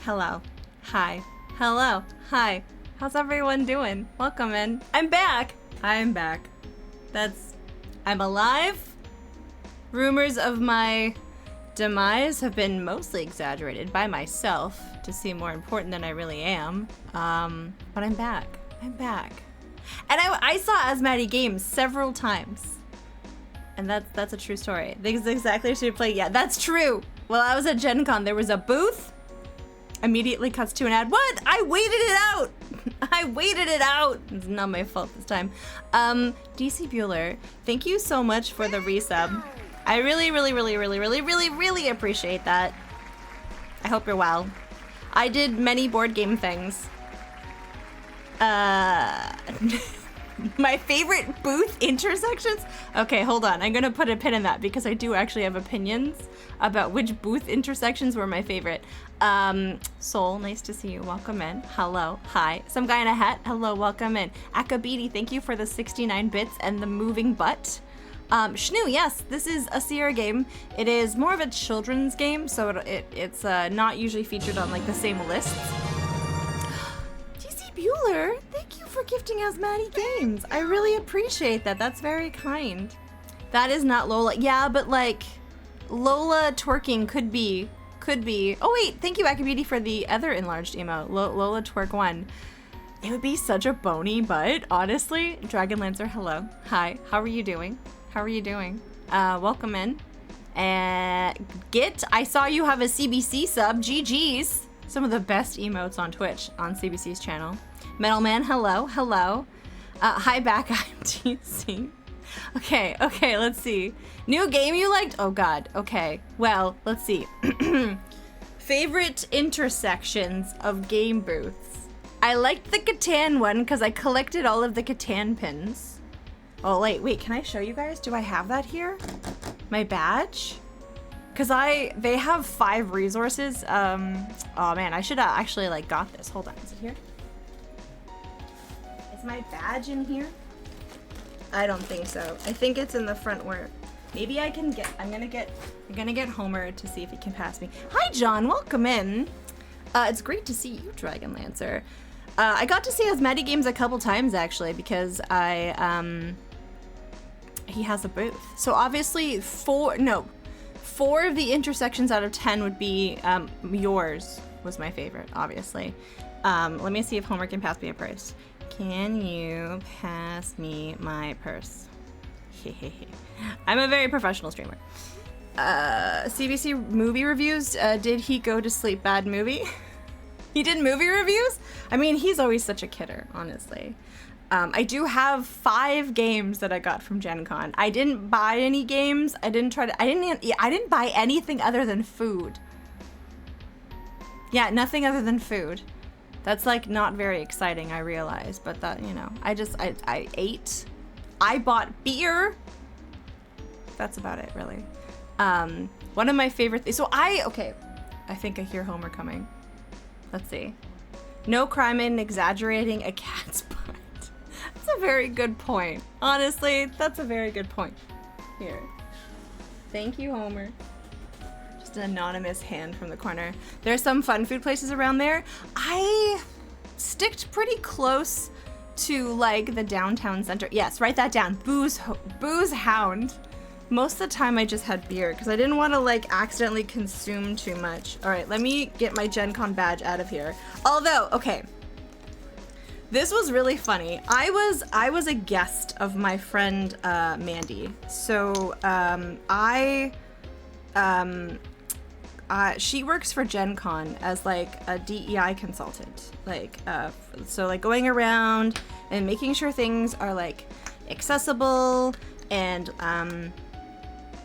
Hello. Hi. Hello. Hi. How's everyone doing? Welcome in. I'm back. I'm back. I'm alive. Rumors of my demise have been mostly exaggerated by myself to seem more important than I really am. But I'm back. I'm back. And I saw Asmati Games several times. And that's a true story. This is exactly what she played. Yeah, that's true. While I was at GenCon, there was a booth. Immediately cuts to an ad. What? I waited it out. I waited it out. It's not my fault this time. DC Bueller, thank you so much for the resub. I really appreciate that. I hope you're well. I did many board game things. My favorite booth intersections? Okay, hold on. I'm gonna put a pin in that because I do actually have opinions about which booth intersections were my favorite. Soul, nice to see you. Welcome in. Hello. Hi. Some guy in a hat. Hello, welcome in. Akabiti, thank you for the 69 bits and the moving butt. Shnu, yes, this is a Sierra game. It is more of a children's game, so it's not usually featured on like the same lists. DC Bueller, thank you for gifting Asmati Games. I really appreciate that. That's very kind. That is not Lola. Yeah, but like Lola twerking could be. Oh wait, thank you Akabiti for the other enlarged emote. Lola twerk 1. It would be such a bony butt, honestly. Dragon Lancer, hello. Hi, how are you doing? How are you doing? Welcome in. Git, I saw you have a CBC sub. GG's. Some of the best emotes on Twitch on CBC's channel. Metal Man, hello, hello. Hi back, I'm TC. Okay, let's see. New game you liked? Oh god, okay. Well, let's see. Favorite intersections of game booths. I liked the Catan one because I collected all of the Catan pins. Oh, wait, can I show you guys? Do I have that here? My badge? Because they have 5 resources. Oh man, I should have actually like got this. Hold on, is it here? Is my badge in here? I don't think so. I think it's in the front where maybe I can get, I'm gonna get Homer to see if he can pass me. Hi John, welcome in. It's great to see you, Dragon Lancer. I got to see Asmati Games a couple times actually because he has a booth. So obviously 4 of the intersections out of 10 would be yours was my favorite, obviously. Let me see if Homer can pass me a purse. Can you pass me my purse? I'm a very professional streamer. CBC movie reviews. Did he go to sleep? Bad movie? He did movie reviews? I mean, he's always such a kidder, honestly. I do have 5 games that I got from GenCon. I didn't buy any games. I didn't buy anything other than food. Yeah, nothing other than food. That's like not very exciting, I realize, but that, you know, I ate. I bought beer. That's about it, really. One of my favorite things, okay, I think I hear Homer coming. Let's see. No crime in exaggerating a cat's butt. That's a very good point. Honestly, that's a very good point. Here. Thank you, Homer. Just an anonymous hand from the corner. There's some fun food places around there. I sticked pretty close to like the downtown center. Yes, write that down. Booze Hound. Most of the time I just had beer because I didn't want to like accidentally consume too much. All right, let me get my GenCon badge out of here. Although, okay. This was really funny. I was a guest of my friend Mandy. So she works for GenCon as like a DEI consultant. Like so like going around and making sure things are like accessible and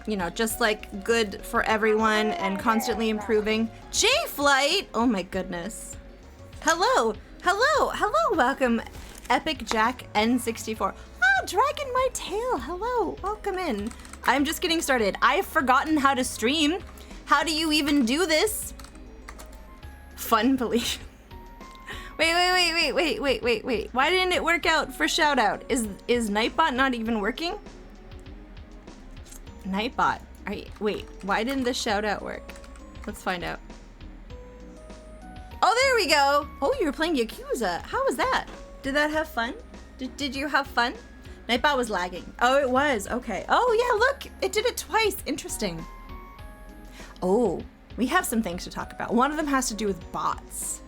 you know, just like good for everyone and constantly improving. J-Flight! Oh my goodness. Hello, welcome, Epic Jack N64. Oh, Dragon My Tail, hello, welcome in. I'm just getting started. I've forgotten how to stream. How do you even do this? Fun belief. Wait. Why didn't it work out for shout out? Is Nightbot not even working? Nightbot, wait, why didn't the shout out work? Let's find out. Oh, there we go. Oh, you were playing Yakuza. How was that? Did that have fun? Did you have fun? Nightbot was lagging. Oh, it was. Okay. Oh, yeah, look. It did it twice. Interesting. Oh, we have some things to talk about. One of them has to do with bots.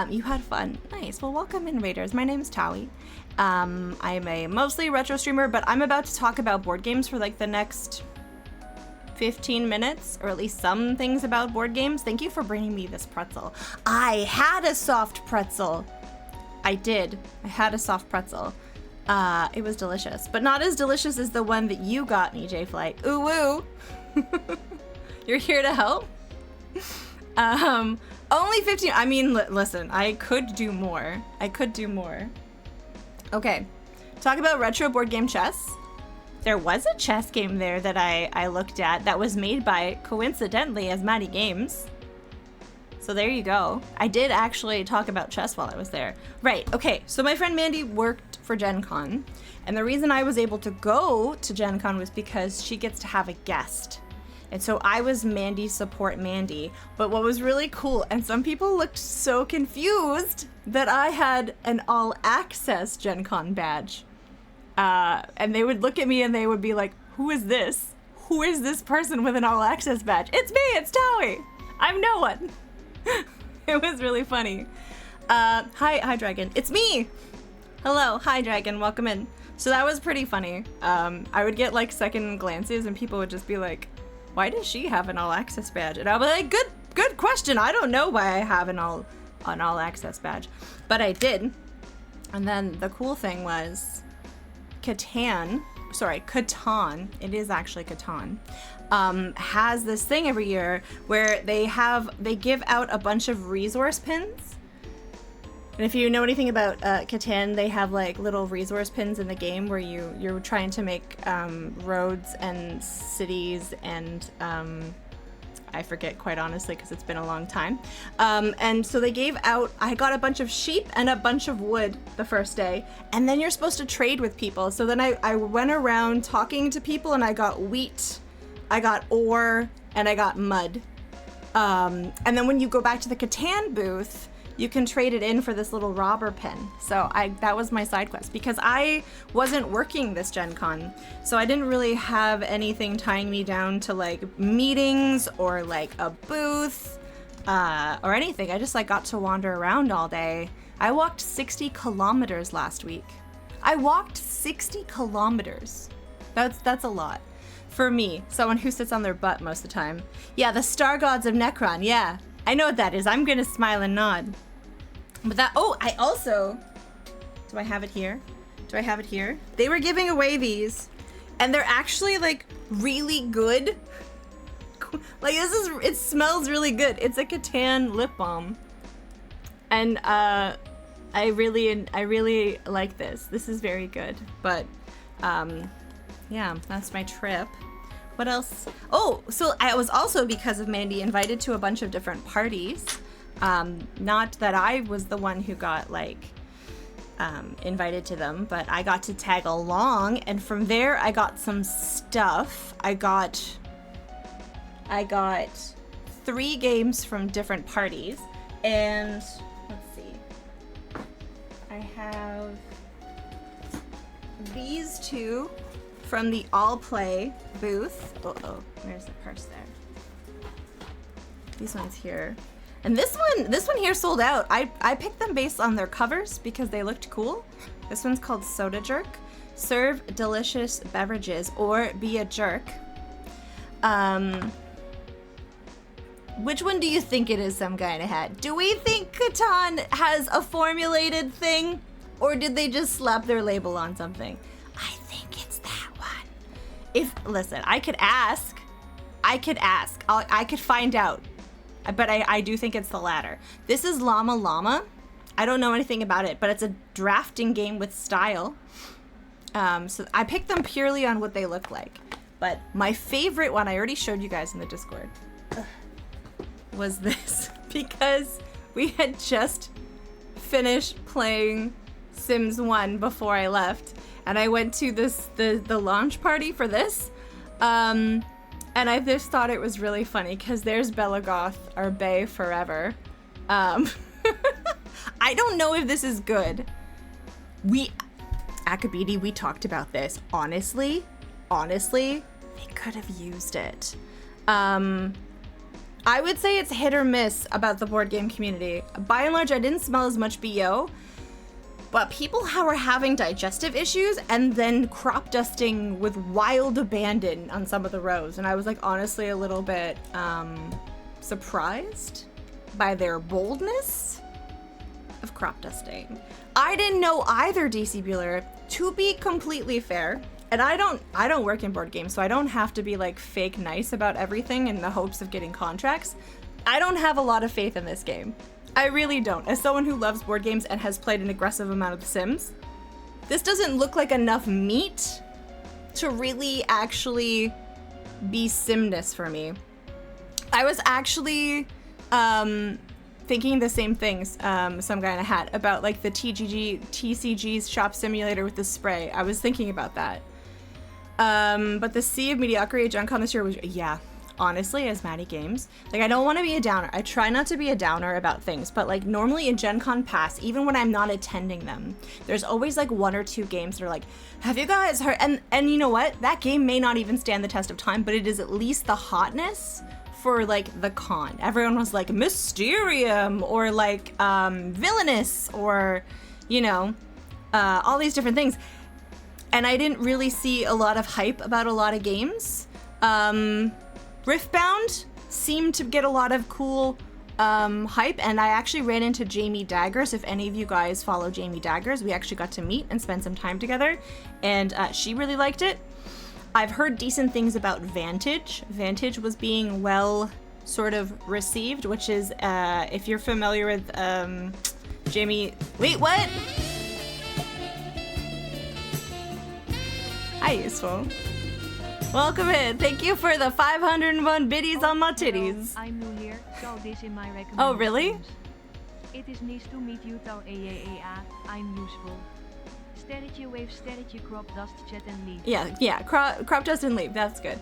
You had fun. Nice. Well, welcome in, Raiders. My name is Taui. I'm a mostly retro streamer, but I'm about to talk about board games for like the next 15 minutes, or at least some things about board games. Thank you for bringing me this pretzel. I had a soft pretzel. I did. I had a soft pretzel. It was delicious, but not as delicious as the one that you got me, J-Flight. Ooh woo. You're here to help? Only 15. I mean, listen, I could do more. Okay, talk about retro board game chess. There was a chess game there that I looked at that was made by, coincidentally, as Maddie Games. So there you go. I did actually talk about chess while I was there. Right, okay, so my friend Mandy worked for GenCon, and the reason I was able to go to GenCon was because she gets to have a guest. And so I was Mandy's support Mandy, but what was really cool, and some people looked so confused that I had an all-access GenCon badge. And they would look at me and they would be like, who is this? Who is this person with an all-access badge? It's me, it's Taui. I'm no one. It was really funny. Hi Dragon. It's me. Hello, hi Dragon, welcome in. So that was pretty funny. I would get like second glances and people would just be like, why does she have an all-access badge? And I'll be like, good question. I don't know why I have an all-access badge, but I did. And then the cool thing was Catan, it is actually Catan, has this thing every year where they give out a bunch of resource pins. And if you know anything about Catan, they have like little resource pins in the game where you're trying to make roads and cities and I forget quite honestly because it's been a long time. And so they gave out, I got a bunch of sheep and a bunch of wood the first day, and then you're supposed to trade with people. So then I went around talking to people and I got wheat, I got ore, and I got mud. And then when you go back to the Catan booth, you can trade it in for this little robber pin. So that was my side quest because I wasn't working this Gen Con. So I didn't really have anything tying me down to like meetings or like a booth or anything. I just like got to wander around all day. I walked 60 kilometers last week. I walked 60 kilometers. That's a lot. For me, someone who sits on their butt most of the time. Yeah, the Star Gods of Necron, yeah. I know what that is. I'm gonna smile and nod. But I also, do I have it here? They were giving away these, and they're actually like really good. Like it smells really good. It's a Catan lip balm. And I really like this. This is very good. But yeah, that's my trip. What else? Oh, so I was also, because of Mandy, invited to a bunch of different parties. Not that I was the one who got like invited to them, but I got to tag along, and from there I got some stuff. I got 3 games from different parties, and let's see. I have these 2 from the All Play booth. Oh, where's the purse there? These ones here. And this one here sold out. I picked them based on their covers because they looked cool. This one's called Soda Jerk. Serve delicious beverages or be a jerk. Which one do you think it is, some guy in a hat? Do we think Catan has a formulated thing? Or did they just slap their label on something? I think it's that one. Listen, I could ask. I could find out. But I do think it's the latter. This is Llama Llama. I don't know anything about it, but it's a drafting game with style. So I picked them purely on what they look like. But my favorite one, I already showed you guys in the Discord, was this. Because we had just finished playing Sims 1 before I left. And I went to the launch party for this. And I just thought it was really funny because there's Belagoth, or Bay forever. I don't know if this is good. Akabidi, we talked about this. Honestly, they could have used it. I would say it's hit or miss about the board game community. By and large, I didn't smell as much BO, but people were having digestive issues and then crop dusting with wild abandon on some of the rows. And I was like, honestly, a little bit surprised by their boldness of crop dusting. I didn't know either, DC Bueller. To be completely fair, and I don't work in board games, so I don't have to be like fake nice about everything in the hopes of getting contracts. I don't have a lot of faith in this game. I really don't. As someone who loves board games and has played an aggressive amount of The Sims, this doesn't look like enough meat to really actually be Simness for me. I was actually thinking the same things, some guy in a hat, about like the TCG's shop simulator with the spray. I was thinking about that. But the sea of mediocrity at GenCon this year was, yeah, honestly, as Maddie Games, like, I don't want to be a downer. I try not to be a downer about things, but like normally in GenCon Pass, even when I'm not attending them, there's always like 1 or 2 games that are like, have you guys heard? And you know what? That game may not even stand the test of time, but it is at least the hotness for like the con. Everyone was like Mysterium or like Villainous or, you know, all these different things. And I didn't really see a lot of hype about a lot of games. Riftbound seemed to get a lot of cool hype, and I actually ran into Jamie Daggers. If any of you guys follow Jamie Daggers, we actually got to meet and spend some time together, and she really liked it. I've heard decent things about Vantage. Vantage was being well sort of received, which is, if you're familiar with Jamie... Wait, what? Hi, Useful. Welcome in. Thank you for the 501 biddies on my titties. I'm new here, so this is my recommendation. Oh, really? It is nice to meet you, Tau I'm useful. Sterretje wave, sterretje crop dust, chat and leave. Yeah, crop dust and leave. That's good.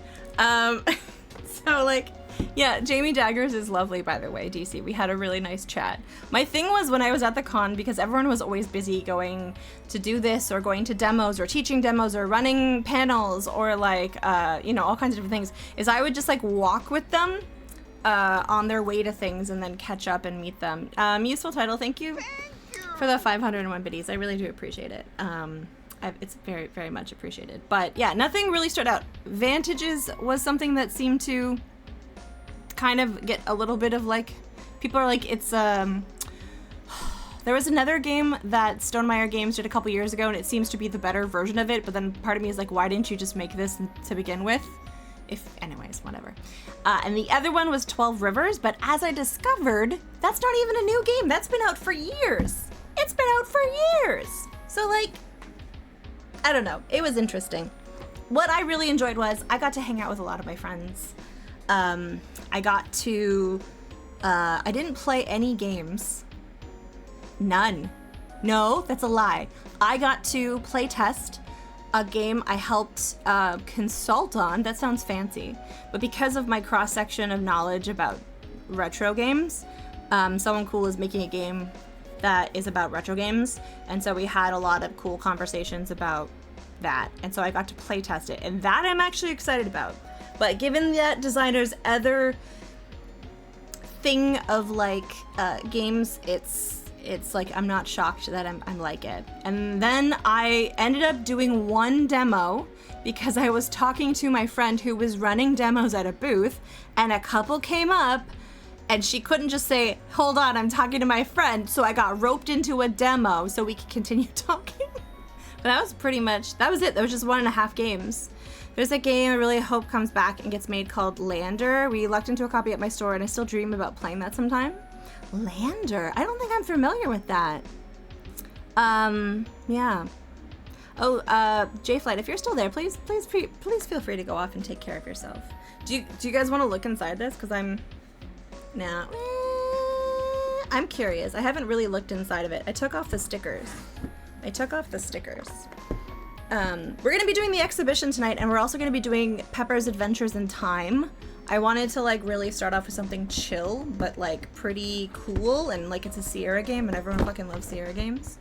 So like, yeah, Jamie Daggers is lovely, by the way, DC. We had a really nice chat. My thing was when I was at the con, because everyone was always busy going to do this or going to demos or teaching demos or running panels or like, you know, all kinds of different things, is I would just like walk with them on their way to things and then catch up and meet them. Useful title, thank you for the 501 biddies. I really do appreciate it. It's very, very much appreciated. But yeah, nothing really stood out. Vantages was something that seemed to kind of get a little bit of like, people are like, it's, there was another game that Stonemeyer Games did a couple years ago, and it seems to be the better version of it, but then part of me is like, why didn't you just make this to begin with? Anyways, whatever. And the other one was 12 Rivers, but as I discovered, that's not even a new game. That's been out for years. It's been out for years. So like, I don't know. It was interesting. What I really enjoyed was I got to hang out with a lot of my friends. I got to, I didn't play any games. None. No, that's a lie. I got to play test a game I helped consult on. That sounds fancy. But because of my cross-section of knowledge about retro games, someone cool is making a game that is about retro games, and so we had a lot of cool conversations about that, and so I got to play test it, and that I'm actually excited about. But given that designer's other thing of like games, it's like I'm not shocked that I'm like it. And then I ended up doing one demo because I was talking to my friend who was running demos at a booth, and a couple came up and she couldn't just say, hold on, I'm talking to my friend. So I got roped into a demo so we could continue talking. But that was pretty much, that was it. That was just 1.5 games. There's a game I really hope comes back and gets made called Lander. We lucked into a copy at my store, and I still dream about playing that sometime. Lander? I don't think I'm familiar with that. Yeah. Oh, J-Flight, if you're still there, please feel free to go off and take care of yourself. Do you guys want to look inside this? Because I'm curious. I haven't really looked inside of it. I took off the stickers. We're going to be doing the exhibition tonight, and we're also going to be doing Pepper's Adventures in Time. I wanted to like really start off with something chill, but like pretty cool, and like it's a Sierra game, and everyone fucking loves Sierra games.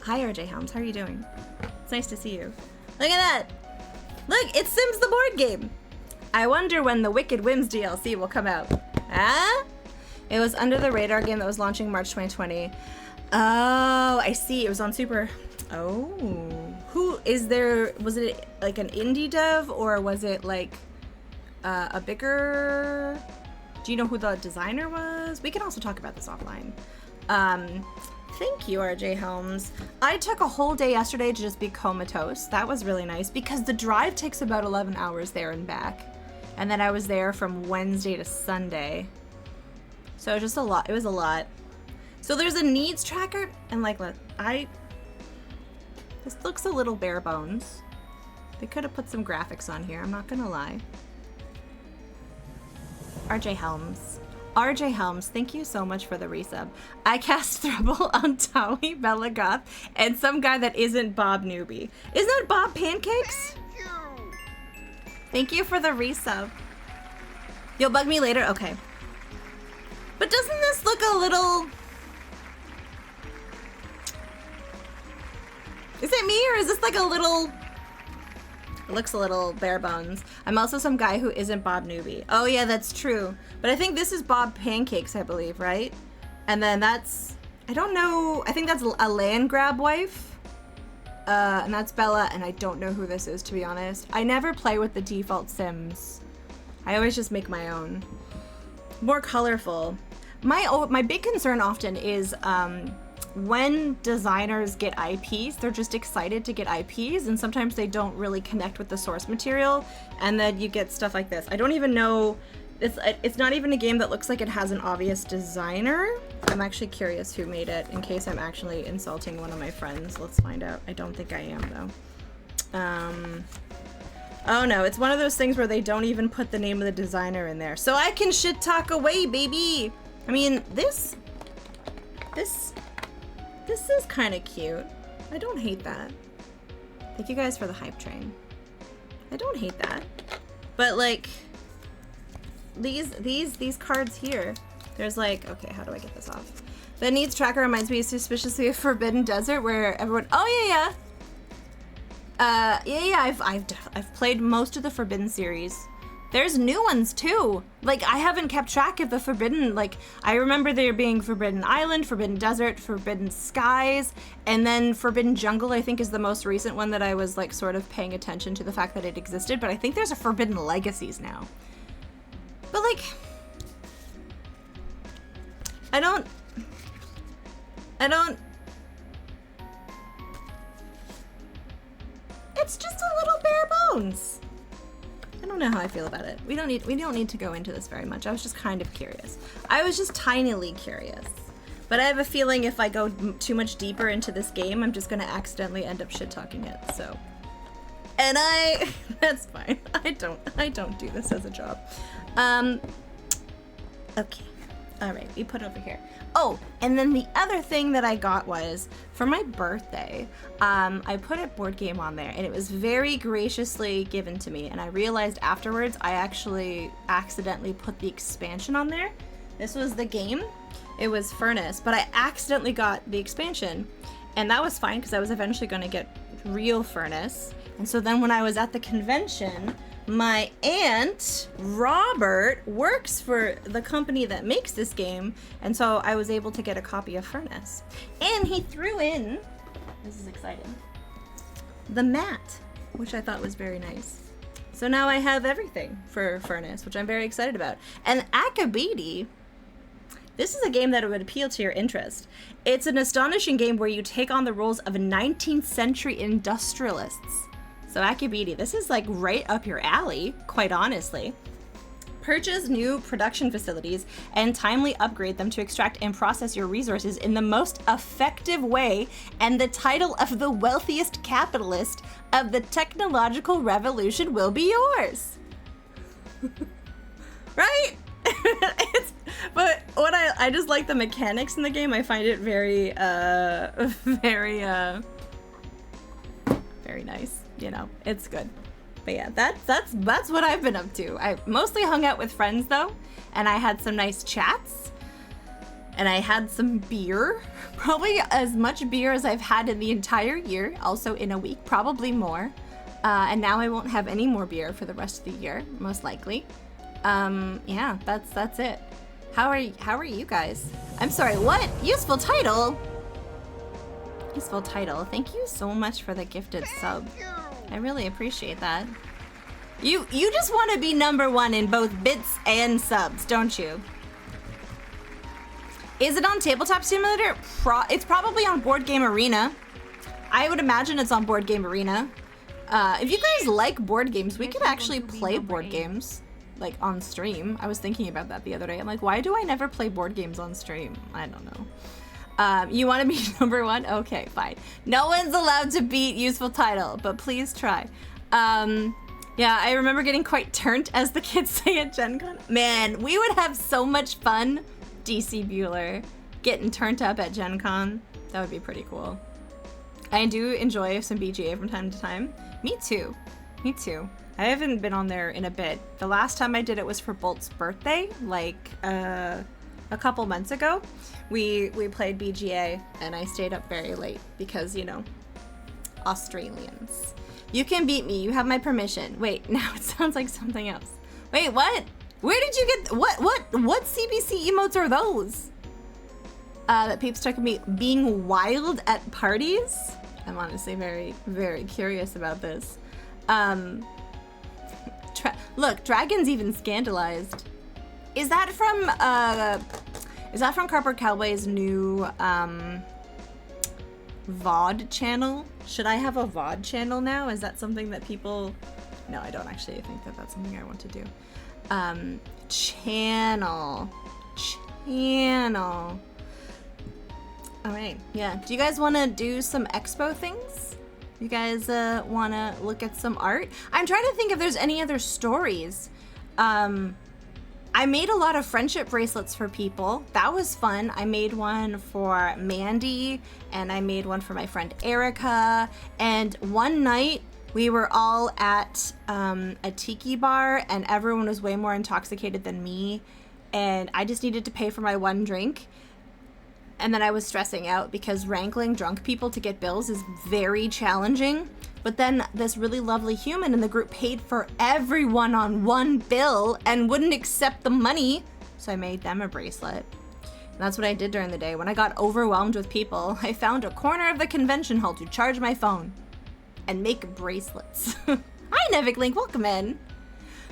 Hi RJ Helms, how are you doing? It's nice to see you. Look at that! Look, it's Sims the board game! I wonder when the Wicked Whims DLC will come out. Ah? It was Under the Radar game that was launching March 2020. Oh, I see. It was on Super. Oh. Who is there? Was it like an indie dev, or was it like a bigger? Do you know who the designer was? We can also talk about this offline. Thank you, RJ Helms. I took a whole day yesterday to just be comatose. That was really nice because the drive takes about 11 hours there and back. And then I was there from Wednesday to Sunday. So just a lot. It was a lot. So there's a needs tracker, and like, this looks a little bare bones. They could have put some graphics on here, I'm not gonna lie. RJ Helms. RJ Helms, thank you so much for the resub. I cast Thruble on Tawi, Bella Goth, and some guy that isn't Bob Newbie. Isn't that Bob Pancakes? Thank you for the resub. You'll bug me later? Okay. But doesn't this look a little... Is it me, or is this like a little... It looks a little bare bones. I'm also some guy who isn't Bob Newbie. Oh yeah, that's true. But I think this is Bob Pancakes, I believe, right? And then that's... I don't know... I think that's a land grab wife. And that's Bella, and I don't know who this is, to be honest. I never play with the default Sims. I always just make my own. More colorful. My big concern often is when designers get IPs, they're just excited to get IPs, and sometimes they don't really connect with the source material, and then you get stuff like this. I don't even know... It's not even a game that looks like it has an obvious designer. I'm actually curious who made it, in case I'm actually insulting one of my friends. Let's find out. I don't think I am, though. Oh no, it's one of those things where they don't even put the name of the designer in there. So I can shit talk away, baby! I mean, this is kind of cute. I don't hate that. Thank you guys for the hype train. I don't hate that. But like... These cards here, there's like, okay, how do I get this off? The needs tracker reminds me suspiciously of Forbidden Desert, where everyone, oh yeah, I've played most of the Forbidden series. There's new ones too. Like, I haven't kept track of the Forbidden, like, I remember there being Forbidden Island, Forbidden Desert, Forbidden Skies, and then Forbidden Jungle, I think, is the most recent one that I was like sort of paying attention to the fact that it existed, but I think there's a Forbidden Legacies now. But like, I don't, it's just a little bare bones. I don't know how I feel about it. We don't need to go into this very much. I was just kind of curious. I was just tinily curious. But I have a feeling if I go too much deeper into this game, I'm just gonna accidentally end up shit-talking it, so. And that's fine. I don't do this as a job. Okay. All right, we put it over here. Oh, and then the other thing that I got was, for my birthday, I put a board game on there, and it was very graciously given to me, and I realized afterwards I actually accidentally put the expansion on there. This was the game. It was Furnace, but I accidentally got the expansion, and that was fine because I was eventually going to get real Furnace. And so then when I was at the convention, my aunt, Robert, works for the company that makes this game, and so I was able to get a copy of Furnace. And he threw in, this is exciting, the mat, which I thought was very nice. So now I have everything for Furnace, which I'm very excited about. And Akabidi, this is a game that would appeal to your interest. It's an astonishing game where you take on the roles of 19th century industrialists. So Akabidi, this is like right up your alley, quite honestly. Purchase new production facilities and timely upgrade them to extract and process your resources in the most effective way, and the title of the wealthiest capitalist of the technological revolution will be yours. Right? But what I just like the mechanics in the game. I find it very very nice. You know, it's good. But yeah, that's what I've been up to. I mostly hung out with friends though, and I had some nice chats, and I had some beer, probably as much beer as I've had in the entire year, also in a week, probably more. And now I won't have any more beer for the rest of the year, most likely. Yeah, that's it. How are you guys? I'm sorry, what? Useful title? Useful title. Thank you so much for the gifted sub. I really appreciate that. You just want to be #1 in both bits and subs, don't you? Is it on Tabletop Simulator? It's probably on Board Game Arena. I would imagine it's on Board Game Arena. If you guys like board games, we could actually play board games, like, on stream. I was thinking about that the other day. I'm like, why do I never play board games on stream? I don't know. You want to be #1? Okay, fine. No one's allowed to beat useful title, but please try. Yeah, I remember getting quite turnt, as the kids say at GenCon. Man, we would have so much fun, DC Bueller, getting turned up at GenCon. That would be pretty cool. I do enjoy some BGA from time to time. Me too. Me too. I haven't been on there in a bit. The last time I did it was for Bolt's birthday, like a couple months ago. We played BGA, and I stayed up very late because, you know, Australians. You can beat me. You have my permission. Wait, now it sounds like something else. Wait, what? Where did you get what CBC emotes are those? That peeps talking me being wild at parties? I'm honestly very, very curious about this. Look, Dragon's even scandalized. Is that from Cardboard Cowboy's new VOD channel? Should I have a VOD channel now? Is that something that people... No, I don't actually think that that's something I want to do. Channel. All right, yeah. Do you guys want to do some expo things? You guys want to look at some art? I'm trying to think if there's any other stories. I made a lot of friendship bracelets for people. That was fun. I made one for Mandy, and I made one for my friend Erica. And one night, we were all at a tiki bar, and everyone was way more intoxicated than me. And I just needed to pay for my one drink. And then I was stressing out because wrangling drunk people to get bills is very challenging. But then this really lovely human in the group paid for everyone on one bill and wouldn't accept the money. So I made them a bracelet. And that's what I did during the day. When I got overwhelmed with people, I found a corner of the convention hall to charge my phone and make bracelets. Hi, Nevik Link, welcome in.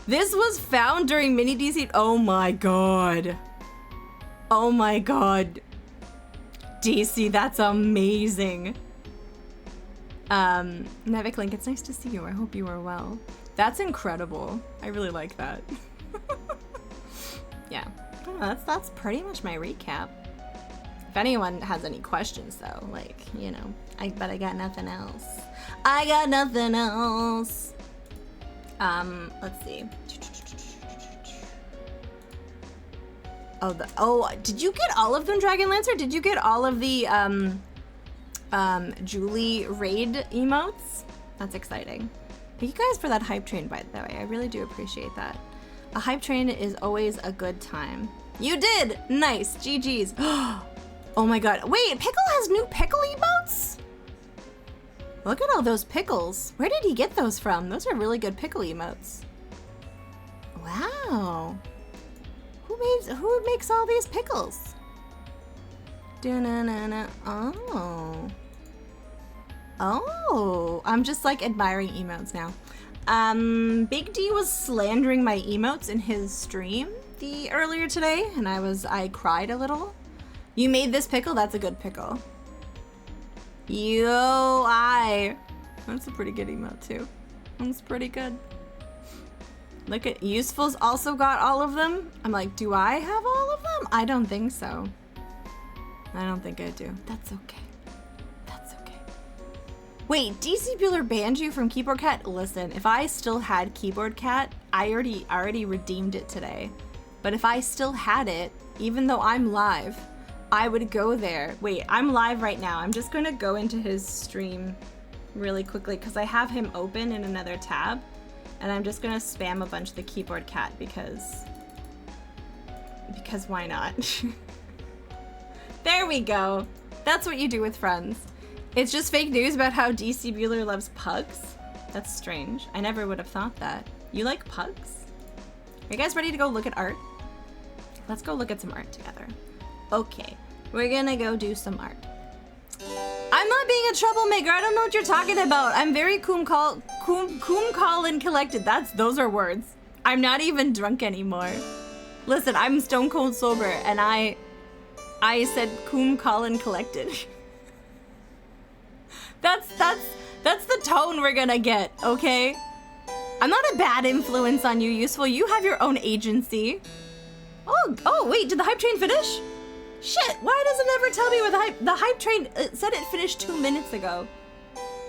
This was found during Mini DC. Oh my god. Oh my god. DC, that's amazing. Nevik Link, it's nice to see you. I hope you are well. That's incredible. I really like that. Yeah, that's pretty much my recap. If anyone has any questions though, like, you know, I got nothing else. I got nothing else. Let's see. Oh, did you get all of them, Dragonlancer? Did you get all of the Julie raid emotes? That's exciting. Thank you guys for that hype train, by the way. I really do appreciate that. A hype train is always a good time. You did! Nice. GG's. Oh my god. Wait, Pickle has new pickle emotes? Look at all those pickles. Where did he get those from? Those are really good pickle emotes. Wow. Who makes all these pickles? Oh, I'm just like admiring emotes now. Big D was slandering my emotes in his stream earlier today, and I cried a little. You made this pickle? That's a good pickle. That's a pretty good emote too. That's pretty good. Look at Useful's also got all of them. I'm like, do I have all of them? I don't think so. I don't think I do. That's okay. That's okay. Wait, DC Bueller banned you from Keyboard Cat? Listen, if I still had Keyboard Cat, I already redeemed it today. But if I still had it, even though I'm live, I would go there. Wait, I'm live right now. I'm just gonna go into his stream really quickly because I have him open in another tab. And I'm just gonna spam a bunch of the keyboard cat because why not? There we go. That's what you do with friends. It's just fake news about how DC Bueller loves pugs? That's strange. I never would have thought that. You like pugs? Are you guys ready to go look at art? Let's go look at some art together. Okay, we're gonna go do some art. I'm not being a troublemaker. I don't know what you're talking about. I'm very cool and collected. Those are words. I'm not even drunk anymore. Listen, I'm stone cold sober, and I said cool and collected. That's the tone we're gonna get, okay? I'm not a bad influence on you, Useful. You have your own agency. Oh wait, did the hype train finish? Shit, why does it never tell me where the hype train, it said it finished 2 minutes ago.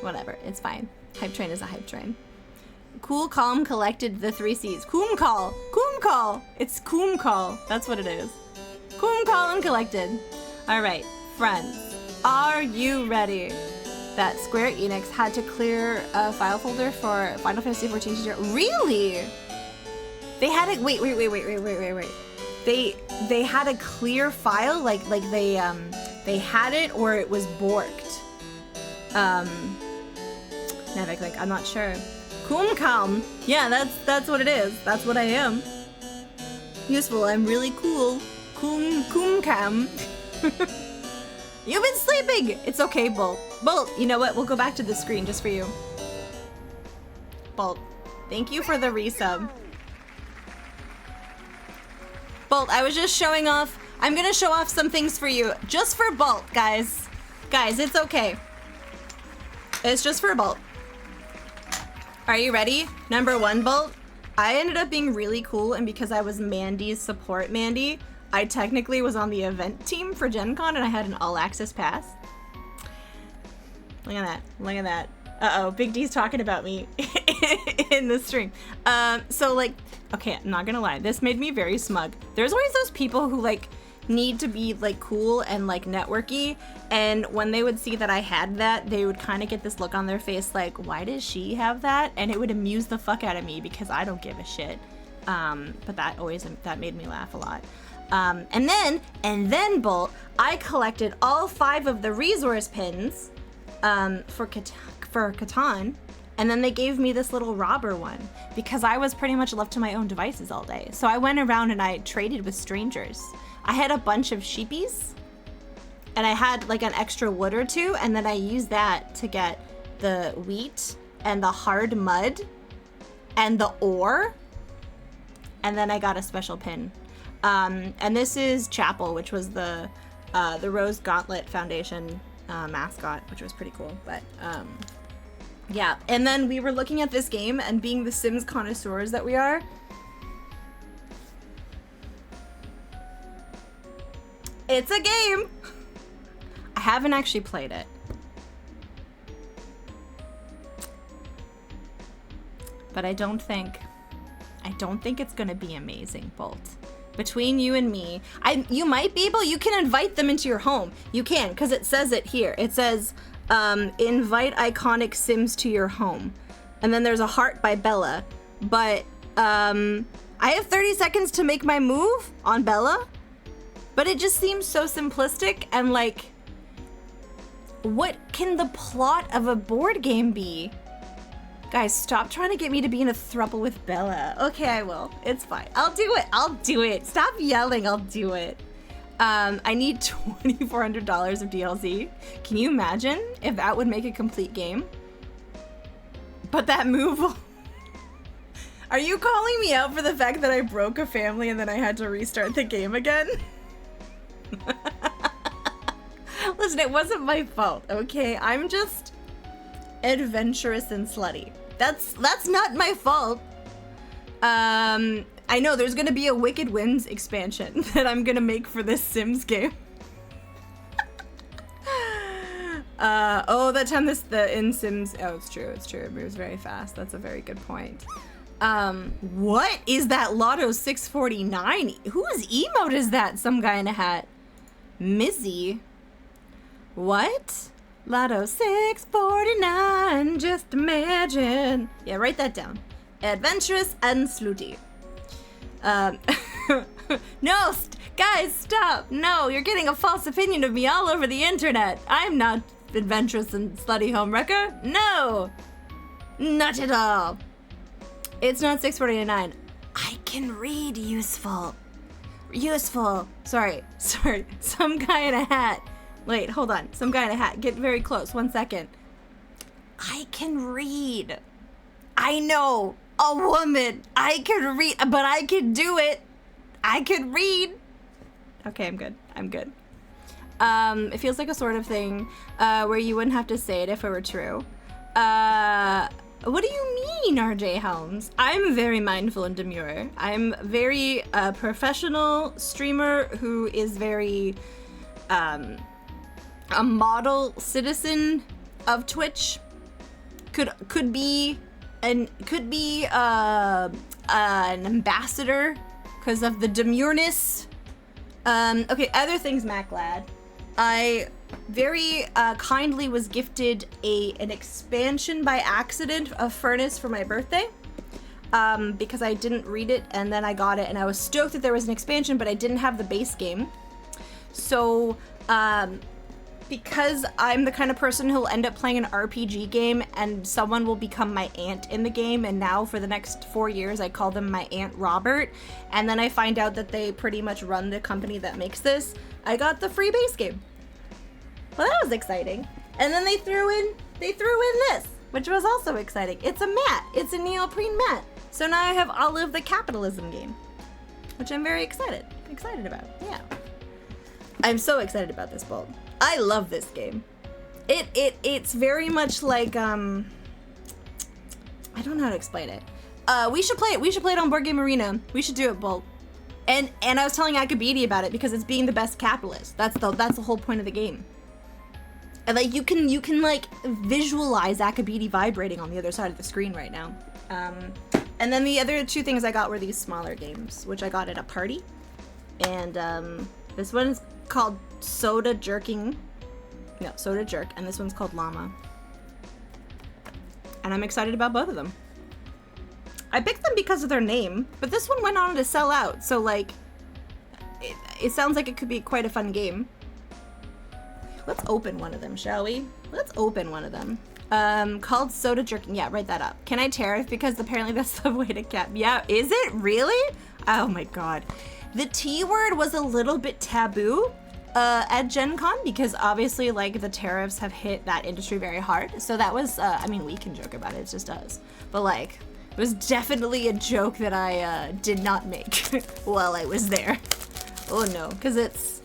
Whatever, it's fine. Hype train is a hype train. Cool, calm, collected, the 3 C's. Coom call. It's coom call. That's what it is. Coom, call, and collected. All right, friends, are you ready? That Square Enix had to clear a file folder for Final Fantasy XIV. Really? They had it. Wait. They had a clear file, like they had it, or it was borked. Nevik, like, I'm not sure. Coom calm. Yeah, that's what it is. That's what I am. Useful. I'm really cool. Coom cam. You've been sleeping. It's okay, Bolt. Bolt, you know what? We'll go back to the screen just for you. Bolt, thank you for the resub. Bolt, I was just showing off. I'm gonna show off some things for you. Just for Bolt, guys. Guys, it's okay. It's just for Bolt. Are you ready? Number 1, Bolt. I ended up being really cool, and because I was Mandy's support Mandy, I technically was on the event team for GenCon, and I had an all-access pass. Look at that. Look at that. Uh-oh, Big D's talking about me in the stream. So, like, okay, I'm not gonna lie. This made me very smug. There's always those people who, like, need to be, like, cool and, like, networky, and when they would see that I had that, they would kind of get this look on their face like, why does she have that? And it would amuse the fuck out of me because I don't give a shit. But that made me laugh a lot. And then, Bolt, I collected all 5 of the resource pins for Catan, and then they gave me this little robber one because I was pretty much left to my own devices all day. So I went around and I traded with strangers. I had a bunch of sheepies, and I had like an extra wood or 2, and then I used that to get the wheat and the hard mud and the ore, and then I got a special pin. And this is Chapel, which was the Rose Gauntlet Foundation mascot, which was pretty cool. But yeah, and then we were looking at this game, and being the Sims connoisseurs that we are, it's a game. I haven't actually played it, but I don't think it's gonna be amazing, Bolt. Between you and me, you might be able, you can invite them into your home. You can, because it says it here. It says, invite iconic Sims to your home. And then there's a heart by Bella. But, I have 30 seconds to make my move on Bella. But it just seems so simplistic and like, what can the plot of a board game be? Guys, stop trying to get me to be in a throuple with Bella. Okay, I will. It's fine. I'll do it. Stop yelling. I'll do it. I need $2,400 of DLC. Can you imagine if that would make a complete game? But that move... Are you calling me out for the fact that I broke a family and then I had to restart the game again? Listen, it wasn't my fault, okay? I'm just adventurous and slutty. That's not my fault. I know there's gonna be a Wicked Winds expansion that I'm gonna make for this Sims game. Oh, that time in Sims, oh, it's true, it moves very fast. That's a very good point. What is that Lotto 649? Whose emote is that? Some guy in a hat. Mizzy. What? Lotto 649, just imagine. Yeah, write that down. adventurous, and slutty. No, guys, stop. No, you're getting a false opinion of me all over the internet. I'm not adventurous and slutty, homewrecker. No, not at all. It's not 6:49. I can read useful. Sorry. Some guy in a hat. Wait, hold on. Some guy in a hat. Get very close. 1 second. I can read. I know. A woman. I can read, but I can do it. I can read. Okay, I'm good. It feels like a sort of thing where you wouldn't have to say it if it were true. What do you mean, RJ Helms? I'm very mindful and demure. I'm very professional streamer who is very a model citizen of Twitch. Could be an ambassador because of the demureness. Okay, other things, MacLad. I very kindly was gifted an expansion by accident of Furnace for my birthday, because I didn't read it and then I got it and I was stoked that there was an expansion, but I didn't have the base game. So because I'm the kind of person who'll end up playing an RPG game and someone will become my aunt in the game, and now for the next 4 years I call them my Aunt Robert, and then I find out that they pretty much run the company that makes this, I got the free base game. Well, that was exciting. And then they threw in this, which was also exciting. It's a mat. It's a neoprene mat. So now I have all of the capitalism game, which I'm very excited about. Yeah. I'm so excited about this Bolt. I love this game. It's very much like I don't know how to explain it. We should play it. We should play it on Board Game Arena. We should do it, Bolt. And I was telling Akabidi about it because it's being the best capitalist. That's the whole point of the game. And like you can like visualize Akabidi vibrating on the other side of the screen right now. And then the other two things I got were these smaller games, which I got at a party. And this one's called Soda Jerk, and this one's called Llama. And I'm excited about both of them. I picked them because of their name, but this one went on to sell out, so like, it sounds like it could be quite a fun game. Let's open one of them, shall we? Let's open one of them. Called Soda Jerking. Yeah, write that up. Can I tariff? Because apparently that's the way to cap. Yeah, is it really? Oh my god. The T word was a little bit taboo at GenCon because obviously like the tariffs have hit that industry very hard. So that was, I mean, we can joke about it, it's just us. But like, it was definitely a joke that I did not make while I was there. Oh no, because it's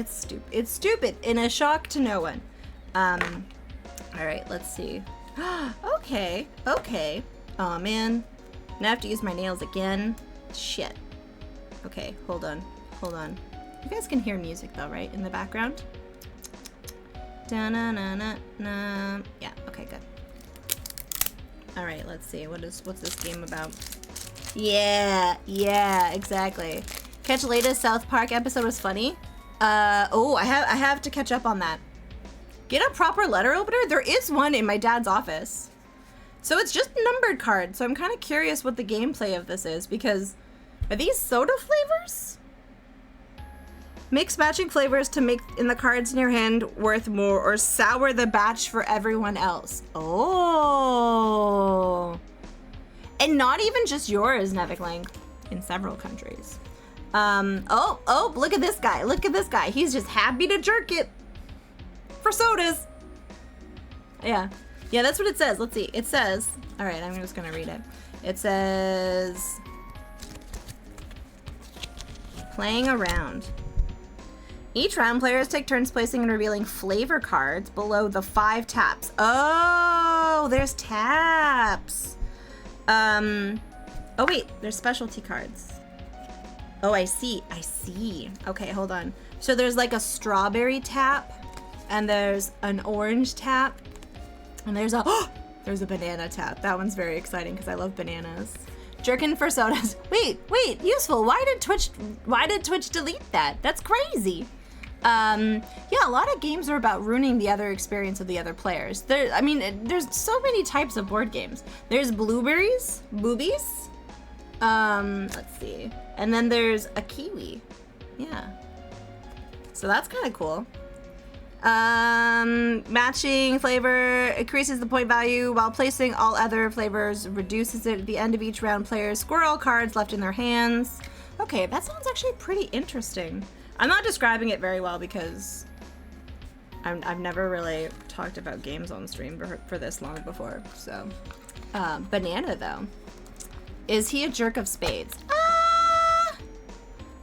stupid. It's stupid and a shock to no one. All right, let's see. Okay. Oh man, now I have to use my nails again. Shit. Okay, hold on. You guys can hear music though, right, in the background? Da-na-na-na-na. Yeah. Okay, good. All right, let's see. What's this game about? Yeah, exactly. Catch latest South Park episode was funny. I have to catch up on that. Get a proper letter opener? There is one in my dad's office. So it's just numbered cards. So I'm kind of curious what the gameplay of this is, because are these soda flavors? Mix matching flavors to make in the cards in your hand worth more, or sour the batch for everyone else. Oh. And not even just yours, Nevikling. In several countries. Oh, look at this guy. He's just happy to jerk it. For sodas. Yeah, that's what it says. Let's see. It says, all right, I'm just gonna read it. It says, playing around. Each round, players take turns placing and revealing flavor cards below the 5 taps. Oh, there's taps. Oh wait, there's specialty cards. Oh, I see. Okay, hold on. So there's like a strawberry tap, and there's an orange tap, and there's a banana tap. That one's very exciting because I love bananas. Jerkin for sodas. Wait, useful. Why did Twitch delete that? That's crazy. Yeah, a lot of games are about ruining the other experience of the other players. There's so many types of board games. There's blueberries, boobies. Let's see. And then there's a kiwi. Yeah. So that's kind of cool. Matching flavor increases the point value while placing all other flavors reduces it at the end of each round. Players score all cards left in their hands. Okay, that sounds actually pretty interesting. I'm not describing it very well because I've never really talked about games on stream for this long before. So, banana though. Is he a jerk of spades?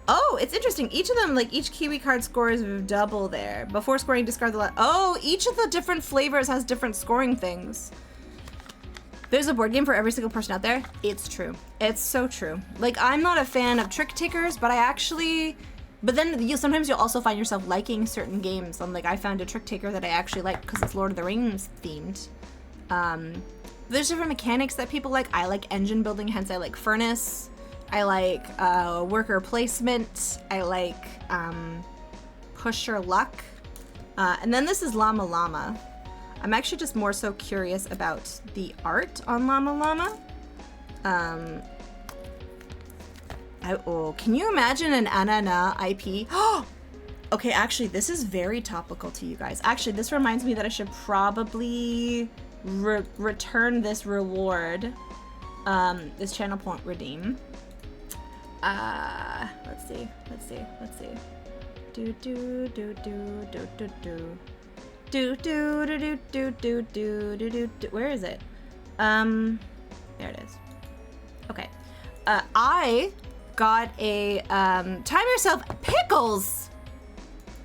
Oh, it's interesting. Each of them, like each kiwi card scores double there. Before scoring, discard the last. Oh, each of the different flavors has different scoring things. There's a board game for every single person out there. It's true. It's so true. Like, I'm not a fan of trick takers, but but then sometimes you'll also find yourself liking certain games. Like, I found a trick taker that I actually like because it's Lord of the Rings themed. There's different mechanics that people like. I like engine building, hence I like Furnace. I like worker placement. I like push your luck. And then this is Llama Llama. I'm actually just more so curious about the art on Llama Llama. Can you imagine an Anana IP? Okay, actually, this is very topical to you guys. Actually, this reminds me that I should probably return this reward. This channel point redeem. Let's see. Do do do do do do do. Do do do do do do do do do. Where is it? There it is. Okay. I got a time yourself pickles.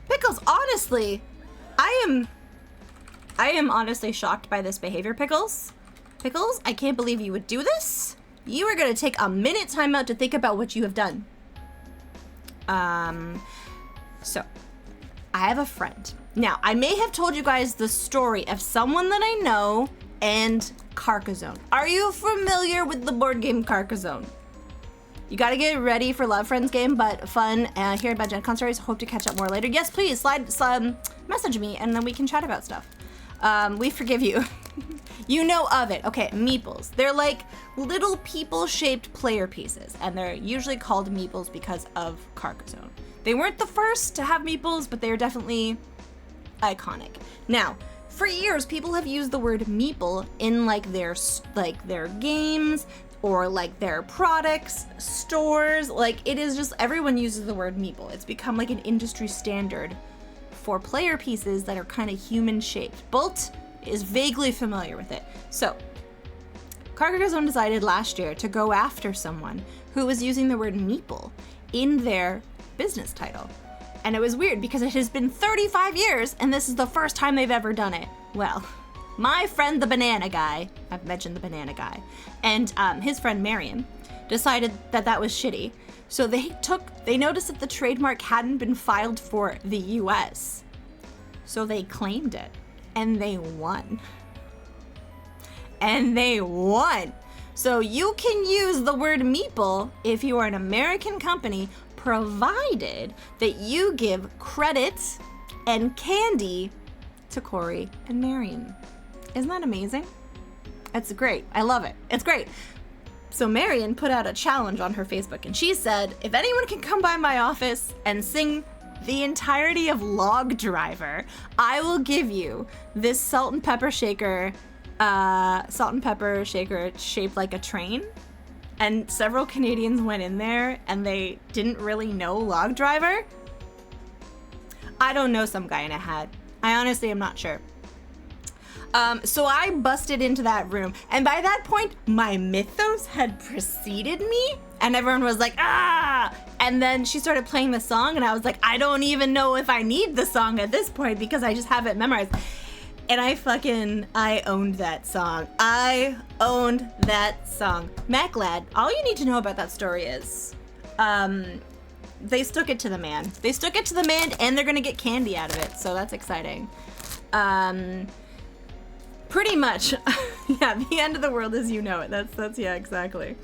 Pickles, honestly. I am honestly shocked by this behavior, Pickles. Pickles, I can't believe you would do this. You are gonna take a minute time out to think about what you have done. So I have a friend. Now, I may have told you guys the story of someone that I know and Carcassonne. Are you familiar with the board game Carcassonne? You gotta get ready for Love Friends game, but fun. Hearing about GenCon stories. Hope to catch up more later. Yes, please, message me and then we can chat about stuff. We forgive you. You know of it. Okay, meeples. They're like little people-shaped player pieces, and they're usually called meeples because of Carcassonne. They weren't the first to have meeples, but they are definitely iconic. Now, for years, people have used the word meeple in like their games or like their products, stores. Like, it is just, everyone uses the word meeple. It's become like an industry standard for player pieces that are kind of human-shaped. Bolt is vaguely familiar with it. So, Carcassonne decided last year to go after someone who was using the word meeple in their business title. And it was weird because it has been 35 years and this is the first time they've ever done it. Well, my friend the banana guy, I've mentioned the banana guy, and his friend Marion decided that that was shitty. So they noticed that the trademark hadn't been filed for the US. So they claimed it. And they won. And they won. So you can use the word meeple if you are an American company, provided that you give credit and candy to Corey and Marion. Isn't that amazing? It's great. I love it. It's great. So Marion put out a challenge on her Facebook, and she said, if anyone can come by my office and sing the entirety of Log Driver, I will give you this salt and pepper shaker shaped like a train. And several Canadians went in there and they didn't really know Log Driver. I don't know, some guy in a hat. I honestly am not sure. So I busted into that room, and by that point, my mythos had preceded me, and everyone was like, ah! And then she started playing the song, and I was like, I don't even know if I need the song at this point because I just have it memorized. And I owned that song. I owned that song. Maclad, all you need to know about that story is, they stuck it to the man. They stuck it to the man, and they're gonna get candy out of it, so that's exciting. Pretty much. Yeah, the end of the world as you know it. That's yeah, exactly.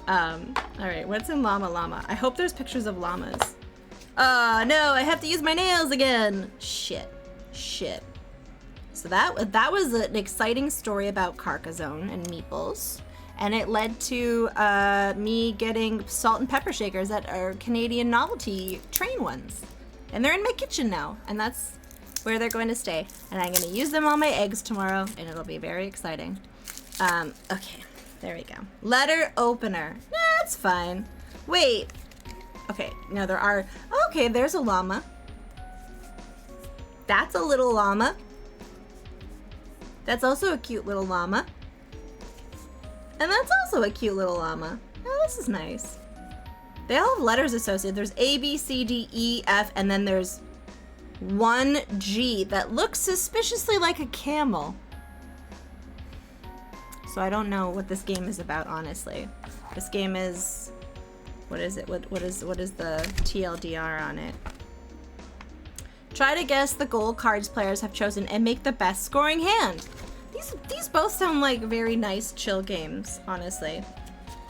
All right, what's in Llama Llama? I hope there's pictures of llamas. Oh no, I have to use my nails again. Shit. So that was an exciting story about Carcassonne and meeples. And it led to me getting salt and pepper shakers that are Canadian novelty train ones. And they're in my kitchen now. And that's where they're going to stay. And I'm going to use them on my eggs tomorrow. And it'll be very exciting. Okay, there we go. Letter opener. That's fine. Wait. Okay, now there are... Okay, there's a llama. That's a little llama. That's also a cute little llama. And that's also a cute little llama. Oh, this is nice. They all have letters associated. There's A, B, C, D, E, F, and then there's one G that looks suspiciously like a camel. So I don't know what this game is about, honestly. This game is... What is it? What is the TLDR on it? Try to guess the goal cards players have chosen and make the best scoring hand. These both sound like very nice, chill games, honestly.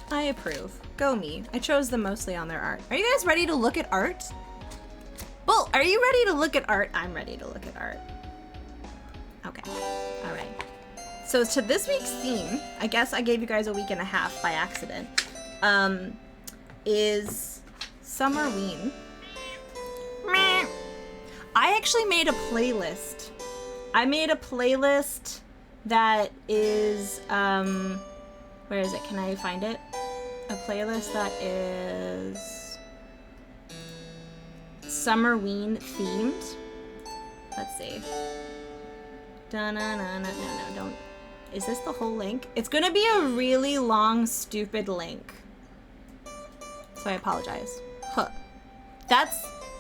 I approve. Go me. I chose them mostly on their art. Are you guys ready to look at art? Bull, are you ready to look at art? I'm ready to look at art. Okay. All right. So to this week's theme, I guess I gave you guys a week and a half by accident, is Summerween. Meh. I actually made a playlist. I made a playlist that is, where is it? Can I find it? A playlist that is Summerween themed. Let's see. No, don't. Is this the whole link? It's gonna be a really long, stupid link. So I apologize. Huh.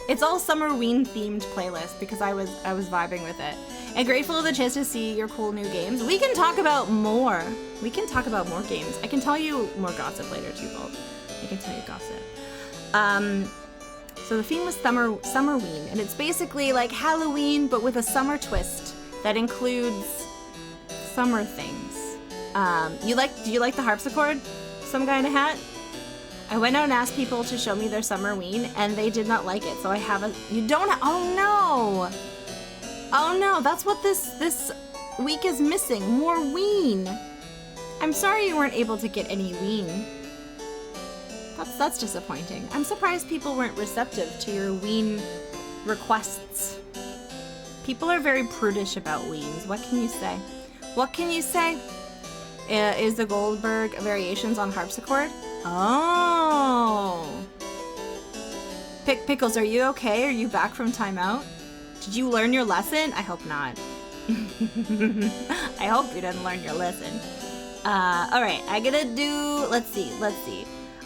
It's all Summerween themed playlist because I was vibing with it. And grateful for the chance to see your cool new games. We can talk about more. We can talk about more games. I can tell you more gossip later too, Bolt. I can tell you gossip. So the theme was Summerween, and it's basically like Halloween but with a summer twist that includes summer things. Do you like the harpsichord? Some guy in a hat? I went out and asked people to show me their Summerween, and they did not like it. So I have a... You don't... Oh, no! Oh, no. That's what this week is missing. More ween. I'm sorry you weren't able to get any ween. That's disappointing. I'm surprised people weren't receptive to your ween requests. People are very prudish about weens. What can you say? What can you say? Is the Goldberg variations on harpsichord? Oh. Pickles, are you okay? Are you back from timeout? Did you learn your lesson? I hope not. I hope you didn't learn your lesson. Alright, I'm gonna do... Let's see.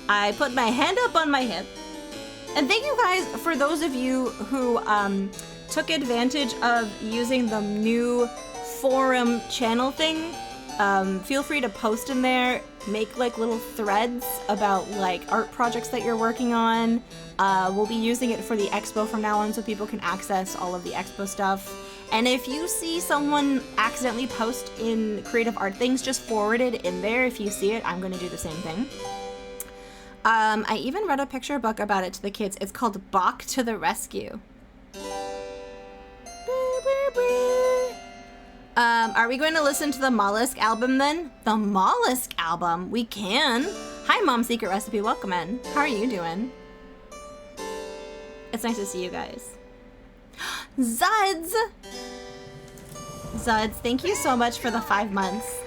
I put my hand up on my hip. And thank you guys for those of you who took advantage of using the new forum channel thing. Feel free to post in there, make like little threads about like art projects that you're working on. We'll be using it for the expo from now on so people can access all of the expo stuff. And if you see someone accidentally post in creative art things, just forward it in there. If you see it, I'm going to do the same thing. I even read a picture book about it to the kids. It's called Bach to the Rescue. Are we going to listen to the Mollusk album then? The Mollusk album? We can. Hi, Mom Secret Recipe. Welcome in. How are you doing? It's nice to see you guys. Zuds! Zuds, thank you so much for the 5 months.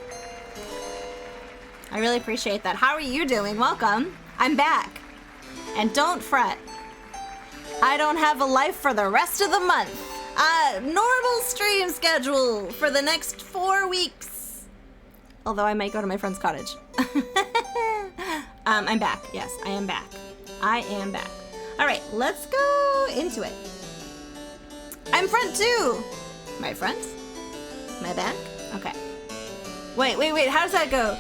I really appreciate that. How are you doing? Welcome. I'm back. And don't fret. I don't have a life for the rest of the month. Normal stream schedule for the next 4 weeks. Although I might go to my friend's cottage. I'm back. Yes, I am back. I am back. All right, let's go into it. I'm front too. My front? My back? Okay. Wait. How does that go?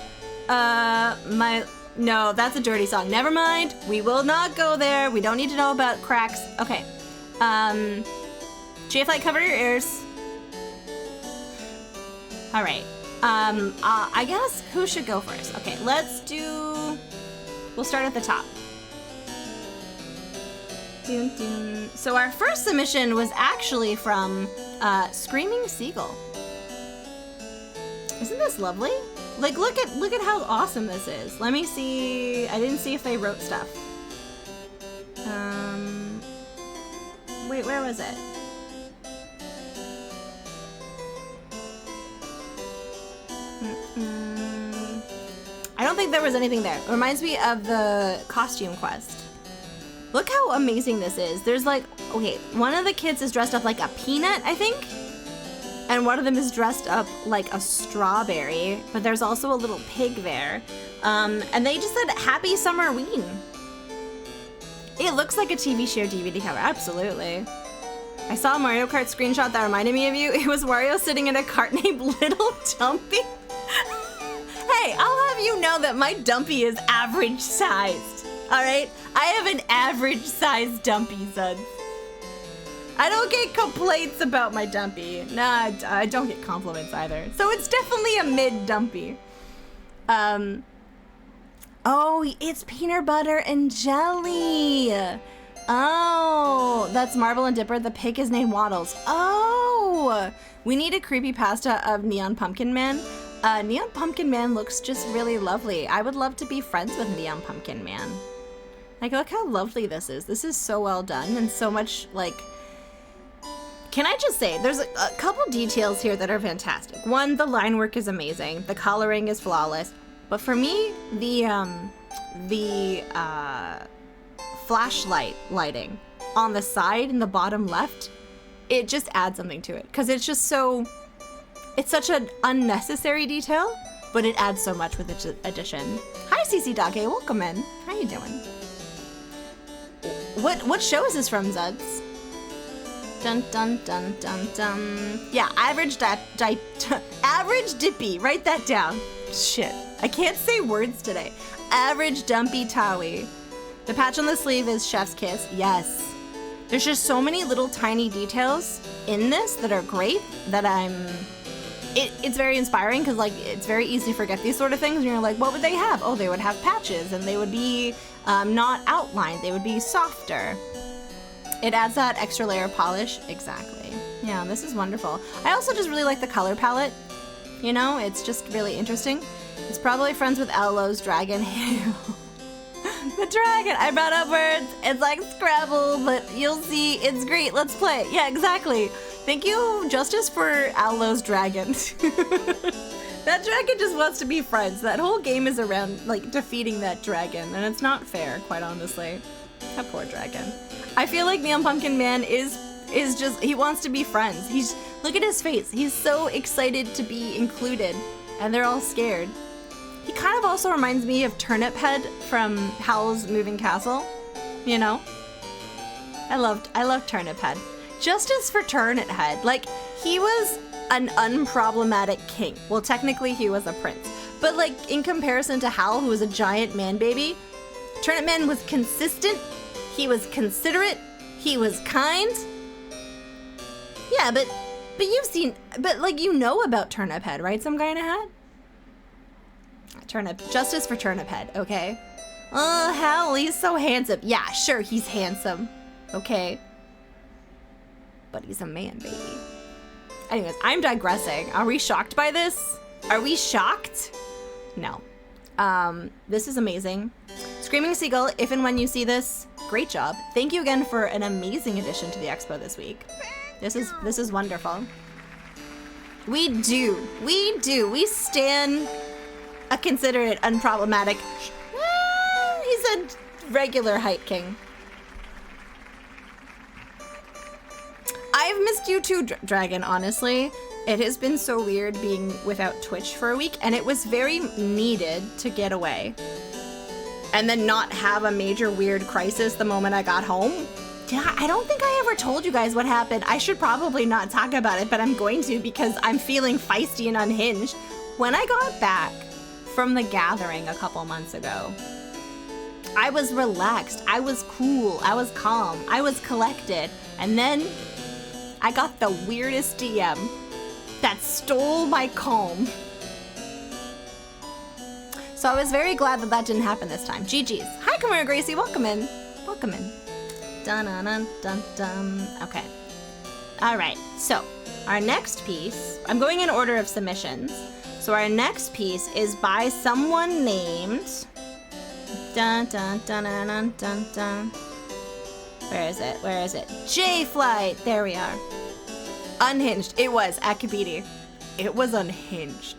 No, that's a dirty song. Never mind. We will not go there. We don't need to know about cracks. Okay. J-Flight, cover your ears. All right. I guess who should go first? Okay, we'll start at the top. dun, dun. So our first submission was actually from Screaming Seagull. Isn't this lovely? Like, look at how awesome this is. Let me see. I didn't see if they wrote stuff. Wait, where was it? I don't think there was anything there. It reminds me of the costume quest. Look how amazing this is. There's like, okay, one of the kids is dressed up like a peanut, I think. And one of them is dressed up like a strawberry, but there's also a little pig there. And they just said, Happy Summerween. It looks like a TV show DVD cover, absolutely. I saw a Mario Kart screenshot that reminded me of you. It was Wario sitting in a cart named Little Dumpy. Hey, I'll have you know that my Dumpy is average sized, all right? I have an average sized Dumpy, son. I don't get complaints about my Dumpy. Nah, I don't get compliments either. So it's definitely a mid-Dumpy. Oh, it's peanut butter and jelly. Oh, that's Marble and Dipper. The pig is named Waddles. Oh, we need a creepypasta of Neon Pumpkin Man. Neon Pumpkin Man looks just really lovely. I would love to be friends with Neon Pumpkin Man. Like, look how lovely this is. This is so well done and so much, like... Can I just say, there's a couple details here that are fantastic. One, the line work is amazing. The coloring is flawless. But for me, the flashlight lighting on the side in the bottom left, it just adds something to it. Because it's just so... It's such an unnecessary detail, but it adds so much with its addition. Hi, CC Dake. Welcome in. How you doing? What show is this from, Zuds? Dun dun dun dun dun. Yeah, average Dippy. Write that down. Shit, I can't say words today. Average Dumpy Towie. The patch on the sleeve is Chef's Kiss. Yes. There's just so many little tiny details in this that are great that it's very inspiring because, like, it's very easy to forget these sort of things. And you're like, what would they have? Oh, they would have patches and they would be not outlined. They would be softer. It adds that extra layer of polish. Exactly. Yeah, this is wonderful. I also just really like the color palette. You know, it's just really interesting. It's probably friends with Alo's dragon. The dragon. I brought up words. It's like Scrabble, but you'll see. It's great. Let's play. Yeah, exactly. Thank you, Justice, for Alo's dragon. That dragon just wants to be friends. That whole game is around, like, defeating that dragon, and it's not fair, quite honestly. That poor dragon. I feel like Neon Pumpkin Man is just, he wants to be friends. Look at his face. He's so excited to be included, and they're all scared. He kind of also reminds me of Turnip Head from Howl's Moving Castle, you know? I love Turnip Head. Justice for Turnip Head. Like, he was an unproblematic king. Well, technically he was a prince. But, like, in comparison to Howl, who was a giant man baby, Turnip Man was consistent. He was considerate. He was kind. Yeah, but you've seen, but, like, you know about Turnip Head, right? Some guy in a hat? Justice for Turnip Head, okay? Oh, Howl, he's so handsome. Yeah, sure, he's handsome. Okay. But he's a man, baby. Anyways, I'm digressing. Are we shocked by this? Are we shocked? No. This is amazing. Screaming Seagull, if and when you see this, great job. Thank you again for an amazing addition to the expo this week. This is wonderful. We stan a considerate, unproblematic. He's a regular height king. I've missed you too, Dragon, honestly. It has been so weird being without Twitch for a week, and it was very needed to get away. And then not have a major weird crisis the moment I got home. I don't think I ever told you guys what happened. I should probably not talk about it, but I'm going to because I'm feeling feisty and unhinged. When I got back from the gathering a couple months ago, I was relaxed, I was cool, I was calm, I was collected, and then I got the weirdest DM that stole my calm. So I was very glad that didn't happen this time. GG's. Hi, Kamara Gracie, welcome in. Welcome in. Dun dun dun dun dun. Okay. All right. So our next piece, I'm going in order of submissions. So our next piece is by someone named. Dun dun dun dun dun dun dun. Where is it? Where is it? J-Flight. There we are. Unhinged. It was Akabidi. It was unhinged.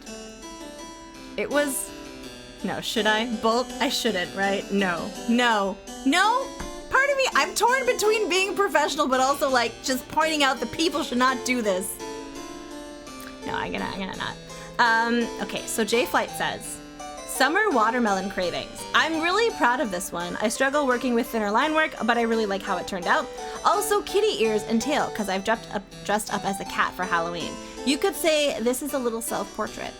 It was. No, should I? Bolt? I shouldn't, right? No. No. No? Part of me, I'm torn between being professional, but also like just pointing out that people should not do this. No, I'm gonna not. Okay, so J-Flight says, Summer watermelon cravings. I'm really proud of this one. I struggle working with thinner line work, but I really like how it turned out. Also, kitty ears and tail, because I've dressed up as a cat for Halloween. You could say this is a little self-portrait.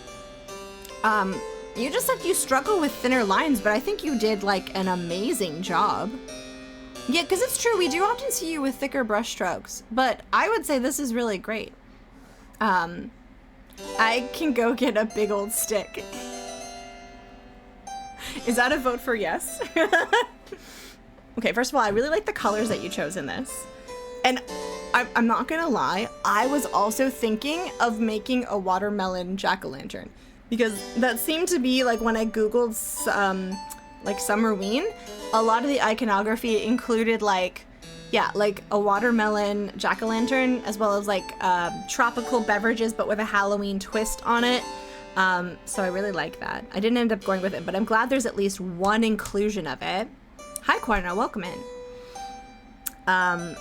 You just said you struggle with thinner lines, but I think you did like an amazing job. Yeah, because it's true, we do often see you with thicker brush strokes, but I would say this is really great. I can go get a big old stick. Is that a vote for yes? Okay, first of all, I really like the colors that you chose in this. And I'm not gonna lie, I was also thinking of making a watermelon jack-o'-lantern. Because that seemed to be, like, when I Googled, like, Summerween, a lot of the iconography included, like, yeah, like a watermelon jack-o'-lantern, as well as, like, tropical beverages, but with a Halloween twist on it. So I really like that. I didn't end up going with it, but I'm glad there's at least one inclusion of it. Hi, Corner, welcome in. And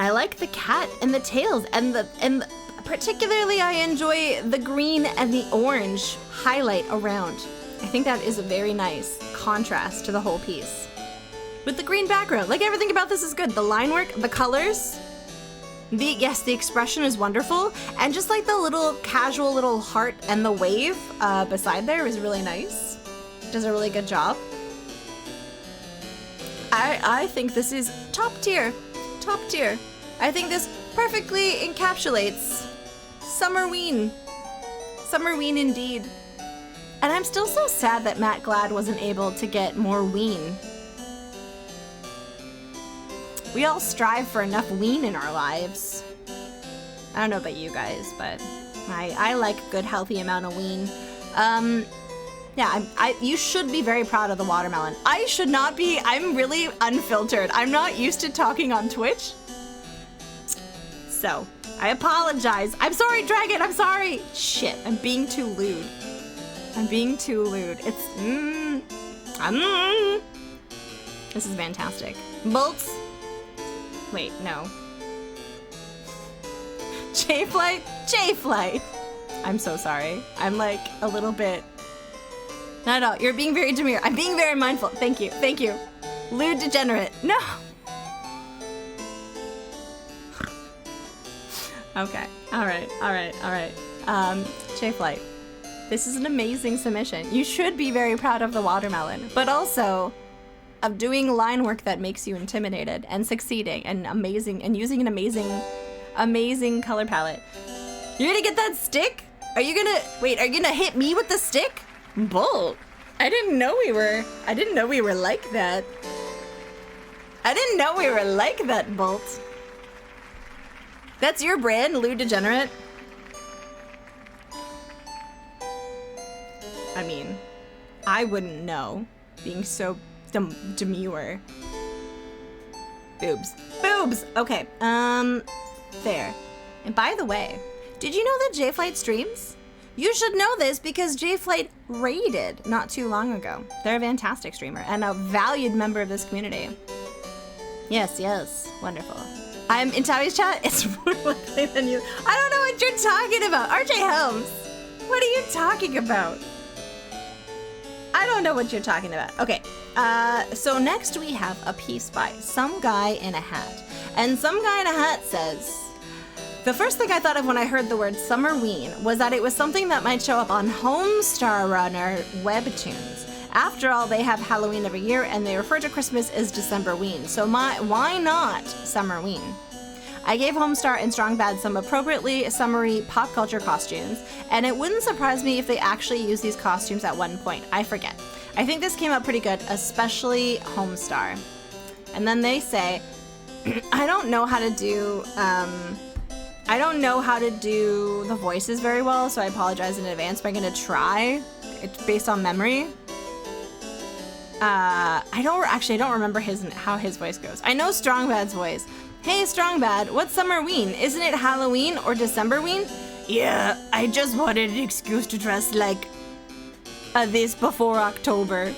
I like the cat and the tails and the particularly I enjoy the green and the orange highlight around. I think that is a very nice contrast to the whole piece. With the green background, like everything about this is good. The line work, the colors, the expression is wonderful. And just like the little casual little heart and the wave beside there is really nice. Does a really good job. I think this is top tier. Top tier. I think this perfectly encapsulates Summerween. Summerween indeed. And I'm still so sad that Matt Glad wasn't able to get more ween. We all strive for enough ween in our lives. I don't know about you guys, but I like a good healthy amount of ween. Yeah, you should be very proud of the watermelon. I should not be. I'm really unfiltered. I'm not used to talking on Twitch. So, I apologize. I'm sorry, Dragon, I'm sorry. Shit, I'm being too lewd. I'm being too lewd. It's, This is fantastic. Bolts. Wait, no. J-Flight? J-Flight! I'm so sorry. I'm like a little bit... Not at all. You're being very demure. I'm being very mindful. Thank you. Thank you. Lewd degenerate. No! Okay. Alright. Alright. Alright. J-Flight. This is an amazing submission. You should be very proud of the watermelon, but also of doing line work that makes you intimidated and succeeding and amazing and using an amazing color palette. You're gonna get that stick? Are you gonna hit me with the stick? Bolt. I didn't know we were like that. I didn't know we were like that, Bolt. That's your brand, Lewd Degenerate? I mean, I wouldn't know, being so demure. Boobs. Boobs! Okay, there. And by the way, did you know that J-Flight streams? You should know this because J-Flight raided not too long ago. They're a fantastic streamer and a valued member of this community. Yes, yes, wonderful. I'm in Tavi's chat. It's more likely than you. I don't know what you're talking about. RJ Holmes, what are you talking about? I don't know what you're talking about. Okay, so next we have a piece by Some Guy in a Hat. And Some Guy in a Hat says, the first thing I thought of when I heard the word Summerween was that it was something that might show up on Homestar Runner webtoons. After all, they have Halloween every year and they refer to Christmas as Decemberween. So why not Summerween? I gave Homestar and Strong Bad some appropriately summery pop culture costumes, and it wouldn't surprise me if they actually used these costumes at one point. I forget. I think this came out pretty good, especially Homestar. And then they say, I don't know how to do, I don't know how to do the voices very well, so I apologize in advance, but I'm gonna try. It's based on memory. I don't remember how his voice goes. I know Strongbad's voice. Hey Strongbad, what's Summerween? Isn't it Halloween or Decemberween? Yeah, I just wanted an excuse to dress like this before October.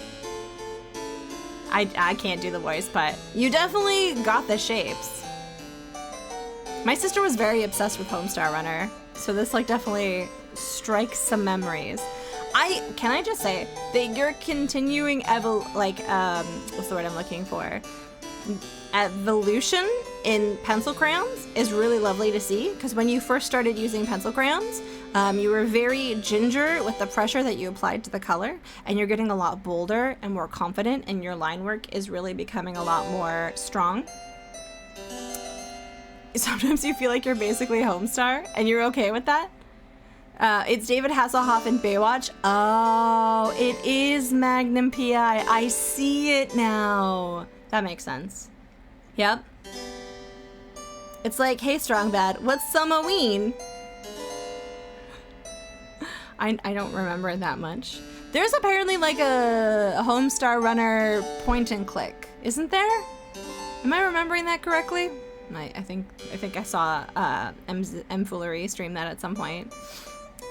I can't do the voice, but you definitely got the shapes. My sister was very obsessed with Homestar Runner, so this like definitely strikes some memories. Can I just say that you're continuing what's the word I'm looking for? Evolution in pencil crayons is really lovely to see, because when you first started using pencil crayons, you were very ginger with the pressure that you applied to the color, and you're getting a lot bolder and more confident, and your line work is really becoming a lot more strong. Sometimes you feel like you're basically Homestar, and you're okay with that? It's David Hasselhoff in Baywatch. Oh, it is Magnum P.I. I see it now. That makes sense. Yep. It's like, hey, Strongbad, what's Summerween? I don't remember it that much. There's apparently like a Homestar Runner point and click, isn't there? Am I remembering that correctly? I think I saw M Foolery stream that at some point.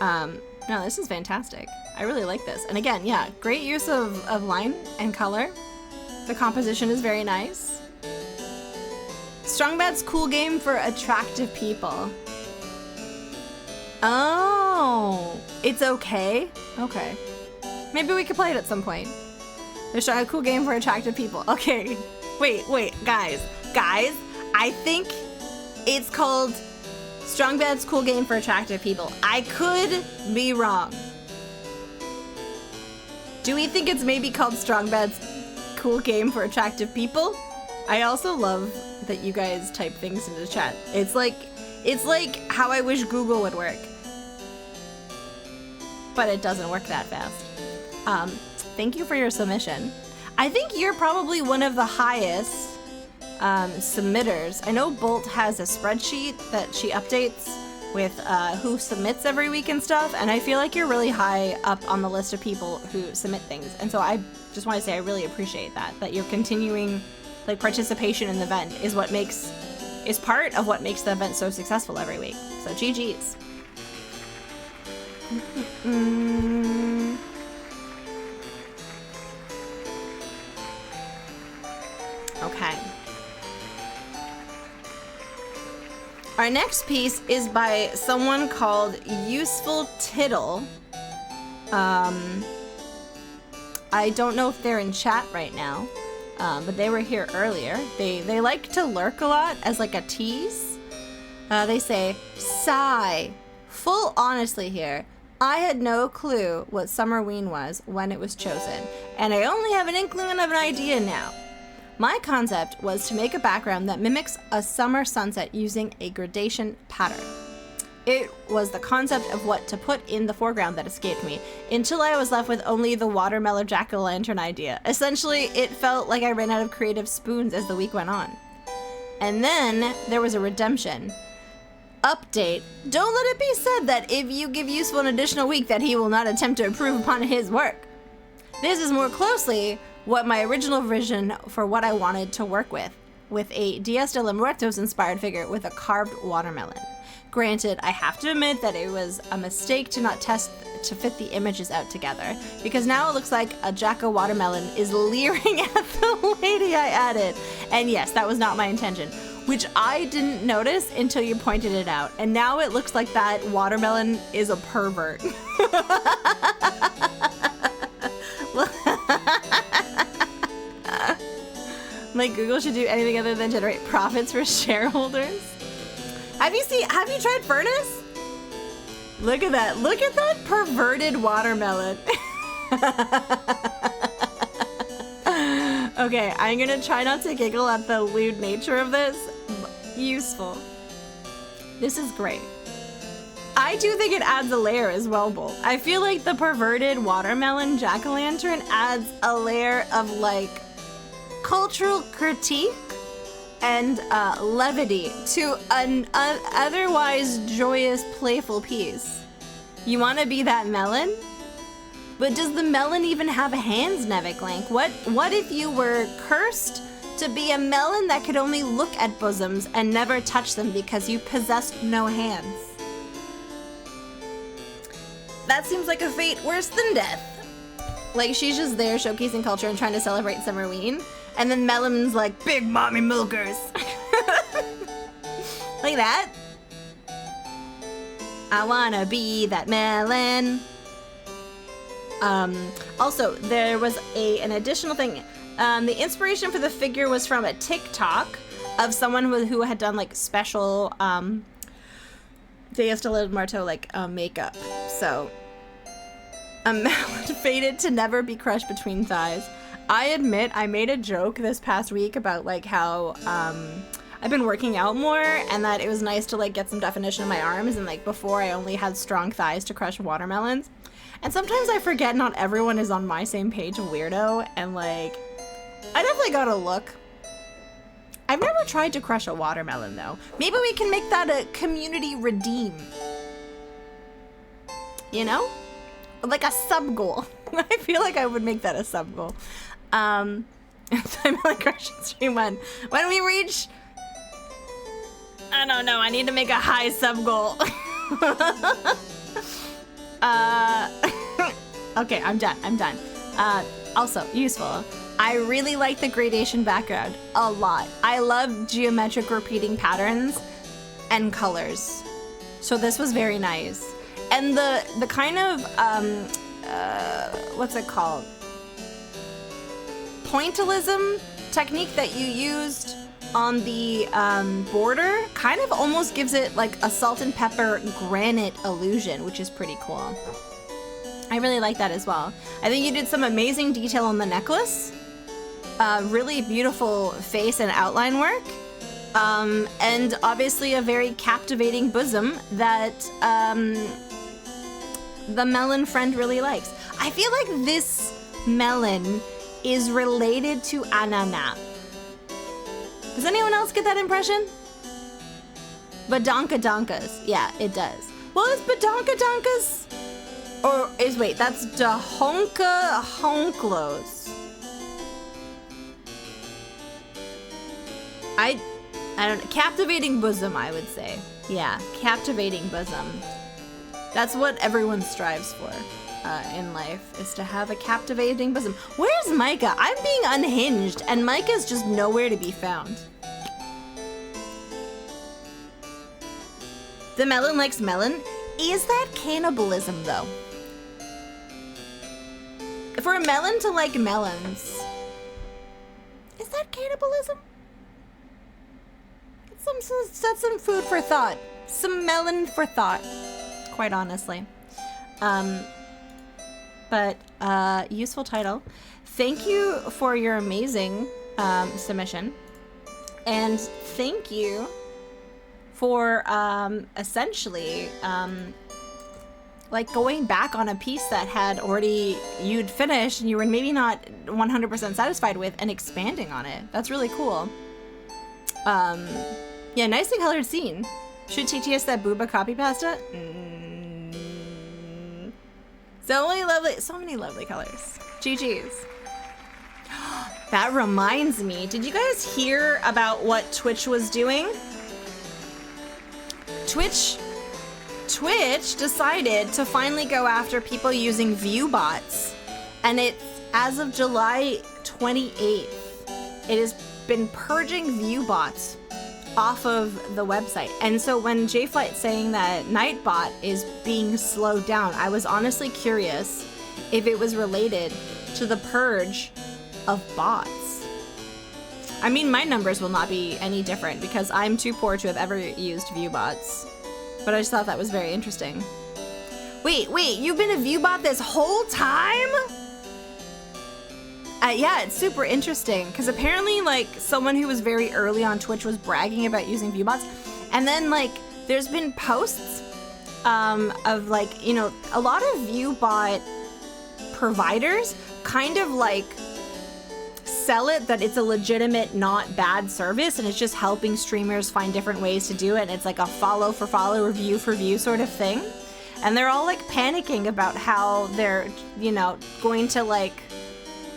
No, this is fantastic. I really like this. And again, yeah, great use of line and color. The composition is very nice. Strongbad's cool game for attractive people. Oh, it's okay? Okay. Maybe we could play it at some point. There's a cool game for attractive people. Okay. Wait, guys, I think it's called Strongbad's cool game for attractive people. I could be wrong. Do we think it's maybe called Strongbad's cool game for attractive people? I also love that you guys type things into the chat. It's like how I wish Google would work. But it doesn't work that fast. Thank you for your submission. I think you're probably one of the highest submitters. I know Bolt has a spreadsheet that she updates with who submits every week and stuff, and I feel like you're really high up on the list of people who submit things. And so I just want to say I really appreciate that your continuing like participation in the event is part of what makes the event so successful every week. So GG's. Okay. Our next piece is by someone called Useful Tittle. I don't know if they're in chat right now, but they were here earlier. They like to lurk a lot as like a tease. They say, sigh. Full honestly here, I had no clue what Summerween was when it was chosen, and I only have an inkling of an idea now. My concept was to make a background that mimics a summer sunset using a gradation pattern. It was the concept of what to put in the foreground that escaped me, until I was left with only the watermelon jack-o'-lantern idea. Essentially, it felt like I ran out of creative spoons as the week went on. And then there was a redemption. Update. Don't let it be said that if you give Useful an additional week that he will not attempt to improve upon his work. This is more closely what my original vision for what I wanted to work with a Dias de los Muertos inspired figure with a carved watermelon. Granted, I have to admit that it was a mistake to not test to fit the images out together, because now it looks like a jack-o'-watermelon is leering at the lady I added. And yes, that was not my intention, which I didn't notice until you pointed it out. And now it looks like that watermelon is a pervert. Like Google should do anything other than generate profits for shareholders. Have you tried Furnace? Look at that perverted watermelon. Okay, I'm gonna try not to giggle at the lewd nature of this. Useful. This is great. I do think it adds a layer as well, Bolt. I feel like the perverted watermelon jack-o'-lantern adds a layer of like cultural critique and levity to an otherwise joyous, playful piece. You want to be that melon? But does the melon even have hands, Neviklink? What if you were cursed to be a melon that could only look at bosoms and never touch them because you possessed no hands? That seems like a fate worse than death. Like, she's just there showcasing culture and trying to celebrate Summerween, and then Melon's like, big mommy milkers. Like that. I wanna be that melon. Also, there was an additional thing. The inspiration for the figure was from a TikTok of someone who had done like special Deus de Marteau like makeup. So a melon fated to never be crushed between thighs. I admit I made a joke this past week about like how I've been working out more and that it was nice to like get some definition in my arms, and like before I only had strong thighs to crush watermelons. And sometimes I forget not everyone is on my same page of weirdo, and like, I definitely gotta look. I've never tried to crush a watermelon though. Maybe we can make that a community redeem. You know? Like a sub-goal. I feel like I would make that a sub-goal. Time like crushing stream 1. When we reach, I don't know, I need to make a high sub-goal. Okay, I'm done. Also, useful. I really like the gradation background a lot. I love geometric repeating patterns and colors. So this was very nice. And the kind of, what's it called? Pointillism technique that you used on the border kind of almost gives it like a salt and pepper granite illusion, which is pretty cool. I really like that as well. I think you did some amazing detail on the necklace. Really beautiful face and outline work. And obviously a very captivating bosom that the melon friend really likes. I feel like this melon is related to Anana. Does anyone else get that impression? Badonka Donkas. Yeah, it does. Well, it's Badonka Donkas. Or wait, that's Dahonka Honklos. I don't know. Captivating bosom, I would say. Yeah, captivating bosom. That's what everyone strives for in life, is to have a captivating bosom. Where's Micah? I'm being unhinged, and Micah's just nowhere to be found. The melon likes melon? Is that cannibalism, though? For a melon to like melons, is that cannibalism? That's some food for thought. Some melon for thought, quite honestly. But useful title. Thank you for your amazing submission. And thank you for essentially like going back on a piece that had already you'd finished and you were maybe not 100% satisfied with, and expanding on it. That's really cool. Yeah, nicely colored scene. Should TTS that booba copy pasta? So many lovely colors. GG's. That reminds me, did you guys hear about what Twitch was doing? Twitch decided to finally go after people using view bots, and it's as of July 28th. It has been purging view bots off of the website. And so when JFlight's saying that Nightbot is being slowed down, I was honestly curious if it was related to the purge of bots. I mean, my numbers will not be any different because I'm too poor to have ever used view bots. But I just thought that was very interesting. Wait, you've been a view bot this whole time? Yeah, it's super interesting because apparently like someone who was very early on Twitch was bragging about using view bots, and then like there's been posts of like, you know, a lot of view bot providers kind of like sell it that it's a legitimate, not bad service, and it's just helping streamers find different ways to do it, and it's like a follow for follow, review for view sort of thing. And they're all like panicking about how they're, you know, going to like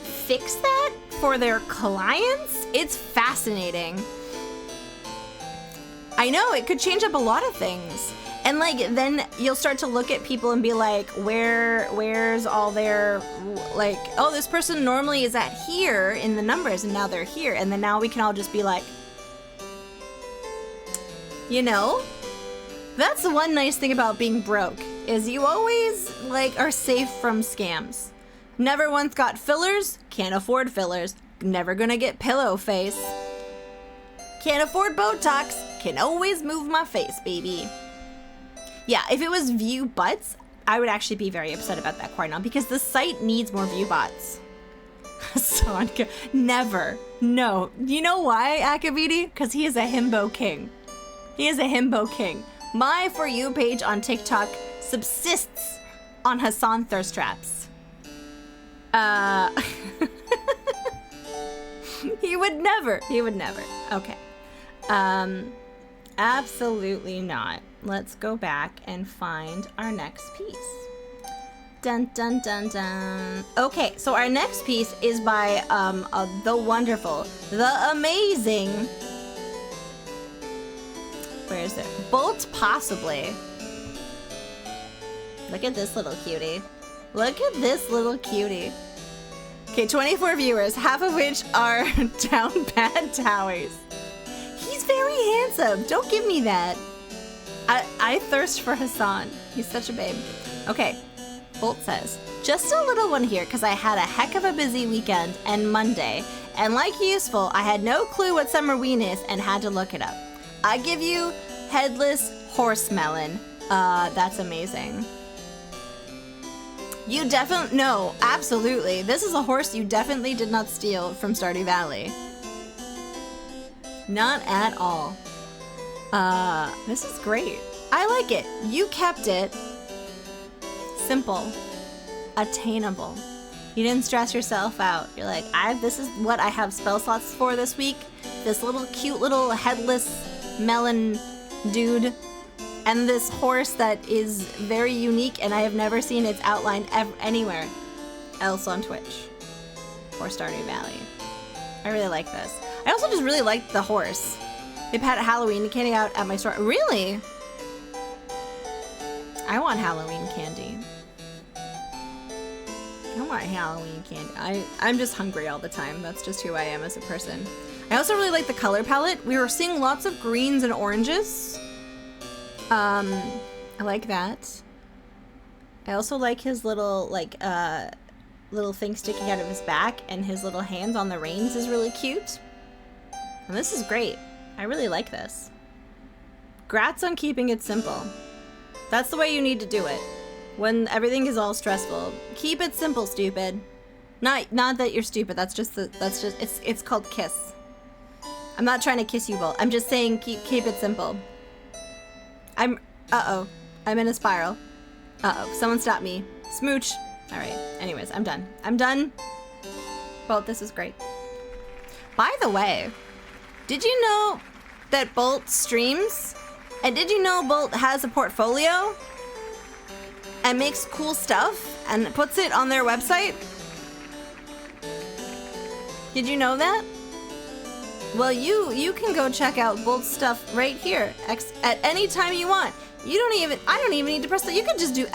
fix that for their clients. It's fascinating. I know, it could change up a lot of things. And like, then you'll start to look at people and be like, where's all their, like, oh, this person normally is at here in the numbers and now they're here. And then now we can all just be like, you know, that's the one nice thing about being broke, is you always like are safe from scams. Never once got fillers, can't afford fillers, never gonna get pillow face. Can't afford Botox, can always move my face, baby. Yeah, if it was view butts, I would actually be very upset about that quite now, because the site needs more view bots. Sonka, never. No. You know why, Akaviti? Because he is a himbo king. He is a himbo king. My For You page on TikTok subsists on Hassan thirst traps. He would never. He would never. Okay. Absolutely not. Let's go back and find our next piece. Dun dun dun dun. Okay, so our next piece is by the wonderful, the amazing. Where is it? Bolt Possibly. Look at this little cutie. Look at this little cutie. Okay, 24 viewers, half of which are down bad towies. He's very handsome. Don't give me that. I thirst for Hassan. He's such a babe. Okay, Bolt says, just a little one here because I had a heck of a busy weekend and Monday, and like useful, I had no clue what summerween is and had to look it up. I give you headless horse melon. That's amazing. You definitely, no, absolutely. This is a horse you definitely did not steal from Stardew Valley. Not at all. This is great. I like it. You kept it simple, attainable. You didn't stress yourself out. You're like, this is what I have spell slots for this week. This little cute little headless melon dude, and this horse that is very unique, and I have never seen its outline anywhere else on Twitch or Stardew Valley. I really like this. I also just really like the horse. They've had Halloween candy out at my store. Really? I want Halloween candy. I want Halloween candy. I'm just hungry all the time. That's just who I am as a person. I also really like the color palette. We were seeing lots of greens and oranges. I like that. I also like his little, like, little thing sticking out of his back, and his little hands on the reins is really cute. And this is great. I really like this. Grats on keeping it simple. That's the way you need to do it. When everything is all stressful. Keep it simple, stupid. Not that you're stupid, it's called kiss. I'm not trying to kiss you, Bolt. I'm just saying keep it simple. Uh-oh. I'm in a spiral. Uh-oh. Someone stop me. Smooch. Alright. Anyways, I'm done. I'm done. Bolt, this is great. By the way, did you know that Bolt streams? And did you know Bolt has a portfolio? And makes cool stuff? And puts it on their website? Did you know that? Well, you can go check out Bolt's stuff right here at any time you want. I don't even need to press that. You can just do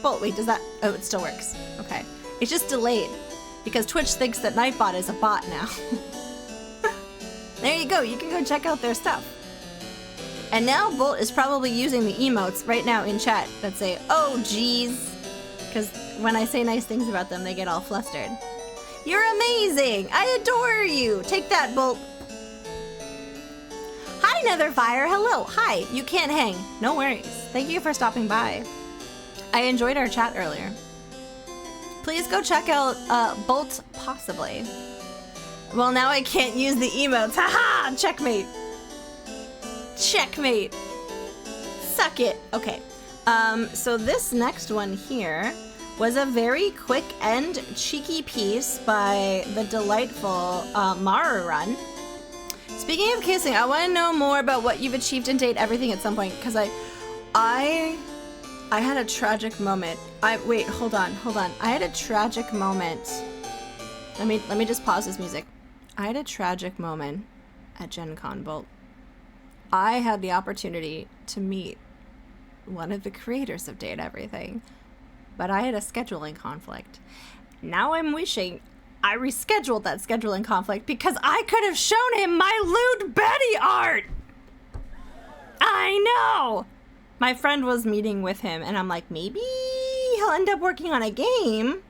!Bolt. Wait, does that? Oh, it still works. Okay. It's just delayed because Twitch thinks that Nightbot is a bot now. There you go. You can go check out their stuff. And now Bolt is probably using the emotes right now in chat that say, oh, geez. Because when I say nice things about them, they get all flustered. You're amazing! I adore you! Take that, Bolt. Hi, Netherfire. Hello. Hi. You can't hang. No worries. Thank you for stopping by. I enjoyed our chat earlier. Please go check out Bolt Possibly. Well, now I can't use the emotes. Haha! Checkmate. Checkmate. Suck it. Okay. So this next one here, was a very quick and cheeky piece by the delightful Mara Run. Speaking of kissing, I want to know more about what you've achieved in Date Everything at some point, because I had a tragic moment. Wait, hold on. I had a tragic moment. Let me just pause this music. I had a tragic moment at GenCon Bolt. I had the opportunity to meet one of the creators of Date Everything, but I had a scheduling conflict. Now I'm wishing I rescheduled that scheduling conflict because I could have shown him my lewd Betty art! I know! My friend was meeting with him, and I'm like, maybe he'll end up working on a game,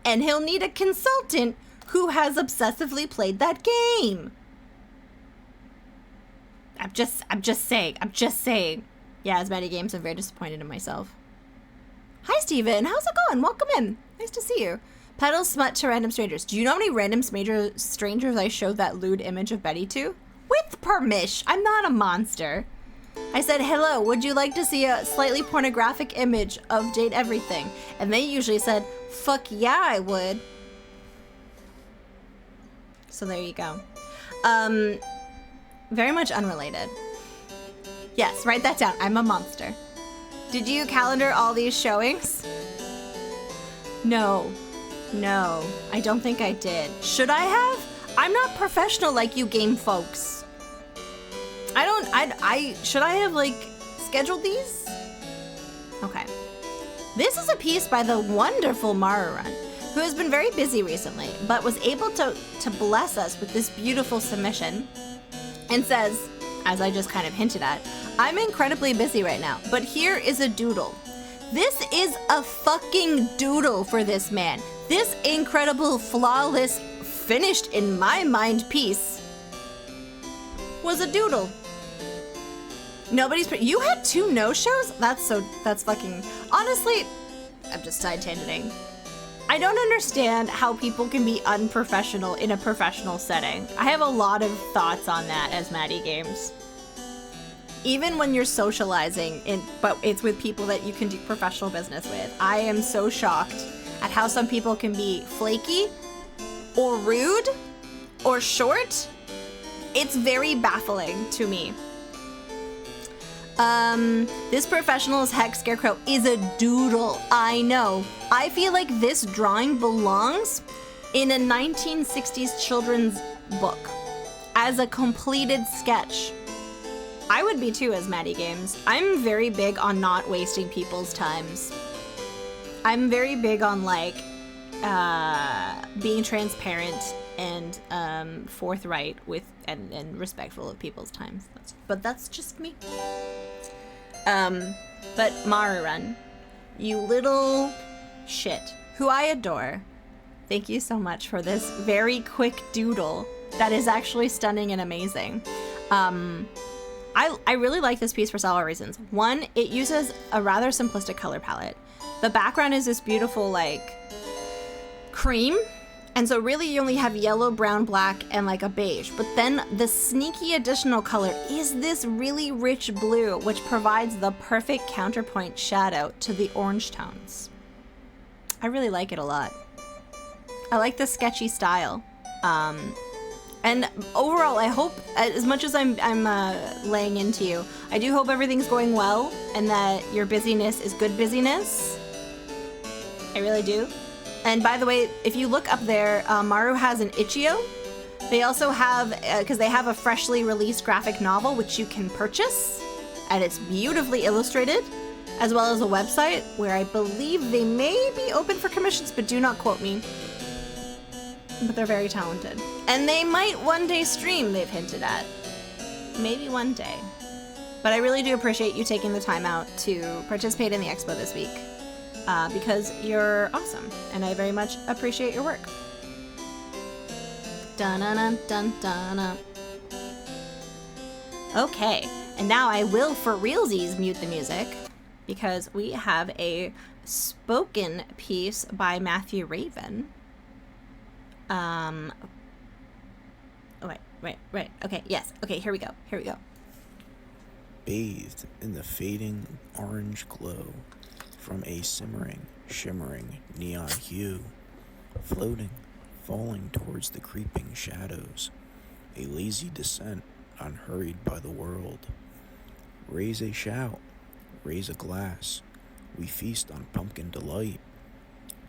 and he'll need a consultant who has obsessively played that game. I'm just saying. Yeah, as many games, I'm very disappointed in myself. Hi, Steven. How's it going? Welcome in. Nice to see you. Pedal smut to random strangers. Do you know how many random strangers I showed that lewd image of Betty to? With permission. I'm not a monster. I said, hello, would you like to see a slightly pornographic image of Date Everything? And they usually said, fuck yeah, I would. So there you go. Very much unrelated. Yes, write that down. I'm a monster. Did you calendar all these showings? No, I don't think I did. Should I have? I'm not professional like you game folks. Should I have, like, scheduled these? Okay. This is a piece by the wonderful Mara Run, who has been very busy recently, but was able to bless us with this beautiful submission, and says, as I just kind of hinted at, I'm incredibly busy right now, but here is a doodle. This is a fucking doodle for this man. This incredible, flawless, finished in my mind piece was a doodle. You had 2 no-shows? That's fucking, honestly, I'm just side-tangenting. I don't understand how people can be unprofessional in a professional setting. I have a lot of thoughts on that as Maddie Games. Even when you're socializing, but it's with people that you can do professional business with. I am so shocked at how some people can be flaky, or rude, or short. It's very baffling to me. This professional as heck scarecrow is a doodle. I know. I feel like this drawing belongs in a 1960s children's book as a completed sketch. I would be too as Maddie Games. I'm very big on not wasting people's times. I'm very big on, like, being transparent and forthright with and respectful of people's times. But that's just me. But Mara Run, you little shit, who I adore, thank you so much for this very quick doodle that is actually stunning and amazing. I really like this piece for several reasons. One, it uses a rather simplistic color palette. The background is this beautiful, like, cream. And so really you only have yellow, brown, black, and like a beige. But then the sneaky additional color is this really rich blue, which provides the perfect counterpoint shadow to the orange tones. I really like it a lot. I like the sketchy style. And overall, I hope, as much as I'm laying into you, I do hope everything's going well and that your busyness is good busyness. I really do. And by the way, if you look up there, Maru has an itch.io. They also have, because they have a freshly released graphic novel, which you can purchase, and it's beautifully illustrated, as well as a website where I believe they may be open for commissions, but do not quote me. But they're very talented. And they might one day stream, they've hinted at. Maybe one day. But I really do appreciate you taking the time out to participate in the expo this week. Because you're awesome, and I very much appreciate your work. Dun-dun-dun-dun-dun. Okay, and now I will for realsies mute the music, because we have a spoken piece by Matthew Raven. Right. Okay, yes. Okay, here we go. Bathed in the fading orange glow from a simmering shimmering neon hue, floating, falling towards the creeping shadows, a lazy descent unhurried by the world. Raise a shout, raise a glass, we feast on pumpkin delight.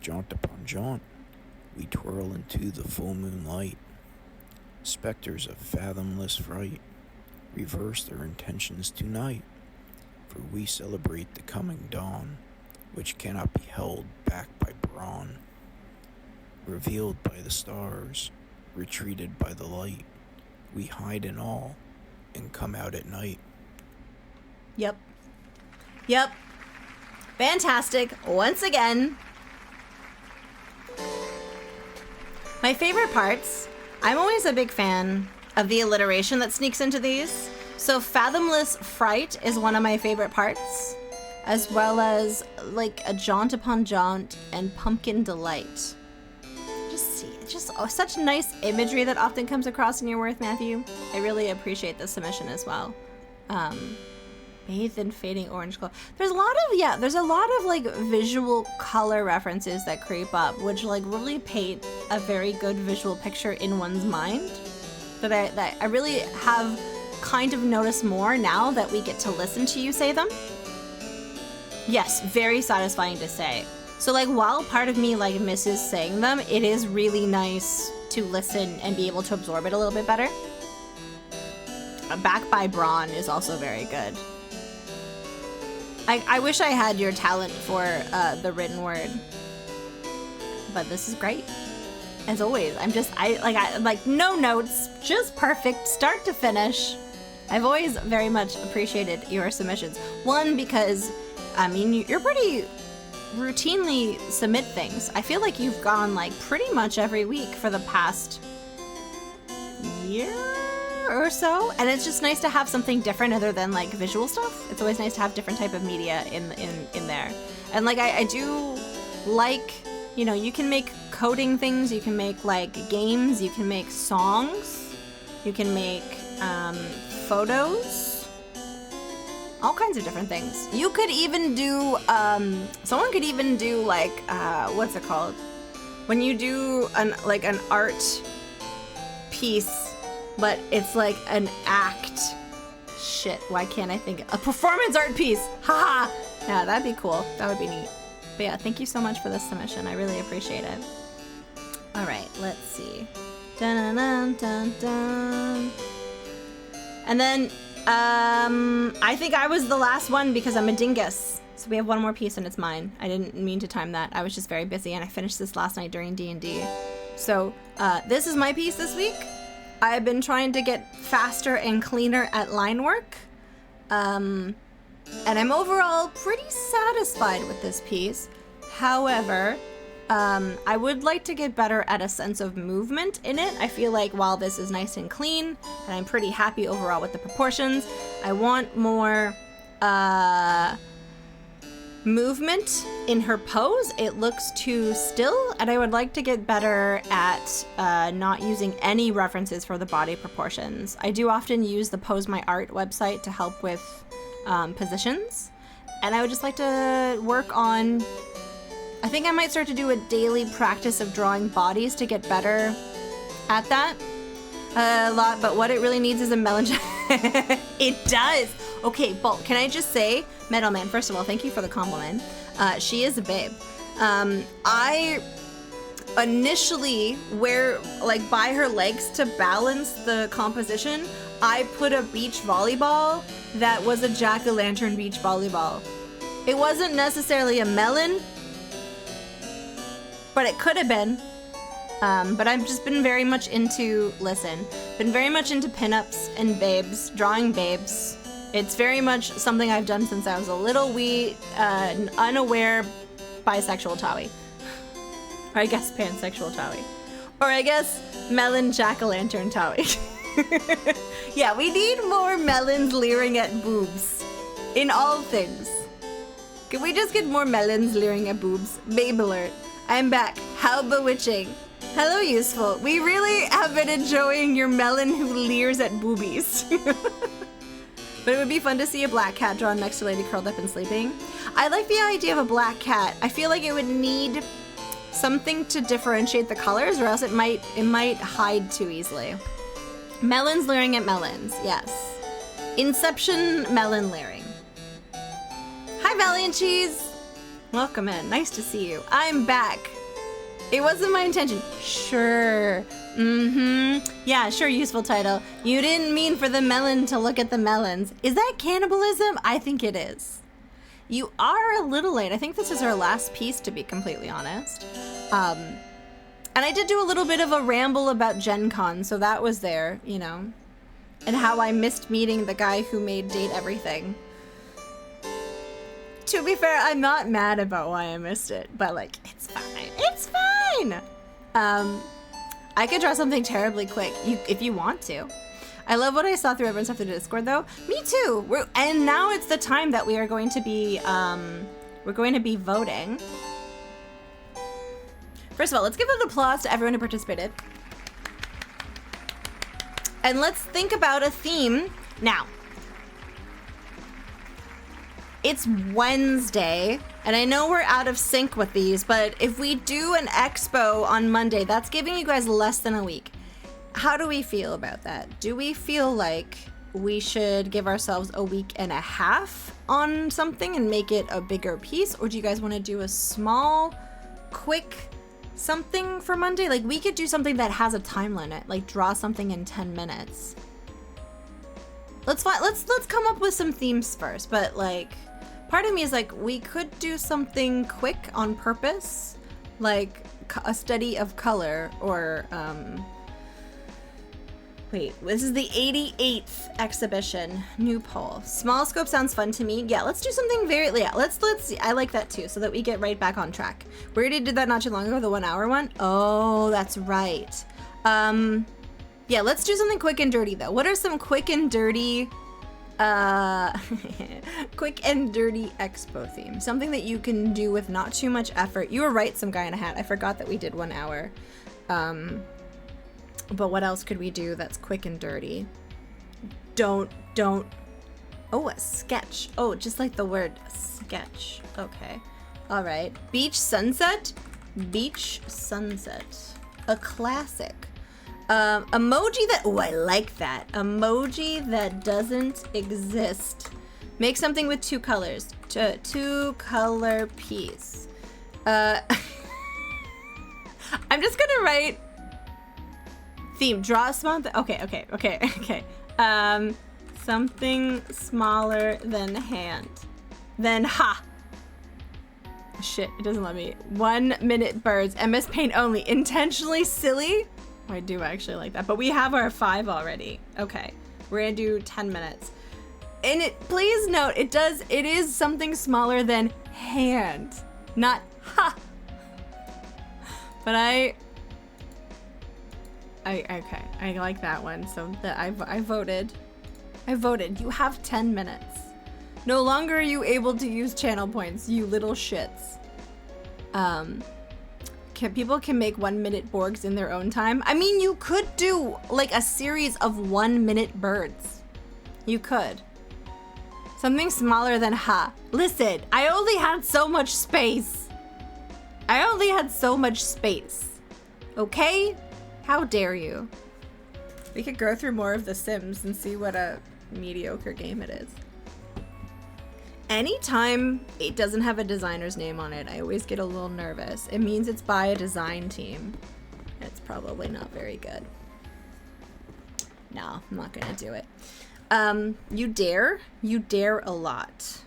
Jaunt upon jaunt, we twirl into the full moonlight. Specters of fathomless fright reverse their intentions tonight, for we celebrate the coming dawn, which cannot be held back by brawn. Revealed by the stars, retreated by the light, we hide in awe and come out at night. Yep. Yep. Fantastic. Once again. My favorite parts, I'm always a big fan of the alliteration that sneaks into these. So Fathomless Fright is one of my favorite parts, as well as like a jaunt upon jaunt and pumpkin delight. Such nice imagery that often comes across in your work, Matthew. I really appreciate the submission as well. Bathed in fading orange color. There's a lot of like visual color references that creep up, which like really paint a very good visual picture in one's mind. That I really have kind of noticed more now that we get to listen to you say them. Yes, very satisfying to say. So like while part of me like misses saying them, it is really nice to listen and be able to absorb it a little bit better. Back by Braun is also very good. I wish I had your talent for the written word, but this is great. As always, I like no notes, just perfect, start to finish. I've always very much appreciated your submissions. One, because, I mean, you're pretty routinely submit things. I feel like you've gone like pretty much every week for the past year or so, and it's just nice to have something different other than like visual stuff. It's always nice to have different type of media in there. And like I do like, you know, you can make coding things, you can make like games, you can make songs, you can make photos, all kinds of different things. You could even do someone could even do like what's it called when you do an art piece, but it's like an act. Shit, why can't I think? A performance art piece. Haha. Yeah, that'd be cool. That would be neat. But yeah, thank you so much for this submission. I really appreciate it. All right, let's see. Dun dun dun dun. And then I think I was the last one because I'm a dingus. So we have one more piece and it's mine. I didn't mean to time that. I was just very busy and I finished this last night during D&D. So this is my piece this week. I've been trying to get faster and cleaner at line work. And I'm overall pretty satisfied with this piece. However, I would like to get better at a sense of movement in it. I feel like while this is nice and clean, and I'm pretty happy overall with the proportions, I want more movement in her pose. It looks too still, and I would like to get better at not using any references for the body proportions. I do often use the Pose My Art website to help with positions, and I would just like to work on, I think I might start to do a daily practice of drawing bodies to get better at that a lot, but what it really needs is a melon. It does. Okay, Bolt, can I just say, Metal Man, first of all, thank you for the compliment. She is a babe. I initially, by her legs to balance the composition, I put a beach volleyball that was a jack-o'-lantern beach volleyball. It wasn't necessarily a melon, but it could have been. But I've just been very much into pinups and babes, drawing babes. It's very much something I've done since I was a little wee, unaware bisexual Tawi. Or I guess pansexual Tawi. Or I guess melon jack-o'-lantern Tawi. Yeah, we need more melons leering at boobs. In all things. Can we just get more melons leering at boobs? Babe alert. I'm back. How bewitching. Hello, useful. We really have been enjoying your melon who leers at boobies. But it would be fun to see a black cat drawn next to Lady curled up and sleeping. I like the idea of a black cat. I feel like it would need something to differentiate the colors, or else it might hide too easily. Melons leering at melons, yes. Inception melon leering. Hi, Valiant Cheese. Welcome in. Nice to see you. I'm back. It wasn't my intention. Sure. Yeah, sure, useful title. You didn't mean for the melon to look at the melons. Is that cannibalism? I think it is. You are a little late. I think this is our last piece, to be completely honest. And I did do a little bit of a ramble about GenCon, so that was there, you know. And how I missed meeting the guy who made Date Everything. To be fair, I'm not mad about why I missed it, but like, it's fine. It's fine! I could draw something terribly quick, if you want to. I love what I saw through everyone's stuff through the Discord, though. Me too. And now it's the time that we are going to be, voting. First of all, let's give an applause to everyone who participated. And let's think about a theme now. It's Wednesday, and I know we're out of sync with these, but if we do an expo on Monday, that's giving you guys less than a week. How do we feel about that? Do we feel like we should give ourselves a week and a half on something and make it a bigger piece? Or do you guys want to do a small, quick something for Monday? Like, we could do something that has a time limit, like draw something in 10 minutes. Let's come up with some themes first, but like, part of me is like, we could do something quick on purpose, like a study of color, or wait, this is the 88th exhibition. New poll. Small scope sounds fun to me. Yeah, let's do something very, yeah, let's see. I like that too, so that we get right back on track. We already did that not too long ago, the 1 hour one. Oh, that's right. Yeah, let's do something quick and dirty though. What are some quick and dirty, quick and dirty expo themes? Something that you can do with not too much effort. You were right, some guy in a hat. I forgot that we did 1 hour. But what else could we do that's quick and dirty? Don't. Oh, a sketch. Oh, just like the word sketch. Okay. All right. Beach sunset. Beach sunset. A classic. Emoji that, oh, I like that. Emoji that doesn't exist. Make something with 2 colors. Two color piece. I'm just gonna write theme. Draw a small, okay. Something smaller than hand. Then ha. Shit, it doesn't let me. 1 minute birds. MS Paint only. Intentionally silly. I do actually like that, but we have our 5 already. Okay, we're gonna do 10 minutes. And please note, it is something smaller than hand, not ha. But okay, I like that one. So I voted. You have 10 minutes. No longer are you able to use channel points, you little shits. People can make 1 minute Borgs in their own time. I mean, you could do like a series of 1 minute birds. You could. Something smaller than ha. Listen, I only had so much space. Okay? How dare you? We could go through more of The Sims and see what a mediocre game it is. Anytime it doesn't have a designer's name on it, I always get a little nervous. It means it's by a design team. It's probably not very good. No, I'm not gonna do it. You dare? You dare a lot.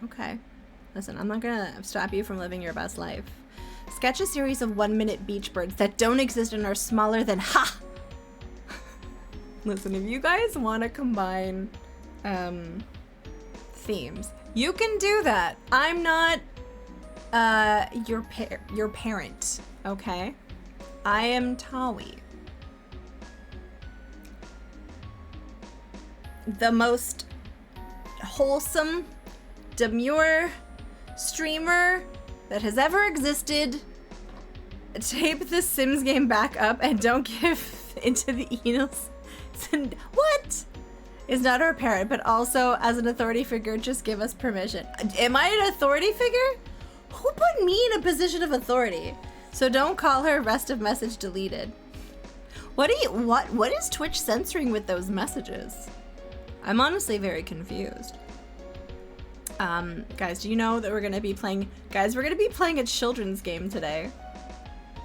Okay. Listen, I'm not gonna stop you from living your best life. Sketch a series of 1 minute beach birds that don't exist and are smaller than ha! Listen, if you guys want to combine, themes, you can do that. I'm not your parent, okay? I am Tawi. The most wholesome, demure streamer that has ever existed. Tape the Sims game back up and don't give into the Enos. What? is not our parent, but also as an authority figure, just give us permission. Am I an authority figure? Who put me in a position of authority? So don't call her, rest of message deleted. What is Twitch censoring with those messages? I'm honestly very confused. Guys, do you know that we're gonna be playing a children's game today.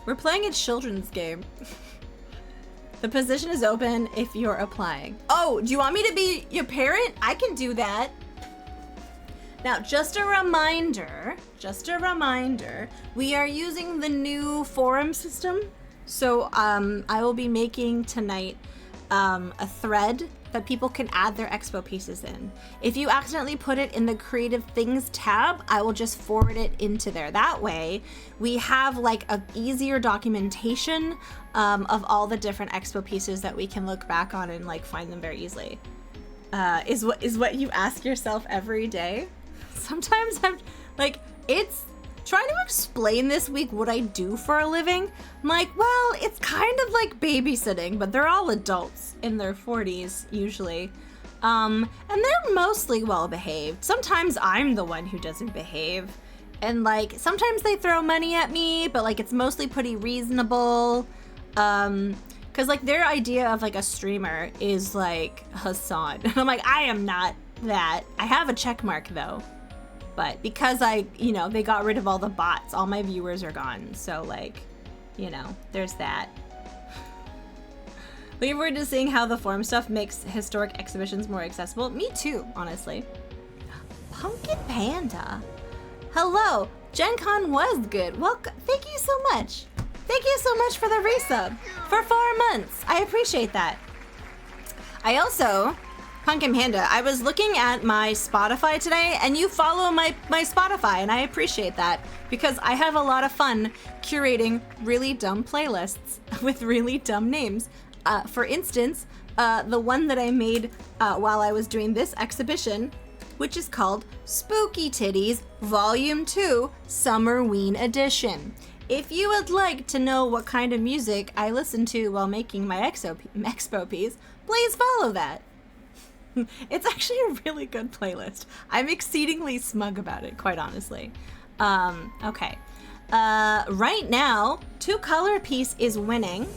We're playing a children's game. The position is open if you're applying. Oh, do you want me to be your parent? I can do that. Now, just a reminder, we are using the new forum system. So I will be making tonight a thread that people can add their expo pieces in. If you accidentally put it in the creative things tab, I will just forward it into there. That way we have like a easier documentation of all the different expo pieces that we can look back on and like find them very easily. Is what you ask yourself every day. Sometimes I'm like, it's trying to explain this week what I do for a living. I'm like, well, it's kind of like babysitting, but they're all adults in their 40s usually. And they're mostly well behaved. Sometimes I'm the one who doesn't behave. And like, sometimes they throw money at me, but like it's mostly pretty reasonable. Cause like their idea of like a streamer is like Hassan. And I'm like, I am not that. I have a check mark though. But because they got rid of all the bots, all my viewers are gone. So like, there's that. Looking forward to seeing how the forum stuff makes historic exhibitions more accessible. Me too, honestly. Pumpkin Panda. Hello. GenCon was good. Well, thank you so much. Thank you so much for the resub for 4 months. I appreciate that. I also... Pumpkin Panda, I was looking at my Spotify today, and you follow my Spotify, and I appreciate that, because I have a lot of fun curating really dumb playlists with really dumb names. For instance, the one that I made while I was doing this exhibition, which is called Spooky Titties Volume 2 Summerween Edition. If you would like to know what kind of music I listen to while making my expo piece, please follow that. It's actually a really good playlist. I'm exceedingly smug about it, quite honestly. Okay. Right now, 2 color piece is winning.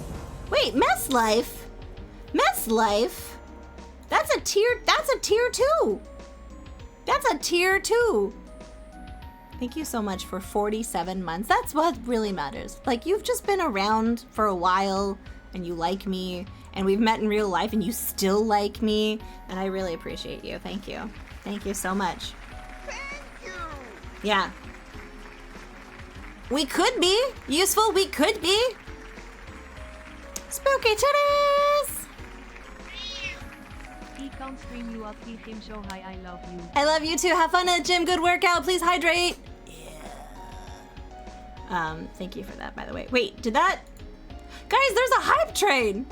Wait, Mess Life? Mess Life? That's a tier 2. That's a tier 2. Thank you so much for 47 months. That's what really matters. Like, you've just been around for a while and you like me. And we've met in real life and you still like me. And I really appreciate you. Thank you. Thank you so much. Thank you. Yeah. We could be useful. We could be. Spooky titties. He can't stream you up. He him so high. I love you. I love you too. Have fun at the gym. Good workout. Please hydrate. Yeah. Thank you for that, by the way. Wait, did that... Guys, there's a hype train.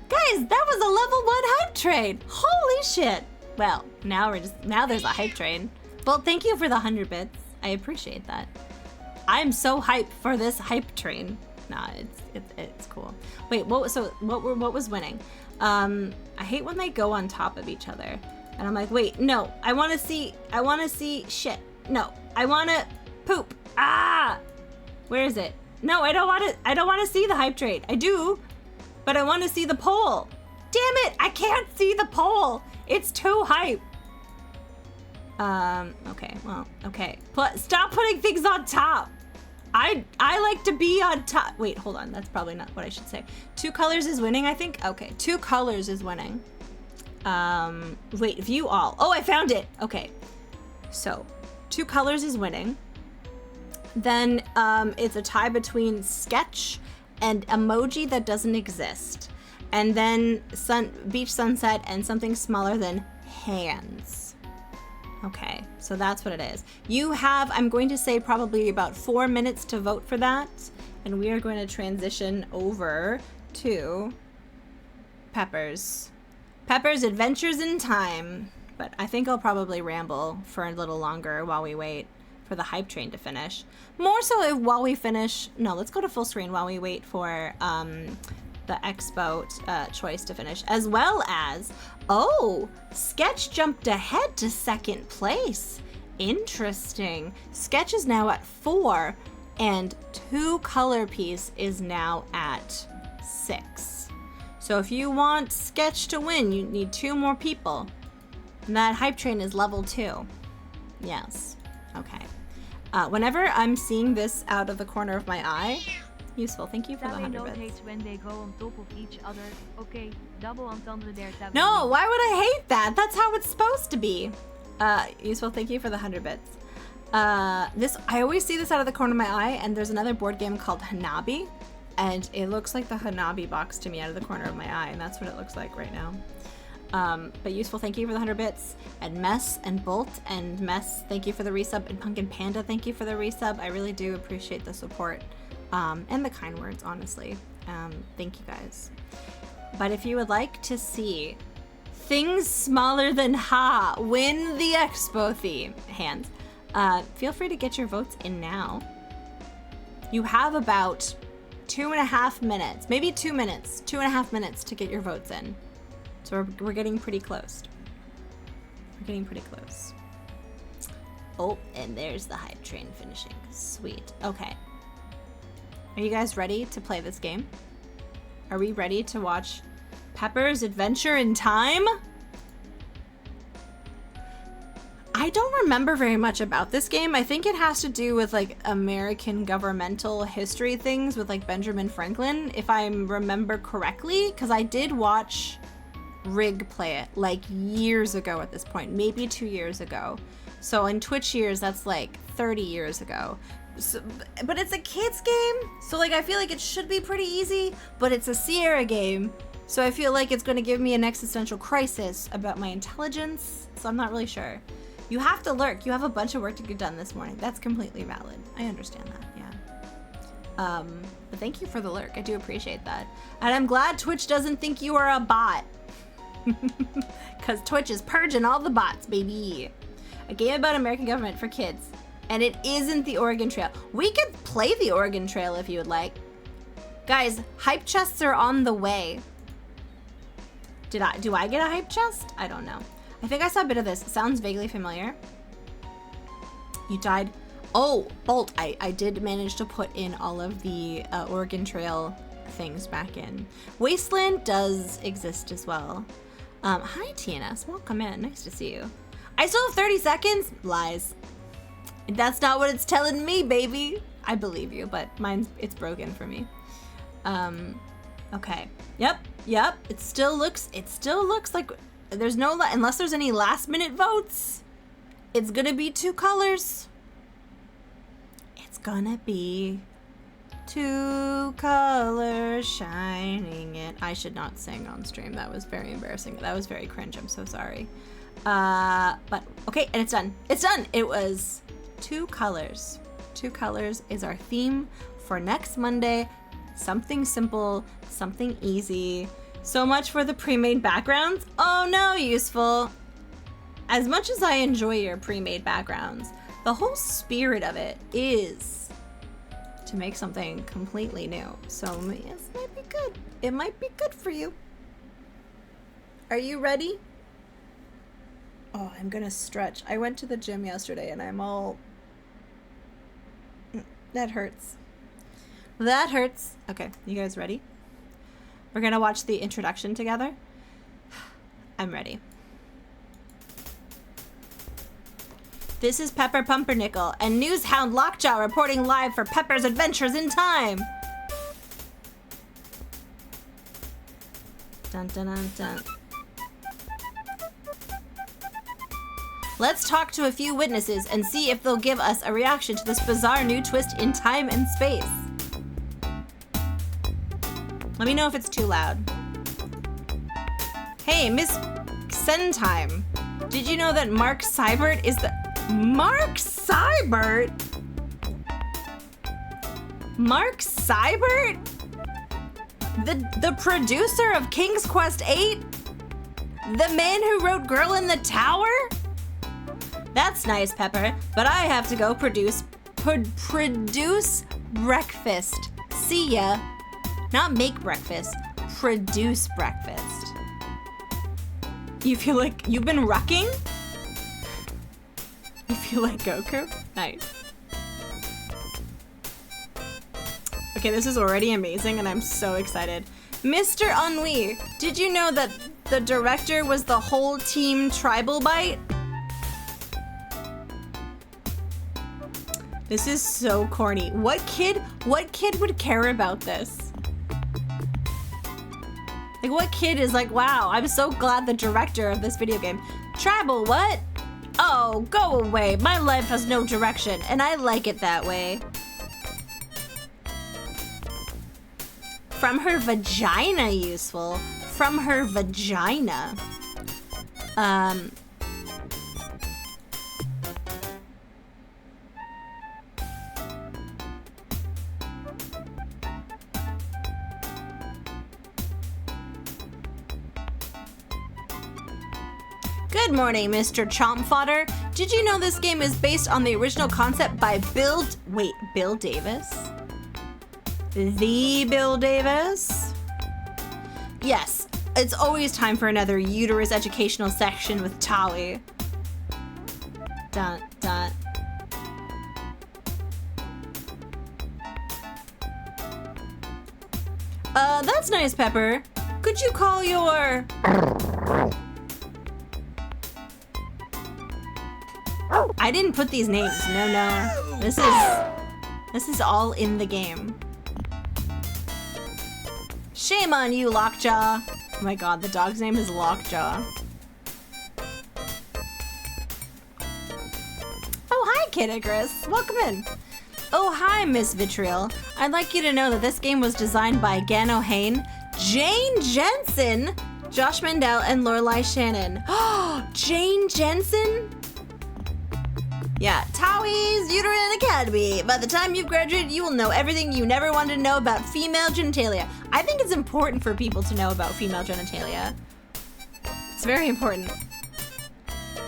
Guys, that was a level 1 hype train. Holy shit. Well, now there's a hype train. Well, thank you for the 100 bits. I appreciate that. I'm so hyped for this hype train. Nah, it's cool. Wait, what was winning? I hate when they go on top of each other. And I'm like, wait, no, I want to see shit. No, I want to poop. Ah! Where is it? No, I don't want to see the hype train. I do. But I want to see the pole. Damn it, I can't see the pole. It's too hype. Okay, well, okay. Stop putting things on top. I like to be on top. Wait, hold on. That's probably not what I should say. 2 colors is winning, I think. Okay, 2 colors is winning. Wait, view all. Oh, I found it. Okay. So, 2 colors is winning. Then, it's a tie between sketch and emoji that doesn't exist. And then beach sunset and something smaller than hands. Okay, so that's what it is. You have, I'm going to say, probably about 4 minutes to vote for that. And we are going to transition over to Pepper's. Pepper's Adventures in Time. But I think I'll probably ramble for a little longer while we wait for the hype train to finish. More so while we finish, no, let's go to full screen while we wait for the expo choice to finish, as well as, oh, Sketch jumped ahead to second place. Interesting. Sketch is now at 4, and 2 Color Piece is now at 6. So if you want Sketch to win, you need 2 more people. And that hype train is level 2. Yes. Okay. Whenever I'm seeing this out of the corner of my eye, useful. Thank you for the 100 bits. hates when they go on top of each other. Okay, double entendre there. No, why would I hate that? That's how it's supposed to be. Useful. Thank you for the 100 bits. This, I always see this out of the corner of my eye, and there's another board game called Hanabi, and it looks like the Hanabi box to me out of the corner of my eye, and that's what it looks like right now. But useful, thank you for the 100 bits, and Mess and Bolt and Mess, thank you for the resub, and Pumpkin Panda, thank you for the resub. I really do appreciate the support, and the kind words, honestly. Thank you guys. But if you would like to see things smaller than Ha win the expo theme hands, feel free to get your votes in now. You have about 2.5 minutes, maybe 2 minutes, 2.5 minutes to get your votes in. So we're getting pretty close. We're getting pretty close. Oh, and there's the hype train finishing. Sweet. Okay. Are you guys ready to play this game? Are we ready to watch Pepper's Adventure in Time? I don't remember very much about this game. I think it has to do with like American governmental history things with like Benjamin Franklin, if I remember correctly, because I did watch Rig play it like years ago at this point, maybe 2 years ago. So in Twitch years, that's like 30 years ago. So, but it's a kids game, so like I feel like it should be pretty easy, but it's a Sierra game, so I feel like it's going to give me an existential crisis about my intelligence, so I'm not really sure. You have to lurk. You have a bunch of work to get done this morning. That's completely valid. I understand that, yeah. But thank you for the lurk. I do appreciate that. And I'm glad Twitch doesn't think you are a bot. Because Twitch is purging all the bots, baby. A game about American government for kids. And it isn't the Oregon Trail. We could play the Oregon Trail if you would like. Guys, hype chests are on the way. Do I get a hype chest? I don't know. I think I saw a bit of this. It sounds vaguely familiar. You died. Oh, Bolt. I did manage to put in all of the Oregon Trail things back in. Wasteland does exist as well. Hi, TNS. Welcome in. Nice to see you. I still have 30 seconds? Lies. That's not what it's telling me, baby. I believe you, but it's broken for me. Okay. Yep. It still looks like there's no, unless there's any last minute votes, it's gonna be 2 colors. It's gonna be 2 colors shining in. I should not sing on stream. That was very embarrassing. That was very cringe. I'm so sorry. But okay, and it's done. It's done. It was 2 colors. 2 colors is our theme for next Monday. Something simple, something easy. So much for the pre-made backgrounds. Oh no, useful. As much as I enjoy your pre-made backgrounds, the whole spirit of it is to make something completely new. So this might be good. It might be good for you. Are you ready? Oh, I'm gonna stretch. I went to the gym yesterday and I'm all... That hurts. That hurts. Okay, you guys ready? We're gonna watch the introduction together. I'm ready. This is Pepper Pumpernickel and Newshound Lockjaw reporting live for Pepper's Adventures in Time. Dun dun dun dun. Let's talk to a few witnesses and see if they'll give us a reaction to this bizarre new twist in time and space. Let me know if it's too loud. Hey, Miss Sentime, did you know that Mark Seibert is the... Mark Seibert? Mark Seibert? The producer of King's Quest VIII? The man who wrote Girl in the Tower? That's nice, Pepper, but I have to go produce breakfast. See ya. Not make breakfast. produce breakfast. You feel like you've been rucking? You feel like Goku? Nice. Okay, this is already amazing and I'm so excited. Mr. Ennui, did you know that the director was the whole team Tribal Bite? This is so corny. What kid would care about this? Like, what kid is like, wow, I'm so glad the director of this video game. Tribal what? Oh, go away. My life has no direction, and I like it that way. From her vagina, useful. From her vagina. Good morning, Mr. Chomp Fodder. Did you know this game is based on the original concept by Bill Davis? The Bill Davis? Yes, it's always time for another uterus educational section with Tawi. Dun, dun. That's nice, Pepper. Could you call your... I didn't put these names. No. This is all in the game. Shame on you, Lockjaw. Oh my god, the dog's name is Lockjaw. Oh, hi, Kid Icarus. Welcome in. Oh, hi, Miss Vitriol. I'd like you to know that this game was designed by Gan O'Hain, Jane Jensen, Josh Mandel, and Lorelai Shannon. Oh, Jane Jensen? Yeah, Tawi's Uterine Academy. By the time you've graduated, you will know everything you never wanted to know about female genitalia. I think it's important for people to know about female genitalia. It's very important.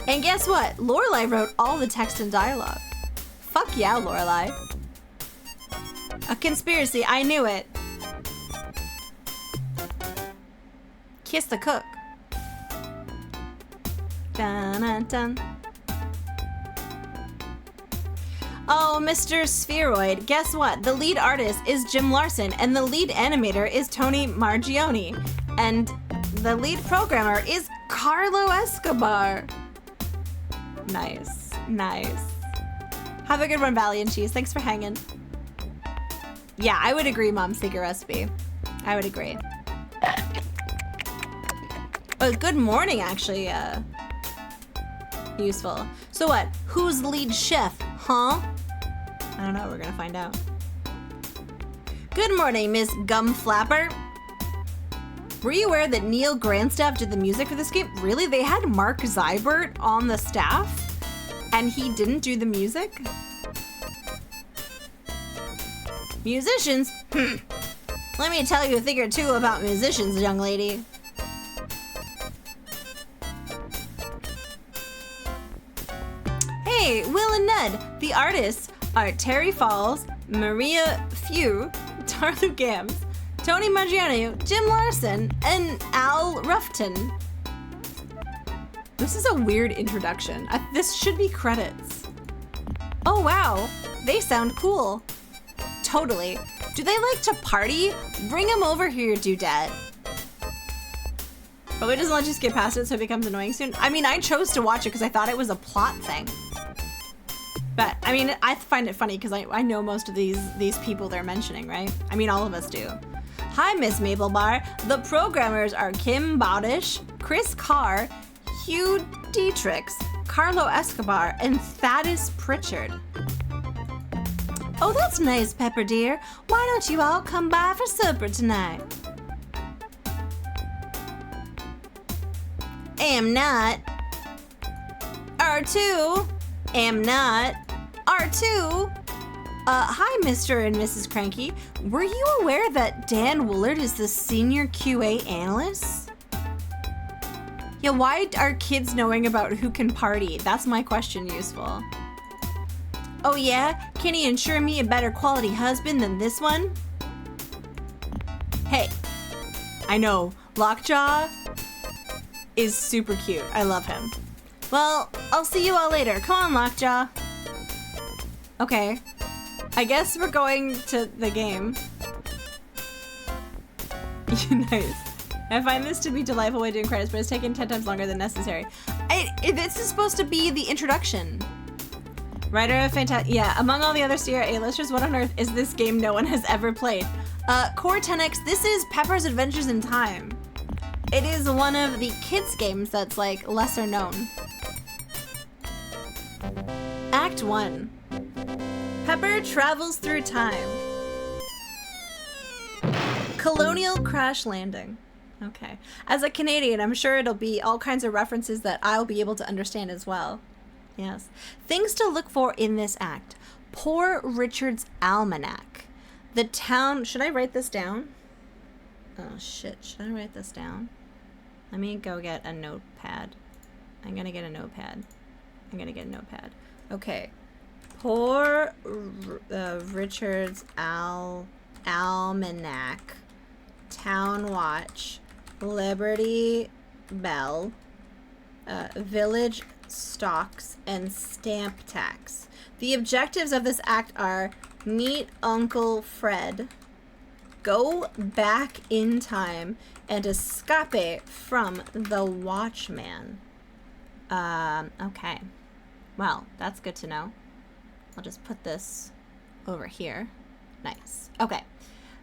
And guess what? Lorelai wrote all the text and dialogue. Fuck yeah, Lorelai. A conspiracy, I knew it. Kiss the cook. Dun dun dun. Oh, Mr. Spheroid, guess what? The lead artist is Jim Larson, and the lead animator is Tony Margione, and the lead programmer is Carlo Escobar. Nice, nice. Have a good one, Valiant Cheese. Thanks for hanging. Yeah, I would agree, Mom Secret Recipe. I would agree. Oh, good morning, actually, useful. So what? Who's lead chef, huh? I don't know, we're gonna find out. Good morning, Miss Gumflapper. Were you aware that Neil Grandstaff did the music for this game? Really? They had Mark Zybert on the staff and he didn't do the music? Musicians? Let me tell you a thing or two about musicians, young lady. Hey, Will and Ned, the artists are Terry Falls, Maria Few, Tarlu Gams, Tony Margione, Jim Larson, and Al Ruffton. This is a weird introduction. This should be credits. Oh wow, they sound cool. Totally. Do they like to party? Bring them over here, Doodad. But it doesn't let you skip past it so it becomes annoying soon. I mean, I chose to watch it because I thought it was a plot thing. But, I mean, I find it funny because I know most of these people they're mentioning, right? I mean, all of us do. Hi, Miss Mabel Bar. The programmers are Kim Bodish, Chris Carr, Hugh Dietrichs, Carlo Escobar, and Thaddeus Pritchard. Oh, that's nice, Pepper dear. Why don't you all come by for supper tonight? Am not. R2. Am not. R2. Hi, Mr. and Mrs. Cranky. Were you aware that Dan Woolard is the senior QA analyst? Yeah, why are kids knowing about who can party? That's my question, useful. Oh yeah? Can he ensure me a better quality husband than this one? Hey, I know. Lockjaw is super cute. I love him. Well, I'll see you all later. Come on, Lockjaw. Okay. I guess we're going to the game. Nice. I find this to be delightful way doing credits, but it's taken 10 times longer than necessary. This is supposed to be the introduction. Writer of Fantastic. Yeah, among all the other Sierra A-listers, what on earth is this game no one has ever played? Core 10X, this is Pepper's Adventures in Time. It is one of the kids' games that's like lesser known. Act 1. Pepper travels through time. Colonial crash landing. Okay. As a Canadian, I'm sure it'll be all kinds of references that I'll be able to understand as well. Yes. Things to look for in this act. Poor Richard's Almanac. The town... Should I write this down? Oh, shit. Should I write this down? Let me go get a notepad. I'm gonna get a notepad. Okay. Poor Richard's Almanac. Town Watch. Liberty Bell. Village stocks and stamp tax. The objectives of this act are meet Uncle Fred, go back in time, and escape from the Watchman. Okay. Well, that's good to know. I'll just put this over here. Nice. Okay.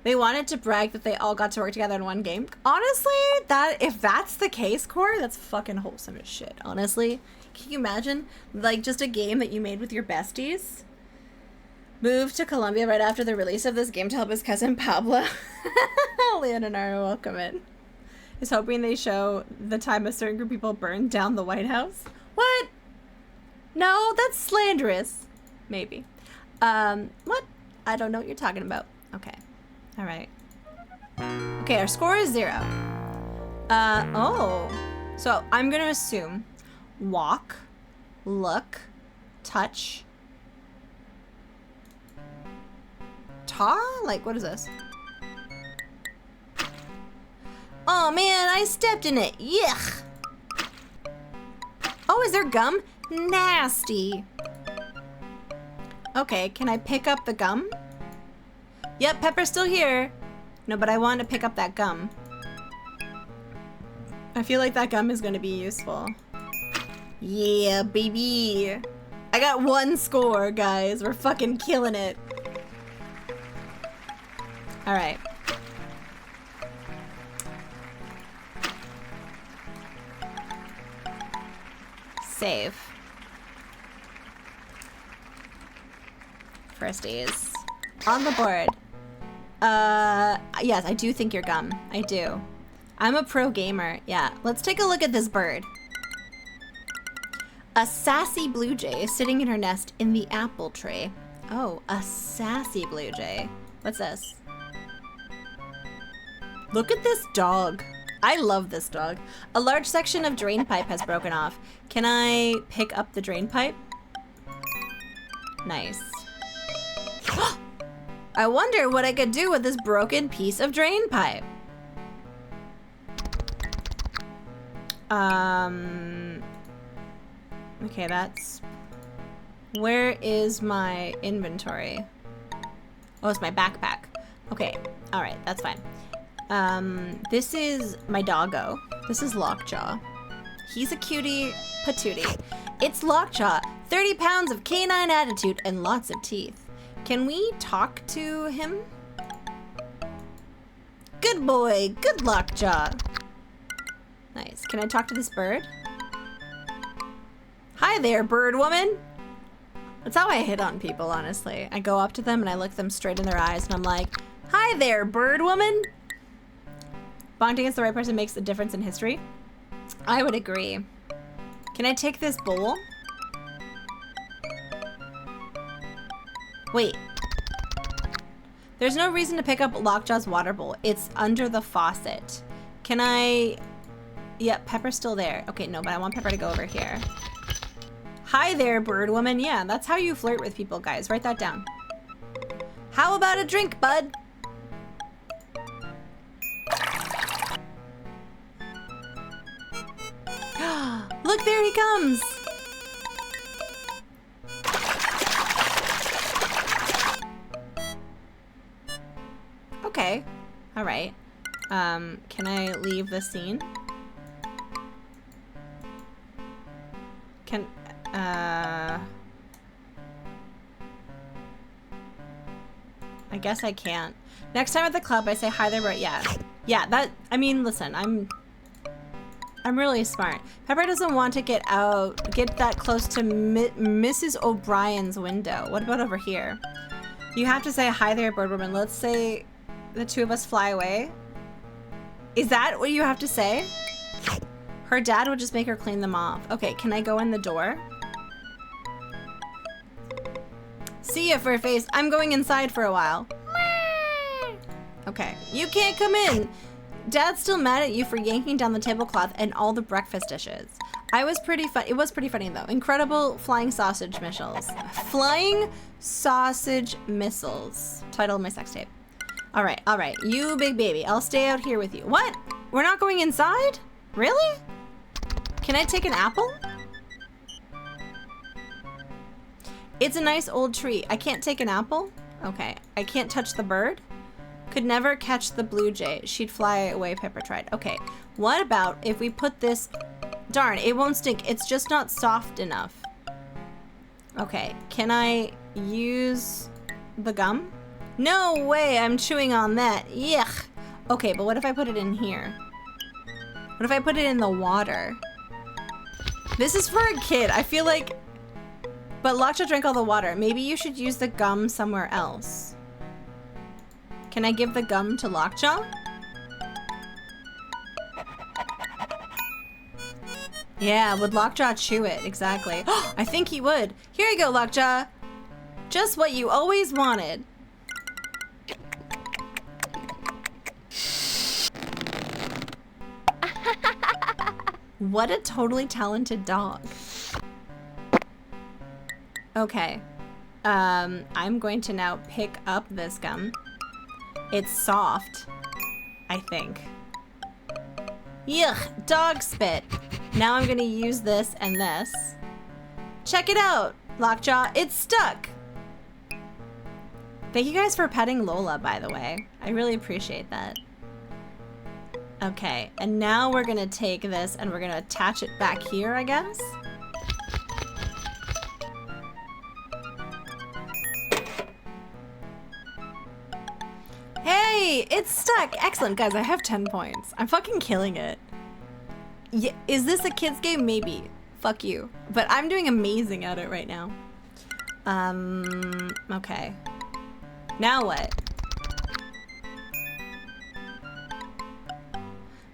They wanted to brag that they all got to work together in one game. Honestly, if that's the case, Core, that's fucking wholesome as shit. Honestly, can you imagine, like, just a game that you made with your besties? Moved to Colombia right after the release of this game to help his cousin Pablo. Leonardo, welcome in. Is hoping they show the time a certain group of people burned down the White House. What? No, that's slanderous. Maybe. What? I don't know what you're talking about. Okay. All right. Okay, our score is 0. Oh. So I'm gonna assume walk, look, touch, like, what is this? Oh man, I stepped in it. Yuck. Oh, is there gum? Nasty. Okay, can I pick up the gum? Yep, Pepper's still here. No, but I want to pick up that gum. I feel like that gum is going to be useful. Yeah, baby. I got 1 score, guys. We're fucking killing it. All right. Save. Firsties. On the board. Yes, I do think you're gum. I do. I'm a pro gamer. Yeah. Let's take a look at this bird. A sassy blue jay is sitting in her nest in the apple tree. Oh, a sassy blue jay. What's this? Look at this dog. I love this dog. A large section of drain pipe has broken off. Can I pick up the drain pipe? Nice. I wonder what I could do with this broken piece of drain pipe. Okay, that's... Where is my inventory? Oh, it's my backpack. Okay, alright, that's fine. This is my doggo. This is Lockjaw. He's a cutie patootie. It's Lockjaw. 30 pounds of canine attitude and lots of teeth. Can we talk to him? Good boy. Good Lockjaw. Nice. Can I talk to this bird? Hi there, bird woman. That's how I hit on people, honestly. I go up to them and I look them straight in their eyes and I'm like, hi there, bird woman. Bonked against the right person makes a difference in history. I would agree. Can I take this bowl? Wait. There's no reason to pick up Lockjaw's water bowl. It's under the faucet. Can I... Yep, Pepper's still there. Okay, no, but I want Pepper to go over here. Hi there, bird woman. Yeah, that's how you flirt with people, guys. Write that down. How about a drink, bud? comes! Okay. Alright. Can I leave the scene? Can, I guess I can't. Next time at the club, I say hi there, but yeah. Yeah, that, I mean, listen, I'm really smart. Pepper doesn't want to get that close to Mrs. O'Brien's window. What about over here? You have to say hi there, bird woman. Let's say the two of us fly away. Is that what you have to say? Her dad would just make her clean them off. Okay, can I go in the door? See ya, Furface. I'm going inside for a while. Okay, you can't come in. Dad's still mad at you for yanking down the tablecloth and all the breakfast dishes. It was pretty funny though. Incredible flying sausage missiles. Flying sausage missiles. Title of my sex tape. All right. You big baby. I'll stay out here with you. What? We're not going inside? Really? Can I take an apple? It's a nice old tree. I can't take an apple? Okay. I can't touch the bird? Could never catch the blue jay. She'd fly away, Pepper tried. Okay. What about if we put this... Darn, it won't stink. It's just not soft enough. Okay. Can I use the gum? No way, I'm chewing on that. Yuck. Okay, but what if I put it in here? What if I put it in the water? This is for a kid. I feel like... But Lockjaw drank all the water. Maybe you should use the gum somewhere else. Can I give the gum to Lockjaw? Yeah, would Lockjaw chew it? Exactly. I think he would. Here you go, Lockjaw. Just what you always wanted. What a totally talented dog. Okay. I'm going to now pick up this gum. It's soft, I think. Yuck, dog spit. Now I'm gonna use this and this. Check it out, Lockjaw, it's stuck. Thank you guys for petting Lola, by the way. I really appreciate that. Okay, and now we're gonna take this and we're gonna attach it back here, I guess. Hey, it's stuck. Excellent, guys, I have 10 points. I'm fucking killing it. Yeah, is this a kid's game? Maybe. Fuck you. But I'm doing amazing at it right now. Okay. Now what?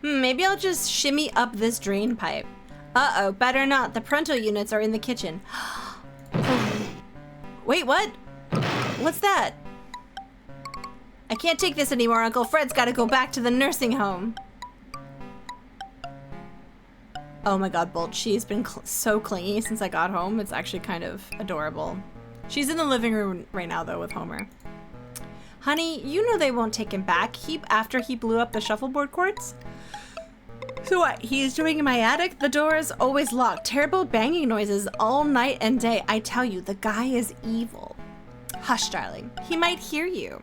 Maybe I'll just shimmy up this drain pipe. Uh-oh, better not. The parental units are in the kitchen. Wait, what? What's that? I can't take this anymore. Uncle Fred's gotta go back to the nursing home. Oh my god, Bolt, she's been so clingy since I got home. It's actually kind of adorable. She's in the living room right now, though, with Homer. Honey, you know they won't take him back after he blew up the shuffleboard courts? So what, he's doing in my attic? The door is always locked. Terrible banging noises all night and day. I tell you, the guy is evil. Hush, darling. He might hear you.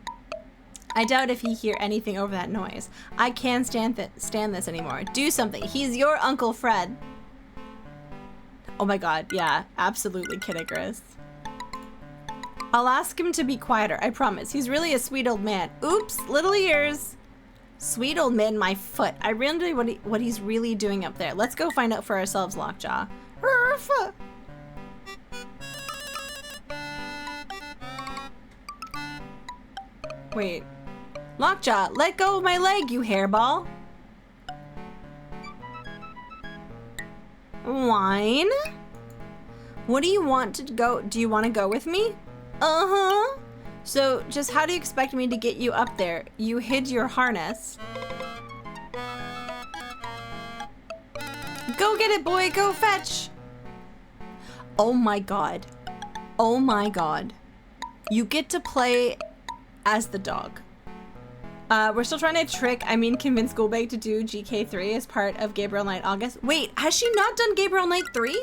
I doubt if he hear anything over that noise. I can't stand this anymore. Do something. He's your Uncle Fred. Oh my god, yeah, absolutely, Kid Icarus. I'll ask him to be quieter, I promise. He's really a sweet old man. Oops, little ears. Sweet old man, my foot. I wonder what he's really doing up there. Let's go find out for ourselves, Lockjaw. Wait. Lockjaw, let go of my leg, you hairball. Wine? What do you want to go? Do you want to go with me? Uh-huh. So, just how do you expect me to get you up there? You hid your harness. Go get it, boy. Go fetch. Oh my god. Oh my god. You get to play as the dog. We're still trying to convince Goldbag to do GK3 as part of Gabriel Knight August. Wait, has she not done Gabriel Knight 3?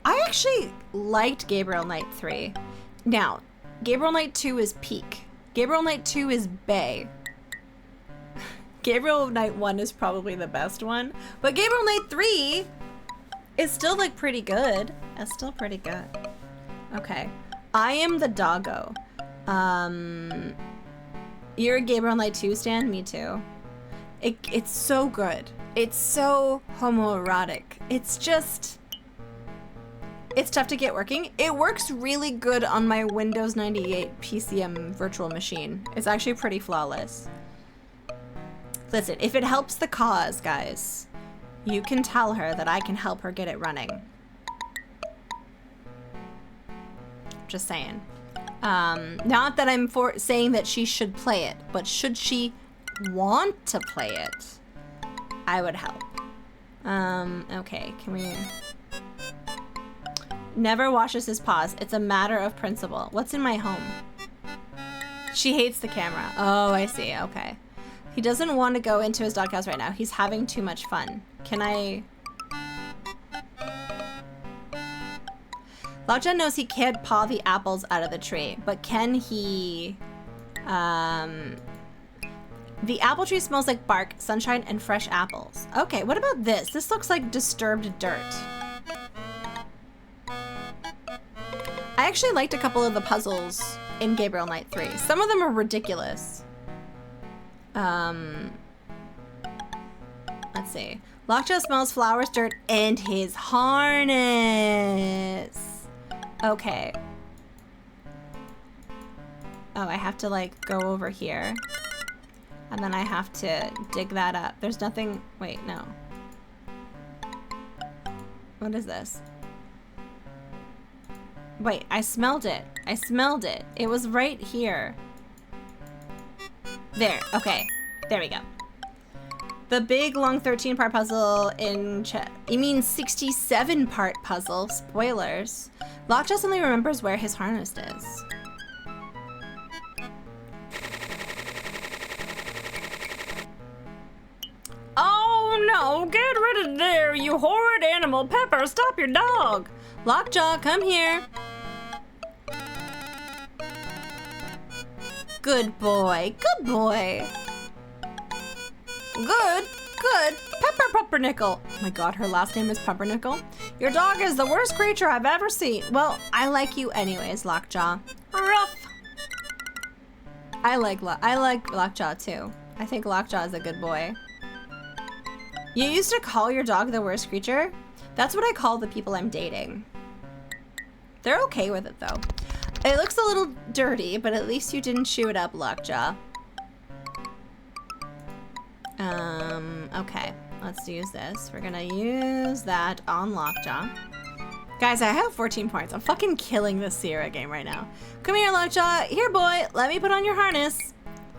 I actually liked Gabriel Knight 3. Now, Gabriel Knight 2 is peak. Gabriel Knight 2 is bae. Gabriel Knight 1 is probably the best one. But Gabriel Knight 3 is still like pretty good. It's still pretty good. Okay. I am the doggo. You're a Gabriel Knight 2 stan? Me too. It's so good. It's so homoerotic. It's just... It's tough to get working. It works really good on my Windows 98 PCM virtual machine. It's actually pretty flawless. Listen, if it helps the cause, guys, you can tell her that I can help her get it running. Just saying. Not that I'm saying that she should play it, but should she want to play it, I would help. Okay, can we... Never washes his paws. It's a matter of principle. What's in my home? She hates the camera. Oh, I see. Okay. He doesn't want to go into his doghouse right now. He's having too much fun. Can I... Lockjaw knows he can't paw the apples out of the tree, but can he... The apple tree smells like bark, sunshine, and fresh apples. Okay, what about this? This looks like disturbed dirt. I actually liked a couple of the puzzles in Gabriel Knight 3. Some of them are ridiculous. Let's see. Lockjaw smells flowers, dirt, and his harness. Okay. Oh, I have to like go over here. And then I have to dig that up. There's nothing, wait, no. What is this? Wait, I smelled it. I smelled it. It was right here. There, okay. There we go. The big, long 13-part puzzle in you mean 67-part puzzle? Spoilers. Lockjaw suddenly remembers where his harness is. Oh no, get rid of there, you horrid animal. Pepper, stop your dog. Lockjaw, come here. Good boy, good boy. Good, good. Pumpernickel. Oh my god, her last name is Pumpernickel. Your dog is the worst creature I've ever seen. Well, I like you anyways, Lockjaw. Ruff. I like Lockjaw too. I think Lockjaw is a good boy. You used to call your dog the worst creature? That's what I call the people I'm dating. They're okay with it though. It looks a little dirty, but at least you didn't chew it up, Lockjaw. Okay. Let's use this. We're gonna use that on Lockjaw. Guys, I have 14 points. I'm fucking killing this Sierra game right now. Come here, Lockjaw. Here, boy. Let me put on your harness.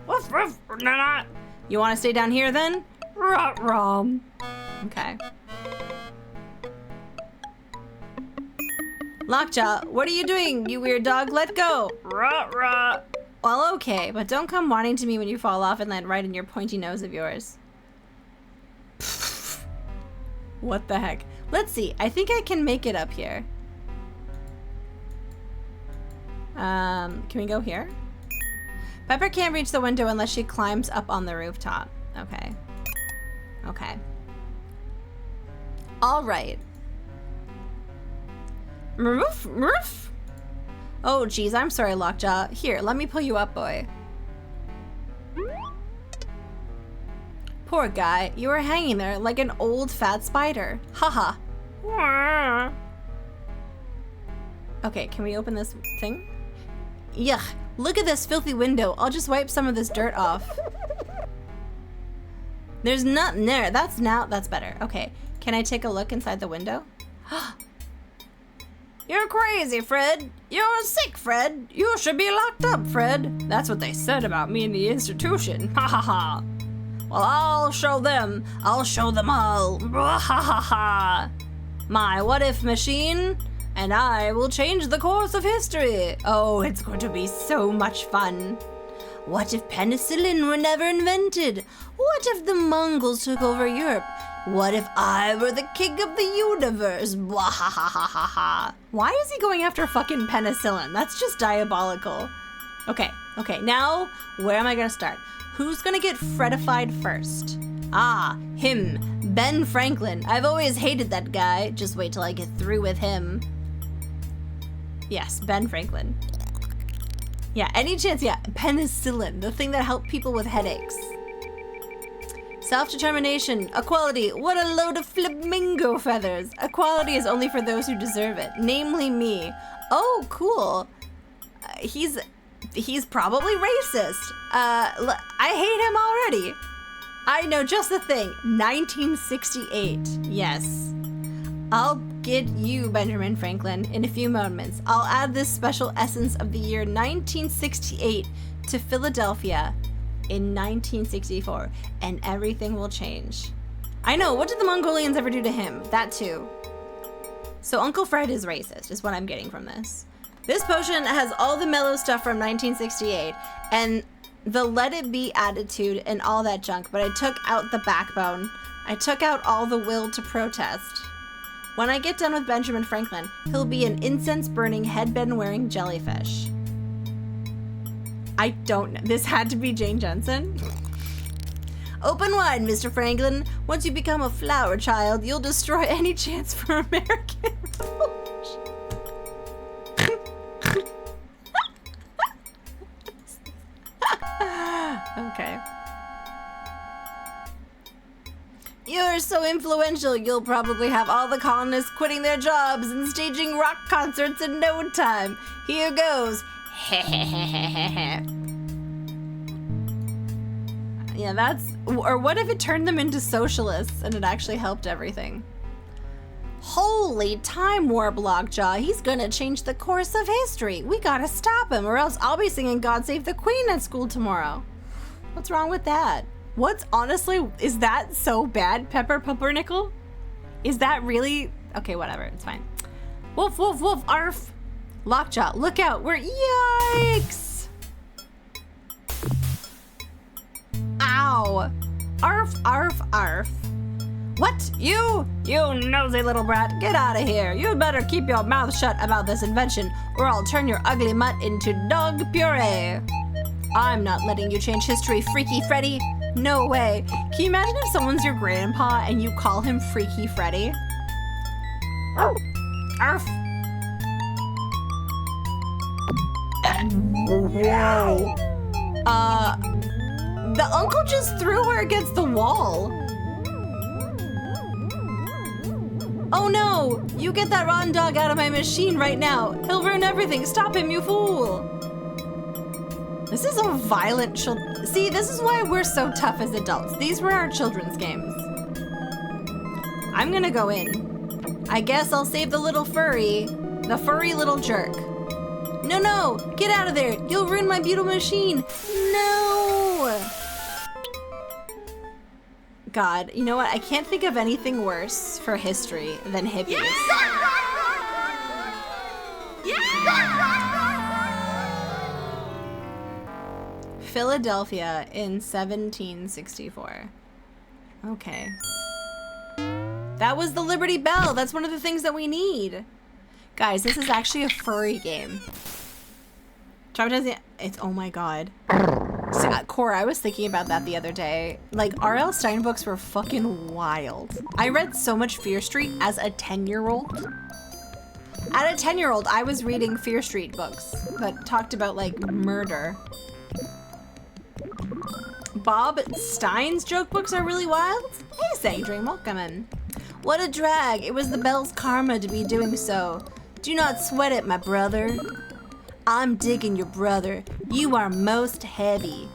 Woof, woof. Nah. You want to stay down here then? Rom. Okay. Lockjaw, what are you doing, you weird dog? Let go. Rah. Well, okay, but don't come whining to me when you fall off and land right in your pointy nose of yours. What the heck? Let's see. I think I can make it up here. Can we go here? Pepper can't reach the window unless she climbs up on the rooftop. Okay. Okay. All right. Roof. Oh, geez, I'm sorry, Lockjaw. Here, let me pull you up, boy. Poor guy, you were hanging there like an old fat spider. Haha. Okay, can we open this thing? Yuck, look at this filthy window. I'll just wipe some of this dirt off. There's nothing there. That's better. Okay, can I take a look inside the window? You're crazy, Fred. You're sick, Fred. You should be locked up, Fred. That's what they said about me in the institution. Ha ha ha. Well, I'll show them. I'll show them all. Ha ha ha. My what if machine and I will change the course of history. Oh, it's going to be so much fun. What if penicillin were never invented? What if the Mongols took over Europe? What if I were the king of the universe? Bwahahahaha. Why is he going after fucking penicillin? That's just diabolical. Okay, now where am I gonna start? Who's gonna get Fredified first? Ah, him, Ben Franklin. I've always hated that guy. Just wait till I get through with him. Yes, Ben Franklin. Yeah, any chance, yeah, penicillin, the thing that helped people with headaches. Self-determination, equality, what a load of flamingo feathers. Equality is only for those who deserve it, namely me. Oh, cool. He's probably racist. I hate him already. I know just the thing, 1968, yes. I'll get you, Benjamin Franklin, in a few moments. I'll add this special essence of the year 1968 to Philadelphia in 1964, and everything will change. I know, what did the Mongolians ever do to him? That too. So Uncle Fred is racist, is what I'm getting from this. This potion has all the mellow stuff from 1968, and the let it be attitude and all that junk, but I took out the backbone. I took out all the will to protest. When I get done with Benjamin Franklin, he'll be an incense-burning, headband-wearing jellyfish. I don't know. This had to be Jane Jensen. Open wide, Mr. Franklin. Once you become a flower child, you'll destroy any chance for American revolution. Okay. You're so influential, you'll probably have all the colonists quitting their jobs and staging rock concerts in no time. Here goes. Yeah, that's... Or what if it turned them into socialists and it actually helped everything? Holy time warp, Lockjaw. He's gonna change the course of history. We gotta stop him, or else I'll be singing God Save the Queen at school tomorrow. What's wrong with that? What's honestly, is that so bad, Pepper Pumpernickel? Is that really? Okay, whatever, it's fine. Wolf, wolf, wolf, arf. Lockjaw, look out, we're, yikes. Ow. Arf, arf, arf. What? You nosy little brat, get out of here. You'd better keep your mouth shut about this invention, or I'll turn your ugly mutt into dog puree. I'm not letting you change history, Freaky Freddy. No way. Can you imagine if someone's your grandpa and you call him Freaky Freddy? Arf. Whoa. The uncle just threw her against the wall. Oh no! You get that rotten dog out of my machine right now. He'll ruin everything. Stop him, you fool. This is a violent See, this is why we're so tough as adults. These were our children's games. I'm gonna go in. I guess I'll save the little furry. The furry little jerk. No, get out of there. You'll ruin my beautiful machine. No! God, you know what? I can't think of anything worse for history than hippies. Philadelphia in 1764. Okay. That was the Liberty Bell. That's one of the things that we need. Guys, this is actually a furry game. Traumatizing. It's, oh my god. So, Cora, I was thinking about that the other day. Like, R.L. Stine books were fucking wild. I read so much Fear Street as a 10-year-old. At a 10-year-old, I was reading Fear Street books that talked about, like, murder. Bob Stein's joke books are really wild. Hey, Sandring, welcome in. What a drag. It was the bell's karma to be doing so. Do not sweat it, my brother. I'm digging your brother. You are most heavy.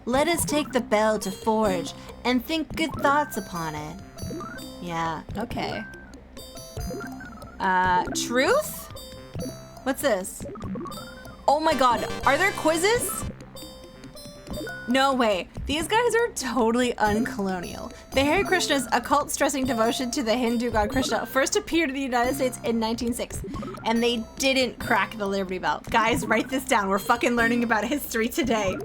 Let us take the bell to forge and think good thoughts upon it. Yeah, okay. Truth? What's this? Oh my god, are there quizzes? No way. These guys are totally uncolonial. The Hare Krishnas, a cult stressing devotion to the Hindu god Krishna, first appeared in the United States in 1906, and they didn't crack the Liberty Bell. Guys, write this down. We're fucking learning about history today.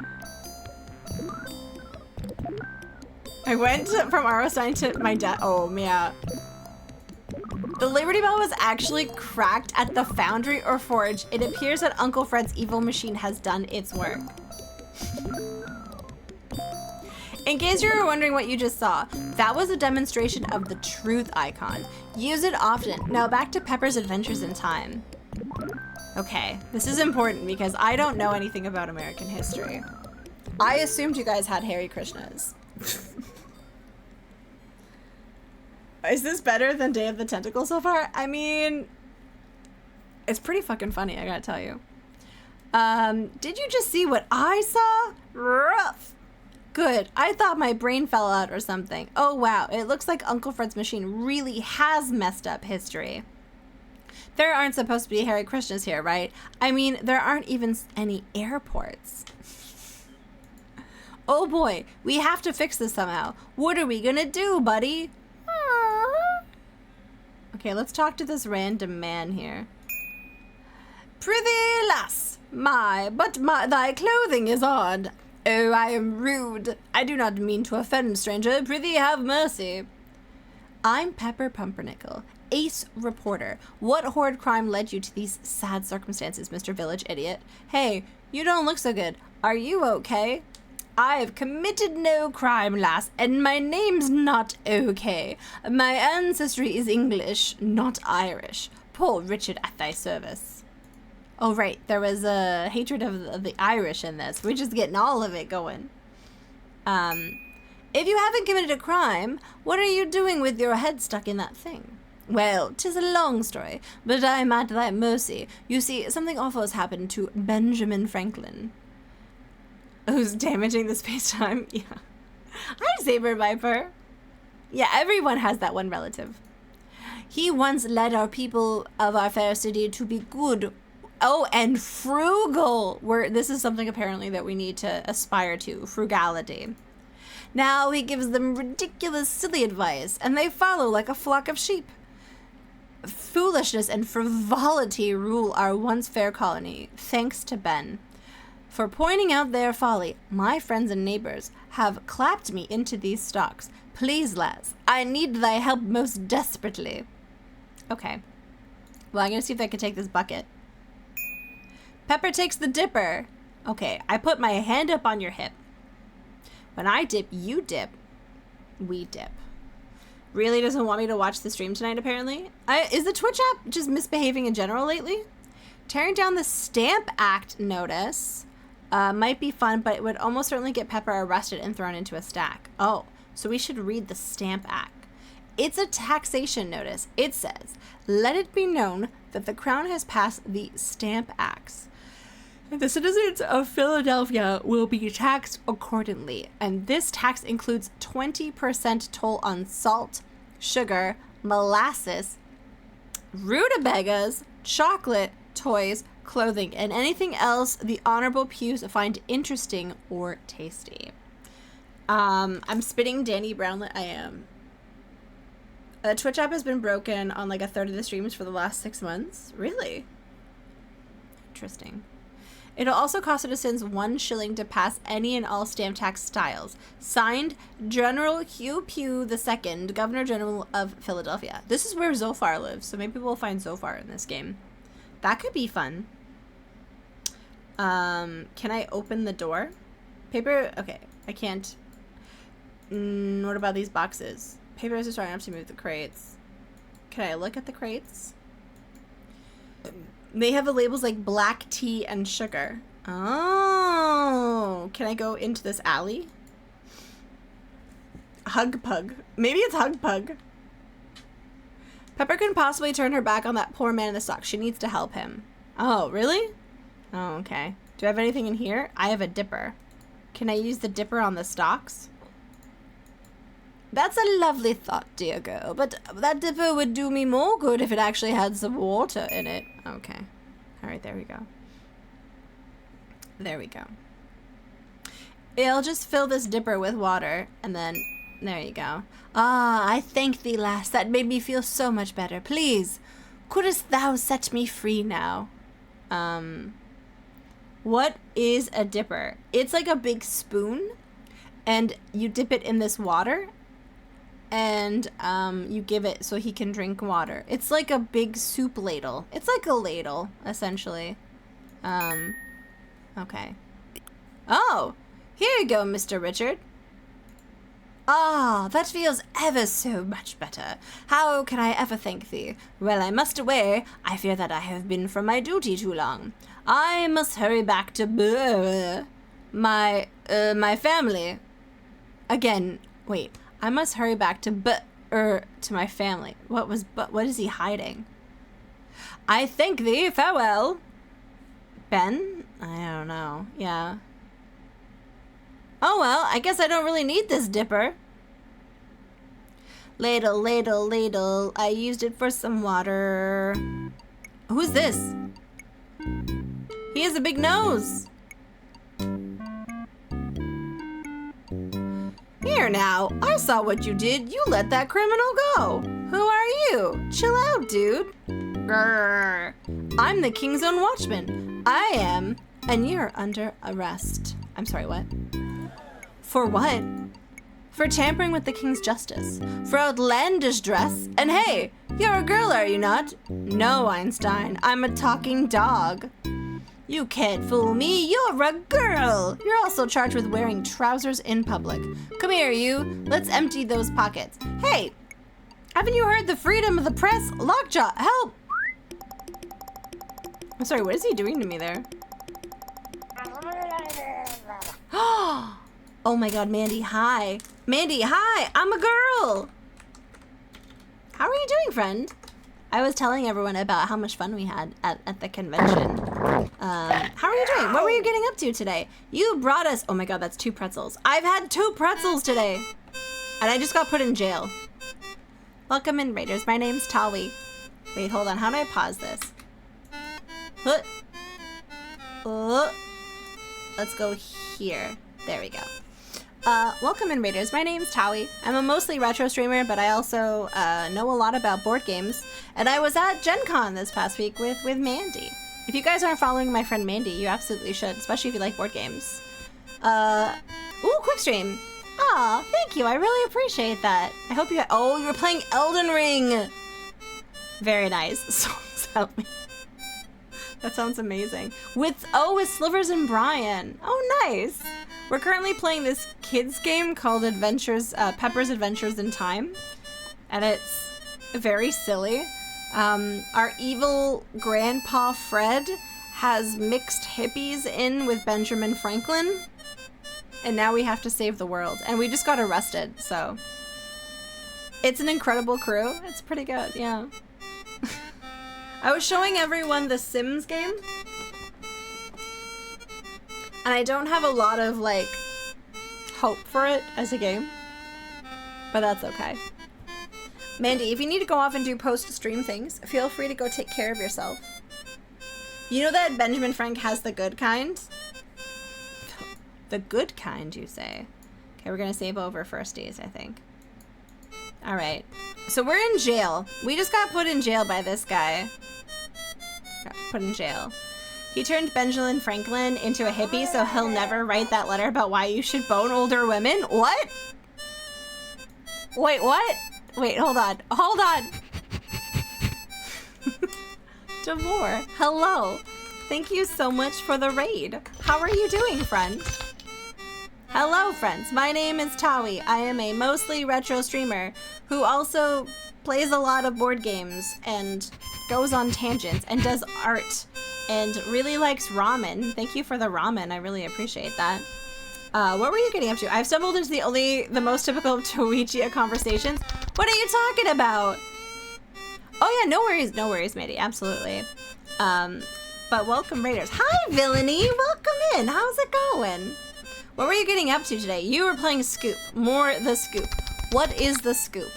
I went from Arlstein to my dad. Oh, yeah. The Liberty Bell was actually cracked at the foundry or forge. It appears that Uncle Fred's evil machine has done its work. In case you were wondering what you just saw, that was a demonstration of the truth icon. Use it often. Now back to Pepper's adventures in time. Okay, this is important because I don't know anything about American history. I assumed you guys had Hare Krishnas. Is this better than Day of the Tentacle so far? I mean, it's pretty fucking funny, I gotta tell you. Did you just see what I saw? Rough. Good. I thought my brain fell out or something. Oh wow, it looks like Uncle Fred's machine really has messed up history. There aren't supposed to be Hare Krishnas here, right? I mean, there aren't even any airports. Oh boy, we have to fix this somehow. What are we gonna do, buddy? Okay, let's talk to this random man here. Prithee, lass, but thy clothing is odd. Oh, I am rude. I do not mean to offend, stranger. Prithee, have mercy. I'm Pepper Pumpernickel, ace reporter. What horrid crime led you to these sad circumstances, Mr. Village Idiot? Hey, you don't look so good. Are you okay? I've committed no crime, lass, and my name's not okay. My ancestry is English, not Irish. Poor Richard at thy service. Oh, right, there was a hatred of the Irish in this. We're just getting all of it going. If you haven't committed a crime, what are you doing with your head stuck in that thing? Well, 'tis a long story, but I'm at thy mercy. You see, something awful has happened to Benjamin Franklin. Who's damaging the space-time? Yeah. Hi, Saber Viper. Yeah, everyone has that one relative. He once led our people of our fair city to be good, and frugal. This is something apparently that we need to aspire to, frugality. Now he gives them ridiculous, silly advice, and they follow like a flock of sheep. Foolishness and frivolity rule our once fair colony, thanks to Ben. For pointing out their folly, my friends and neighbors have clapped me into these stocks. Please, lass, I need thy help most desperately. Okay. Well, I'm gonna see if I can take this bucket. Pepper takes the dipper. Okay, I put my hand up on your hip. When I dip, you dip. We dip. Really doesn't want me to watch the stream tonight, apparently. Is the Twitch app just misbehaving in general lately? Tearing down the Stamp Act notice might be fun, but it would almost certainly get Pepper arrested and thrown into a stack. Oh, so we should read the Stamp Act. It's a taxation notice. It says, let it be known that the Crown has passed the Stamp Acts. The citizens of Philadelphia will be taxed accordingly, and this tax includes 20% toll on salt, sugar, molasses, rutabagas, chocolate, toys, clothing, and anything else the honorable pews find interesting or tasty. I'm spitting Danny Brownlet. I am. The Twitch app has been broken on like a third of the streams for the last 6 months. Really? Interesting. It'll also cost citizens 1 shilling to pass any and all stamp tax styles. Signed, General Hugh Pugh II, Governor General of Philadelphia. This is where Zophar lives, so maybe we'll find Zophar in this game. That could be fun. Can I open the door? Paper, okay, I can't. What about these boxes? Paper is strong enough to move the crates. Can I look at the crates? They have the labels like black tea and sugar. Oh, can I go into this alley? Hug Pug. Maybe it's Hug Pug. Pepper couldn't possibly turn her back on that poor man in the stocks. She needs to help him. Oh, really? Oh, okay. Do I have anything in here? I have a dipper. Can I use the dipper on the stocks? That's a lovely thought, dear girl, but that dipper would do me more good if it actually had some water in it. Okay. All right, there we go. There we go. I'll just fill this dipper with water, and then, there you go. Ah, I thank thee, lass. That made me feel so much better. Please, couldst thou set me free now? What is a dipper? It's like a big spoon, and you dip it in this water, and you give it so he can drink water. It's like a big soup ladle. It's like a ladle, essentially. Okay. Oh, here you go, Mr. Richard. Ah, that feels ever so much better. How can I ever thank thee? Well, I must away. I fear that I have been from my duty too long. I must hurry back to my family. Again, wait. I must hurry back to my family. What is he hiding? I thank thee. Farewell. Ben? I don't know. Yeah. Oh well, I guess I don't really need this dipper. Ladle, ladle, ladle. I used it for some water. Who's this? He has a big nose. Here now, I saw what you did. You let that criminal go. Who are you? Chill out, dude. Grrr. I'm the King's Own Watchman. I am, and you're under arrest. I'm sorry, what? For what? For tampering with the king's justice. For outlandish dress. And hey, you're a girl, are you not? No, Einstein, I'm a talking dog. You can't fool me, you're a girl. You're also charged with wearing trousers in public. Come here, you. Let's empty those pockets. Hey, haven't you heard the freedom of the press? Lockjaw, help! I'm sorry, what is he doing to me there? Oh my god, Mandy, hi. Mandy, hi! I'm a girl! How are you doing, friend? I was telling everyone about how much fun we had at the convention. How are you doing? What were you getting up to today? You brought us... Oh my god, that's 2 pretzels. I've had 2 pretzels today! And I just got put in jail. Welcome in, Raiders. My name's Tawi. Wait, hold on. How do I pause this? Let's go here. There we go. Welcome in, Raiders. My name's Tawi. I'm a mostly retro streamer, but I also know a lot about board games. And I was at GenCon this past week with Mandy. If you guys aren't following my friend Mandy, you absolutely should, especially if you like board games. Ooh, quick stream. Aw, thank you. I really appreciate that. I hope you... Oh, you were playing Elden Ring. Very nice. Songs help me. That sounds amazing. With Slivers and Brian. Oh, nice. We're currently playing this kids game called Pepper's Adventures in Time. And it's very silly. Our evil grandpa Fred has mixed hippies in with Benjamin Franklin. And now we have to save the world. And we just got arrested, so. It's an incredible crew. It's pretty good, yeah. I was showing everyone the Sims game. And I don't have a lot of, like, hope for it as a game. But that's okay. Mandy, if you need to go off and do post-stream things, feel free to go take care of yourself. You know that Benjamin Frank has the good kind? The good kind, you say? Okay, we're gonna save over firsties, I think. Alright. So we're in jail. We just got put in jail by this guy. Got put in jail. He turned Benjamin Franklin into a hippie so he'll never write that letter about why you should bone older women. What? Wait, what? Wait, hold on. Hold on. Devore, hello. Thank you so much for the raid. How are you doing, friend? Hello, friends. My name is Tawi. I am a mostly retro streamer who also plays a lot of board games and goes on tangents and does art and really likes ramen. Thank you for the ramen. I really appreciate that. What were you getting up to? I've stumbled into the most typical Toichia conversations. What are you talking about? Oh yeah, no worries, matey. Absolutely. But welcome, Raiders. Hi, Villainy. Welcome in. How's it going? What were you getting up to today? You were playing Scoop. More the Scoop. What is the Scoop?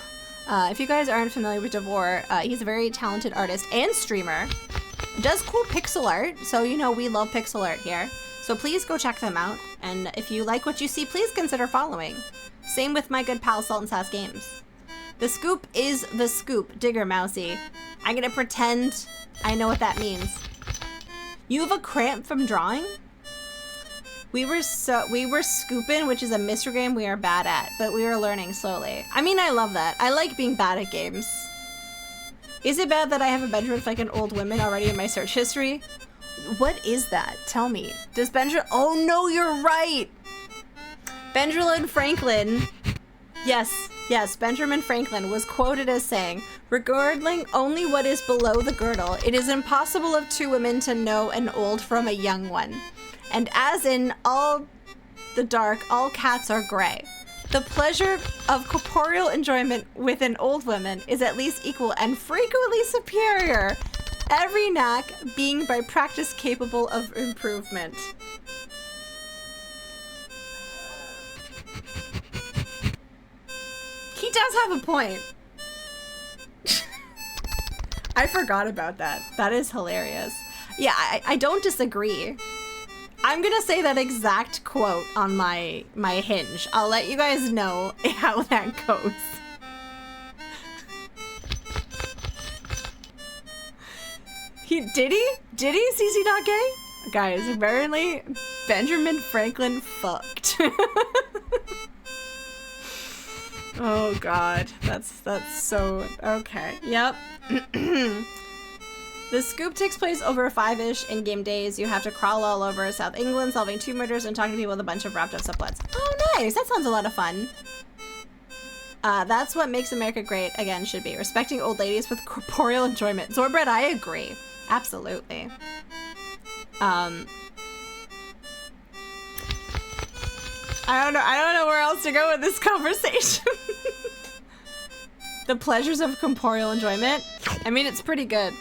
If you guys aren't familiar with Devore, he's a very talented artist and streamer. Does cool pixel art, so you know we love pixel art here. So please go check them out And if you like what you see, please consider following. Same with my good pal Salt and Sass Games. The scoop is the scoop, Digger Mousy. I'm gonna pretend I know what that means. You have a cramp from drawing? We were scooping, which is a mystery game we are bad at, but we are learning slowly. I mean, I love that. I like being bad at games. Is it bad that I have a Benjamin Franklin Old Women already in my search history? What is that? Tell me. Does Benjamin... Oh no, you're right! Benjamin Franklin... Yes, Benjamin Franklin was quoted as saying, regarding only what is below the girdle, it is impossible of two women to know an old from a young one. And as in all the dark, all cats are gray. The pleasure of corporeal enjoyment with an old woman is at least equal and frequently superior, every knack being by practice capable of improvement. He does have a point. I forgot about that. That is hilarious. Yeah, I don't disagree. I'm gonna say that exact quote on my hinge. I'll let you guys know how that goes. Did he? CC not gay? Guys, apparently Benjamin Franklin fucked. Oh god, that's so okay. Yep. The scoop takes place over 5-ish in-game days. You have to crawl all over South England, solving 2 murders and talking to people with a bunch of wrapped up subplots. Oh nice, that sounds a lot of fun. That's what makes America great, again, should be. Respecting old ladies with corporeal enjoyment. Zorbred, I agree. Absolutely. I don't know where else to go with this conversation. The pleasures of corporeal enjoyment. I mean, it's pretty good.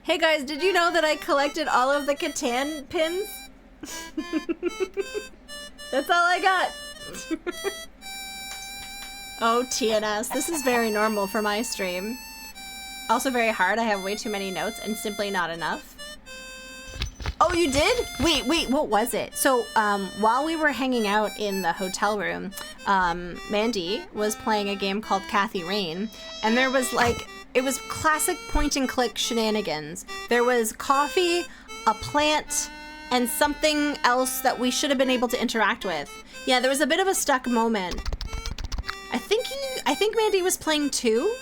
Hey guys, did you know that I collected all of the Catan pins? That's all I got. Oh, TNS. This is very normal for my stream. Also very hard. I have way too many notes and simply not enough. Oh, you did? Wait, what was it? So, while we were hanging out in the hotel room, Mandy was playing a game called Kathy Rain, and there was like, it was classic point and click shenanigans. There was coffee, a plant, and something else that we should have been able to interact with. Yeah, there was a bit of a stuck moment. I think Mandy was playing too.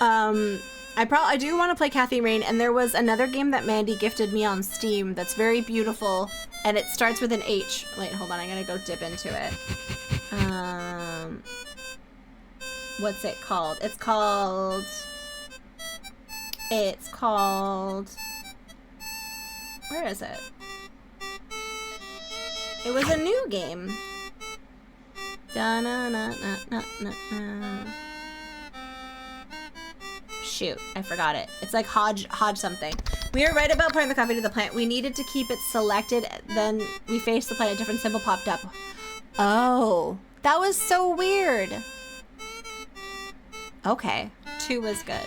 I do want to play Kathy Rain, and there was another game that Mandy gifted me on Steam that's very beautiful, and it starts with an H. Wait, hold on, I'm gonna go dip into it. What's it called? It's called... Where is it? It was a new game. Da-na-na-na-na-na-na. Shoot, I forgot it. It's like Hodge something. We were right about pouring the coffee to the plant. We needed to keep it selected. Then we faced the plant. A different symbol popped up. Oh, that was so weird. Okay, 2 was good.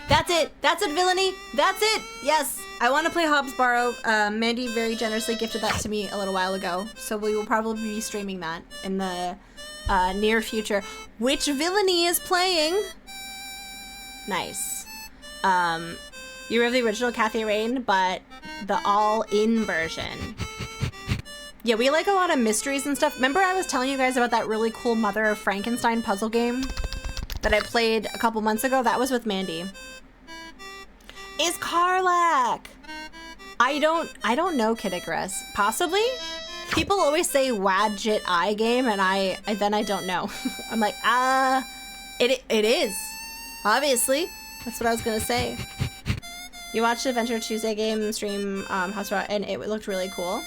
That's it. That's it, villainy. That's it. Yes, I want to play Hobbs Borrow. Mandy very generously gifted that to me a little while ago. So we will probably be streaming that in the near future. Which villainy is playing? Nice. You have the original Kathy Rain, but the all-in version. Yeah, we like a lot of mysteries and stuff. Remember I was telling you guys about that really cool Mother of Frankenstein puzzle game that I played a couple months ago? That was with Mandy. Is Karlak? I don't know, Kidigress. Possibly? People always say Wadget I game, and then I don't know. I'm like, it is. Obviously. That's what I was gonna say. You watched Adventure Tuesday game stream, House and it looked really cool.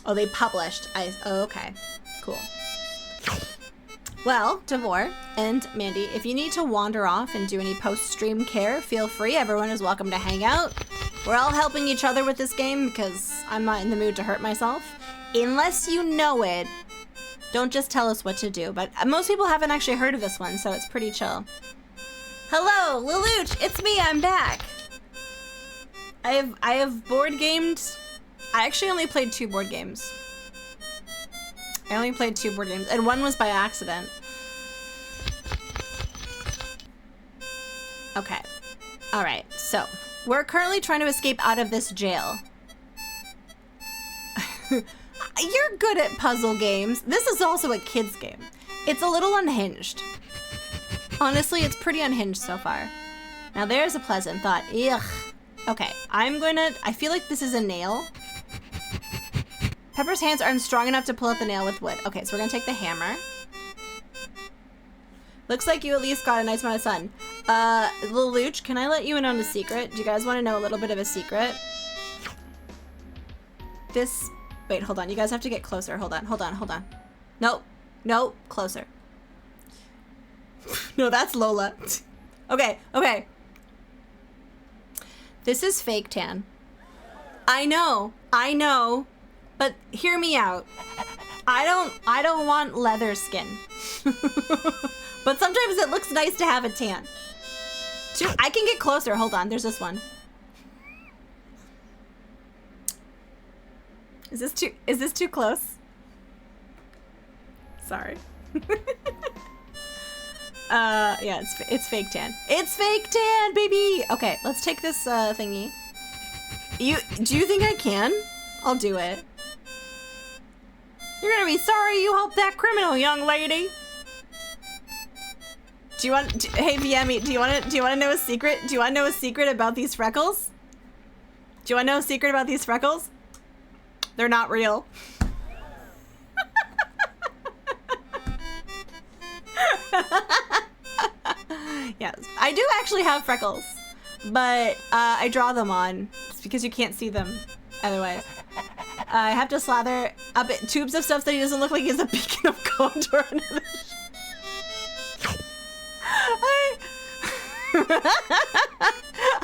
Oh, they published. Oh, okay. Cool. Well, Devor and Mandy, if you need to wander off and do any post-stream care, feel free. Everyone is welcome to hang out. We're all helping each other with this game because I'm not in the mood to hurt myself. Unless you know it, don't just tell us what to do. But most people haven't actually heard of this one, so it's pretty chill. Hello, Lelouch, it's me, I'm back. I have board gamed I actually only played 2 board games. I only played 2 board games, and one was by accident. Okay. Alright, so we're currently trying to escape out of this jail. You're good at puzzle games. This is also a kid's game. It's a little unhinged. Honestly, it's pretty unhinged so far. Now there's a pleasant thought. Ugh. Okay, I feel like this is a nail. Pepper's hands aren't strong enough to pull out the nail with wood. Okay, so we're gonna take the hammer. Looks like you at least got a nice amount of sun. Little Luch, can I let you in on a secret? Do you guys want to know a little bit of a secret? Wait, hold on. You guys have to get closer. Hold on. Nope. Nope. Closer. No, that's Lola. Okay. This is fake tan. I know. But hear me out. I don't want leather skin. But sometimes it looks nice to have a tan. I can get closer. Hold on. There's this one. Is this too close? Sorry. Yeah, it's fake tan. It's fake tan, baby. Okay, let's take this thingy. Do you think I can? I'll do it. You're gonna be sorry you helped that criminal, young lady. Hey VME, do you want to know a secret? Do you want to know a secret about these freckles? Do you want to know a secret about these freckles? They're not real. Yes, I do actually have freckles, but I draw them on just because you can't see them otherwise. I have to slather up tubes of stuff so he doesn't look like he's a beacon of contour.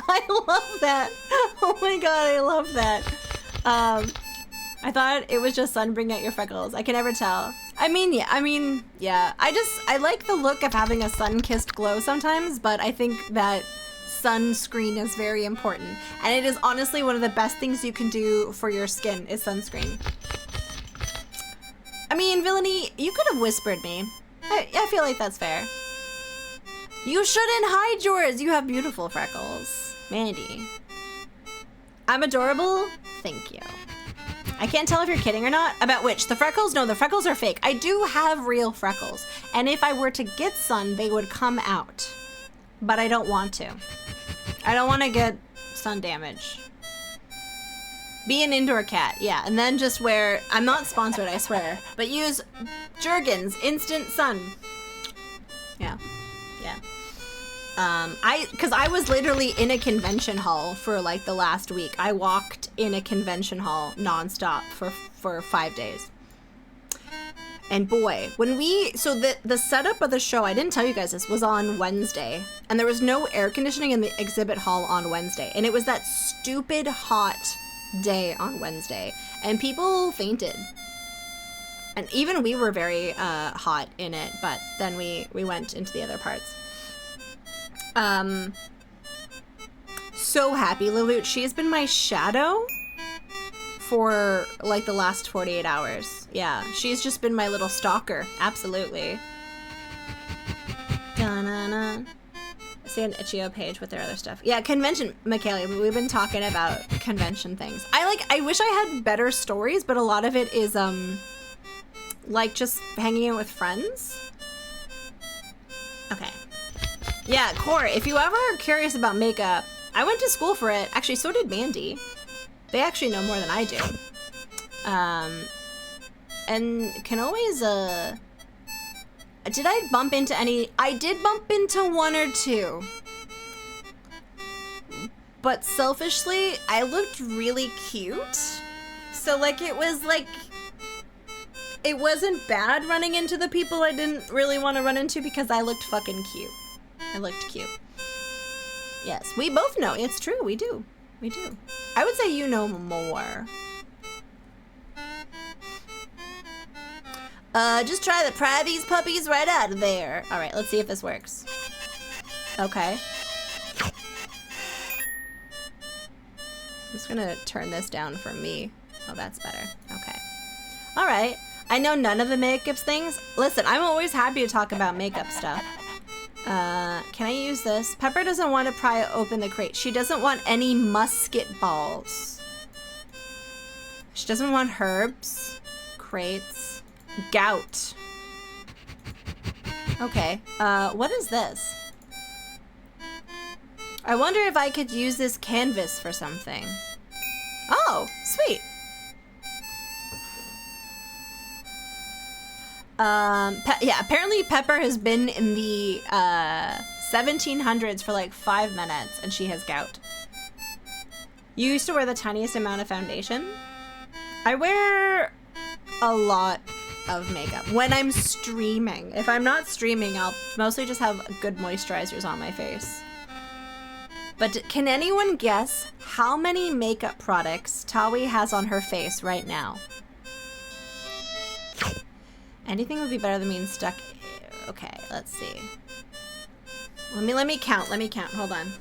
I love that. Oh my god, I love that. I thought it was just sun bringing out your freckles. I can never tell. I mean, yeah. I like the look of having a sun-kissed glow sometimes, but I think that sunscreen is very important. And it is honestly one of the best things you can do for your skin is sunscreen. I mean, Villainy, you could have whispered me. I feel like that's fair. You shouldn't hide yours. You have beautiful freckles. Mandy. I'm adorable? Thank you. I can't tell if you're kidding or not. About which? The freckles? No, the freckles are fake. I do have real freckles. And if I were to get sun, they would come out. But I don't want to. I don't want to get sun damage. Be an indoor cat. Yeah, and then just wear... I'm not sponsored, I swear. But use Jergens Instant Sun. Yeah. Because I was literally in a convention hall for like the last week. I walked in a convention hall nonstop for 5 days. And boy, so the setup of the show, I didn't tell you guys this, was on Wednesday. And there was no air conditioning in the exhibit hall on Wednesday. And it was that stupid hot day on Wednesday. And people fainted. And even we were very hot in it, but then we went into the other parts. So happy, Lelouch. She has been my shadow for like the last 48 hours. Yeah, she's just been my little stalker. Absolutely. Da-na-na. I see an Itch.io page with their other stuff. Yeah, convention, Michaela, we've been talking about convention things. I wish I had better stories, but a lot of it is, like just hanging out with friends. Okay. Yeah, Core, if you ever are curious about makeup, I went to school for it. Actually, so did Mandy. They actually know more than I do. And can always, did I bump into any? I did bump into 1 or 2. But selfishly, I looked really cute. So, like, it wasn't bad running into the people I didn't really want to run into because I looked fucking cute. I looked cute. Yes, we both know. It's true. We do. We do. I would say you know more. Just try to pry these puppies right out of there. All right, let's see if this works. Okay. I'm just gonna turn this down for me. Oh, that's better. Okay. All right. I know none of the makeup things. Listen, I'm always happy to talk about makeup stuff. Can I use this? Pepper doesn't want to pry open the crate. She doesn't want any musket balls. She doesn't want herbs, crates, gout. Okay, what is this? I wonder if I could use this canvas for something. Oh, sweet. Yeah, apparently Pepper has been in the 1700s for like 5 minutes and she has gout. You used to wear the tiniest amount of foundation? I wear a lot of makeup when I'm streaming. If I'm not streaming, I'll mostly just have good moisturizers on my face. But can anyone guess how many makeup products Tawi has on her face right now? Anything would be better than being stuck. Okay, let's see. Let me count. Hold on.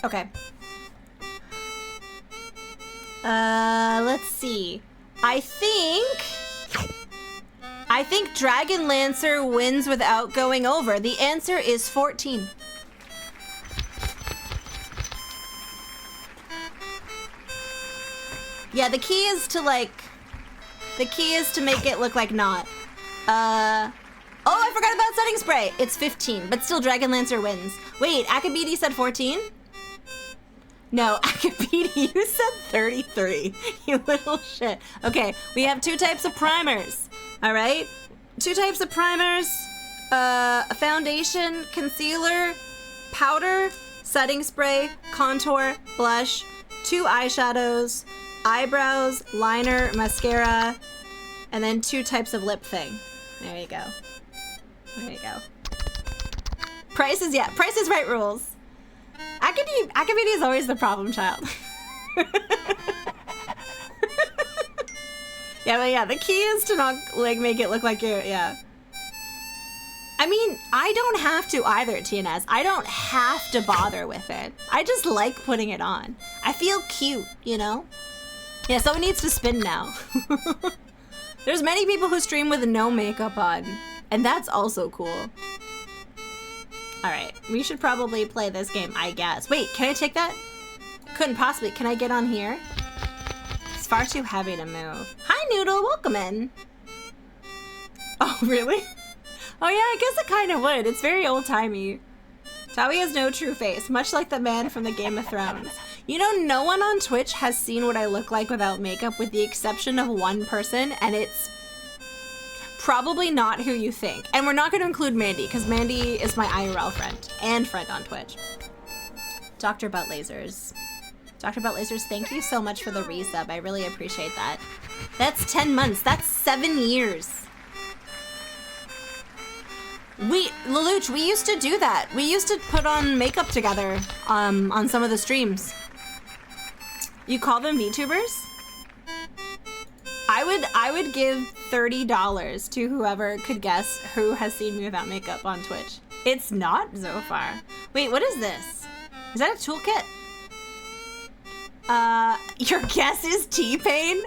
Okay. Let's see. I think Dragon Lancer wins without going over. The answer is 14. Yeah, the key is to make it look like not. Oh, I forgot about setting spray. It's 15, but still Dragon Lancer wins. Wait, Akabidi said 14? No, Akabidi, you said 33. You little shit. Okay, we have 2 types of primers. All right? 2 types of primers. A foundation, concealer, powder, setting spray, contour, blush, 2 eyeshadows, eyebrows, liner, mascara, and then 2 types of lip thing. There you go. There you go. Price is right rules. Akabidi is always the problem child. Yeah, but yeah, the key is to not like make it look like you're, yeah. I mean, I don't have to either, TNS. I don't have to bother with it. I just like putting it on. I feel cute, you know? Yeah, someone needs to spin now. There's many people who stream with no makeup on, and that's also cool. Alright, we should probably play this game, I guess. Wait, can I take that? Couldn't possibly. Can I get on here? It's far too heavy to move. Hi, Noodle. Welcome in. Oh, really? Oh, yeah, I guess it kind of would. It's very old-timey. Tawi has no true face, much like the man from the Game of Thrones. You know, no one on Twitch has seen what I look like without makeup with the exception of one person, and it's probably not who you think. And we're not going to include Mandy, because Mandy is my IRL friend, and friend on Twitch. Dr. Butt Lasers. Dr. Butt Lasers, thank you so much for the resub. I really appreciate that. That's 10 months. That's 7 years. Lelouch, we used to do that. We used to put on makeup together on some of the streams. You call them VTubers? I would give $30 to whoever could guess who has seen me without makeup on Twitch. It's not so far. Wait, what is this? Is that a toolkit? Your guess is T-Pain?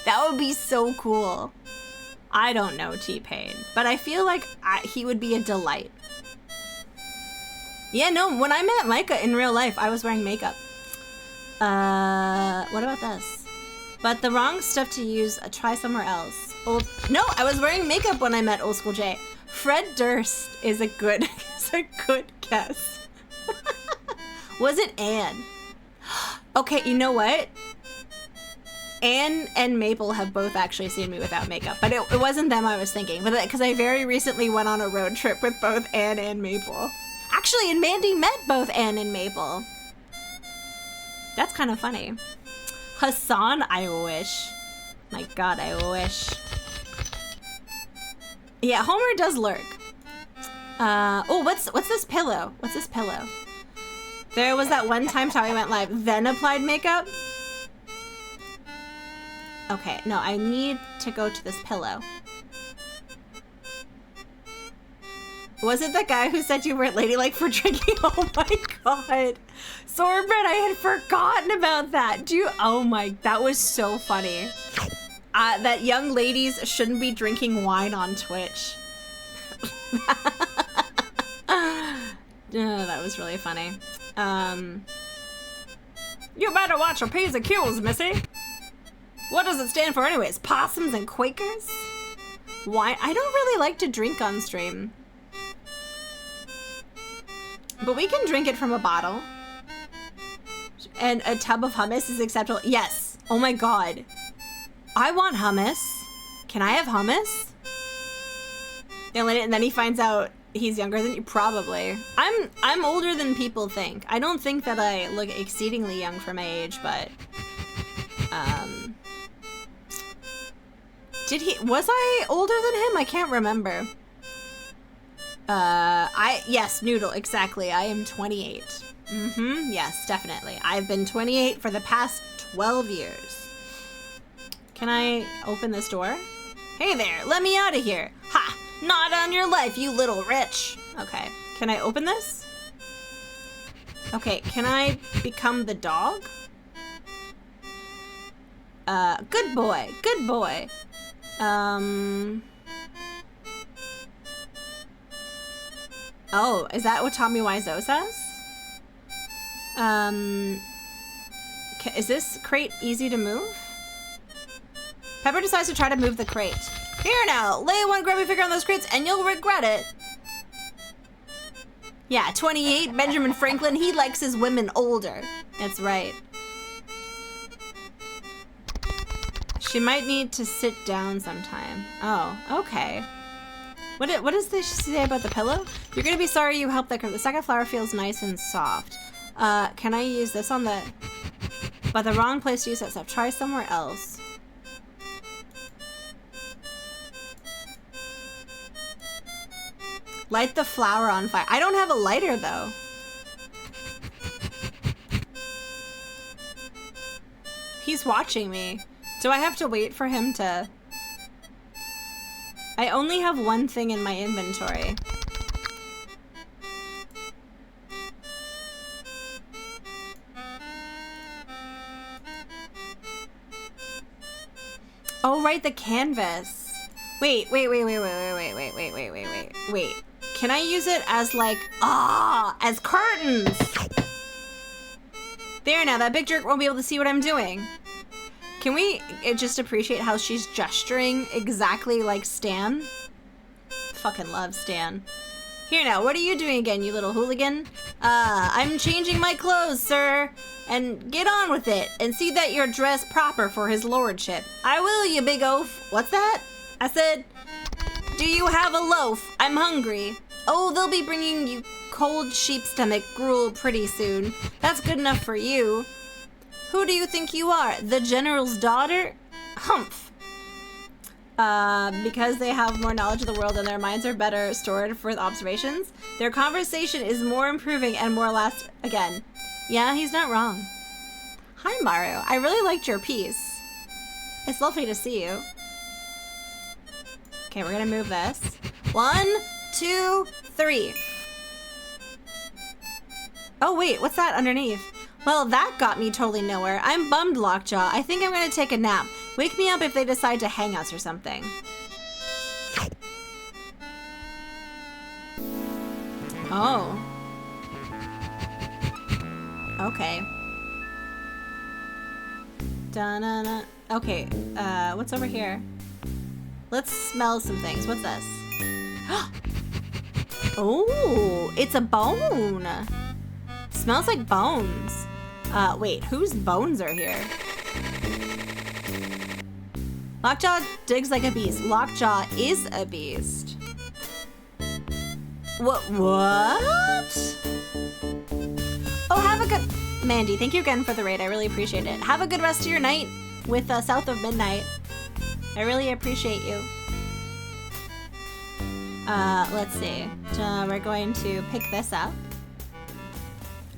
That would be so cool. I don't know T-Pain, but I feel like he would be a delight. Yeah, no, when I met Micah in real life, I was wearing makeup. What about this? But the wrong stuff to use, try somewhere else. No, I was wearing makeup when I met Old School J. Fred Durst is a good guess. Was it Anne? Okay, you know what? Anne and Maple have both actually seen me without makeup, but it wasn't them I was thinking, but because I very recently went on a road trip with both Anne and Maple. Actually, and Mandy met both Anne and Maple. That's kind of funny. Hassan, I wish. My God, I wish. Yeah, Homer does lurk. Oh, what's this pillow? What's this pillow? There was that one time Tawi went live, then applied makeup. Okay, no, I need to go to this pillow. Was it the guy who said you weren't ladylike for drinking? Oh my god. Sorbet, I had forgotten about that. Oh my, that was so funny. That young ladies shouldn't be drinking wine on Twitch. That was really funny. You better watch your P's and Q's, missy. What does it stand for anyways? Possums and Quakers? Wine? I don't really like to drink on stream. But we can drink it from a bottle. And a tub of hummus is acceptable. Yes. Oh my god. I want hummus. Can I have hummus? And then he finds out he's younger than you. Probably. I'm older than people think. I don't think that I look exceedingly young for my age, but was I older than him? I can't remember. Yes, Noodle, exactly. I am 28. Yes, definitely. I've been 28 for the past 12 years. Can I open this door? Hey there, let me out of here. Ha! Not on your life, you little wretch. Okay, can I open this? Okay, can I become the dog? Good boy, good boy. Oh, is that what Tommy Wiseau says? Is this crate easy to move? Pepper decides to try to move the crate. Here now, lay one grubby figure on those crates and you'll regret it. Yeah, 28, Benjamin Franklin, he likes his women older. That's right. She might need to sit down sometime. Oh, okay. What does this say about the pillow? You're gonna be sorry you helped that girl. The second flower feels nice and soft. Can I use this on the... But the wrong place to use that stuff. Try somewhere else. Light the flower on fire. I don't have a lighter, though. He's watching me. Do I have to wait for him to... I only have one thing in my inventory. Oh, right, the canvas. Wait. Can I use it as like, as curtains? There now, that big jerk won't be able to see what I'm doing. Can we just appreciate how she's gesturing exactly like Stan? Fucking love Stan. Here now, what are you doing again, you little hooligan? I'm changing my clothes, sir. And get on with it, and see that you're dressed proper for his lordship. I will, you big oaf. What's that? I said, do you have a loaf? I'm hungry. Oh, they'll be bringing you cold sheep stomach gruel pretty soon. That's good enough for you. Who do you think you are? The general's daughter? Humph. Because they have more knowledge of the world and their minds are better stored for observations, their conversation is more improving and more last again. Yeah, he's not wrong. Hi, Maru. I really liked your piece. It's lovely to see you. Okay, we're gonna move this. 1, 2, 3. Oh, wait, what's that underneath? Well, that got me totally nowhere. I'm bummed, Lockjaw. I think I'm gonna take a nap. Wake me up if they decide to hang us or something. Oh. Okay. Da-na-na. Okay, what's over here? Let's smell some things. What's this? Oh, it's a bone. Smells like bones. Wait, whose bones are here? Lockjaw digs like a beast. Lockjaw is a beast. What? Oh, have a good... Mandy, thank you again for the raid. I really appreciate it. Have a good rest of your night with South of Midnight. I really appreciate you. Let's see. We're going to pick this up.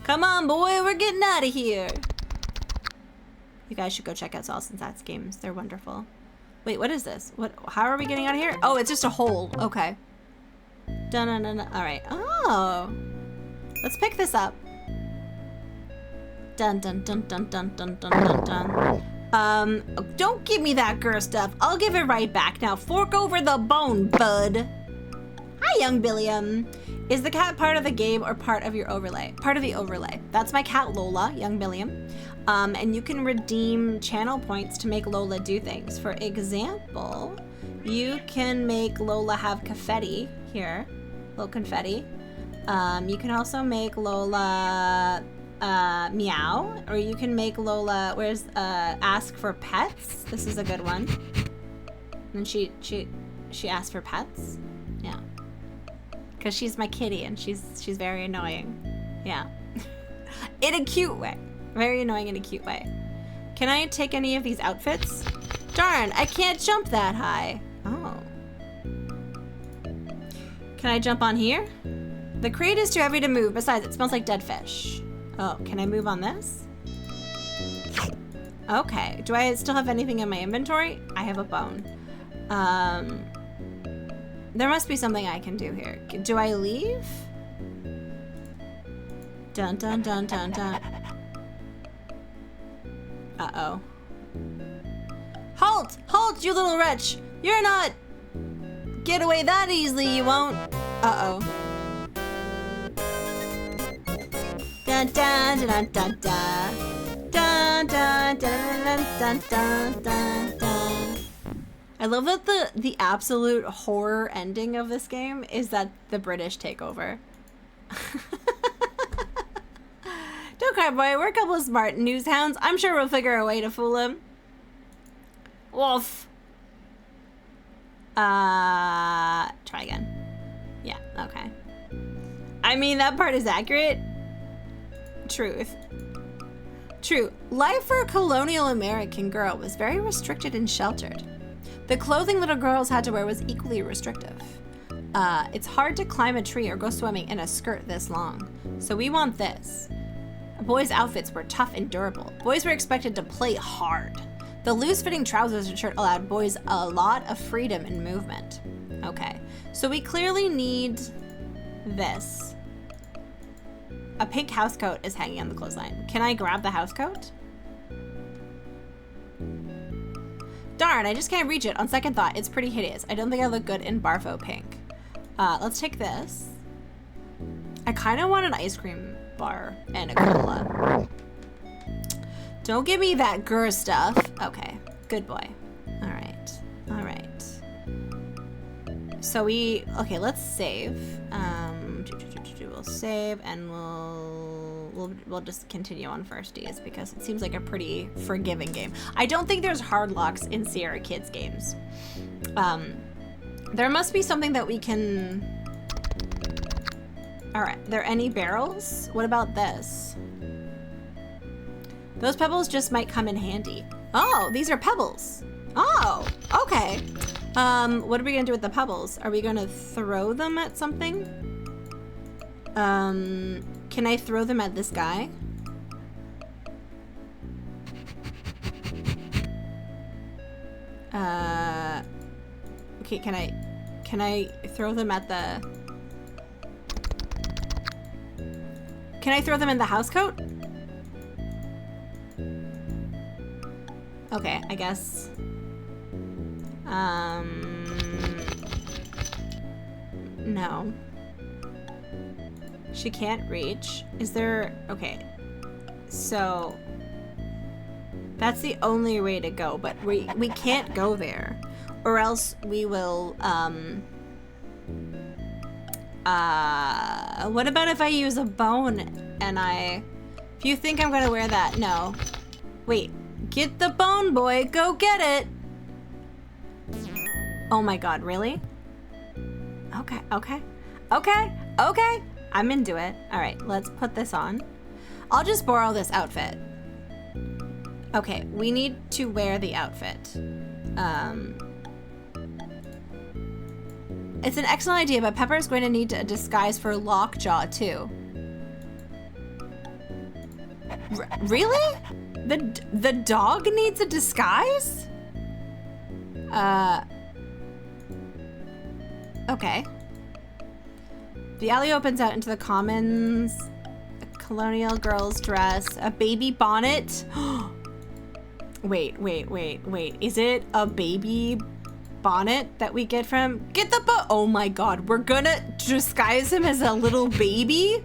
Come on, boy, we're getting out of here. You guys should go check out Salsa and Sats games. They're wonderful. Wait, what is this? What? How are we getting out of here? Oh, it's just a hole. Okay. Dun dun dun. All right. Oh. Let's pick this up. Dun dun dun dun dun dun dun dun dun. Don't give me that girl stuff. I'll give it right back. Now fork over the bone, bud. Hi, young Billiam. Is the cat part of the game or part of your overlay? Part of the overlay. That's my cat Lola, young Billiam. And you can redeem channel points to make Lola do things. For example, you can make Lola have confetti here, little confetti. You can also make Lola meow, or you can make Lola, ask for pets. This is a good one. And she asked for pets. Yeah. Because she's my kitty and she's very annoying. Yeah. In a cute way. Very annoying in a cute way. Can I take any of these outfits? Darn, I can't jump that high. Oh. Can I jump on here? The crate is too heavy to move. Besides, it smells like dead fish. Oh, can I move on this? Okay. Do I still have anything in my inventory? I have a bone. There must be something I can do here. Do I leave? Dun dun dun dun dun. Uh-oh. Halt! Halt, you little wretch! You're not... Get away that easily, you won't. Uh-oh. Dun dun dun dun dun. Dun dun dun dun dun dun dun. I love that the absolute horror ending of this game is that the British take over. Don't cry, boy. We're a couple of smart news hounds. I'm sure we'll figure a way to fool him. Wolf. Try again. Yeah, okay. I mean, that part is accurate. Truth. True. Life for a colonial American girl was very restricted and sheltered. The clothing little girls had to wear was equally restrictive. It's hard to climb a tree or go swimming in a skirt this long. So we want this. Boys' outfits were tough and durable. Boys were expected to play hard. The loose-fitting trousers and shirt allowed boys a lot of freedom and movement. Okay, so we clearly need this. A pink housecoat is hanging on the clothesline. Can I grab the housecoat? Darn, I just can't reach it. On second thought, it's pretty hideous. I don't think I look good in Barfo pink. Let's take this. I kind of want an ice cream bar and a cola. Don't give me that grr stuff. Okay, good boy. All right, all right. So okay, let's save. We'll save and we'll just continue on firsties because it seems like a pretty forgiving game. I don't think there's hard locks in Sierra Kids games. There must be something that we can. All right, there any barrels? What about this? Those pebbles just might come in handy. Oh, these are pebbles. Oh, okay. What are we gonna do with the pebbles? Are we gonna throw them at something? Can I throw them at this guy? Okay, can I throw them at the... Can I throw them in the housecoat? Okay, I guess. No. She can't reach. Is there... Okay. So... That's the only way to go, but we can't go there. Or else we will, what about if I use a bone and if you think I'm gonna wear that, no. Wait, get the bone, boy, go get it! Oh my god, really? Okay, okay, okay, okay! I'm into it. Alright, let's put this on. I'll just borrow this outfit. Okay, we need to wear the outfit. It's an excellent idea, but Pepper's going to need a disguise for Lockjaw, too. Really? The dog needs a disguise? Okay. The alley opens out into the commons. A colonial girl's dress. A baby bonnet. Wait. Is it a baby bonnet that we get from? Get the oh my god, we're gonna disguise him as a little baby?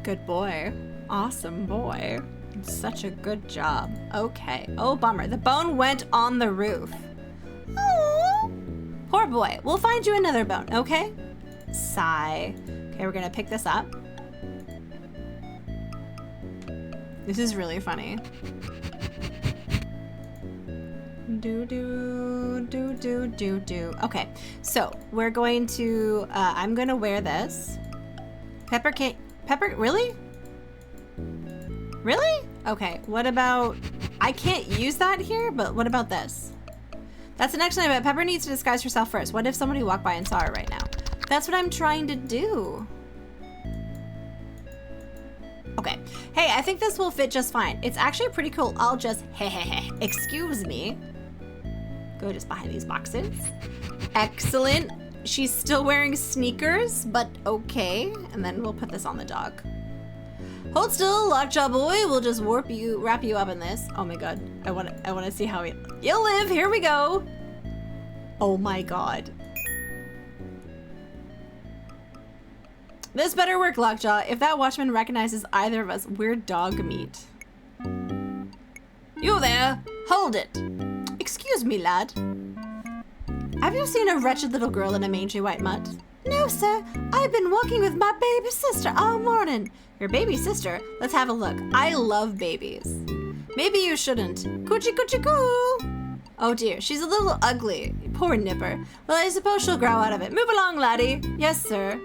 Good boy. Awesome boy. Such a good job. Okay. Oh, bummer. The bone went on the roof. Oh, poor boy. We'll find you another bone, okay? Sigh. Okay, we're gonna pick this up. This is really funny. Do. Okay, so we're going to, I'm gonna wear this. Pepper, really? Really? Okay, what about, I can't use that here, but what about this? That's the next thing, but Pepper needs to disguise herself first. What if somebody walked by and saw her right now? That's what I'm trying to do. Okay, hey, I think this will fit just fine. It's actually pretty cool. I'll just, excuse me. Go just behind these boxes. Excellent. She's still wearing sneakers, but okay. And then we'll put this on the dog. Hold still, Lockjaw boy. We'll just wrap you up in this. Oh my god. I wanna see how you'll live. Here we go. Oh my god. This better work, Lockjaw. If that watchman recognizes either of us, we're dog meat. You there! Hold it! Excuse me, lad. Have you seen a wretched little girl in a mangy white mutt? No, sir. I've been walking with my baby sister all morning. Your baby sister? Let's have a look. I love babies. Maybe you shouldn't. Coochie coochie coo! Oh dear, she's a little ugly. Poor nipper. Well, I suppose she'll grow out of it. Move along, laddie. Yes, sir.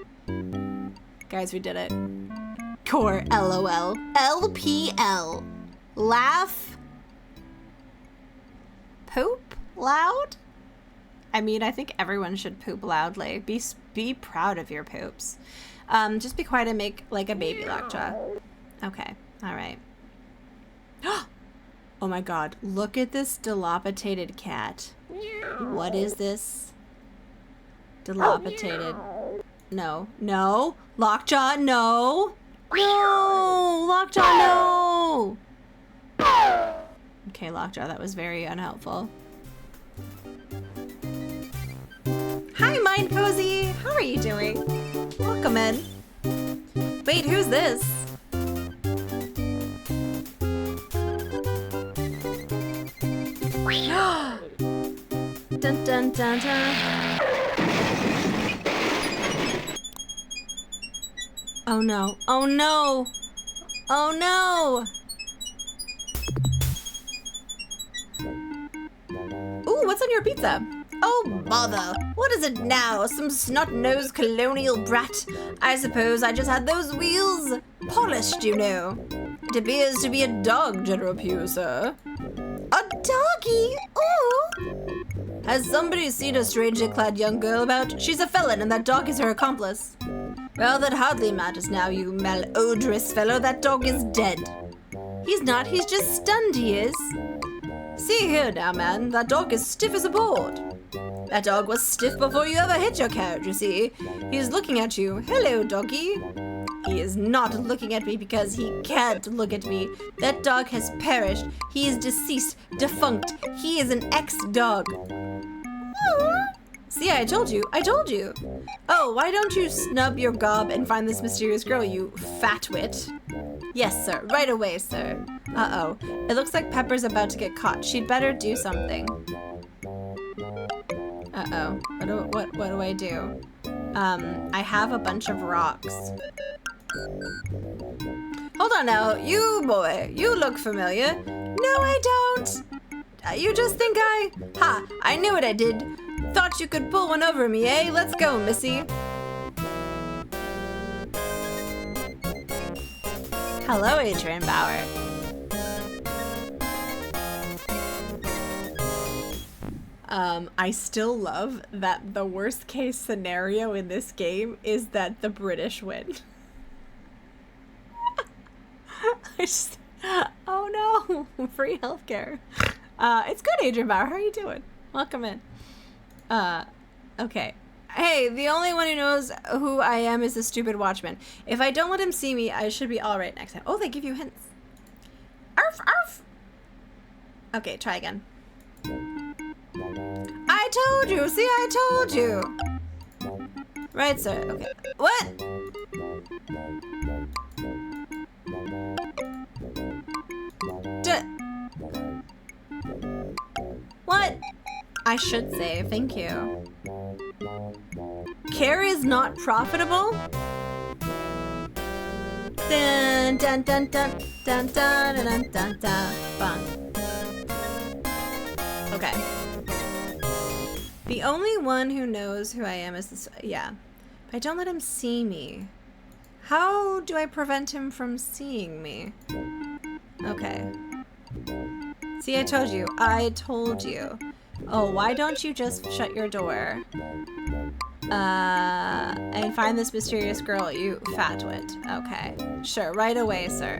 Guys, we did it. Core LOL. LPL. Laugh. Poop loud? I mean, I think everyone should poop loudly. Be proud of your poops. Just be quiet and make like a baby, Lockjaw. Okay, all right. Oh my god, look at this dilapidated cat. What is this? Dilapidated. No, no. Lockjaw, no. No, Lockjaw, no. Okay, Lockjaw, that was very unhelpful. Hi, Mind Cozy. How are you doing? Welcome in. Wait, who's this? Dun dun dun dun. Oh no. Oh no. Oh no. Ooh, what's on your pizza? Oh, bother. What is it now? Some snot-nosed colonial brat? I suppose I just had those wheels polished, you know. It appears to be a dog, General Pugh, sir. A doggy? Ooh! Has somebody seen a strangely clad young girl about? She's a felon, and that dog is her accomplice. Well, that hardly matters now, you malodorous fellow. That dog is dead. He's not. He's just stunned, he is. See here now, man. That dog is stiff as a board. That dog was stiff before you ever hit your carriage, you see. He's looking at you. Hello, doggy. He is not looking at me because he can't look at me. That dog has perished. He is deceased, defunct. He is an ex-dog. See, I told you. I told you. Oh, why don't you snub your gob and find this mysterious girl, you fatwit? Yes, sir. Right away, sir. Uh-oh. It looks like Pepper's about to get caught. She'd better do something. Uh-oh. What do I do? I have a bunch of rocks. Hold on now. You boy. You look familiar. No, I don't. You just think I knew what I did. Thought you could pull one over me, eh? Let's go, missy. Hello, Adrian Bauer. I still love that the worst case scenario in this game is that the British win. Oh no, free healthcare. It's good, Adrian Bauer. How are you doing? Welcome in. Okay. Hey, the only one who knows who I am is the stupid watchman. If I don't let him see me, I should be alright next time. Oh, they give you hints. Arf, arf! Okay, try again. I told you! See, I told you! Right, sir. Okay. What? What? I should say, thank you. Care is not profitable? Dun dun dun dun dun dun dun dun dun. Fun. Okay. The only one who knows who I am is this. Yeah. If I don't let him see me, how do I prevent him from seeing me? Okay. See, I told you. I told you. Oh, why don't you just shut your door? And find this mysterious girl, you fatwit. Okay. Sure, right away, sir.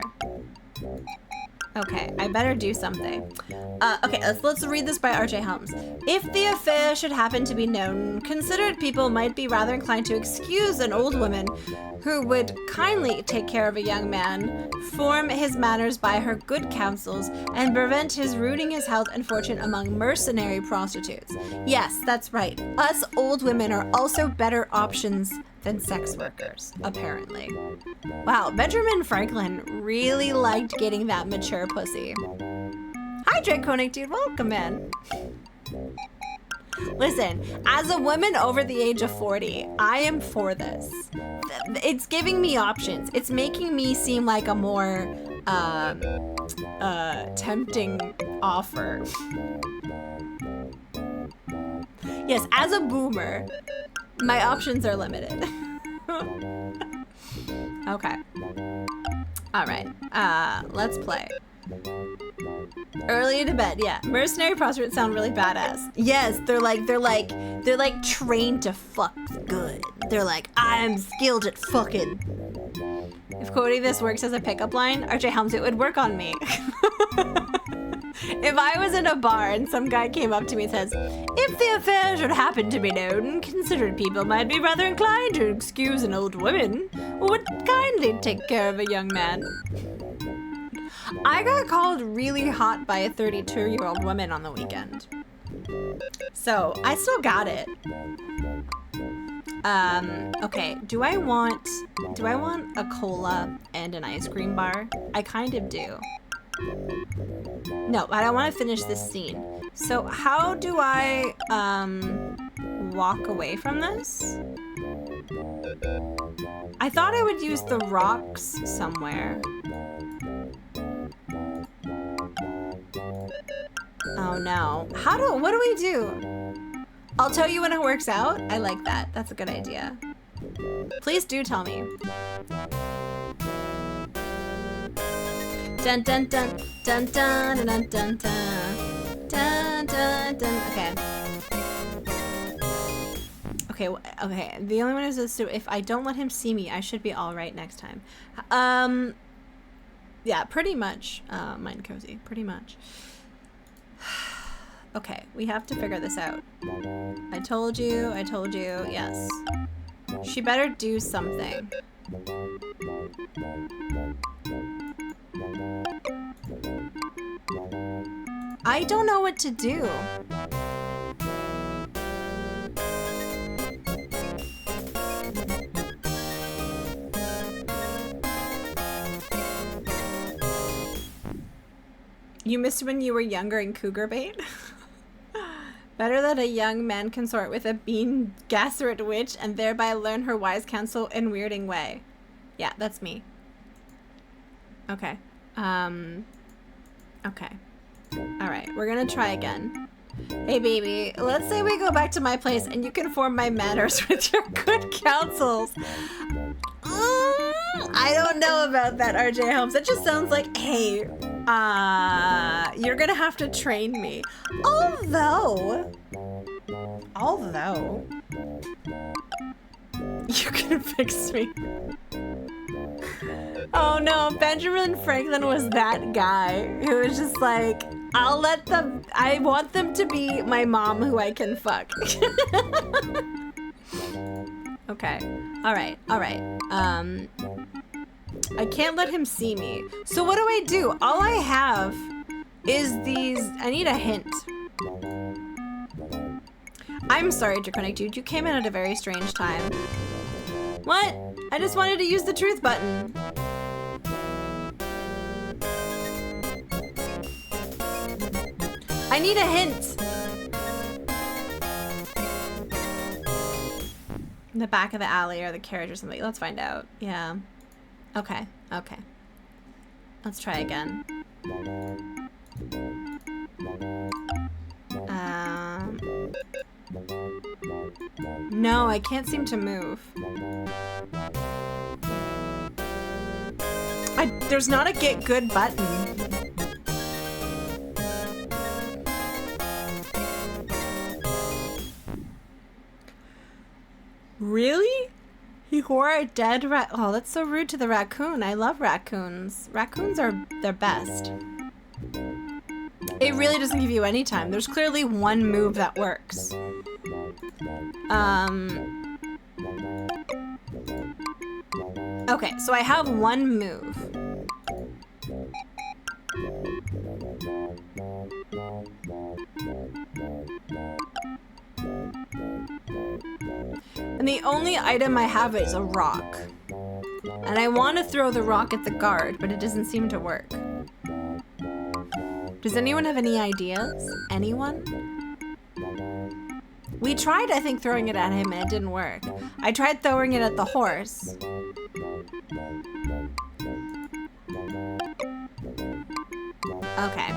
Okay, I better do something. Okay, let's read this by R.J. Helms. If the affair should happen to be known, considerate people might be rather inclined to excuse an old woman who would kindly take care of a young man, form his manners by her good counsels, and prevent his ruining his health and fortune among mercenary prostitutes. Yes, that's right. Us old women are also better options than sex workers, apparently. Wow, Benjamin Franklin really liked getting that mature pussy. Hi, Draconic Dude, welcome in. Listen, as a woman over the age of 40, I am for this. It's giving me options. It's making me seem like a more tempting offer. Yes, as a boomer, my options are limited. Okay. All right. Let's play. Early to bed, yeah. Mercenary prostitutes sound really badass. Yes, they're like trained to fuck good. They're like, I'm skilled at fucking. If quoting this works as a pickup line, RJ Helms, it would work on me. If I was in a bar and some guy came up to me and says, if the affair should happen to be known, considerate people might be rather inclined to excuse an old woman who would kindly take care of a young man. I got called really hot by a 32-year-old woman on the weekend. So, I still got it. Okay, do I want a cola and an ice cream bar? I kind of do. No, but I want to finish this scene. So how do I walk away from this? I thought I would use the rocks somewhere. Oh no. What do we do? I'll tell you when it works out. I like that. That's a good idea. Please do tell me. Dun dun dun dun dun dun dun dun dun dun dun. Okay. Okay. The only one is this. If I don't let him see me, I should be all right next time. Yeah, pretty much. Mind cozy, pretty much. Okay, we have to figure this out. I told you. Yes. She better do something. I don't know what to do. You missed when you were younger in cougar bait? Better that a young man consort with a bean gasserit witch and thereby learn her wise counsel in weirding way. Yeah, that's me. Okay. Okay. Alright, we're gonna try again. Hey baby, let's say we go back to my place and you can form my manners with your good counsels. I don't know about that, RJ Holmes. That just sounds like, hey, you're gonna have to train me. Although, you can fix me. Oh no, Benjamin Franklin was that guy who was just like, I want them to be my mom who I can fuck. Okay, alright. I can't let him see me. So what do I do? All I have is these, I need a hint. I'm sorry, Draconic Dude, you came in at a very strange time. What? I just wanted to use the truth button. I need a hint. In the back of the alley or the carriage or something. Let's find out. Yeah. Okay. Let's try again. No, I can't seem to move. There's not a get good button. Really? He wore a dead rat. Oh, that's so rude to the raccoon. I love raccoons. Raccoons are their best. It really doesn't give you any time. There's clearly one move that works. Okay, so I have one move. And the only item I have is a rock. And I want to throw the rock at the guard, but it doesn't seem to work. Does anyone have any ideas? Anyone? We tried, I think, throwing it at him and it didn't work. I tried throwing it at the horse. Okay.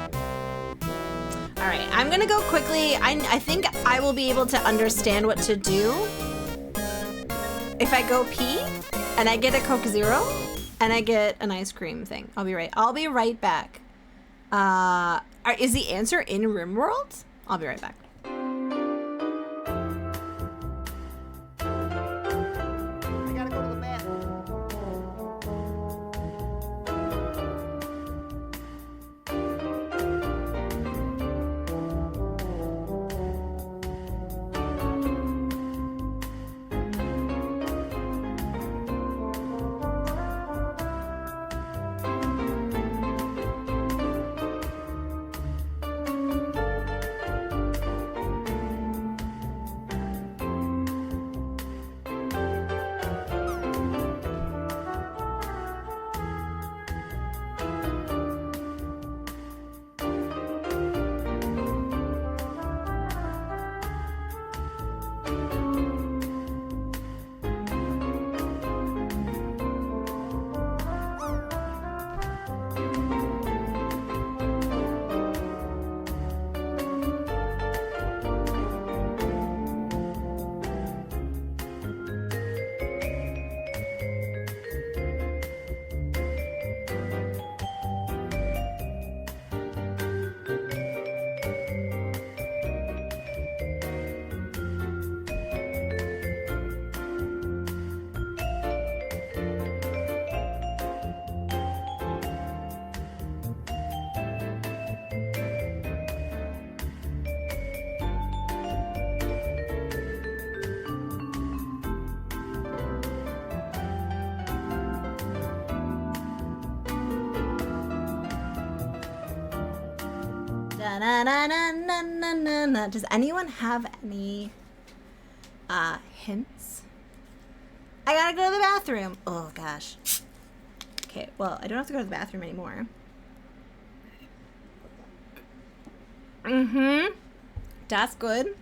Alright, I'm gonna go quickly. I think I will be able to understand what to do if I go pee and I get a Coke Zero and I get an ice cream thing. I'll be right back. Is the answer in RimWorld? I'll be right back. I gotta go to the bathroom. Does anyone have any hints? I gotta go to the bathroom. Oh gosh. Okay, well, I don't have to go to the bathroom anymore. That's good.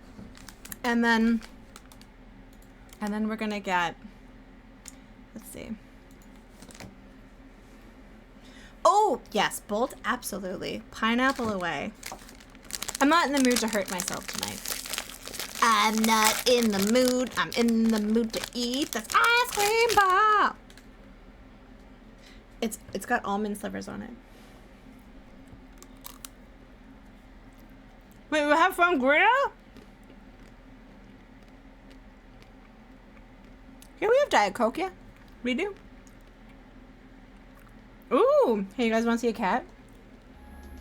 And then we're gonna get, let's see. Oh, yes, Bolt, absolutely. Pineapple away. I'm not in the mood to hurt myself tonight. I'm not in the mood. I'm in the mood to eat this ice cream bar. It's got almond slivers on it. Wait, we have sangria? Yeah, we have Diet Coke, yeah. We do. Ooh, hey, you guys want to see a cat?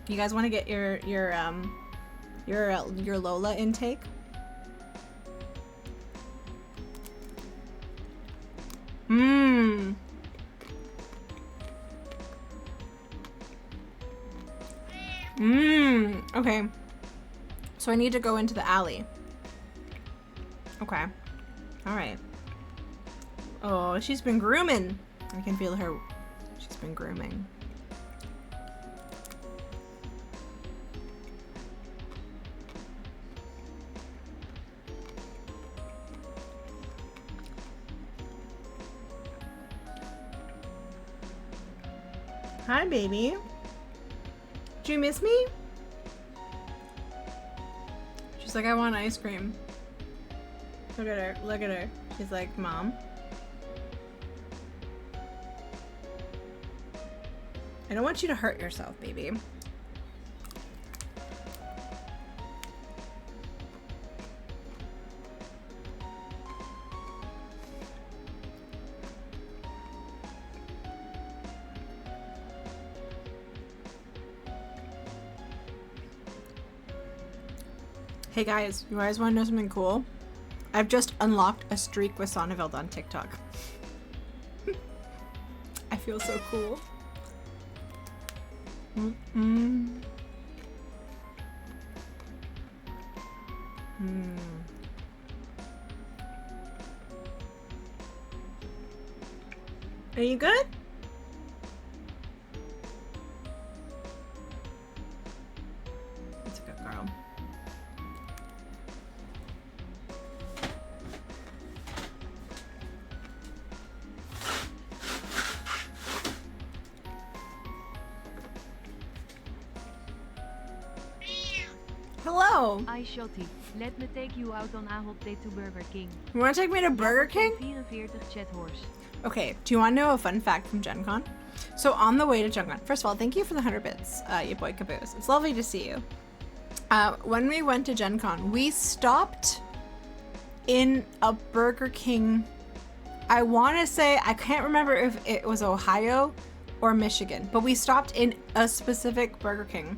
You guys want to get your Lola intake? Mmm. Mmm. Okay. So I need to go into the alley. Okay. All right. Oh, she's been grooming. I can feel her. She's been grooming. Hi, baby. Did you miss me? She's like, I want ice cream. Look at her. Look at her. She's like, Mom. I don't want you to hurt yourself, baby. Hey guys, you guys want to know something cool? I've just unlocked a streak with Sonneveld on TikTok. I feel so cool. Are you good? That's a good girl. Hello. Hi Shotty, let me take you out on a hot date to Burger King. You want to take me to Burger King? 44 chat horse. Okay, do you want to know a fun fact from GenCon? So on the way to GenCon, first of all, thank you for the 100 bits, you boy Caboose. It's lovely to see you. When we went to GenCon, we stopped in a Burger King. I want to say, I can't remember if it was Ohio or Michigan, but we stopped in a specific Burger King.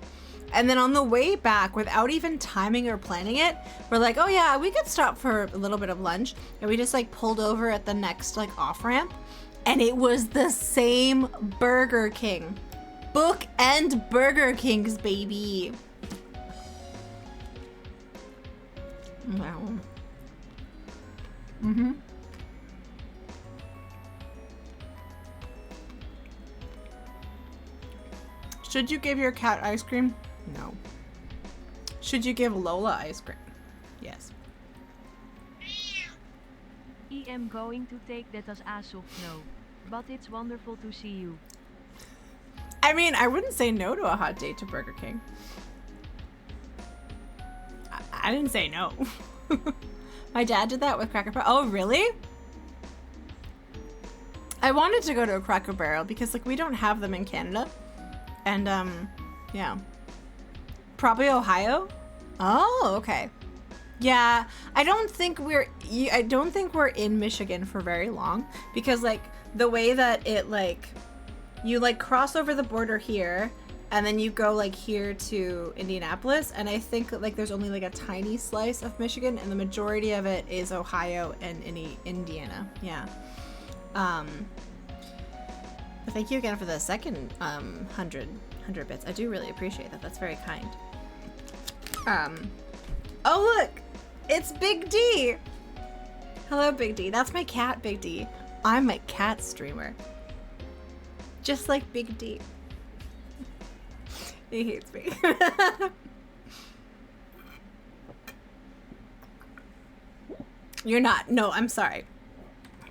And then on the way back, without even timing or planning it, we're like, oh yeah, we could stop for a little bit of lunch. And we just like pulled over at the next like off ramp. And it was the same Burger King. Book and Burger Kings, baby. Wow. Mm-hmm. Should you give your cat ice cream? No. Should you give Lola ice cream? Yes. I am going to take that as a soft no. But it's wonderful to see you. I mean, I wouldn't say no to a hot date to Burger King. I didn't say no. My dad did that with Cracker Barrel. Oh, really? I wanted to go to a Cracker Barrel because like we don't have them in Canada. And yeah. Probably Ohio? Oh, okay. Yeah, I don't think we're in Michigan for very long because like the way that it like you like cross over the border here and then you go like here to Indianapolis, and I think like there's only like a tiny slice of Michigan and the majority of it is Ohio and Indiana. Yeah. But thank you again for the second 100 bits. I do really appreciate that. That's very kind. Oh look, it's Big D. Hello, Big D. That's my cat, Big D. I'm a cat streamer. Just like Big D. He hates me. You're not. No, I'm sorry.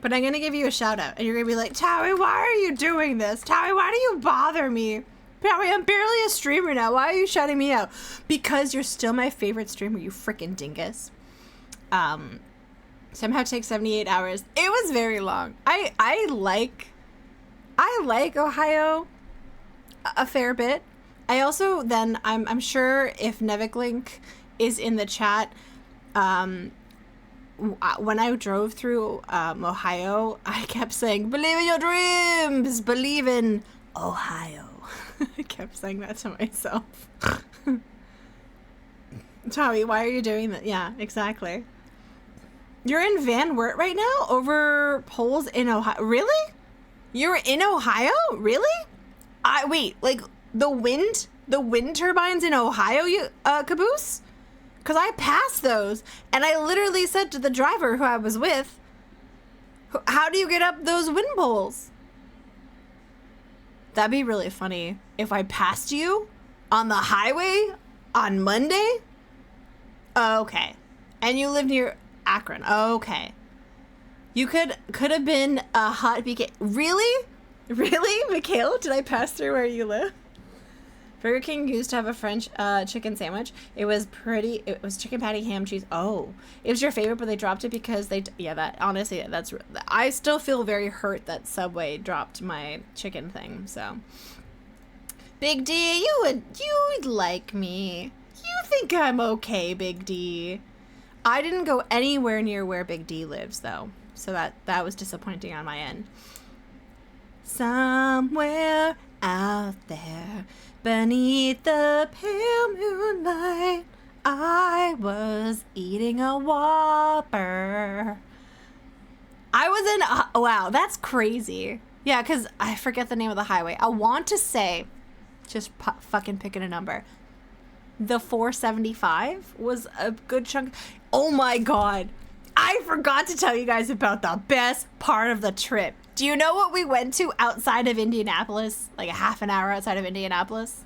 But I'm gonna give you a shout out and you're gonna be like, Towie, why are you doing this? Towie, why do you bother me? Towie, I'm barely a streamer now. Why are you shouting me out? Because you're still my favorite streamer, you freaking dingus. Somehow takes 78 hours. It was very long. I like Ohio a fair bit. I also then I'm sure if Neviklink is in the chat, when I drove through Ohio, I kept saying, believe in your dreams, believe in Ohio. I kept saying that to myself. Tommy, why are you doing that? Yeah, exactly. You're in Van Wert right now over polls in Ohio. Really? You're in Ohio? Really? Wait, like the wind turbines in Ohio, you Caboose? Because I passed those, and I literally said to the driver who I was with, how do you get up those wind poles? That'd be really funny if I passed you on the highway on Monday. Okay. And you live near Akron. Okay. You could have been a hot BK. Really? Really, Mikhail? Did I pass through where you live? Burger King used to have a French chicken sandwich. It was chicken patty, ham, cheese. Oh, it was your favorite, but they dropped it because I still feel very hurt that Subway dropped my chicken thing. So, Big D, you'd like me. You think I'm okay, Big D. I didn't go anywhere near where Big D lives, though, so that was disappointing on my end. Somewhere out there, beneath the pale moonlight, I was eating a Whopper. I was in... wow, that's crazy. Yeah, because I forget the name of the highway. I want to say, just fucking picking a number, the 475 was a good chunk. Oh my god. I forgot to tell you guys about the best part of the trip. Do you know what we went to outside of Indianapolis? Like a half an hour outside of Indianapolis?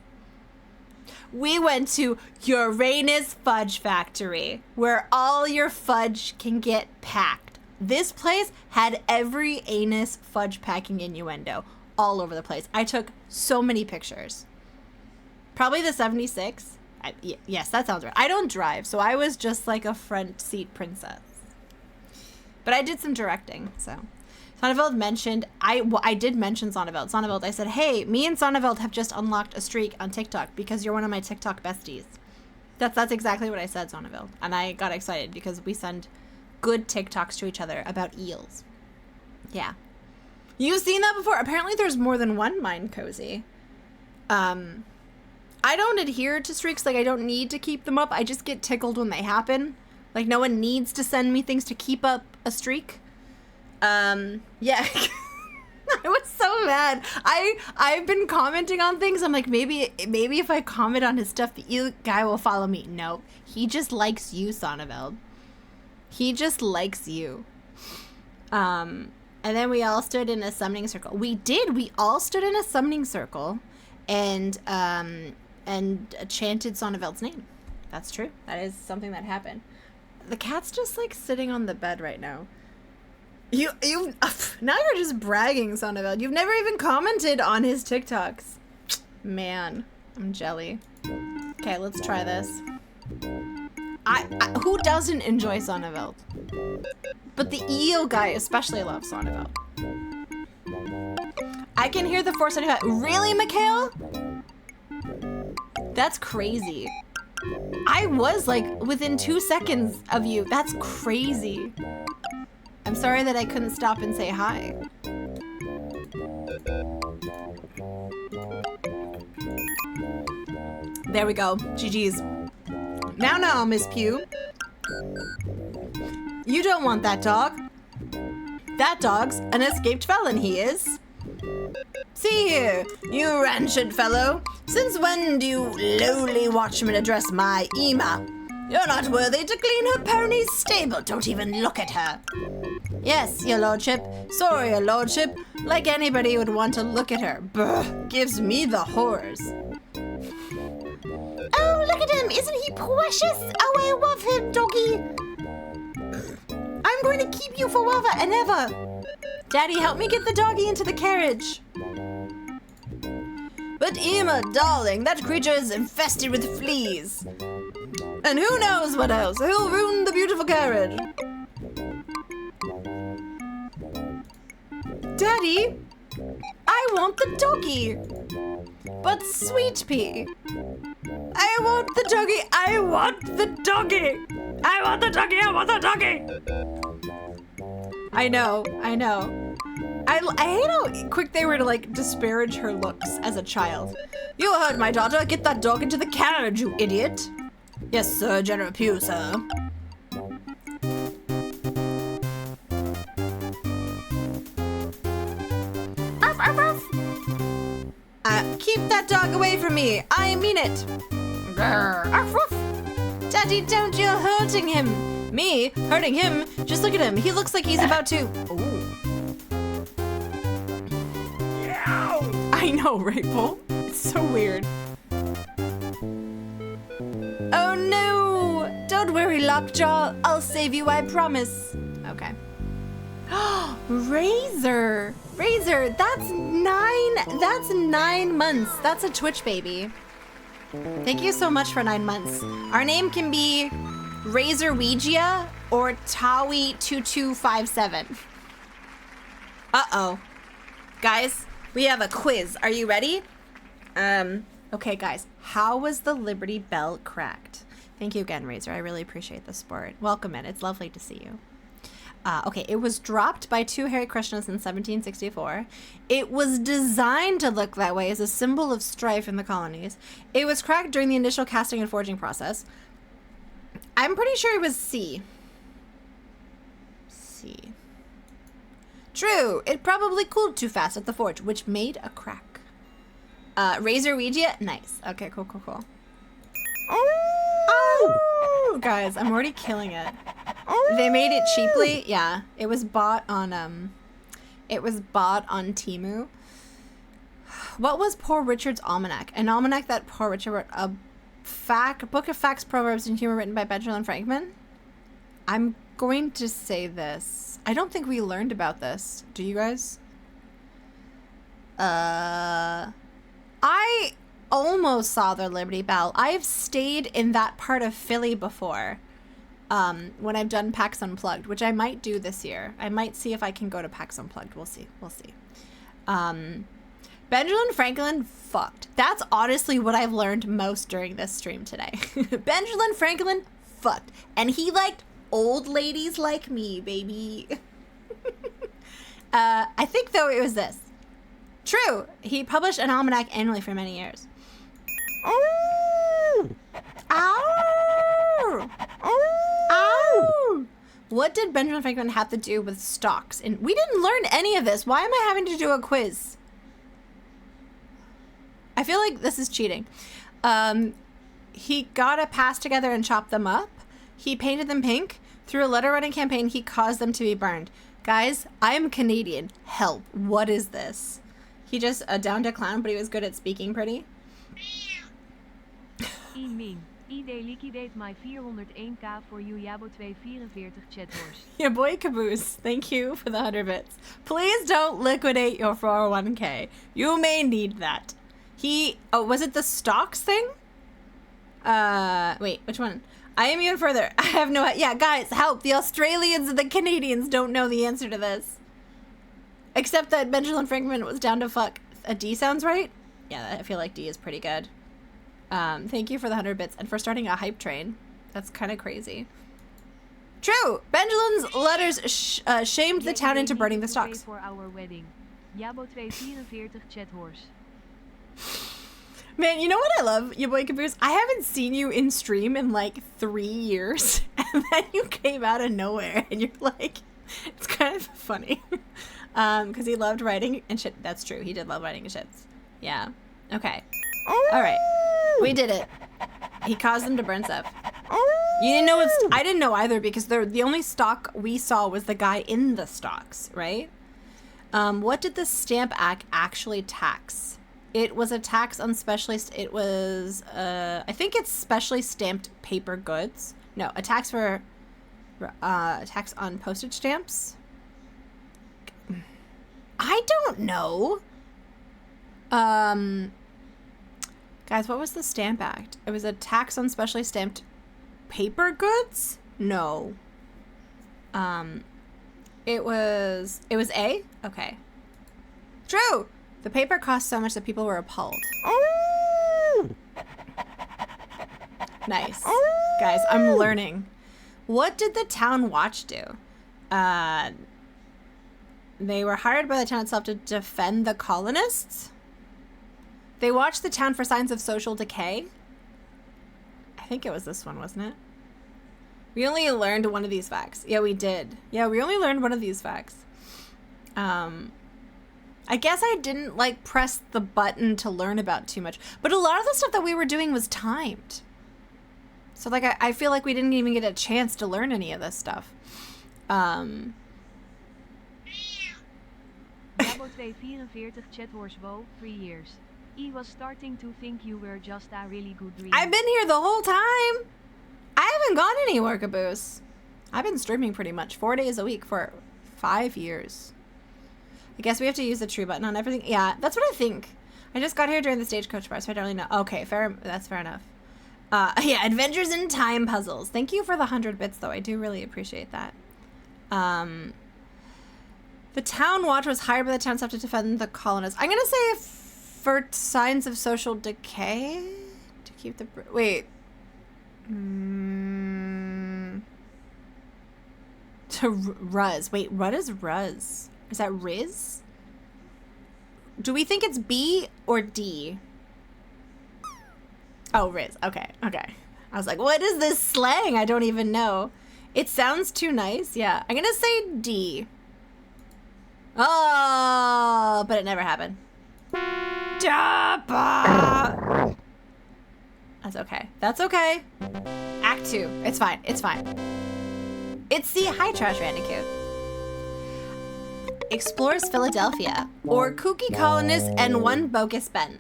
We went to Uranus Fudge Factory, where all your fudge can get packed. This place had every anus fudge packing innuendo all over the place. I took so many pictures. Probably the 76. Yes, that sounds right. I don't drive, so I was just like a front seat princess. But I did some directing, so... Sonneveld mentioned, I did mention Sonneveld. Sonneveld, I said, hey, me and Sonneveld have just unlocked a streak on TikTok because you're one of my TikTok besties. That's exactly what I said, Sonneveld. And I got excited because we send good TikToks to each other about eels. Yeah. You've seen that before. Apparently there's more than one Mind Cozy. I don't adhere to streaks. Like, I don't need to keep them up. I just get tickled when they happen. Like, no one needs to send me things to keep up a streak. Yeah. I was so mad. I've been commenting on things. I'm like, maybe if I comment on his stuff, the eel guy will follow me. No, he just likes you, Sonneveld. He just likes you. And then we all stood in a summoning circle. We all stood in a summoning circle and chanted Sonneveld's name. That's true. That is something that happened. The cat's just like sitting on the bed right now. You now you're just bragging, Sonneveld. You've never even commented on his TikToks. Man, I'm jelly. Okay, let's try this. Who doesn't enjoy Sonneveld? But the eel guy especially loves Sonneveld. I can hear the 475. Really, Mikhail? That's crazy. I was like within 2 seconds of you. That's crazy. I'm sorry that I couldn't stop and say hi. There we go. GG's. Now, Miss Pugh. You don't want that dog. That dog's an escaped felon, he is. See here, you rancid fellow. Since when do you lowly watchmen address my Ema? You're not worthy to clean her pony's stable. Don't even look at her. Yes, your lordship. Sorry, your lordship. Like anybody would want to look at her. Brr, gives me the horrors. Oh, look at him. Isn't he precious? Oh, I love him, doggy. I'm going to keep you forever and ever. Daddy, help me get the doggy into the carriage. But Ema, darling, that creature is infested with fleas. And who knows what else? He'll ruin the beautiful carriage. Daddy, I want the doggy. But Sweet Pea, I want the doggy. I want the doggy. I want the doggy. I want the doggy. I know. I hate how quick they were to like disparage her looks as a child. You heard my daughter. Get that dog into the carriage, you idiot. Yes, sir. General Pugh, sir. Arf, arf, arf. Keep that dog away from me. I mean it. Grr. Arf, arf. Daddy, don't, you're hurting him. Me? Hurting him? Just look at him. He looks like he's about to... Ooh. I know, right, Paul? It's so weird. Oh no! Don't worry, Lockjaw. I'll save you, I promise. Okay. Razor! Razor, that's 9 months. That's a Twitch baby. Thank you so much for 9 months. Our name can be Razor Ouija or Tawi2257. Uh-oh. Guys, we have a quiz. Are you ready? Okay, guys. How was the Liberty Bell cracked? Thank you again, Razor. I really appreciate the support. Welcome in. It's lovely to see you. Okay, it was dropped by 2 Hare Krishnas in 1764. It was designed to look that way as a symbol of strife in the colonies. It was cracked during the initial casting and forging process. I'm pretty sure it was C. C. True, it probably cooled too fast at the forge, which made a crack. Razor Ouija? Nice. Okay, cool, cool, cool. Oh! Guys, I'm already killing it. They made it cheaply. Yeah, it was bought on Temu. What was Poor Richard's Almanac? An almanac that Poor Richard wrote. A book of facts, proverbs, and humor written by Benjamin Franklin? I'm going to say this. I don't think we learned about this. Do you guys? I almost saw the Liberty Bell. I've stayed in that part of Philly before. When I've done PAX Unplugged, which I might do this year. I might see if I can go to PAX Unplugged. We'll see. We'll see. Benjamin Franklin fucked. That's honestly what I've learned most during this stream today. Benjamin Franklin fucked. And he liked old ladies like me, baby. I think, though, it was this. True. He published an almanac annually for many years. Oh! Ow! Ow! What did Benjamin Franklin have to do with stocks? And we didn't learn any of this. Why am I having to do a quiz? I feel like this is cheating. He got a pass together and chopped them up. He painted them pink. Through a letter-writing campaign, he caused them to be burned. Guys, I am Canadian. Help. What is this? He just downed a clown, but he was good at speaking pretty. ID liquidate my 401k for you Jabo244 chathorse. Your boy Caboose, thank you for the 100 bits. Please don't liquidate your 401k. You may need that. Oh, was it the stocks thing? Wait, which one? I am even further. I have no, yeah, guys, help. The Australians and the Canadians don't know the answer to this. Except that Benjamin Franklin was down to fuck. A D sounds right? Yeah, I feel like D is pretty good. Thank you for the 100 bits and for starting a hype train. That's kind of crazy. True! Benjamin's letters shamed the town into burning the stocks. For our wedding. Jabo244 chathorse. Man, you know what I love, your boy Caboose? I haven't seen you in stream in like 3 years. And then you came out of nowhere and you're like, it's kind of funny. Because he loved writing and shit. That's true. He did love writing and shits. Yeah. Okay. All right. We did it. He caused them to burn stuff. You didn't know I didn't know either because the only stock we saw was the guy in the stocks, right? What did the Stamp Act actually tax? It was a tax on it was, I think it's specially stamped paper goods. No, a tax on postage stamps. I don't know. Guys, what was the Stamp Act? It was a tax on specially stamped paper goods? No. It was A? Okay. True! The paper cost so much that people were appalled. Nice. Guys, I'm learning. What did the town watch do? They were hired by the town itself to defend the colonists. They watched the town for signs of social decay. I think it was this one, wasn't it? We only learned one of these facts. Yeah, we did. Yeah, we only learned one of these facts. I guess I didn't like press the button to learn about too much, but a lot of the stuff that we were doing was timed. So like, I feel like we didn't even get a chance to learn any of this stuff. Jabo 244 chat wars Bo, 3 years. I was starting to think you were just a really good dream. I've been here the whole time. I haven't gone anywhere, Caboose. I've been streaming pretty much 4 days a week for 5 years. I guess we have to use the true button on everything. Yeah, that's what I think. I just got here during the stagecoach part, so I don't really know. Okay, that's fair enough. Yeah, Adventures in Time puzzles. Thank you for the 100 bits, though. I do really appreciate that. The town watch was hired by the town staff to defend the colonists. I'm gonna say for signs of social decay to keep the wait. To Ruz. Wait, what is Ruz? Is that Riz? Do we think it's B or D? Oh, Riz. Okay, okay. I was like, what is this slang? I don't even know. It sounds too nice. Yeah, I'm gonna say D. Oh, but it never happened. That's okay. That's okay. Act 2. It's fine. It's fine. It's the High Trash Bandicoot. Explores Philadelphia, or kooky colonists and one bogus Ben.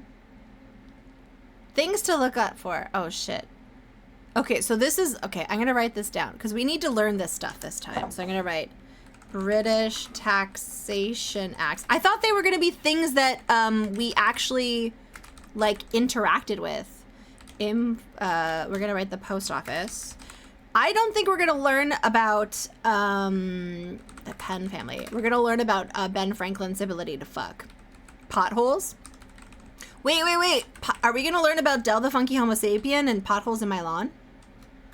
Things to look up for. Oh, shit. Okay, so this is... Okay, I'm going to write this down, because we need to learn this stuff this time. So I'm going to write British Taxation Acts. I thought they were going to be things that we actually, like, interacted with. We're going to write the post office. I don't think we're going to learn about the Penn family. We're going to learn about Ben Franklin's ability to fuck. Potholes. Wait. Are we going to learn about Del the Funky Homo Sapien and potholes in my lawn?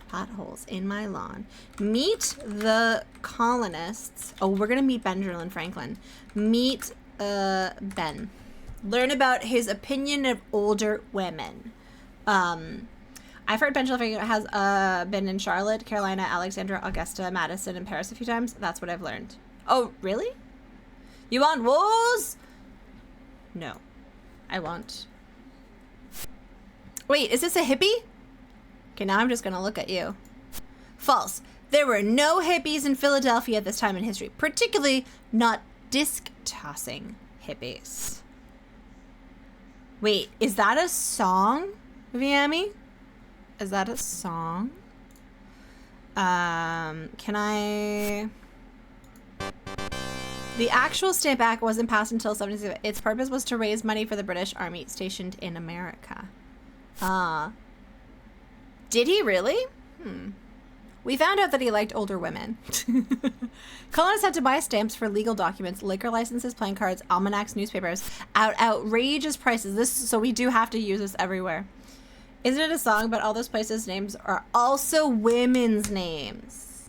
Potholes in my lawn. Meet the colonists. Oh, we're going to meet Benjamin Franklin. Meet Ben. Learn about his opinion of older women. I've heard Benjamin Franklin has been in Charlotte, Carolina, Alexandria, Augusta, Madison, and Paris a few times. That's what I've learned. Oh, really? You want wars? No. I won't. Wait, is this a hippie? Okay, now I'm just gonna look at you. False. There were no hippies in Philadelphia at this time in history, particularly not disc-tossing hippies. Wait, is that a song, Viami? Is that a song? Can I... The actual Stamp Act wasn't passed until 1976. Its purpose was to raise money for the British Army stationed in America. Did he really? We found out that he liked older women. Colonists had to buy stamps for legal documents, liquor licenses, playing cards, almanacs, newspapers, outrageous prices. So we do have to use this everywhere. Isn't it a song? But all those places' names are also women's names.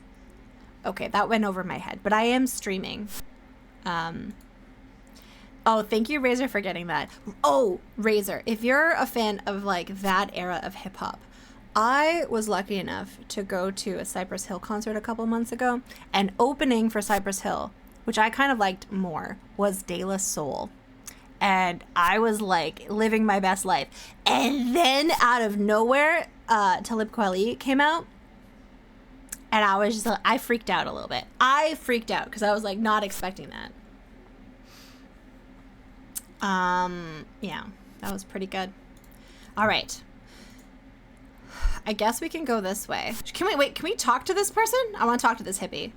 Okay, that went over my head, but I am streaming. Oh, thank you, Razor, for getting that. Oh, Razor, if you're a fan of like that era of hip hop, I was lucky enough to go to a Cypress Hill concert a couple months ago, and opening for Cypress Hill, which I kind of liked more, was De La Soul. And I was like living my best life. And then out of nowhere, Talib Kweli came out. And I was just, I freaked out a little bit. I freaked out because I was like not expecting that. Yeah, that was pretty good. All right. I guess we can go this way. Can we talk to this person? I want to talk to this hippie.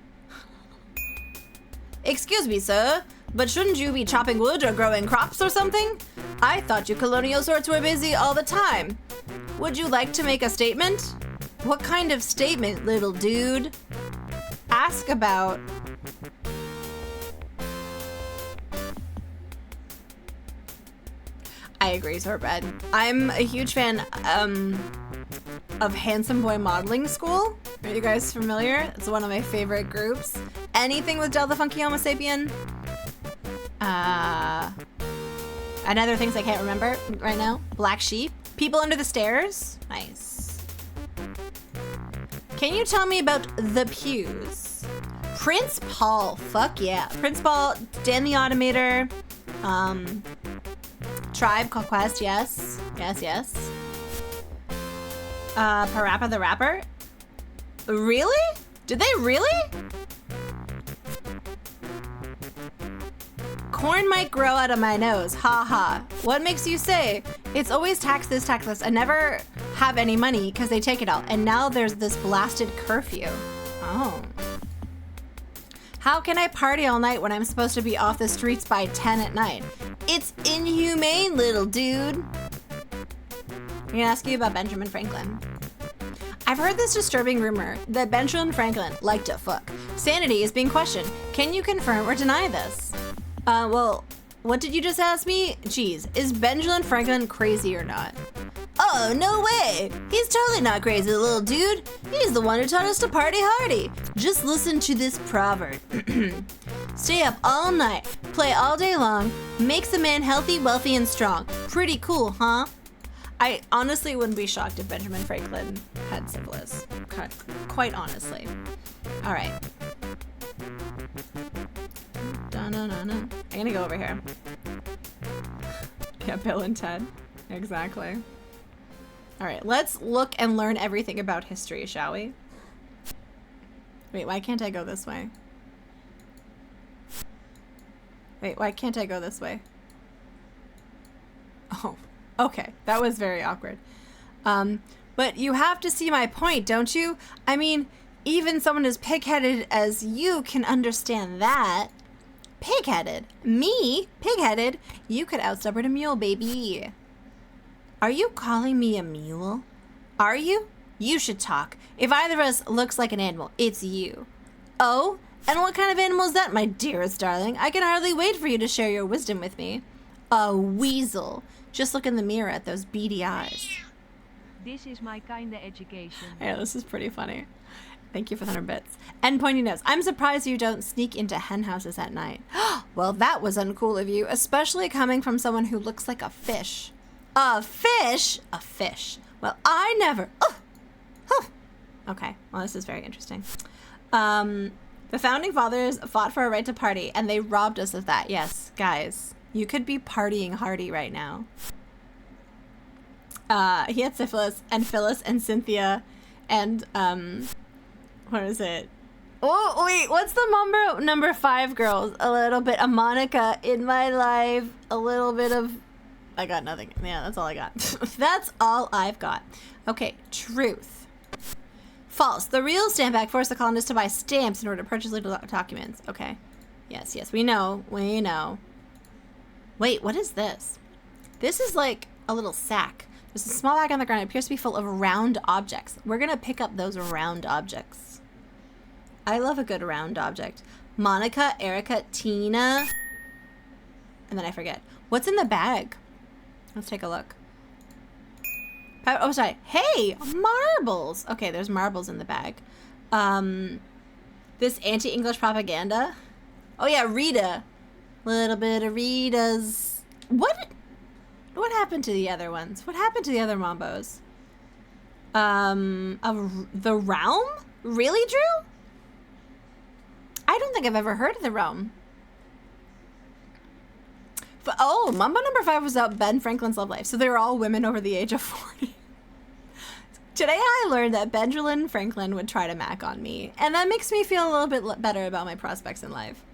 Excuse me, sir, but shouldn't you be chopping wood or growing crops or something? I thought you colonial sorts were busy all the time. Would you like to make a statement? What kind of statement, little dude? Ask about... I agree, Sorbet. I'm a huge fan of Handsome Boy Modeling School. Are you guys familiar? It's one of my favorite groups. Anything with Del the Funky Homo Sapien, And other things I can't remember right now. Black sheep. People under the stairs. Nice. Can you tell me about the pews? Prince Paul. Fuck yeah. Prince Paul. Dan the Automator. Tribe Called Quest. Yes. Yes, yes. Parappa the Rapper. Really? Did they really? Corn might grow out of my nose. Ha ha. What makes you say? It's always tax this, tax this. I never have any money because they take it all. And now there's this blasted curfew. Oh. How can I party all night when I'm supposed to be off the streets by 10 at night? It's inhumane, little dude. I'm gonna ask you about Benjamin Franklin. I've heard this disturbing rumor that Benjamin Franklin liked to fuck. Sanity is being questioned. Can you confirm or deny this? Well, what did you just ask me? Geez, is Benjamin Franklin crazy or not? Oh, no way! He's totally not crazy, little dude. He's the one who taught us to party hardy. Just listen to this proverb. Stay up all night, play all day long, makes a man healthy, wealthy, and strong. Pretty cool, huh? I honestly wouldn't be shocked if Benjamin Franklin had syphilis. Quite honestly. All right. I'm gonna go over here. Yeah, Bill and Ted. Exactly. All right, let's look and learn everything about history, shall we? Wait, why can't I go this way? Wait, why can't I go this way? Oh, okay. That was very awkward. But you have to see my point, don't you? I mean, even someone as pig-headed as you can understand that. Pig-headed? Me? Pig-headed? You could outstubborn a mule, baby. Are you calling me a mule? Are you? You should talk. If either of us looks like an animal, it's you. Oh? And what kind of animal is that, my dearest darling? I can hardly wait for you to share your wisdom with me. A weasel. Just look in the mirror at those beady eyes. This is my kinda education. Yeah, this is pretty funny. Thank you for the 100 bits. And pointy nose. I'm surprised you don't sneak into hen houses at night. Well, that was uncool of you, especially coming from someone who looks like a fish. A fish? A fish. Well, I never. Okay, well, this is very interesting. The founding fathers fought for a right to party, and they robbed us of that. Yes, guys, you could be partying hardy right now. He had syphilis, and Phyllis, and Cynthia, and, what is it? Oh, wait, what's the number 5 girls? A little bit of Monica in my life, a little bit of... I got nothing. Yeah, that's all I got. That's all I've got. Okay, truth. False. The real stamp act forced the colonists to buy stamps in order to purchase legal documents. Okay. Yes, yes, we know. We know. Wait, what is this? This is like a little sack. There's a small bag on the ground. It appears to be full of round objects. We're going to pick up those round objects. I love a good round object. Monica, Erica, Tina. And then I forget. What's in the bag? Let's take a look. Oh, sorry. Hey, marbles. Okay, there's marbles in the bag. This anti-English propaganda. Oh yeah, Rita. Little bit of Rita's. What happened to the other ones? What happened to the other Mambos? The Realm? Really, Drew? I don't think I've ever heard of the Realm. Oh, Mambo number 5 was about Ben Franklin's love life. So they were all women over the age of 40. Today I learned that Benjamin Franklin would try to mac on me. And that makes me feel a little bit better about my prospects in life.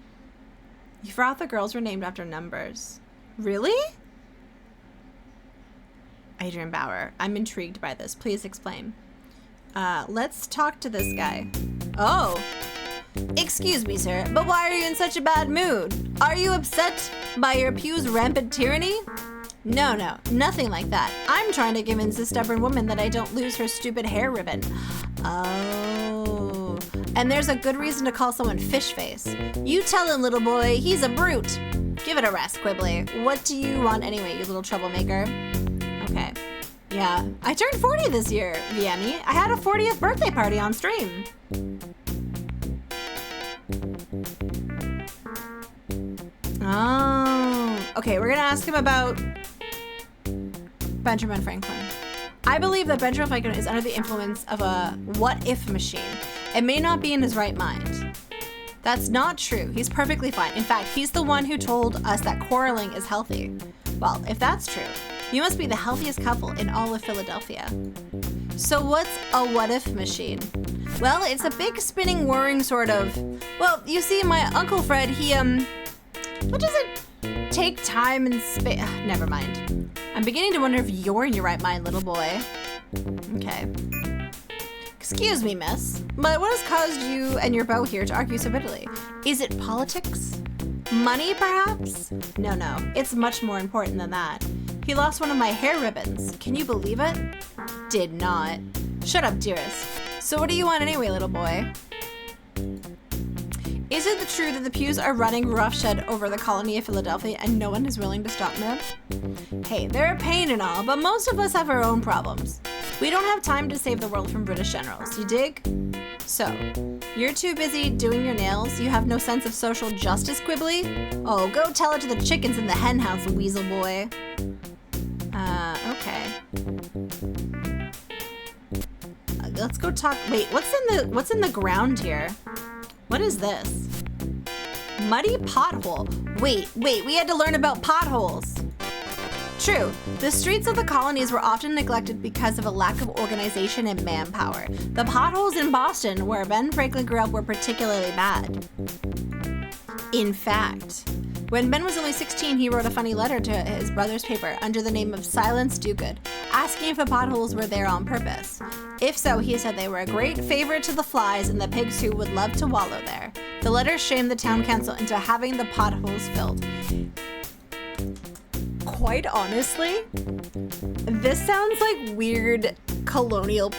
You forgot the girls were named after numbers. Really? Adrian Bauer. I'm intrigued by this. Please explain. Let's talk to this guy. Oh. Excuse me, sir, but why are you in such a bad mood? Are you upset by your pew's rampant tyranny? No, nothing like that. I'm trying to convince this stubborn woman that I don't lose her stupid hair ribbon. Oh. And there's a good reason to call someone fish face. You tell him, little boy, he's a brute. Give it a rest, Quibbly. What do you want anyway, you little troublemaker? Okay. Yeah, I turned 40 this year, VME. I had a 40th birthday party on stream. Oh. Okay, we're gonna ask him about Benjamin Franklin. I believe that Benjamin Franklin is under the influence of a what-if machine. It may not be in his right mind. That's not true. He's perfectly fine. In fact, he's the one who told us that quarreling is healthy. Well, if that's true, you must be the healthiest couple in all of Philadelphia. So what's a what-if machine? Well, it's a big spinning whirring sort of... Well, you see, my Uncle Fred, he, what does it take time and space? Never mind. I'm beginning to wonder if you're in your right mind, little boy. Okay. Excuse me, miss, but what has caused you and your beau here to argue so bitterly? Is it politics? Money, perhaps? No, it's much more important than that. He lost one of my hair ribbons. Can you believe it? Did not. Shut up, dearest. So what do you want anyway, little boy? Is it the truth that the Pews are running roughshod over the colony of Philadelphia and no one is willing to stop them? Hey, they're a pain and all, but most of us have our own problems. We don't have time to save the world from British generals, you dig? So, you're too busy doing your nails? You have no sense of social justice, Quibbly? Oh, go tell it to the chickens in the hen house, weasel boy. Okay. Let's go talk. Wait, what's in the ground here? What is this? Muddy pothole. Wait, we had to learn about potholes. True, the streets of the colonies were often neglected because of a lack of organization and manpower. The potholes in Boston, where Ben Franklin grew up, were particularly bad. In fact, when Ben was only 16, he wrote a funny letter to his brother's paper under the name of Silence Dogood, asking if the potholes were there on purpose. If so, he said they were a great favor to the flies and the pigs who would love to wallow there. The letter shamed the town council into having the potholes filled. Quite honestly, this sounds like weird colonial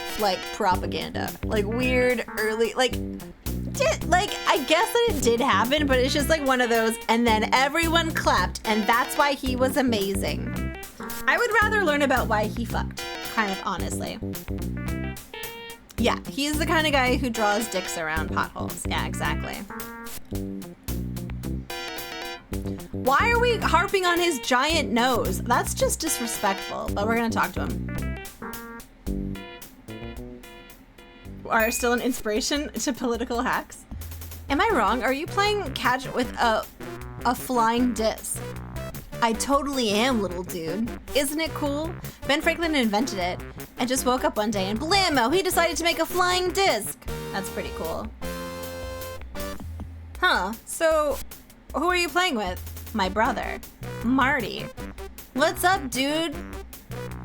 propaganda. Like weird early I guess that it did happen, but it's just like one of those, and then everyone clapped, and that's why he was amazing. I would rather learn about why he fucked, kind of honestly. Yeah, he's the kind of guy who draws dicks around potholes. Yeah, exactly. Why are we harping on his giant nose? That's just disrespectful, but we're gonna talk to him. Are still an inspiration to political hacks? Am I wrong? Are you playing catch with a flying disc? I totally am, little dude. Isn't it cool? Ben Franklin invented it and just woke up one day and blammo, he decided to make a flying disc. That's pretty cool. Huh, so who are you playing with? My brother, Marty. What's up, dude?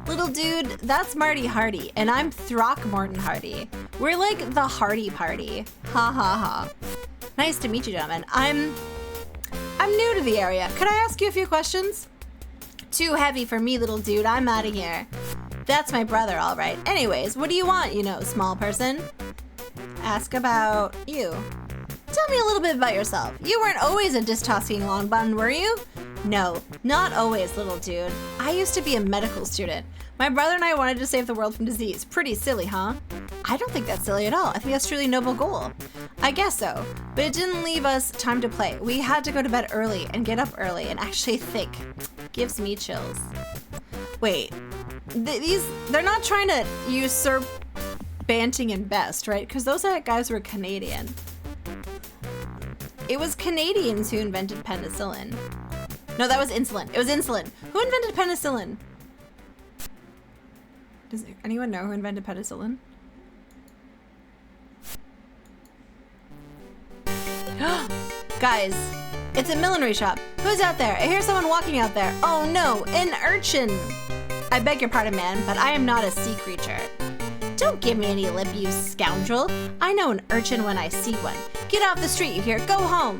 Little dude, that's Marty Hardy, and I'm Throckmorton Hardy. We're like the Hardy Party. Ha ha ha. Nice to meet you, gentlemen. I'm new to the area. Could I ask you a few questions? Too heavy for me, little dude. I'm out of here. That's my brother, all right. Anyways, what do you want, small person? Ask about you. Tell me a little bit about yourself. You weren't always a disc-tossing long bun, were you? No, not always, little dude. I used to be a medical student. My brother and I wanted to save the world from disease. Pretty silly, huh? I don't think that's silly at all. I think that's a truly noble goal. I guess so, but it didn't leave us time to play. We had to go to bed early and get up early and actually think. Gives me chills. Wait, they're not trying to usurp Banting and Best, right? Because those guys were Canadian. It was Canadians who invented penicillin. No, that was insulin. It was insulin. Who invented penicillin? Does anyone know who invented penicillin? Guys, it's a millinery shop. Who's out there? I hear someone walking out there. Oh no, an urchin. I beg your pardon, man, but I am not a sea creature. Don't give me any lip, you scoundrel. I know an urchin when I see one. Get off the street, you hear? Go home.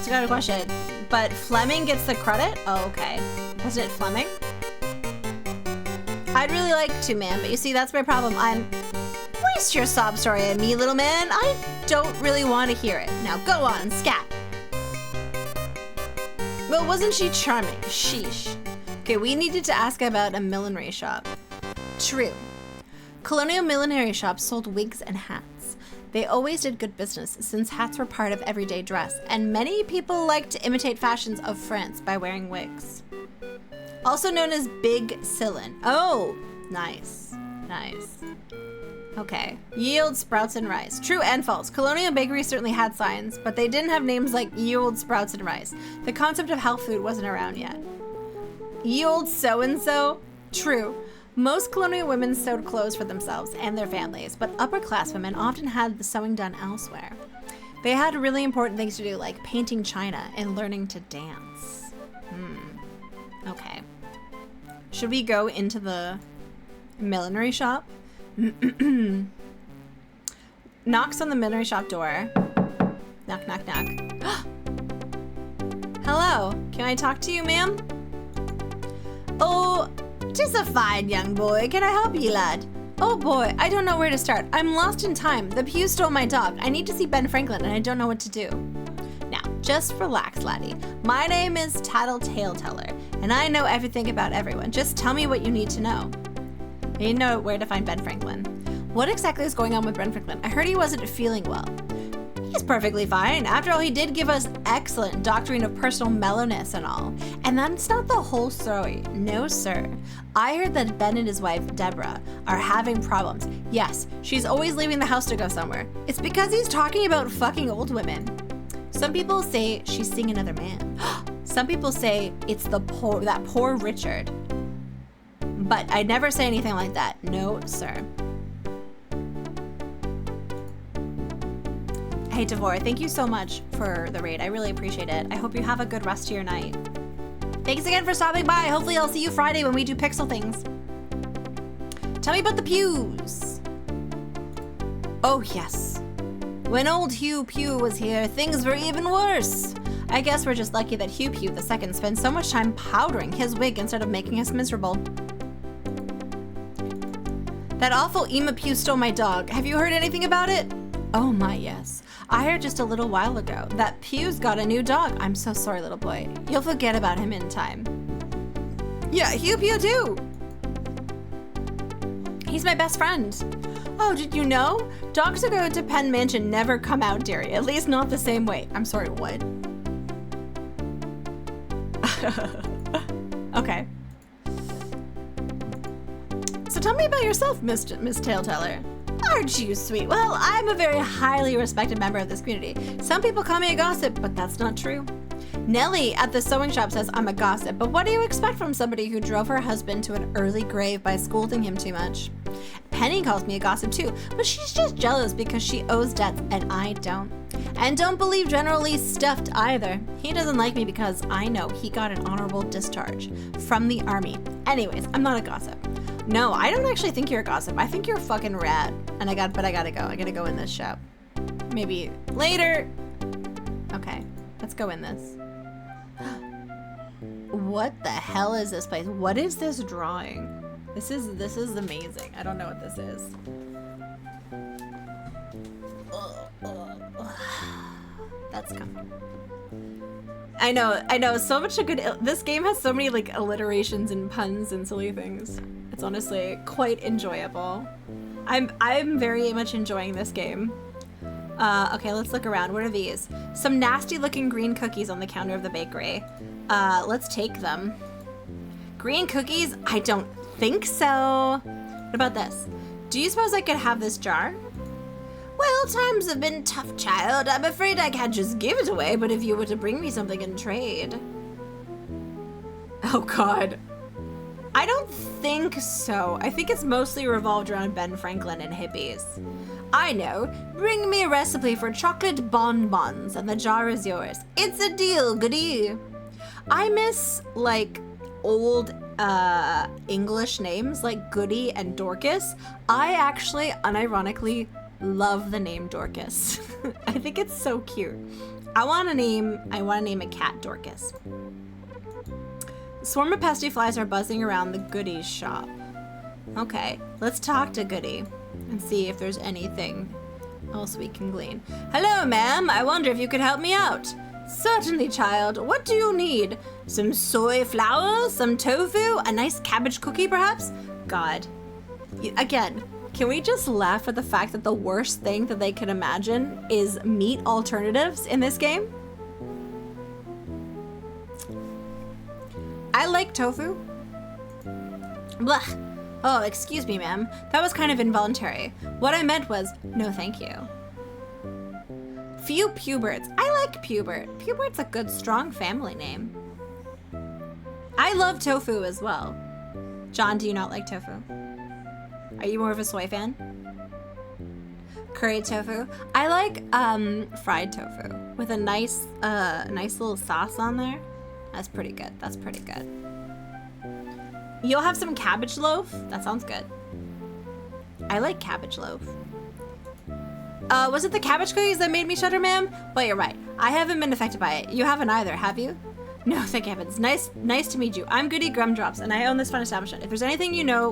So I got a question. But Fleming gets the credit? Oh, okay. Wasn't it Fleming? I'd really like to, man, but you see, that's my problem. Waste your sob story on me, little man. I don't really want to hear it. Now go on, scat. Well, wasn't she charming? Sheesh. Okay, we needed to ask about a millinery shop. True. Colonial millinery shops sold wigs and hats. They always did good business since hats were part of everyday dress, and many people liked to imitate fashions of France by wearing wigs. Also known as Big Sillin. Oh, nice. Nice. Okay. Yield, sprouts, and rice. True and false. Colonial bakeries certainly had signs, but they didn't have names like yield, sprouts, and rice. The concept of health food wasn't around yet. Yield so-and-so? True. Most colonial women sewed clothes for themselves and their families, but upper-class women often had the sewing done elsewhere. They had really important things to do, like painting china and learning to dance. Okay. Should we go into the millinery shop? Knocks on the millinery shop door. Knock, knock, knock. Hello, can I talk to you, ma'am? Oh, 'tis a fine young boy. Can I help you, lad? Oh boy, I don't know where to start. I'm lost in time. The pew stole my dog. I need to see Ben Franklin and I don't know what to do. Now, just relax, laddie. My name is Tattletale Teller, and I know everything about everyone. Just tell me what you need to know. I need to know where to find Ben Franklin. What exactly is going on with Ben Franklin? I heard he wasn't feeling well. He's perfectly fine. After all, he did give us excellent doctrine of personal mellowness and all. And that's not the whole story. No, sir. I heard that Ben and his wife, Deborah, are having problems. Yes, she's always leaving the house to go somewhere. It's because he's talking about fucking old women. Some people say she's seeing another man. Some people say it's that poor Richard. But I'd never say anything like that. No, sir. Hey, Devore, thank you so much for the raid. I really appreciate it. I hope you have a good rest of your night. Thanks again for stopping by. Hopefully I'll see you Friday when we do pixel things. Tell me about the pews. Oh, yes. When old Hugh Pew was here, things were even worse. I guess we're just lucky that Hugh Pew II spent so much time powdering his wig instead of making us miserable. That awful Ema Pew stole my dog. Have you heard anything about it? Oh my, yes. I heard just a little while ago that Pew's got a new dog. I'm so sorry, little boy. You'll forget about him in time. Yeah, Hugh Pew too. He's my best friend. Oh, did you know? Dogs who go to Penn Mansion never come out, dearie. At least not the same way. I'm sorry, what? Okay. So tell me about yourself, Miss Taleteller. Aren't you sweet? Well, I'm a very highly respected member of this community. Some people call me a gossip, but that's not true. Nellie at the sewing shop says I'm a gossip, but what do you expect from somebody who drove her husband to an early grave by scolding him too much? Penny calls me a gossip too, but she's just jealous because she owes debts and I don't. And don't believe General Lee's stuffed either. He doesn't like me because I know he got an honorable discharge from the army. Anyways, I'm not a gossip. No, I don't actually think you're a gossip. I think you're fucking rad. But I gotta go. I gotta go in this shop. Maybe later. Okay, let's go in this. What the hell is this place? What is this drawing? This is amazing. I don't know what this is. That's coming. I know. So much a good. This game has so many like alliterations and puns and silly things. It's honestly quite enjoyable. I'm very much enjoying this game. Okay, let's look around. What are these? Some nasty looking green cookies on the counter of the bakery. Let's take them. Green cookies? I don't think so. What about this? Do you suppose I could have this jar? Well, times have been tough, child. I'm afraid I can't just give it away, but if you were to bring me something in trade. Oh God. I don't think so. I think it's mostly revolved around Ben Franklin and hippies. I know. Bring me a recipe for chocolate bonbons and the jar is yours. It's a deal, goodie. I miss like old English names like Goody and Dorcas. I actually unironically love the name Dorcas. I think it's so cute. I want to name a cat Dorcas. Swarm of pesky flies are buzzing around the Goody's shop. Okay, let's talk to Goody and see if there's anything else we can glean. Hello, ma'am. I wonder if you could help me out. Certainly, child. What do you need? Some soy flour? Some tofu? A nice cabbage cookie, perhaps? God. Again, Can we just laugh at the fact that the worst thing that they could imagine is meat alternatives in this game? I like tofu. Blah. Oh, excuse me, ma'am. That was kind of involuntary. What I meant was, no thank you. Few Puberts. I like Pubert. Pubert's a good, strong family name. I love tofu as well. John, do you not like tofu? Are you more of a soy fan? Curried tofu. I like fried tofu with a nice little sauce on there. That's pretty good. That's pretty good. You'll have some cabbage loaf? That sounds good. I like cabbage loaf. Was it the cabbage cookies that made me shudder, ma'am? Well, you're right. I haven't been affected by it. You haven't either, have you? No, thank heavens. Nice to meet you. I'm Goody Gumdrops, and I own this fun establishment. If there's anything you know...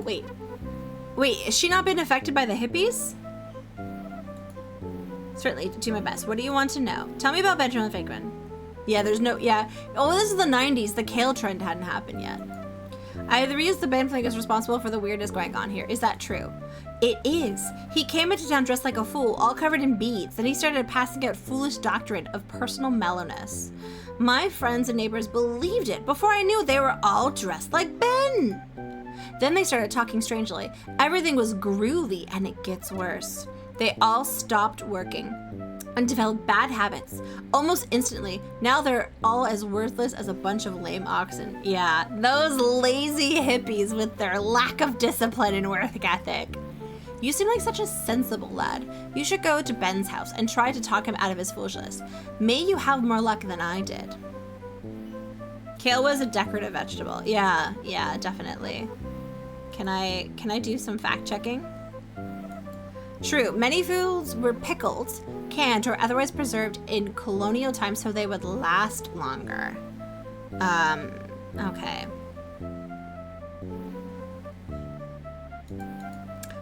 Wait, has she not been affected by the hippies? Certainly, do my best. What do you want to know? Tell me about Benjamin Franklin. Yeah, there's no... Yeah. Oh, this is the 90s. The kale trend hadn't happened yet. I read the Ben Franklin is responsible for the weirdness going on here. Is that true? It is. He came into town dressed like a fool, all covered in beads. Then he started passing out foolish doctrine of personal mellowness. My friends and neighbors believed it. Before I knew, they were all dressed like Ben. Then they started talking strangely. Everything was groovy, and it gets worse. They all stopped working and developed bad habits almost instantly. Now they're all as worthless as a bunch of lame oxen. Yeah, those lazy hippies with their lack of discipline and work ethic. You seem like such a sensible lad. You should go to Ben's house and try to talk him out of his foolishness. May you have more luck than I did. Kale was a decorative vegetable. Yeah, definitely. Can I do some fact checking? True, many foods were pickled, canned, or otherwise preserved in colonial times so they would last longer. Okay.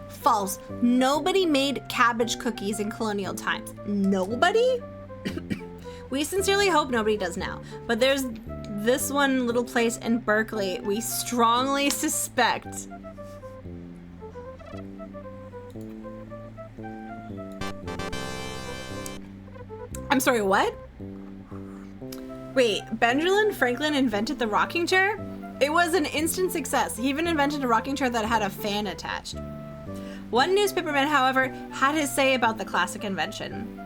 False. Nobody made cabbage cookies in colonial times. Nobody? We sincerely hope nobody does now. But there's this one little place in Berkeley we strongly suspect. I'm sorry, what? Wait, Benjamin Franklin invented the rocking chair? It was an instant success. He even invented a rocking chair that had a fan attached. One newspaperman, however, had his say about the classic invention.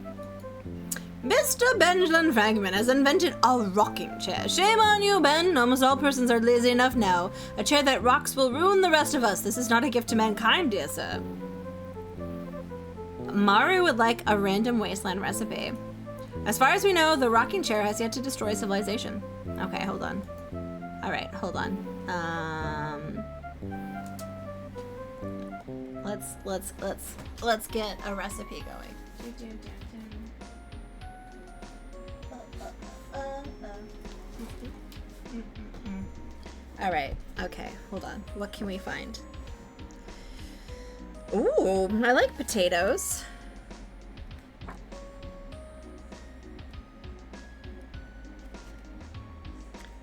Mr. Benjamin Franklin has invented a rocking chair. Shame on you, Ben. Almost all persons are lazy enough now. A chair that rocks will ruin the rest of us. This is not a gift to mankind, dear sir. Maru would like a random wasteland recipe. As far as we know, the rocking chair has yet to destroy civilization. Okay, hold on. All right, hold on. Let's get a recipe going. All right. Okay, hold on. What can we find? Ooh, I like potatoes.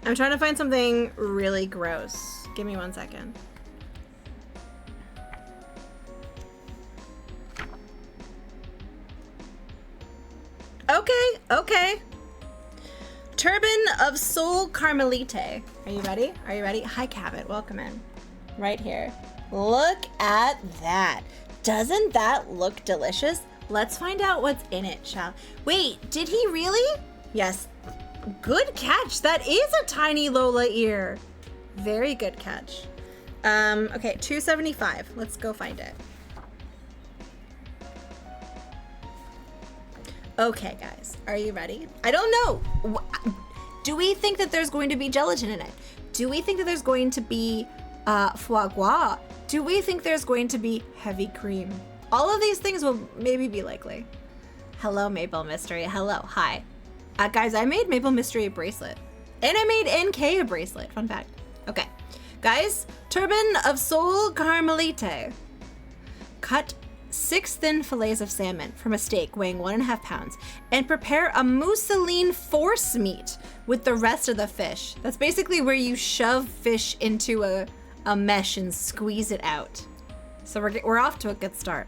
I'm trying to find something really gross. Give me 1 second. Okay. Turban of Sol Carmelite. Are you ready? Hi, Cabot. Welcome in. Right here. Look at that. Doesn't that look delicious? Let's find out what's in it, shall we? Wait, did he really? Yes. Good catch. That is a tiny Lola ear. Very good catch. Okay, $2.75. Let's go find it. Okay, guys, are you ready? I don't know. Do we think that there's going to be gelatin in it? Do we think that there's going to be foie gras? Do we think there's going to be heavy cream? All of these things will maybe be likely. Hello, Maple Mystery. Hello, hi. Guys, I made Maple Mystery a bracelet. And I made NK a bracelet. Fun fact. Okay. Guys, Turban of Sol Carmelite. Cut 6 thin fillets of salmon from a steak weighing 1.5 pounds and prepare a mousseline force meat with the rest of the fish. That's basically where you shove fish into a mesh and squeeze it out. So we're off to a good start.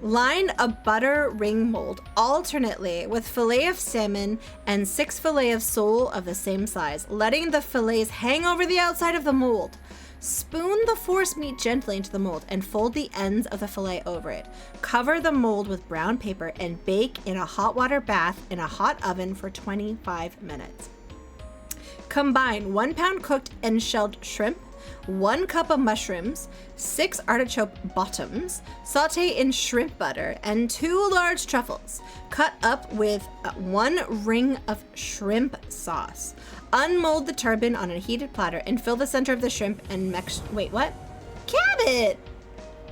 Line a butter ring mold alternately with fillet of salmon and 6 fillet of sole of the same size, letting the fillets hang over the outside of the mold. Spoon the force meat gently into the mold and fold the ends of the fillet over it. Cover the mold with brown paper and bake in a hot water bath in a hot oven for 25 minutes. Combine 1 pound cooked and shelled shrimp, 1 cup of mushrooms, 6 artichoke bottoms, saute in shrimp butter, and 2 large truffles. Cut up with 1 ring of shrimp sauce. Unmold the turbot on a heated platter and fill the center of the shrimp and wait, what? Cabot!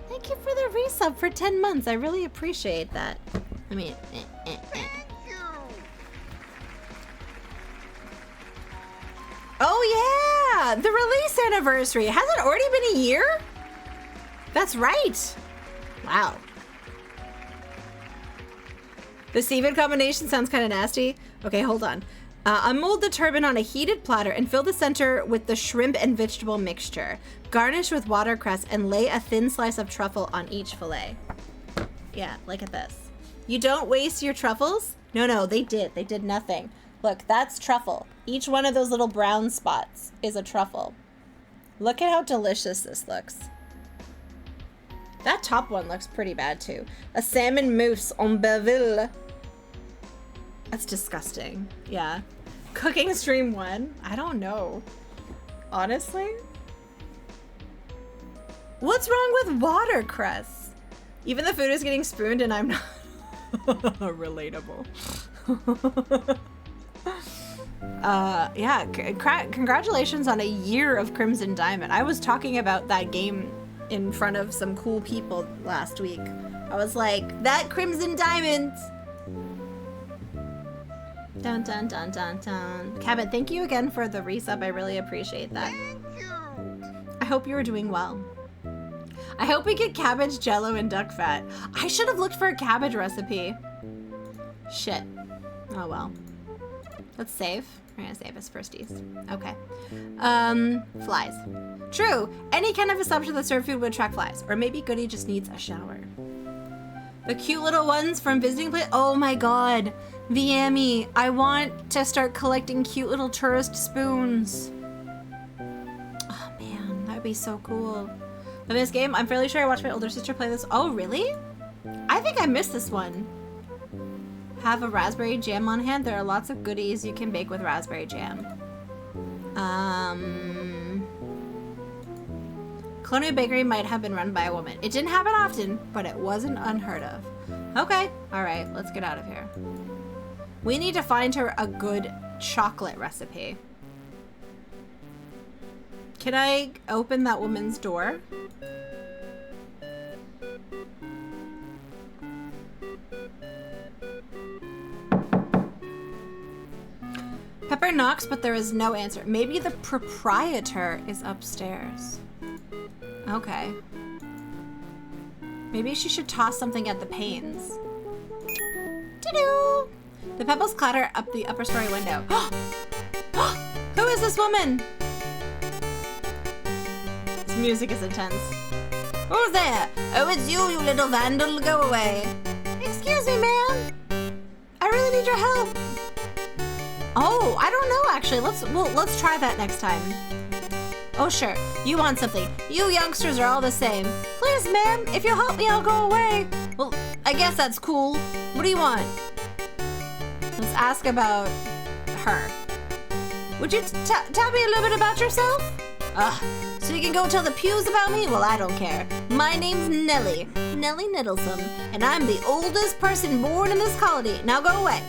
Thank you for the resub for 10 months. I really appreciate that. I mean, Oh yeah! The release anniversary! Has it already been a year? That's right! Wow. The seafood combination sounds kind of nasty. Okay, hold on. Unmold the turbot on a heated platter and fill the center with the shrimp and vegetable mixture. Garnish with watercress and lay a thin slice of truffle on each fillet. Yeah, look at this. You don't waste your truffles? No, they did. They did nothing. Look, that's truffle. Each one of those little brown spots is a truffle. Look at how delicious this looks. That top one looks pretty bad too. A salmon mousse en Belleville. That's disgusting. Yeah. Cooking stream 1? I don't know. Honestly? What's wrong with watercress? Even the food is getting spooned and I'm not relatable. Yeah, congratulations on a year of Crimson Diamond. I was talking about that game in front of some cool people last week. I was like, that Crimson Diamond! Dun dun dun dun dun. Cabot, thank you again for the resub. I really appreciate that. Thank you. I hope you are doing well. I hope we get cabbage, jello, and duck fat. I should have looked for a cabbage recipe. Shit. Oh well. Let's save. We're gonna save as firsties. Okay. Flies. True. Any kind of assumption that served food would attract flies. Or maybe Goody just needs a shower. The cute little ones from Visiting Place. Oh my god. VME. I want to start collecting cute little tourist spoons. Oh man, that would be so cool. Love this game. I'm fairly sure I watched my older sister play this. Oh really? I think I missed this one. Have a raspberry jam on hand. There are lots of goodies you can bake with raspberry jam. Colonial Bakery might have been run by a woman. It didn't happen often, but it wasn't unheard of. Okay, all right, let's get out of here. We need to find her a good chocolate recipe. Can I open that woman's door? Pepper knocks, but there is no answer. Maybe the proprietor is upstairs. Okay. Maybe she should toss something at the panes. Doo-doo! The pebbles clatter up the upper story window. Who is this woman? This music is intense. Who's there? Oh, it's you, you little vandal. Go away. Excuse me, ma'am. I really need your help. Oh, I don't know actually. Let's try that next time. Oh sure, you want something. You youngsters are all the same. Please, ma'am, if you'll help me, I'll go away. Well, I guess that's cool. What do you want? Let's ask about her. Would you tell me a little bit about yourself? So you can go tell the pews about me? Well, I don't care. My name's Nellie Nettlesome, and I'm the oldest person born in this colony. Now go away.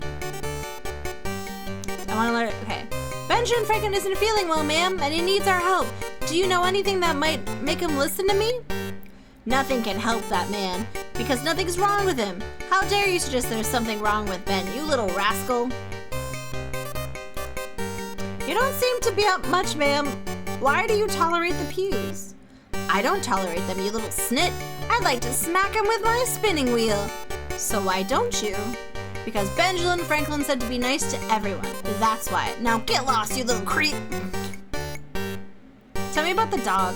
I want to learn. Okay. Benjamin Franklin isn't feeling well, ma'am, and he needs our help. Do you know anything that might make him listen to me? Nothing can help that man, because nothing's wrong with him. How dare you suggest there's something wrong with Ben, you little rascal. You don't seem to be up much, ma'am. Why do you tolerate the pews? I don't tolerate them, you little snit. I'd like to smack him with my spinning wheel. So why don't you? Because Benjamin Franklin said to be nice to everyone. That's why. Now get lost, you little creep. Tell me about the dog.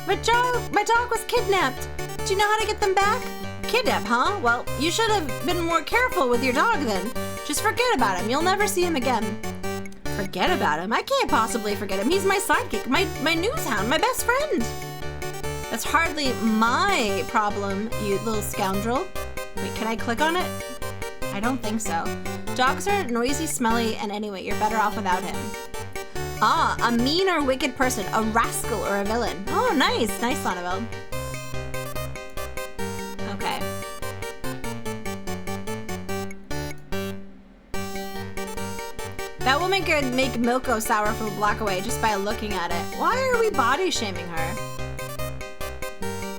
My dog was kidnapped. Do you know how to get them back? Kidnap, huh? Well, you should have been more careful with your dog then. Just forget about him. You'll never see him again. Forget about him? I can't possibly forget him. He's my sidekick, my news hound, my best friend. That's hardly my problem, you little scoundrel. Wait, can I click on it? I don't think so. Dogs are noisy, smelly, and anyway, you're better off without him. Ah, a mean or wicked person, a rascal or a villain. Oh, nice. Nice, Sonneville. Okay. That woman could make milk go sour from a block away just by looking at it. Why are we body shaming her?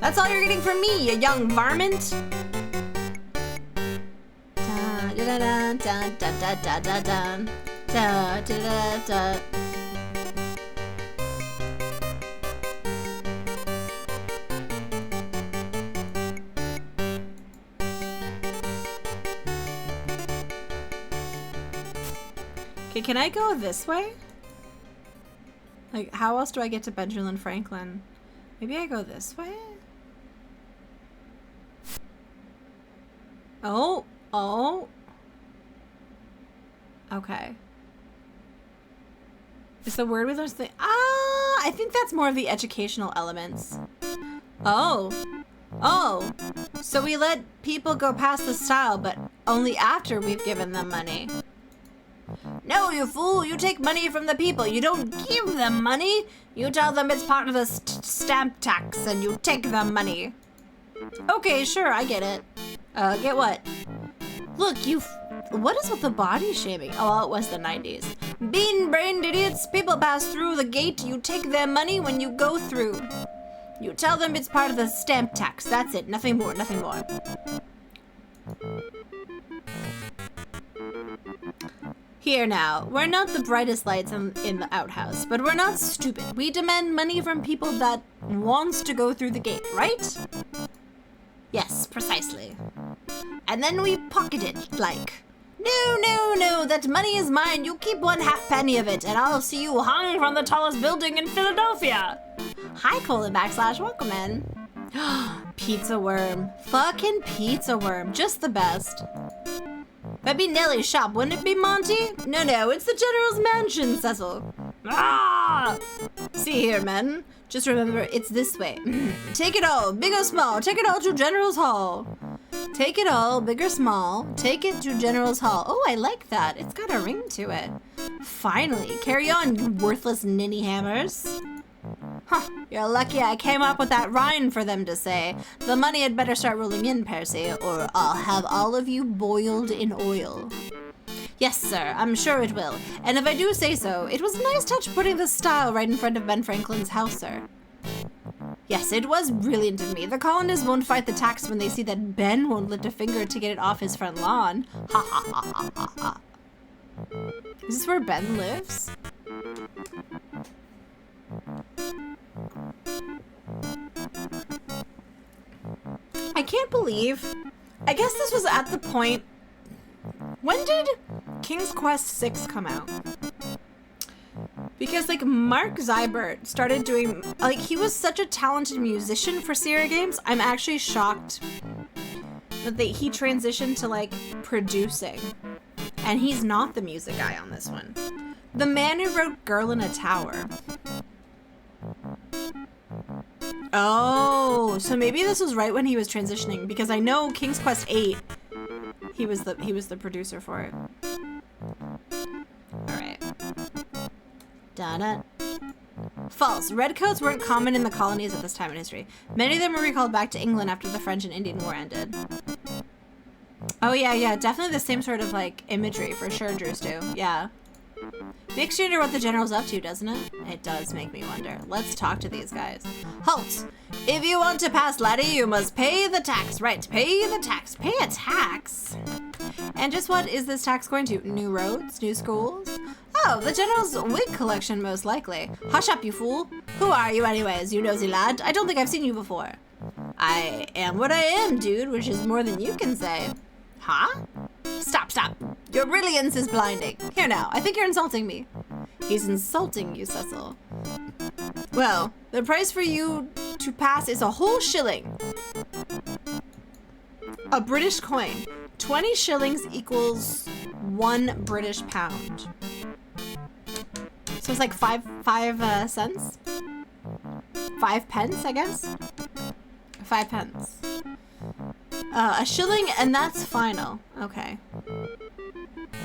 That's all you're getting from me, you young varmint. Da da da da da da da da da da da da. Okay, can I go this way? Like, how else do I get to Benjamin Franklin? Maybe I go this way? Oh, oh. Okay. Is the word we learned something? Ah, I think that's more of the educational elements. Oh. Oh. So we let people go past the style, but only after we've given them money. No, you fool! You take money from the people. You don't give them money. You tell them it's part of the stamp tax, and you take the money. Okay, sure, I get it. Get what? Look, what is with the body shaming? Oh, well, it was the 90s. Bean-brained idiots. People pass through the gate. You take their money when you go through. You tell them it's part of the stamp tax. That's it. Nothing more. Nothing more. Here now, we're not the brightest lights in the outhouse, but we're not stupid. We demand money from people that wants to go through the gate, right? Yes, precisely. And then we pocket it, like, no, no, no, that money is mine. You keep 1 halfpenny of it, and I'll see you hung from the tallest building in Philadelphia. Hi, // welcome in. Pizza worm. Fucking pizza worm. Just the best. That'd be Nelly's shop, wouldn't it be, Monty? No, no, it's the General's mansion, Cecil. Ah! See here, men. Just remember, it's this way. Take it all, big or small. Take it all to General's Hall. Take it all, big or small. Take it to General's Hall. Oh, I like that. It's got a ring to it. Finally. Carry on, you worthless ninny hammers. Huh, you're lucky I came up with that rhyme for them to say. The money had better start rolling in, Percy, or I'll have all of you boiled in oil. Yes, sir, I'm sure it will. And if I do say so, it was a nice touch putting the style right in front of Ben Franklin's house, sir. Yes, it was brilliant of me. The colonists won't fight the tax when they see that Ben won't lift a finger to get it off his front lawn. Ha ha ha ha ha ha. Is this where Ben lives? I can't believe. I guess this was at the point. When did King's Quest 6 come out? Because like Mark Zybert started doing, like, he was such a talented musician for Sierra Games. I'm actually shocked that he transitioned to like producing, and he's not the music guy on this one. The man who wrote Girl in a Tower. Oh, so maybe this was right when he was transitioning, because I know King's Quest 8, he was the producer for it. All right. Da-da. False. Redcoats weren't common in the colonies at this time in history. Many of them were recalled back to England after the French and Indian War ended. Oh yeah, definitely the same sort of like imagery for sure, Drewstu. Yeah. Makes you wonder what the General's up to, doesn't it? It does make me wonder. Let's talk to these guys. Halt! If you want to pass, laddie, you must pay the tax. Right, pay the tax. Pay a tax? And just what is this tax going to? New roads? New schools? Oh, the General's wig collection, most likely. Hush up, you fool. Who are you anyways, you nosy lad? I don't think I've seen you before. I am what I am, dude, which is more than you can say. Huh? Stop. Your brilliance is blinding. Here now, I think you're insulting me. He's insulting you, Cecil. Well, the price for you to pass is a whole shilling. A British coin. 20 shillings equals 1 British pound. So it's like 5 cents? 5 pence, I guess? 5 pence. A shilling, and that's final. Okay.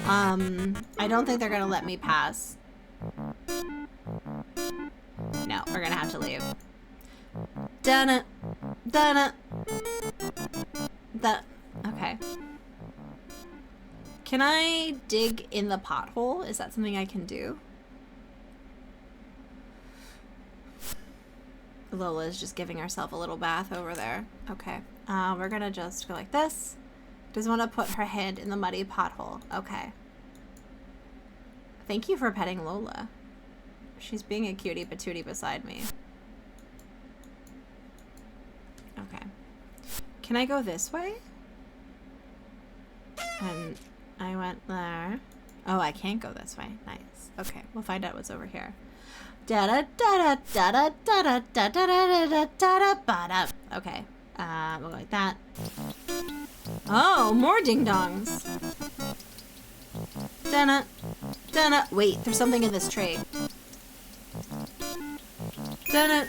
I don't think they're gonna let me pass. No, we're gonna have to leave. Done it. Done it. Okay. Can I dig in the pothole? Is that something I can do? Lola's just giving herself a little bath over there. Okay. We're gonna just go like this. Does want to put her hand in the muddy pothole. Okay. Thank you for petting Lola. She's being a cutie patootie beside me. Okay. Can I go this way? And I went there. Oh, I can't go this way. Nice. Okay, we'll find out what's over here. Da da da da da da da da da da da da da da. Okay. We'll go like that. Oh, more ding dongs. Dun-na, dun-na. Wait, there's something in this tray. Dun-na.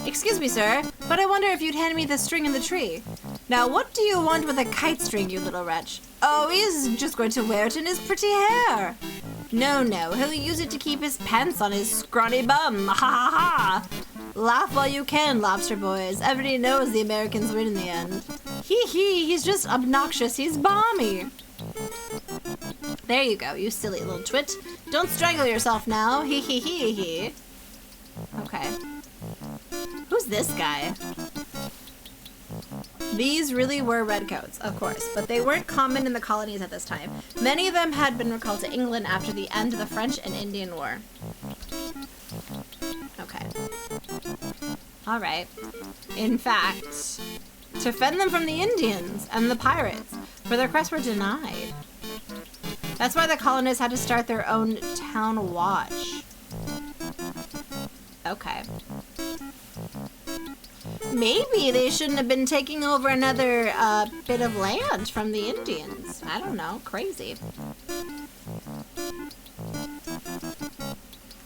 Excuse me, sir, but I wonder if you'd hand me the string in the tree. Now, what do you want with a kite string, you little wretch? Oh, he's just going to wear it in his pretty hair. No, no, he'll use it to keep his pants on his scrawny bum. Ha ha ha. Laugh while you can, lobster boys. Everybody knows the Americans win in the end. Hee hee, he's just obnoxious. He's balmy. There you go, you silly little twit. Don't strangle yourself now. Hee hee hee hee. Okay. Who's this guy? These really were redcoats, of course, but they weren't common in the colonies at this time. Many of them had been recalled to England after the end of the French and Indian War. Okay. Alright. In fact, to fend them from the Indians and the pirates, for their requests were denied. That's why the colonists had to start their own town watch. Okay. Maybe they shouldn't have been taking over another bit of land from the Indians. I don't know. Crazy.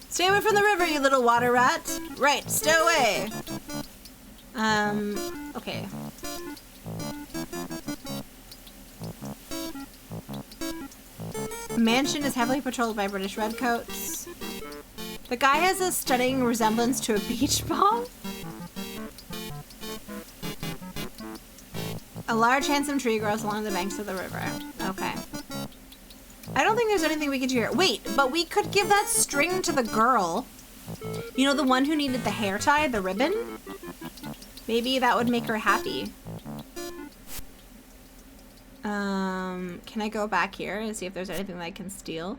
Stay away from the river, you little water rat. Right, stay away. Okay. Mansion is heavily patrolled by British redcoats. The guy has a stunning resemblance to a beach ball. A large, handsome tree grows along the banks of the river. Okay. I don't think there's anything we could do here. Wait, but we could give that string to the girl. You know, the one who needed the hair tie, the ribbon? Maybe that would make her happy. Can I go back here and see if there's anything that I can steal?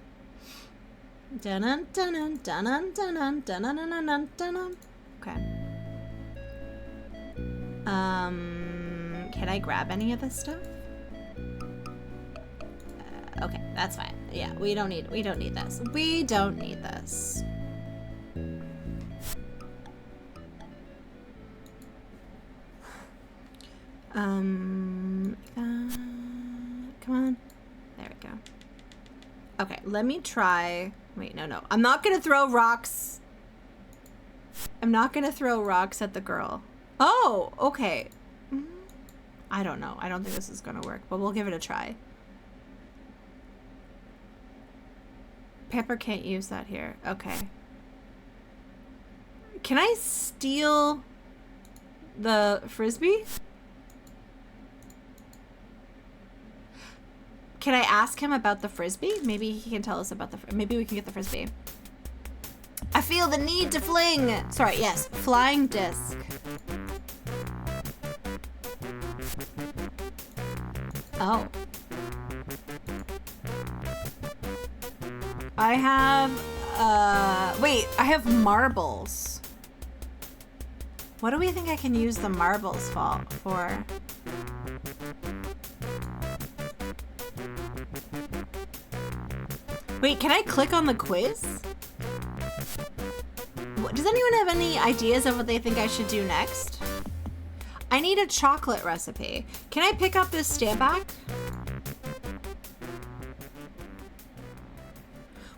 Dun-dun, dun-dun, dun-dun, dun-dun, dun-dun, dun-dun, dun-dun. Okay. Can I grab any of this stuff? Okay, that's fine. Yeah, we don't need this. We don't need this. Come on. There we go. Okay, let me try. Wait, no. I'm not gonna throw rocks. I'm not gonna throw rocks at the girl. Oh, okay. I don't know. I don't think this is gonna work, but we'll give it a try. Pepper can't use that here. Okay. Can I steal the frisbee? Can I ask him about the frisbee? Maybe he can tell us about maybe we can get the frisbee. I feel the need to fling. Sorry, yes, flying disc. Oh. I have, wait, I have marbles. What do we think I can use the marbles for? Wait, can I click on the quiz? have any ideas of what they think I should do next? I need a chocolate recipe. Can I pick up this stamp back?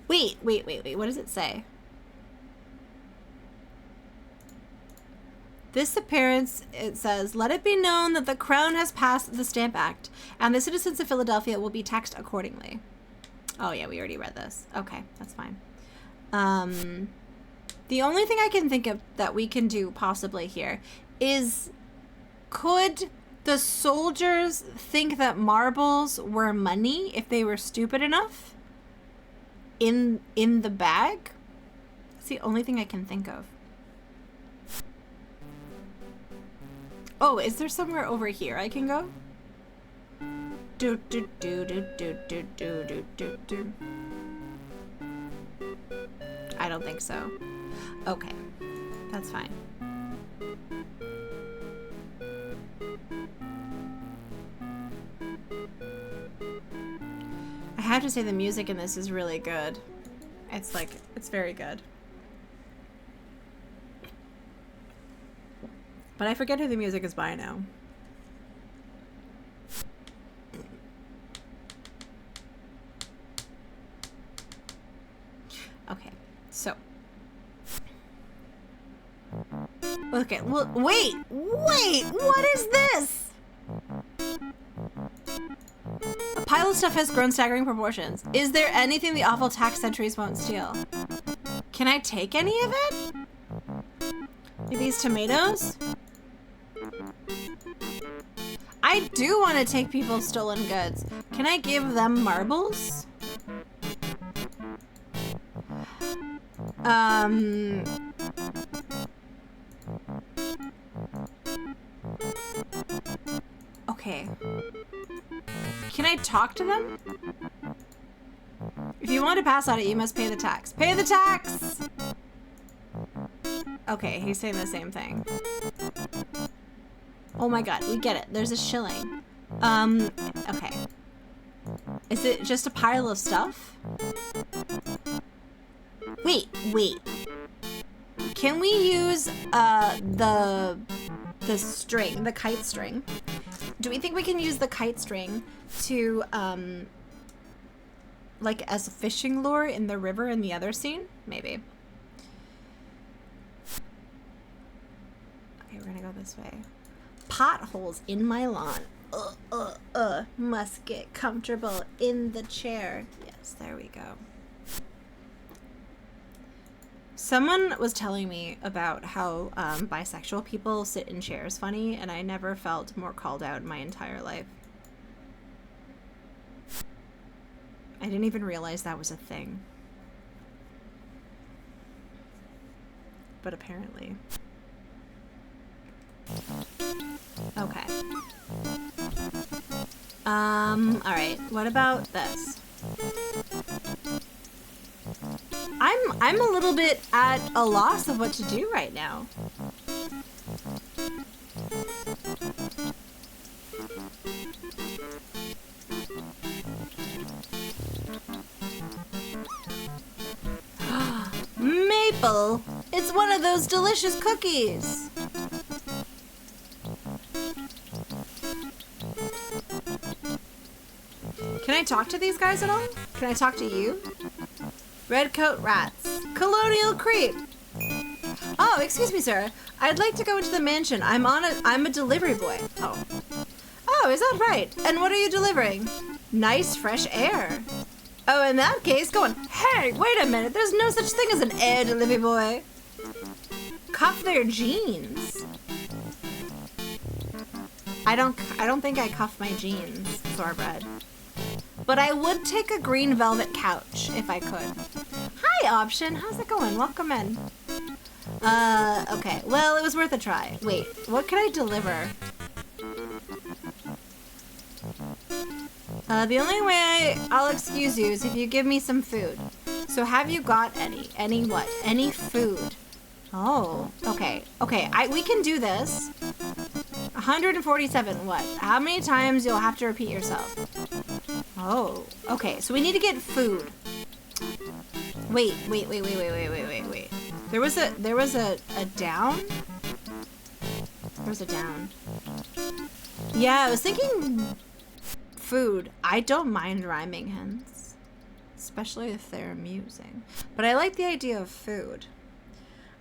Wait. What does it say? This appearance, it says, let it be known that the Crown has passed the Stamp Act, and the citizens of Philadelphia will be taxed accordingly. Oh yeah, we already read this. Okay, that's fine. The only thing I can think of that we can do possibly here is, could the soldiers think that marbles were money if they were stupid enough? In the bag? That's the only thing I can think of. Oh, is there somewhere over here I can go? Do do do do do do do do do do. I don't think so. Okay, that's fine. I have to say the music in this is really good. It's like, it's very good. But I forget who the music is by now. Okay, so. Okay, well, wait, what is this? A pile of stuff has grown staggering proportions. Is there anything the awful tax centuries won't steal? Can I take any of it? Like these tomatoes? I do want to take people's stolen goods. Can I give them marbles? Okay. Can I talk to them? If you want to pass on it, you must pay the tax. Pay the tax! Okay, he's saying the same thing. Oh my god, we get it. There's a shilling. Okay. Is it just a pile of stuff? Wait. Can we use the string, the kite string? Do we think we can use the kite string to like as a fishing lure in the river in the other scene? Maybe. Okay, we're gonna go this way. Potholes in my lawn. Must get comfortable in the chair. Yes, there we go. Someone was telling me about how bisexual people sit in chairs funny, and I never felt more called out in my entire life. I didn't even realize that was a thing. But apparently. Okay. Alright, what about this? I'm a little bit at a loss of what to do right now. Maple! It's one of those delicious cookies! Can I talk to these guys at all? Can I talk to you? Redcoat rats. Colonial creep! Oh, excuse me, sir. I'd like to go into the mansion. I'm a delivery boy. Oh. Oh, is that right? And what are you delivering? Nice fresh air. Oh, in that case, go on. Hey, wait a minute. There's no such thing as an air delivery boy. Cuff their jeans. I don't think I cuff my jeans, Sorbread. But I would take a green velvet couch if I could. Hi, Option. How's it going? Welcome in. Okay. Well, it was worth a try. Wait, what can I deliver? The only way I'll excuse you is if you give me some food. So have you got any? Any what? Any food? Oh, okay. Okay, we can do this. 147, what? How many times you'll have to repeat yourself? Oh, okay. So we need to get food. Wait. There was a down? There was a down. Yeah, I was thinking food. I don't mind rhyming hens, especially if they're amusing. But I like the idea of food.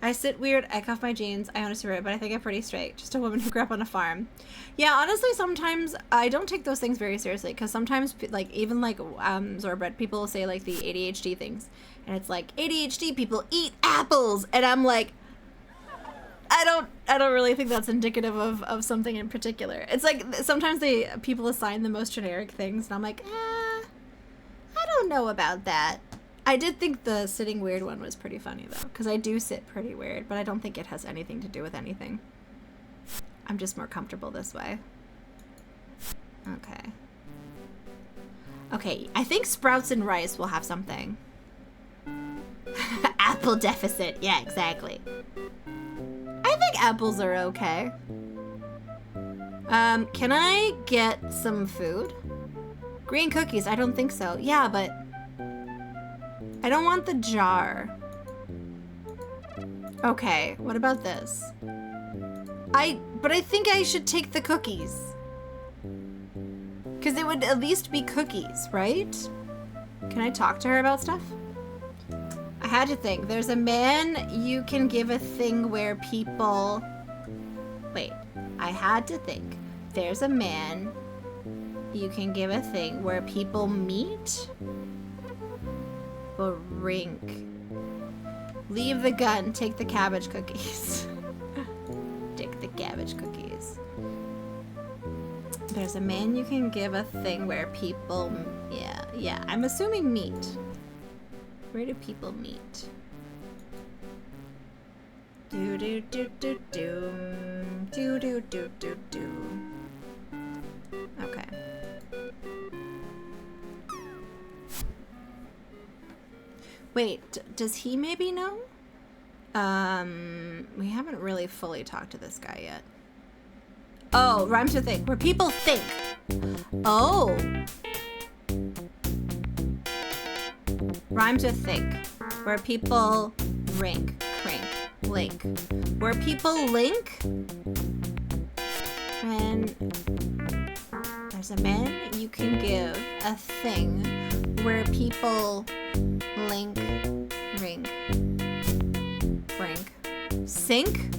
I sit weird, I cuff my jeans, I own a spirit, but I think I'm pretty straight. Just a woman who grew up on a farm. Yeah, honestly, sometimes I don't take those things very seriously, because sometimes, like, even, like, Zorbred, people say, like, the ADHD things. And it's like, ADHD people eat apples! And I'm like, I don't really think that's indicative of something in particular. It's like, sometimes people assign the most generic things, and I'm like, I don't know about that. I did think the sitting weird one was pretty funny, though, because I do sit pretty weird, but I don't think it has anything to do with anything. I'm just more comfortable this way. Okay. Okay, I think sprouts and rice will have something. Apple deficit. Yeah, exactly. I think apples are okay. Can I get some food? Green cookies, I don't think so. Yeah, but I don't want the jar. Okay, what about this? But I think I should take the cookies. Because it would at least be cookies, right? Can I talk to her about stuff? I had to think. There's a man you can give a thing where people... Wait. I had to think. There's a man you can give a thing where people meet? Or rink. Leave the gun. Take the cabbage cookies. Take the cabbage cookies. There's a man you can give a thing where people... Yeah. I'm assuming meet. Where do people meet? Do. Okay. Wait, does he maybe know? We haven't really fully talked to this guy yet. Oh, rhymes with think. Where people think. Oh. Rhymes with think. Where people rink, crink, link. Where people link. When there's a man you can give a thing where people link, rink, brink, sink.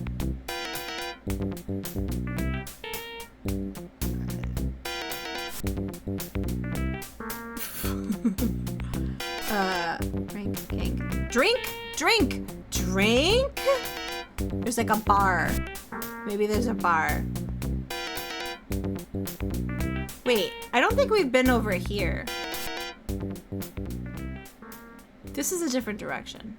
Rink, kink. Drink? There's like a bar. Maybe there's a bar. Wait, I don't think we've been over here. This is a different direction.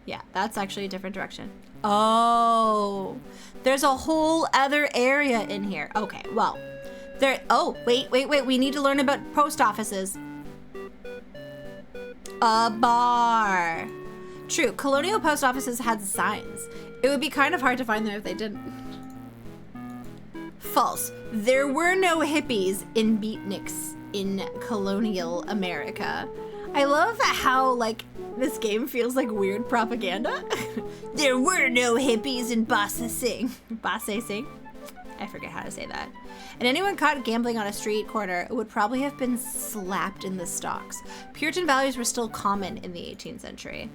Yeah, that's actually a different direction. Oh, there's a whole other area in here. Okay, well, there. Oh, wait. We need to learn about post offices. A bar. True, colonial post offices had signs. It would be kind of hard to find them if they didn't. False. There were no hippies in beatniks in colonial America. I love how, like, this game feels like weird propaganda. There were no hippies in Basse Sing. I forget how to say that. And anyone caught gambling on a street corner would probably have been slapped in the stocks. Puritan values were still common in the 18th century.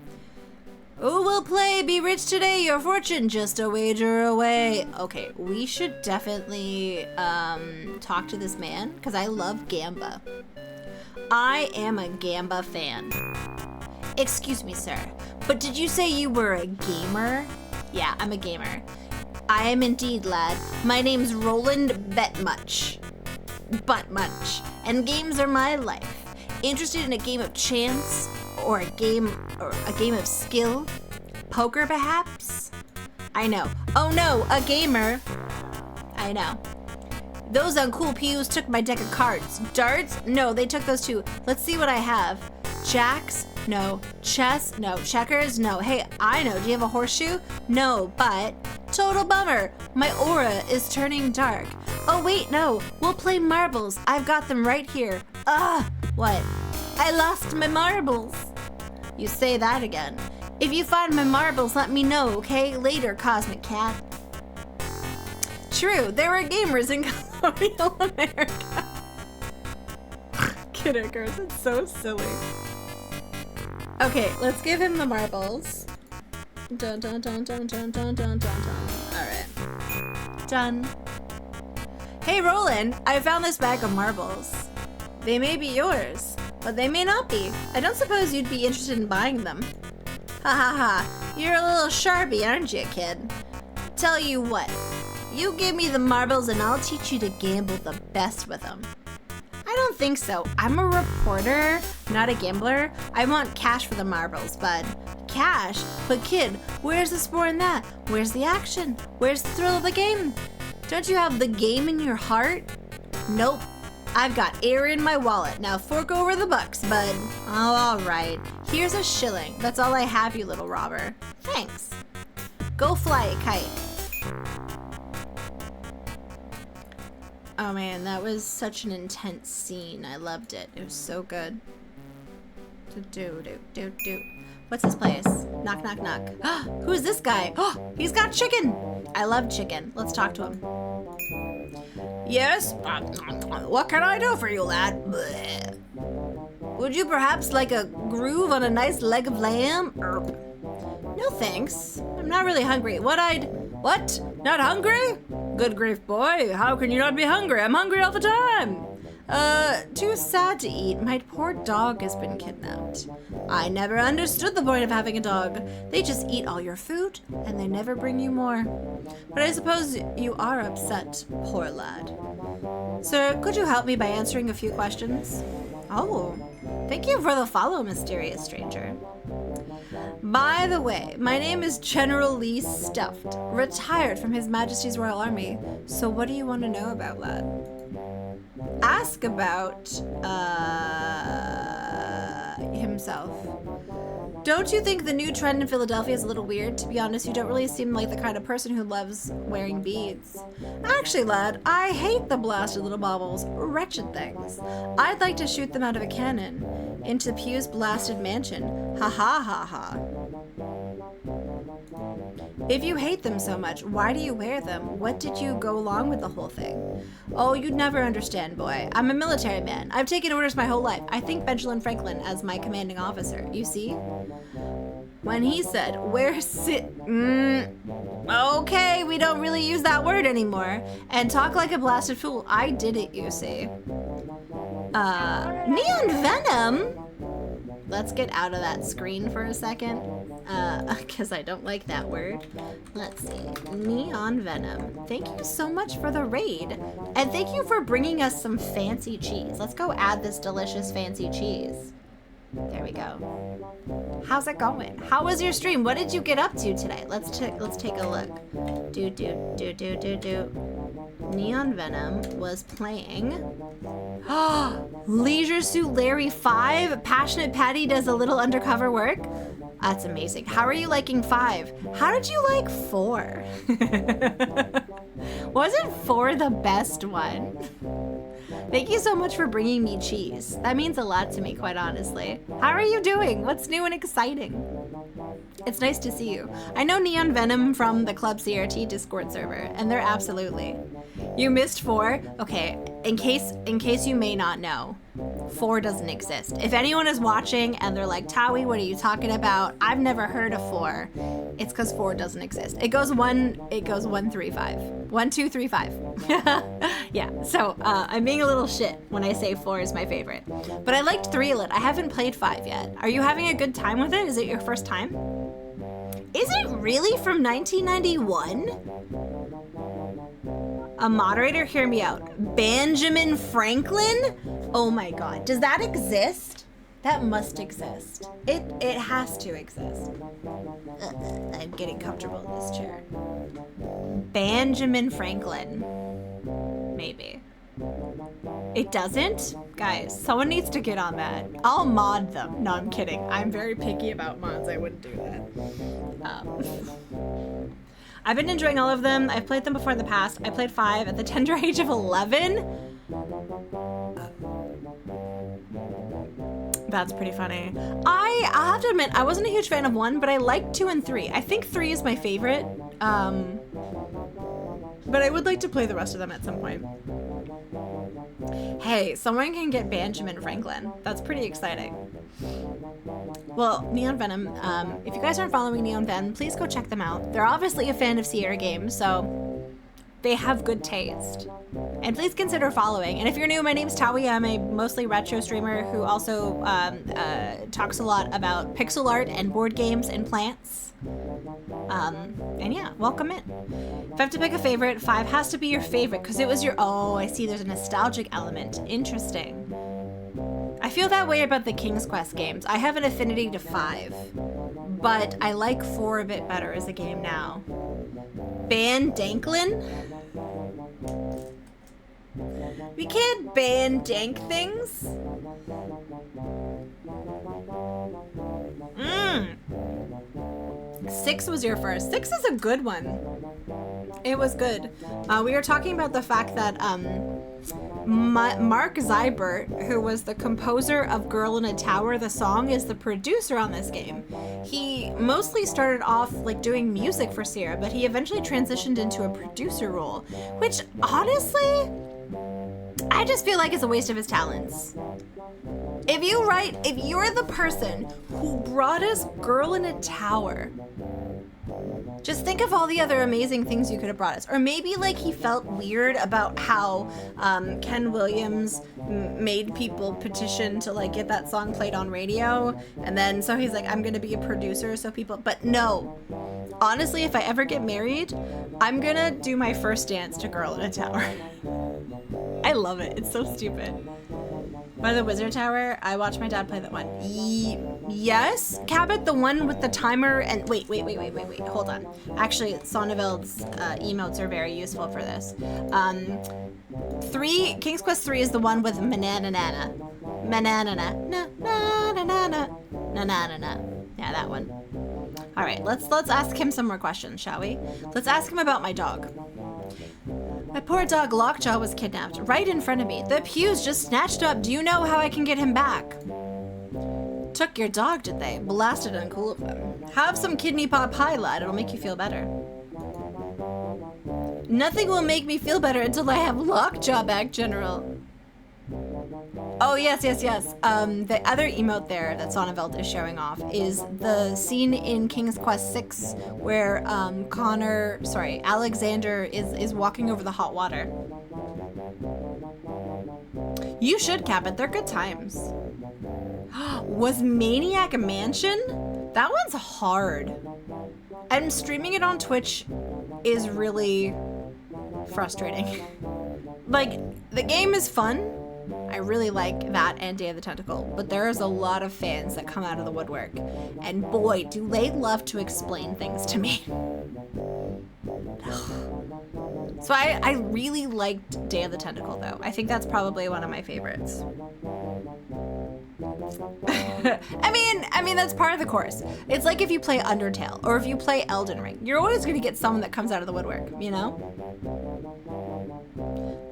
Oh, we'll play Be Rich Today, Your Fortune, Just a Wager Away. Okay, we should definitely talk to this man, because I love Gamba. I am a Gamba fan. Excuse me, sir, but did you say you were a gamer? Yeah, I'm a gamer. I am indeed, lad. My name's Roland Buttmuch, and games are my life. Interested in a game of chance, or a game of skill? Poker, perhaps? I know. Oh no, a gamer. I know. Those uncool pews took my deck of cards. Darts? No, they took those too. Let's see what I have. Jacks? No. Chess? No. Checkers? No. Hey, I know. Do you have a horseshoe? No, but... Total bummer. My aura is turning dark. Oh, wait, no. We'll play marbles. I've got them right here. Ugh. What? I lost my marbles. You say that again. If you find my marbles, let me know, okay? Later, Cosmic Cat. True, there were gamers in colonial America. Kiddickers, it's so silly. Okay, let's give him the marbles. Dun dun dun dun dun dun dun dun dun. Alright. Done. Hey Roland, I found this bag of marbles. They may be yours, but they may not be. I don't suppose you'd be interested in buying them. Ha ha ha. You're a little sharpie, aren't you, kid? Tell you what. You give me the marbles and I'll teach you to gamble the best with them. I don't think so. I'm a reporter, not a gambler. I want cash for the marbles, bud. Cash? But kid, where's the sport in that? Where's the action? Where's the thrill of the game? Don't you have the game in your heart? Nope. I've got air in my wallet. Now fork over the bucks, bud. Oh, all right. Here's a shilling. That's all I have, you little robber. Thanks. Go fly a kite. Oh man, that was such an intense scene. I loved it. It was so good. What's this place? Knock, knock, knock. Who is this guy? Oh, he's got chicken. I love chicken. Let's talk to him. Yes? What can I do for you, lad? Bleh. Would you perhaps like a groove on a nice leg of lamb? No thanks. I'm not really hungry. What? Not hungry? Good grief, boy. How can you not be hungry? I'm hungry all the time. Too sad to eat. My poor dog has been kidnapped. I never understood the point of having a dog. They just eat all your food, and they never bring you more. But I suppose you are upset, poor lad. Sir, could you help me by answering a few questions? Oh, thank you for the follow, mysterious stranger. By the way, my name is General Lee Stuffed, retired from His Majesty's Royal Army. So what do you want to know about, lad? Ask about, himself. Don't you think the new trend in Philadelphia is a little weird? To be honest, you don't really seem like the kind of person who loves wearing beads. Actually, lad, I hate the blasted little baubles. Wretched things. I'd like to shoot them out of a cannon into Pew's blasted mansion. Ha ha ha ha. If you hate them so much, why do you wear them? What did you go along with the whole thing? Oh, you'd never understand, boy. I'm a military man. I've taken orders my whole life. I think Benjamin Franklin as my commanding officer. You see? When he said, okay, we don't really use that word anymore. And talk like a blasted fool. I did it, you see. Neon Venom? Let's get out of that screen for a second. Because I don't like that word. Let's see. Neon Venom. Thank you so much for the raid. And thank you for bringing us some fancy cheese. Let's go add this delicious fancy cheese. There we go. How's it going? How was your stream? What did you get up to today? Let's take a look. Neon Venom was playing Leisure Suit Larry 5. Passionate Patty does a little undercover work. That's amazing. How are you liking 5? How did you like 4? Wasn't 4 the best one? Thank you so much for bringing me cheese. That means a lot to me, quite honestly. How are you doing? What's new and exciting? It's nice to see you. I know Neon Venom from the Club CRT Discord server, and they're absolutely. You missed 4? Okay, in case you may not know, 4 doesn't exist. If anyone is watching and they're like, Tawi, what are you talking about? I've never heard of 4. It's because 4 doesn't exist. It goes 1, 3, 5. 1, 2, 3, 5. Yeah, so I'm being a little shit when I say 4 is my favorite. But I liked 3 a lot. I haven't played 5 yet. Are you having a good time with it? Is it your first time? Is it really from 1991? A moderator, hear me out. Benjamin Franklin? Oh my god, does that exist? That must exist. It has to exist. I'm getting comfortable in this chair. Benjamin Franklin. Maybe. It doesn't? Guys, someone needs to get on that. I'll mod them. No, I'm kidding. I'm very picky about mods. I wouldn't do that. I've been enjoying all of them. I've played them before in the past. I played 5 at the tender age of 11. That's pretty funny. I'll have to admit, I wasn't a huge fan of 1, but I liked 2 and 3. I think 3 is my favorite. But I would like to play the rest of them at some point. Hey, someone can get Benjamin Franklin. That's pretty exciting. Well, Neon Venom, if you guys aren't following Neon Venom, please go check them out. They're obviously a fan of Sierra games, so they have good taste. And please consider following. And if you're new, my name's Tawi. I'm a mostly retro streamer who also talks a lot about pixel art and board games and plants. And yeah, welcome in. If I have to pick a favorite, 5 has to be your favorite because it was your... Oh, I see there's a nostalgic element. Interesting. I feel that way about the King's Quest games. I have an affinity to 5, but I like 4 a bit better as a game now. Ban Danklin? We can't ban dank things. Mmm. 6 was your first. 6 is a good one. It was good. We were talking about the fact that Mark Zybert, who was the composer of Girl in a Tower, the song, is the producer on this game. He mostly started off like doing music for Sierra, but he eventually transitioned into a producer role, which honestly, I just feel like it's a waste of his talents. If you're the person who brought us Girl in a Tower, just think of all the other amazing things you could have brought us. Or maybe like he felt weird about how Ken Williams made people petition to like get that song played on radio. And then so he's like, I'm gonna be a producer so people, but no. Honestly, if I ever get married, I'm gonna do my first dance to Girl in a Tower. I love it, it's so stupid. By the Wizard Tower, I watched my dad play that one. Yes, Cabot, the one with the timer and wait, hold on. Actually, Sonneveld's emotes are very useful for this. 3, King's Quest 3 is the one with Mananana. Mananana. Na na na na na na na na. Yeah, that one. All right, let's ask him some more questions, shall we? Let's ask him about my dog. My poor dog Lockjaw was kidnapped right in front of me. The Pews just snatched him up. Do you know how I can get him back? Took your dog, did they? Blasted uncool of them. Have some kidney pot pie, lad. It'll make you feel better. Nothing will make me feel better until I have Lockjaw back, General. Oh, yes. The other emote there that Sonneveld is showing off is the scene in King's Quest 6 where Alexander is walking over the hot water. You should, Cabot. They're good times. Was Maniac Mansion? That one's hard. And streaming it on Twitch is really frustrating. Like, the game is fun. I really like that and Day of the Tentacle, but there is a lot of fans that come out of the woodwork, and boy, do they love to explain things to me. So I really liked Day of the Tentacle, though. I think that's probably one of my favorites. I mean that's part of the course. It's like if you play Undertale or if you play Elden Ring, you're always going to get someone that comes out of the woodwork, you know?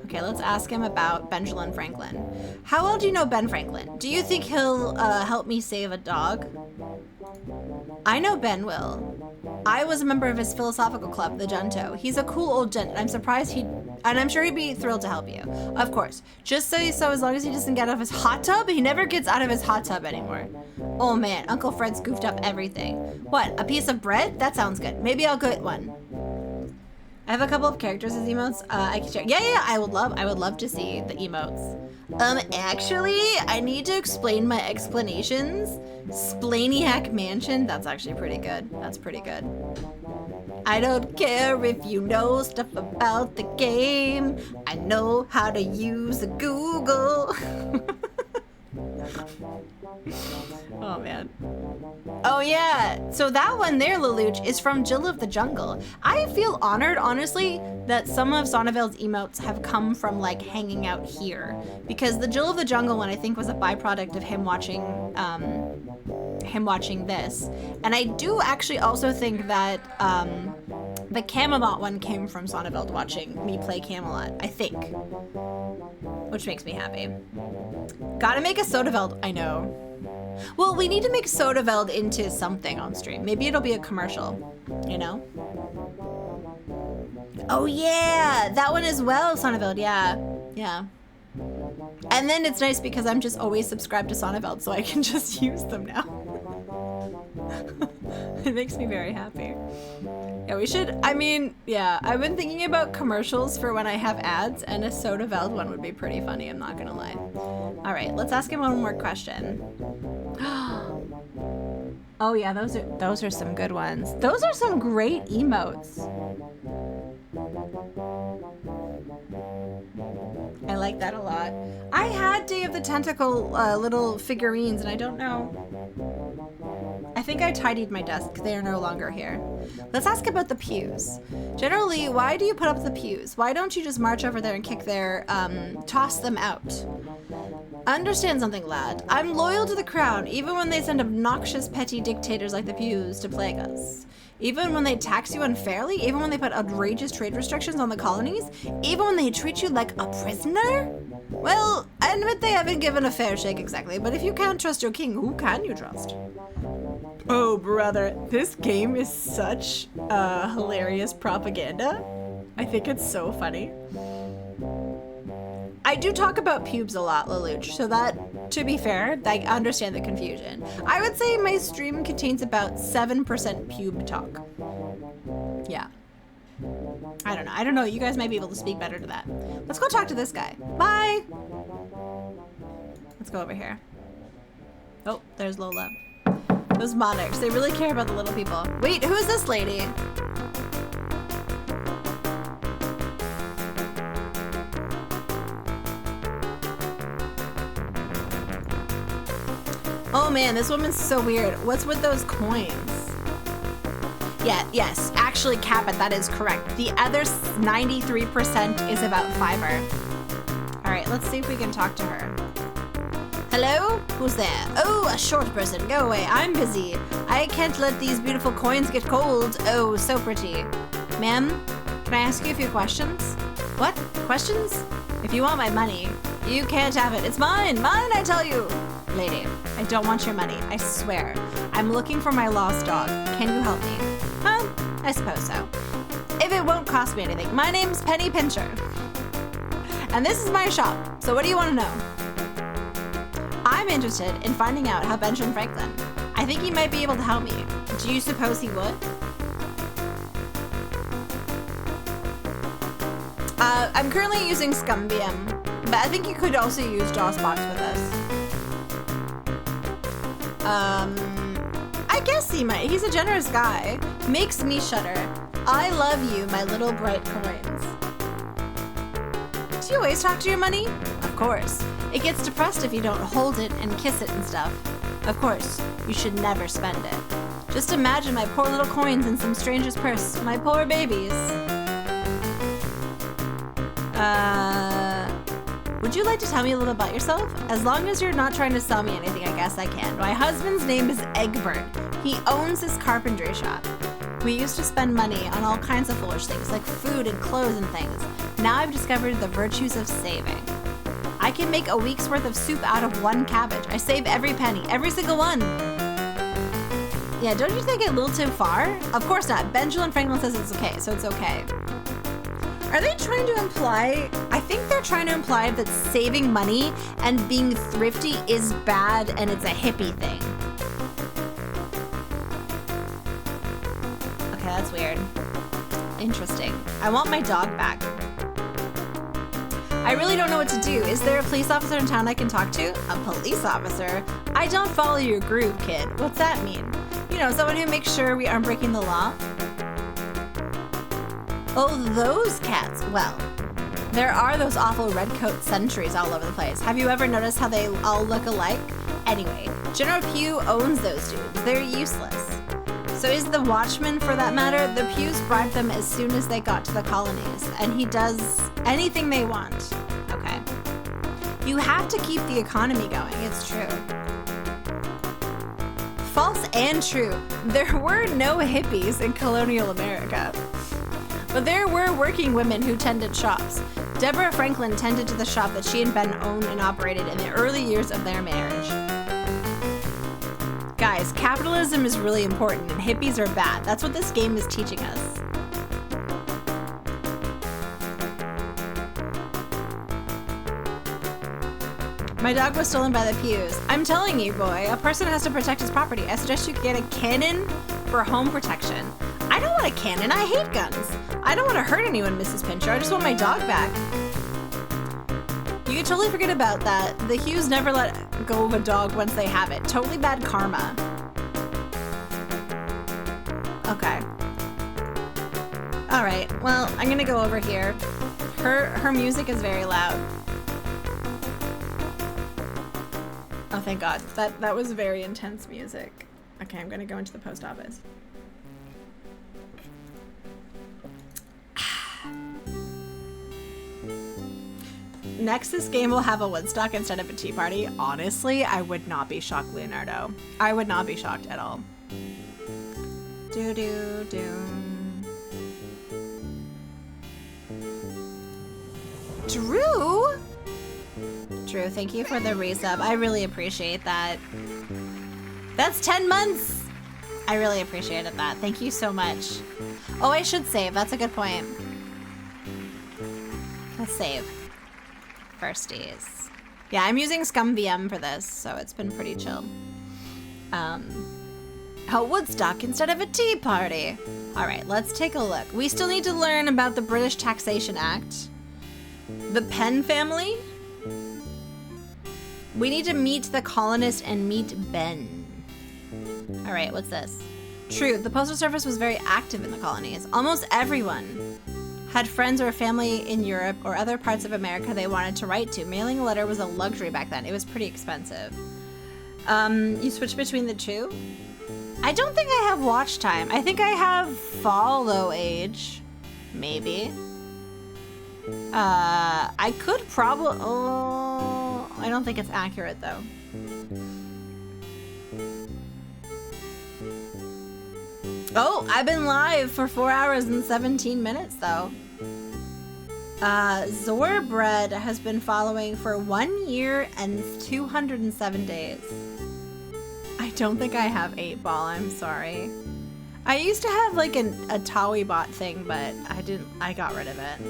Okay, let's ask him about Benjamin Franklin. How well do you know Ben Franklin? Do you think he'll help me save a dog? I know Ben will. I was a member of his philosophical club, the Junto. He's a cool old gent. I'm surprised I'm sure he'd be thrilled to help you. Of course. Just so as long as he doesn't get out of his hot tub, he never gets out of his hot tub anymore. Oh man, Uncle Fred's goofed up everything. What, a piece of bread? That sounds good. Maybe I'll get one. I have a couple of characters as emotes. I can share. Yeah, I would love to see the emotes. Actually, I need to explain my explanations. Splaniac Mansion, that's actually pretty good. That's pretty good. I don't care if you know stuff about the game. I know how to use Google. Oh man. Oh yeah, so that one there, Lelouch, is from Jill of the Jungle. I feel honored, honestly, that some of Sonneveld's emotes have come from like hanging out here, because the Jill of the Jungle one I think was a byproduct of him watching this, and I do actually also think that the Camelot one came from Sonneveld watching me play Camelot, I think, which makes me happy. Gotta make a Sodaveld, I know. Well, we need to make Sodaveld into something on stream. Maybe it'll be a commercial, you know? Oh yeah, that one as well, Sonneveld, yeah. Yeah. And then it's nice because I'm just always subscribed to Sonneveld, so I can just use them now. It makes me very happy. Yeah, we should, I mean, yeah, I've been thinking about commercials for when I have ads, and a Sodaveld one would be pretty funny, I'm not gonna lie. All right, let's ask him one more question. Oh yeah, those are some good ones. Those are some great emotes. I like that a lot. I had Day of the Tentacle little figurines, and I don't know. I think I tidied my desk. They are no longer here. Let's ask about the pews. Generally, why do you put up the pews? Why don't you just march over there and kick their, toss them out? Understand something, lad. I'm loyal to the crown, even when they send obnoxious petty dictators like the pews to plague us. Even when they tax you unfairly, even when they put outrageous trade restrictions on the colonies, even when they treat you like a prisoner? Well, I admit they haven't given a fair shake exactly, but if you can't trust your king, who can you trust? Oh, brother, this game is such hilarious propaganda. I think it's so funny. I do talk about pubes a lot, Lelouch, so that, to be fair, I understand the confusion. I would say my stream contains about 7% pube talk. Yeah. I don't know. You guys might be able to speak better to that. Let's go talk to this guy. Bye! Let's go over here. Oh, there's Lola. Those monarchs, they really care about the little people. Wait, who is this lady? Oh man, this woman's so weird. What's with those coins? Yeah, yes, actually, Cabot, that is correct. The other 93% is about fiber. All right, let's see if we can talk to her. Hello? Who's there? Oh, a short person. Go away. I'm busy. I can't let these beautiful coins get cold. Oh, so pretty. Ma'am, can I ask you a few questions? What? Questions? If you want my money, you can't have it. It's mine. Mine, I tell you. Lady, I don't want your money. I swear. I'm looking for my lost dog. Can you help me? Huh? I suppose so. If it won't cost me anything. My name's Penny Pincher. And this is my shop. So what do you want to know? I'm interested in finding out how Benjamin Franklin. I think he might be able to help me. Do you suppose he would? I'm currently using ScumVM, but I think you could also use DOSBox with this. I guess he might. He's a generous guy. Makes me shudder. I love you, my little bright coins. Do you always talk to your money? Of course. It gets depressed if you don't hold it and kiss it and stuff. Of course, you should never spend it. Just imagine my poor little coins in some stranger's purse. My poor babies. Would you like to tell me a little about yourself? As long as you're not trying to sell me anything, I guess I can. My husband's name is Egbert. He owns his carpentry shop. We used to spend money on all kinds of foolish things, like food and clothes and things. Now I've discovered the virtues of saving. I can make a week's worth of soup out of one cabbage. I save every penny, every single one. Yeah, don't you think it a little too far? Of course not. Benjamin Franklin says it's okay, so it's okay. Are they trying to imply, I think they're trying to imply that saving money and being thrifty is bad and it's a hippie thing. Okay, that's weird. Interesting. I want my dog back. I really don't know what to do. Is there a police officer in town I can talk to? A police officer? I don't follow your groove, kid. What's that mean? You know, someone who makes sure we aren't breaking the law? Oh, those cats. Well, there are those awful redcoat sentries all over the place. Have you ever noticed how they all look alike? Anyway, General Pugh owns those dudes. They're useless. So is the watchman, for that matter. The Pughs bribed them as soon as they got to the colonies, and he does anything they want. Okay. You have to keep the economy going, it's true. False and true. There were no hippies in colonial America. But there were working women who tended shops. Deborah Franklin tended to the shop that she and Ben owned and operated in the early years of their marriage. Guys, capitalism is really important and hippies are bad. That's what this game is teaching us. My dog was stolen by the pews. I'm telling you, boy, a person has to protect his property. I suggest you get a cannon for home protection. I don't want a cannon. I hate guns. I don't want to hurt anyone, Mrs. Pincher. I just want my dog back. You can totally forget about that. The Hughes never let go of a dog once they have it. Totally bad karma. Okay. All right. Well, I'm gonna go over here. Her music is very loud. Oh, thank God. That was very intense music. Okay, I'm gonna go into the post office. Next, this game will have a Woodstock instead of a tea party. Honestly, I would not be shocked, Leonardo. I would not be shocked at all. Do do do. Drew? Drew, thank you for the resub. I really appreciate that. That's 10 months! I really appreciated that. Thank you so much. Oh, I should save. That's a good point. Let's save. Firsties. Yeah, I'm using Scum VM for this, so it's been pretty chill. A Woodstock instead of a tea party. All right, let's take a look. We still need to learn about the British Taxation Act. The Penn family. We need to meet the colonist and meet Ben. All right, what's this? True, the postal service was very active in the colonies. Almost everyone had friends or family in Europe or other parts of America they wanted to write to. Mailing a letter was a luxury back then. It was pretty expensive. You switch between the two? I don't think I have watch time. I think I have follow age. Maybe. I could probably... Oh, I don't think it's accurate, though. Oh, I've been live for 4 hours and 17 minutes, though. Zorbred has been following for 1 year and 207 days. I don't think I have 8-ball, I'm sorry. I used to have like a Tawi bot thing, but I got rid of it.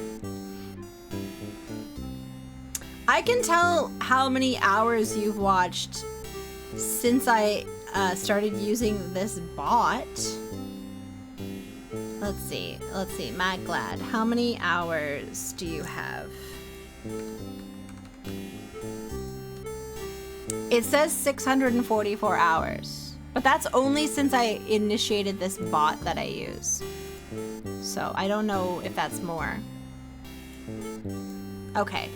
I can tell how many hours you've watched since I started using this bot. Let's see, Matt Glad, how many hours do you have? It says 644 hours, but that's only since I initiated this bot that I use. So I don't know if that's more. Okay.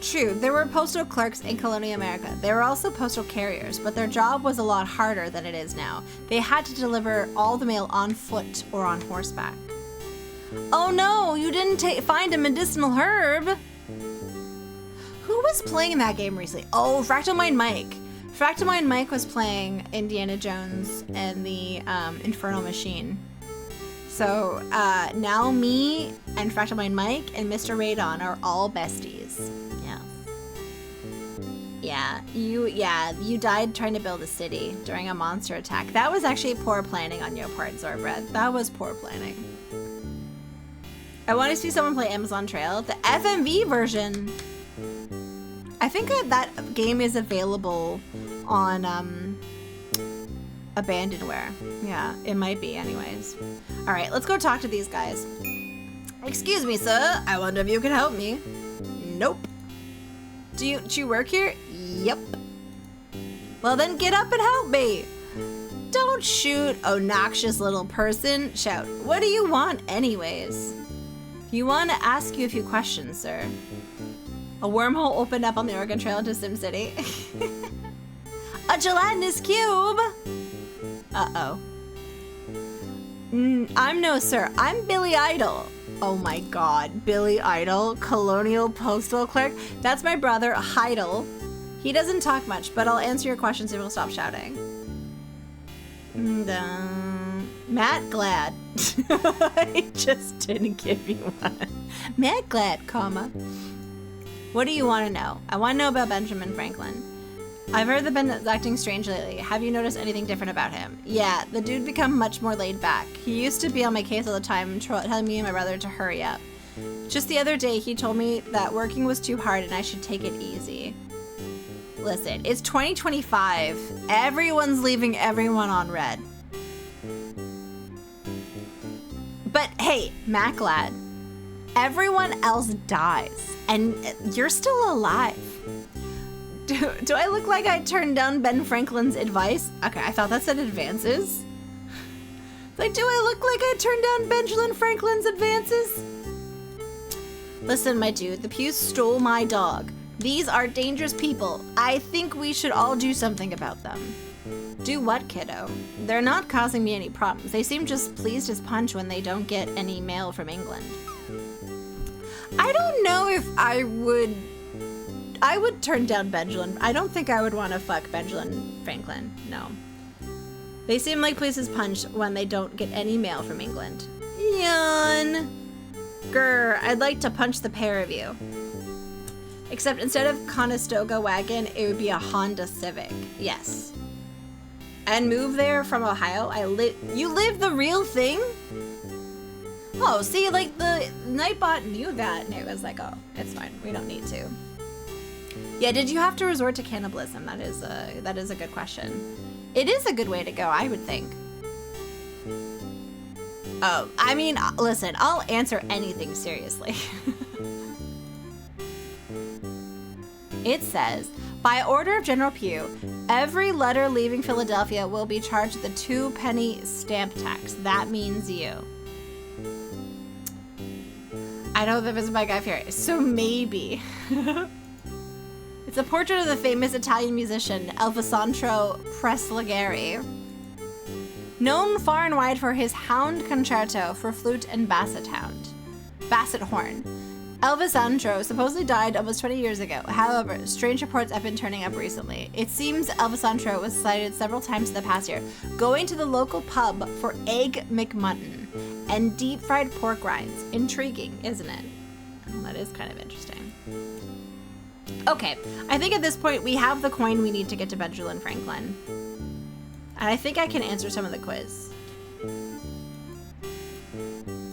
True, there were postal clerks in colonial America. They were also postal carriers, but their job was a lot harder than it is now. They had to deliver all the mail on foot or on horseback. Oh no, you didn't find a medicinal herb. Who was playing that game recently? Oh, Fractal Mind Mike. Fractal Mind Mike was playing Indiana Jones and the Infernal Machine. So now me and Fractal Mind Mike and Mr. Radon are all besties. Yeah, you died trying to build a city during a monster attack. That was actually poor planning on your part, Zorbred. That was poor planning. I want to see someone play Amazon Trail. The FMV version. I think that game is available on Abandonware. Yeah, it might be anyways. All right, let's go talk to these guys. Excuse me, sir. I wonder if you can help me. Nope. Do you work here? Yep. Well then get up and help me. Don't shoot, obnoxious little person. Shout, what do you want anyways? You want to ask you a few questions, sir. A wormhole opened up on the Oregon Trail into SimCity. A gelatinous cube! Uh-oh. I'm no sir. I'm Billy Idol. Oh my god. Billy Idol, Colonial Postal Clerk. That's my brother, Heidel. He doesn't talk much, but I'll answer your questions if you'll stop shouting. Matt Glad. I just didn't give you one. Matt Glad, comma. What do you want to know? I want to know about Benjamin Franklin. I've heard that Ben is acting strange lately. Have you noticed anything different about him? Yeah, the dude become much more laid back. He used to be on my case all the time, telling me and my brother to hurry up. Just the other day, he told me that working was too hard and I should take it easy. Listen, it's 2025. Everyone's leaving everyone on red. But hey, Mac lad, everyone else dies and you're still alive. Do I look like I turned down Ben Franklin's advice? Okay, I thought that said advances. Like, do I look like I turned down Benjamin Franklin's advances? Listen, my dude, the Pews stole my dog. These are dangerous people. I think we should all do something about them. Do what, kiddo? They're not causing me any problems. They seem just pleased as punch when they don't get any mail from England. I don't know if I would turn down Benjamin. I don't think I would want to fuck Benjamin Franklin. No. They seem like pleased as punch when they don't get any mail from England. Yawn. Grr, I'd like to punch the pair of you. Except instead of Conestoga wagon, it would be a Honda Civic. Yes. And move there from Ohio. You live the real thing? Oh, see, like the Nightbot knew that and it was like, oh, it's fine. We don't need to. Yeah, did you have to resort to cannibalism? That is a good question. It is a good way to go, I would think. Oh, I mean, listen, I'll answer anything seriously. It says, by order of General Pugh, every letter leaving Philadelphia will be charged the 2-penny stamp tax. That means you. I know that visit by Guy Fieri, so maybe. It's a portrait of the famous Italian musician Alessandro Presligeri, known far and wide for his Hound Concerto for flute and basset horn. Alessandro supposedly died almost 20 years ago. However, strange reports have been turning up recently. It seems Alessandro was sighted several times in the past year, going to the local pub for egg McMutton and deep-fried pork rinds. Intriguing, isn't it? Well, that is kind of interesting. Okay, I think at this point we have the coin we need to get to Benjamin Franklin. And I think I can answer some of the quiz.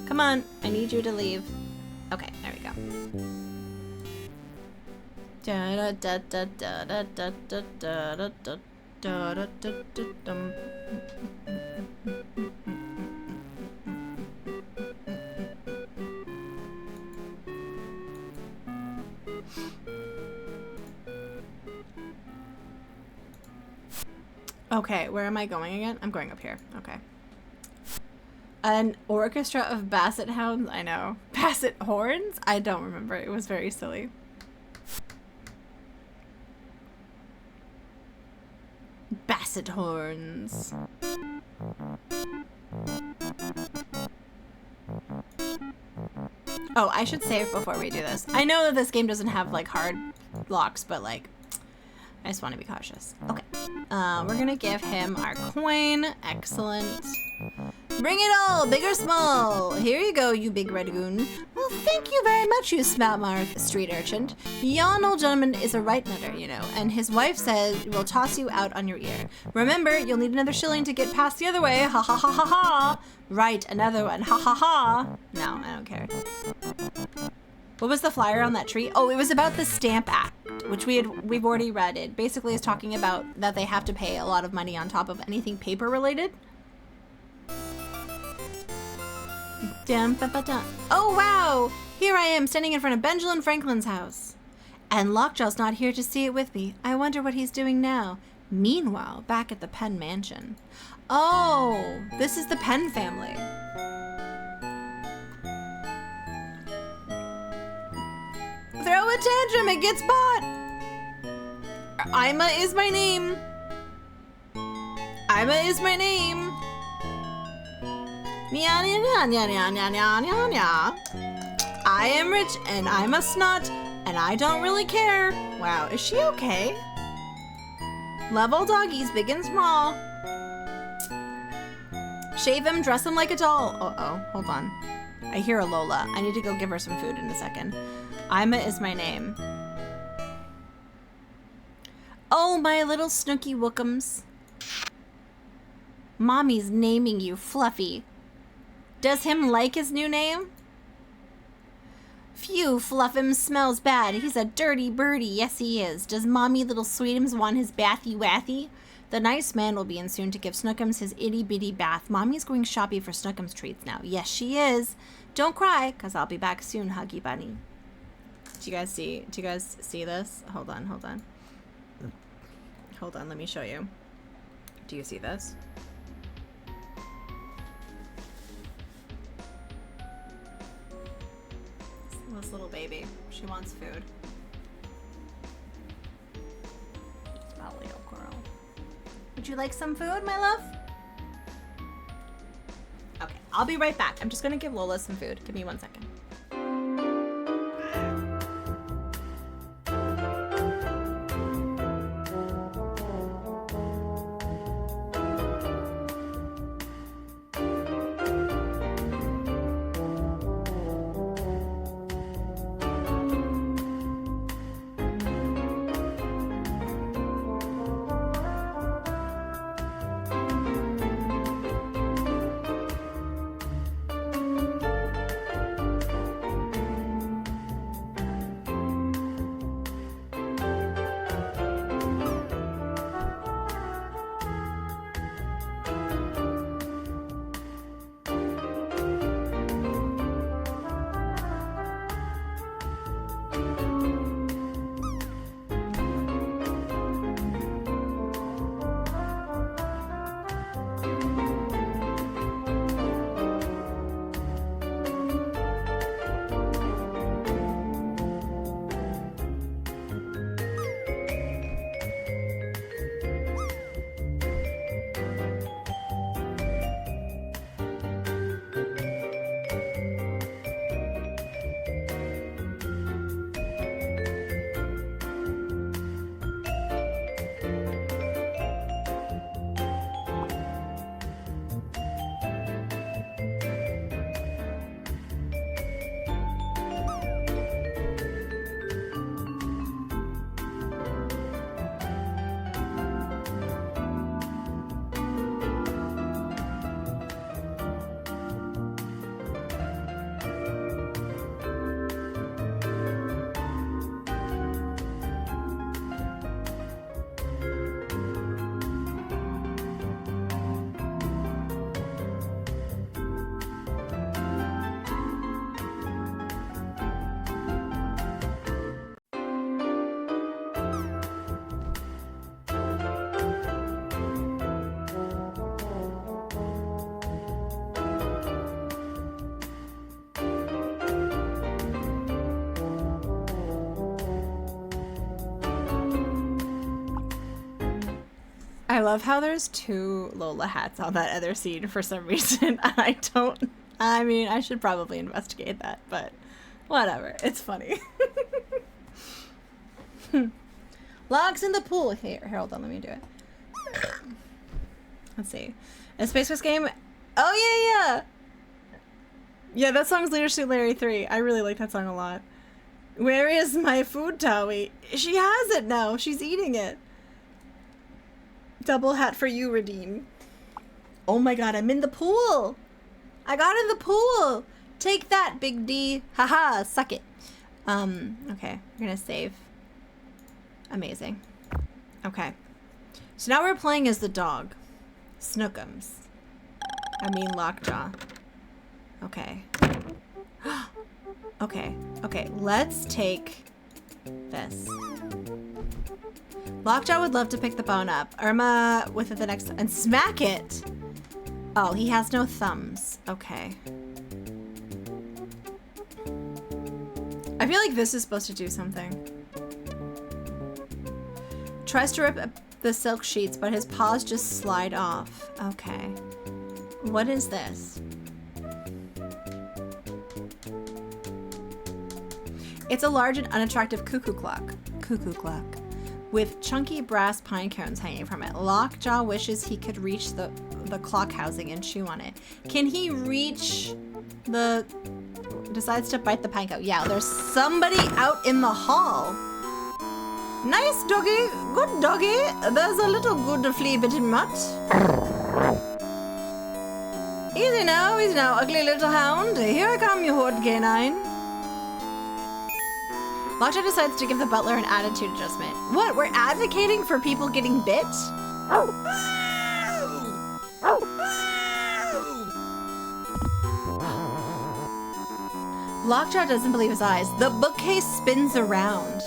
Come on, I need you to leave. Okay, there we go. Okay, where am I going again? I'm going up here. Okay. An orchestra of basset hounds? I know. Basset horns? I don't remember. It was very silly. Basset horns. Oh, I should save before we do this. I know that this game doesn't have like hard locks, but like I just want to be cautious. Okay. We're gonna give him our coin. Excellent. Bring it all, big or small. Here you go, you big red goon. Well, thank you very much, you smart street urchin. Yon old gentleman is a right nutter, you know, and his wife says we'll toss you out on your ear. Remember, you'll need another shilling to get past the other way. Ha ha ha ha ha. Right, another one. Ha ha ha. No, I don't care. What was the flyer on that tree? Oh, it was about the Stamp Act, which we've already read. It basically is talking about that they have to pay a lot of money on top of anything paper related. Oh wow! Here I am standing in front of Benjamin Franklin's house. And Lockjaw's not here to see it with me. I wonder what he's doing now. Meanwhile, back at the Penn Mansion. Oh, this is the Penn family. Throw a tantrum, it gets bought! Ima is my name. Ima is my name. Nya nya nya nya nya nya nya nya nya. I am rich and I'm a snot and I don't really care. Wow, is she okay? Love all doggies, big and small. Shave him, dress him like a doll. Uh-oh, hold on. I hear a Lola. I need to go give her some food in a second. Ima is my name. Oh, my little Snooky Wookums. Mommy's naming you Fluffy. Does him like his new name? Phew, Fluffum smells bad. He's a dirty birdie. Yes, he is. Does Mommy little Sweetums want his bathy wathy? The nice man will be in soon to give Snookums his itty-bitty bath. Mommy's going shopping for Snookums treats now. Yes, she is. Don't cry, because I'll be back soon, Huggy Bunny. Do you guys see this? Hold on. Hold on, let me show you. Do you see this? This little baby. She wants food. It's about a little girl. Would you like some food, my love? Okay, I'll be right back. I'm just gonna give Lola some food. Give me 1 second. I love how there's 2 Lola hats on that other scene for some reason. I mean, I should probably investigate that, but whatever. It's funny. Logs in the pool. Here, hold on, let me do it. Let's see. A Space Quest game. Oh, yeah. Yeah, that song's Leader Suit Larry 3. I really like that song a lot. Where is my food, Towie? She has it now. She's eating it. Double hat for you, Redeem. Oh my god, I'm in the pool. I got in the pool. Take that, Big D. Haha, suck it. Okay, we're gonna save. Amazing. Okay. So now we're playing as the dog. Snookums. I mean Lockjaw. Okay. Okay, let's take this. Lockjaw would love to pick the bone up. Irma with it the next and smack it. Oh, he has no thumbs. Okay. I feel like this is supposed to do something. Tries to rip the silk sheets, but his paws just slide off. Okay. What is this? It's a large and unattractive cuckoo clock. Cuckoo clock. With chunky brass pine cones hanging from it. Lockjaw wishes he could reach the clock housing and chew on it. Can he reach the... Decides to bite the panko. Yeah, there's somebody out in the hall. Nice doggy. Good doggy. There's a little good flea-bitten mutt. Easy now, ugly little hound. Here I come, you horrid canine. Lockjaw decides to give the butler an attitude adjustment. What? We're advocating for people getting bit? Lockjaw doesn't believe his eyes. The bookcase spins around.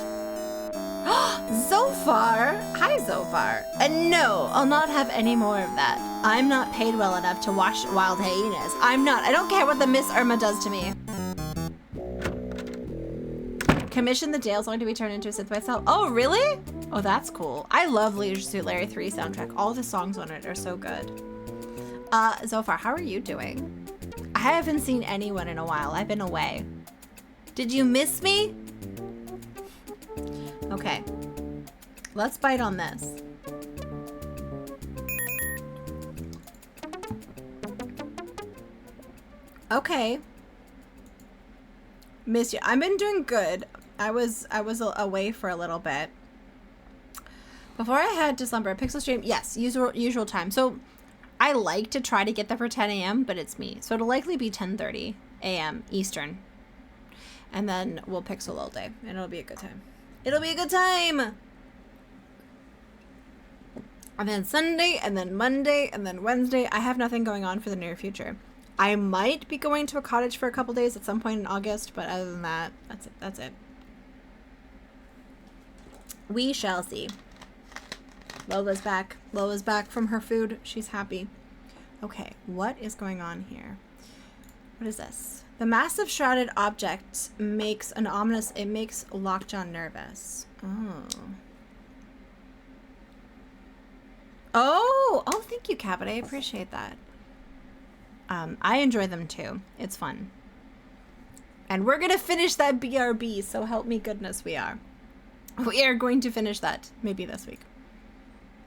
Zophar! Hi, Zophar. And no, I'll not have any more of that. I'm not paid well enough to watch wild hyenas. I'm not. I don't care what the Miss Irma does to me. Commission the Dale song to be turned into a synth by itself. Oh, really? Oh, that's cool. I love Leisure Suit Larry 3 soundtrack. All the songs on it are so good. Zophar, how are you doing? I haven't seen anyone in a while. I've been away. Did you miss me? Okay. Let's bite on this. Okay. Miss you. I've been doing good. I was away for a little bit. Before I had to slumber, Pixel stream, yes, usual time. So I like to try to get there for 10 a.m., but it's me. So it'll likely be 10:30 a.m. Eastern. And then we'll Pixel all day. And it'll be a good time. It'll be a good time! And then Sunday, and then Monday, and then Wednesday. I have nothing going on for the near future. I might be going to a cottage for a couple days at some point in August, but other than that, that's it. We shall see. Lola's back. Lola's back from her food. She's happy. Okay, what is going on here? What is this? The massive shrouded object makes an ominous... It makes Lockjaw nervous. Oh. Oh, thank you, Cabot. I appreciate that. I enjoy them too. It's fun. And we're gonna finish that BRB, so help me goodness we are. We are going to finish that maybe this week.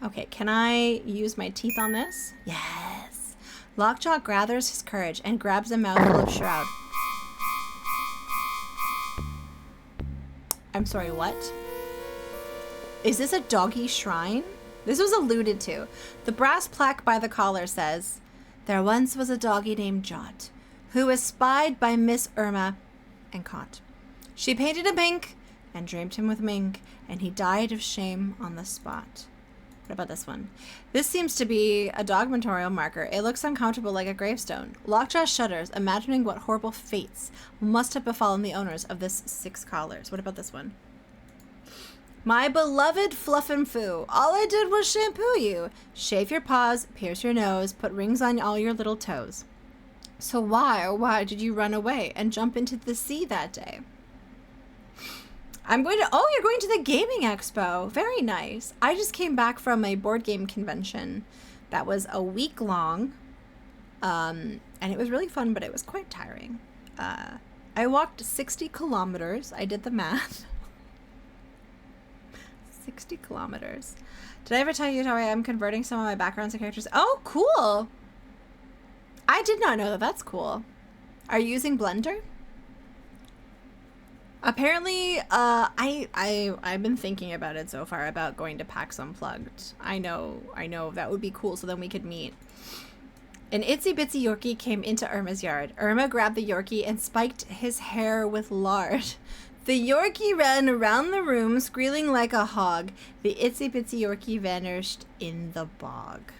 Okay, can I use my teeth on this? Yes. Lockjaw gathers his courage and grabs a mouthful of shroud. I'm sorry, what? Is this a doggy shrine? This was alluded to. The brass plaque by the collar says, "There once was a doggy named Jot, who was spied by Miss Irma and caught. She painted him pink and draped him with mink, and he died of shame on the spot." What about this one? This seems to be a dog memorial marker. It looks uncomfortable like a gravestone. Lockjaw shudders, imagining what horrible fates must have befallen the owners of this 6 collars. What about this one? My beloved Fluff and Foo, all I did was shampoo you. Shave your paws, pierce your nose, put rings on all your little toes. So why did you run away and jump into the sea that day? I'm going to, oh, you're going to the gaming expo. Very nice. I just came back from a board game convention that was a week long. And it was really fun, but it was quite tiring. I walked 60 kilometers. I did the math. 60 kilometers. Did I ever tell you how I am converting some of my backgrounds to characters? Oh, cool. I did not know that. That's cool. Are you using Blender? Apparently, I've been thinking about it so far, about going to PAX Unplugged. I know, that would be cool, so then we could meet. An itsy bitsy Yorkie came into Irma's yard. Irma grabbed the Yorkie and spiked his hair with lard. The Yorkie ran around the room, squealing like a hog. The itsy bitsy Yorkie vanished in the bog.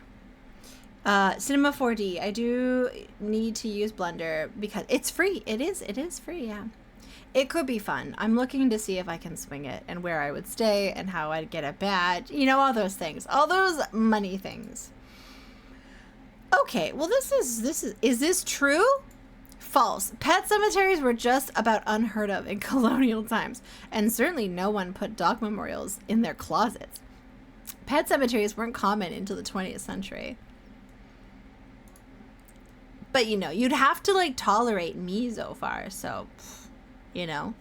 Cinema 4D. I do need to use Blender because it's free. It is free, yeah. It could be fun. I'm looking to see if I can swing it and where I would stay and how I'd get a badge. You know, all those things. All those money things. Okay, well is this true? False. Pet cemeteries were just about unheard of in colonial times, and certainly no one put dog memorials in their closets. Pet cemeteries weren't common until the 20th century. But, you know, you'd have to, like, tolerate me so far, so... You know,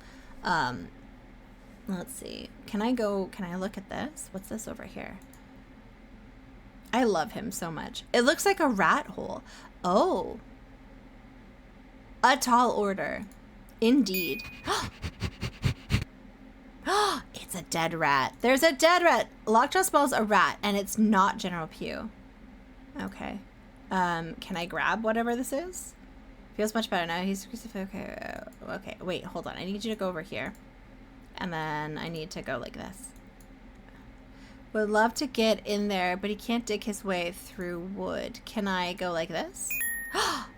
let's see. Can I look at this? What's this over here? I love him so much. It looks like a rat hole. Oh. A tall order. Indeed. It's a dead rat. There's a dead rat. Lockjaw smells a rat, and it's not General Pugh. Okay. Can I grab whatever this is? Feels much better now. He's okay. Okay. Wait, hold on. I need you to go over here. And then I need to go like this. Would love to get in there, but he can't dig his way through wood. Can I go like this?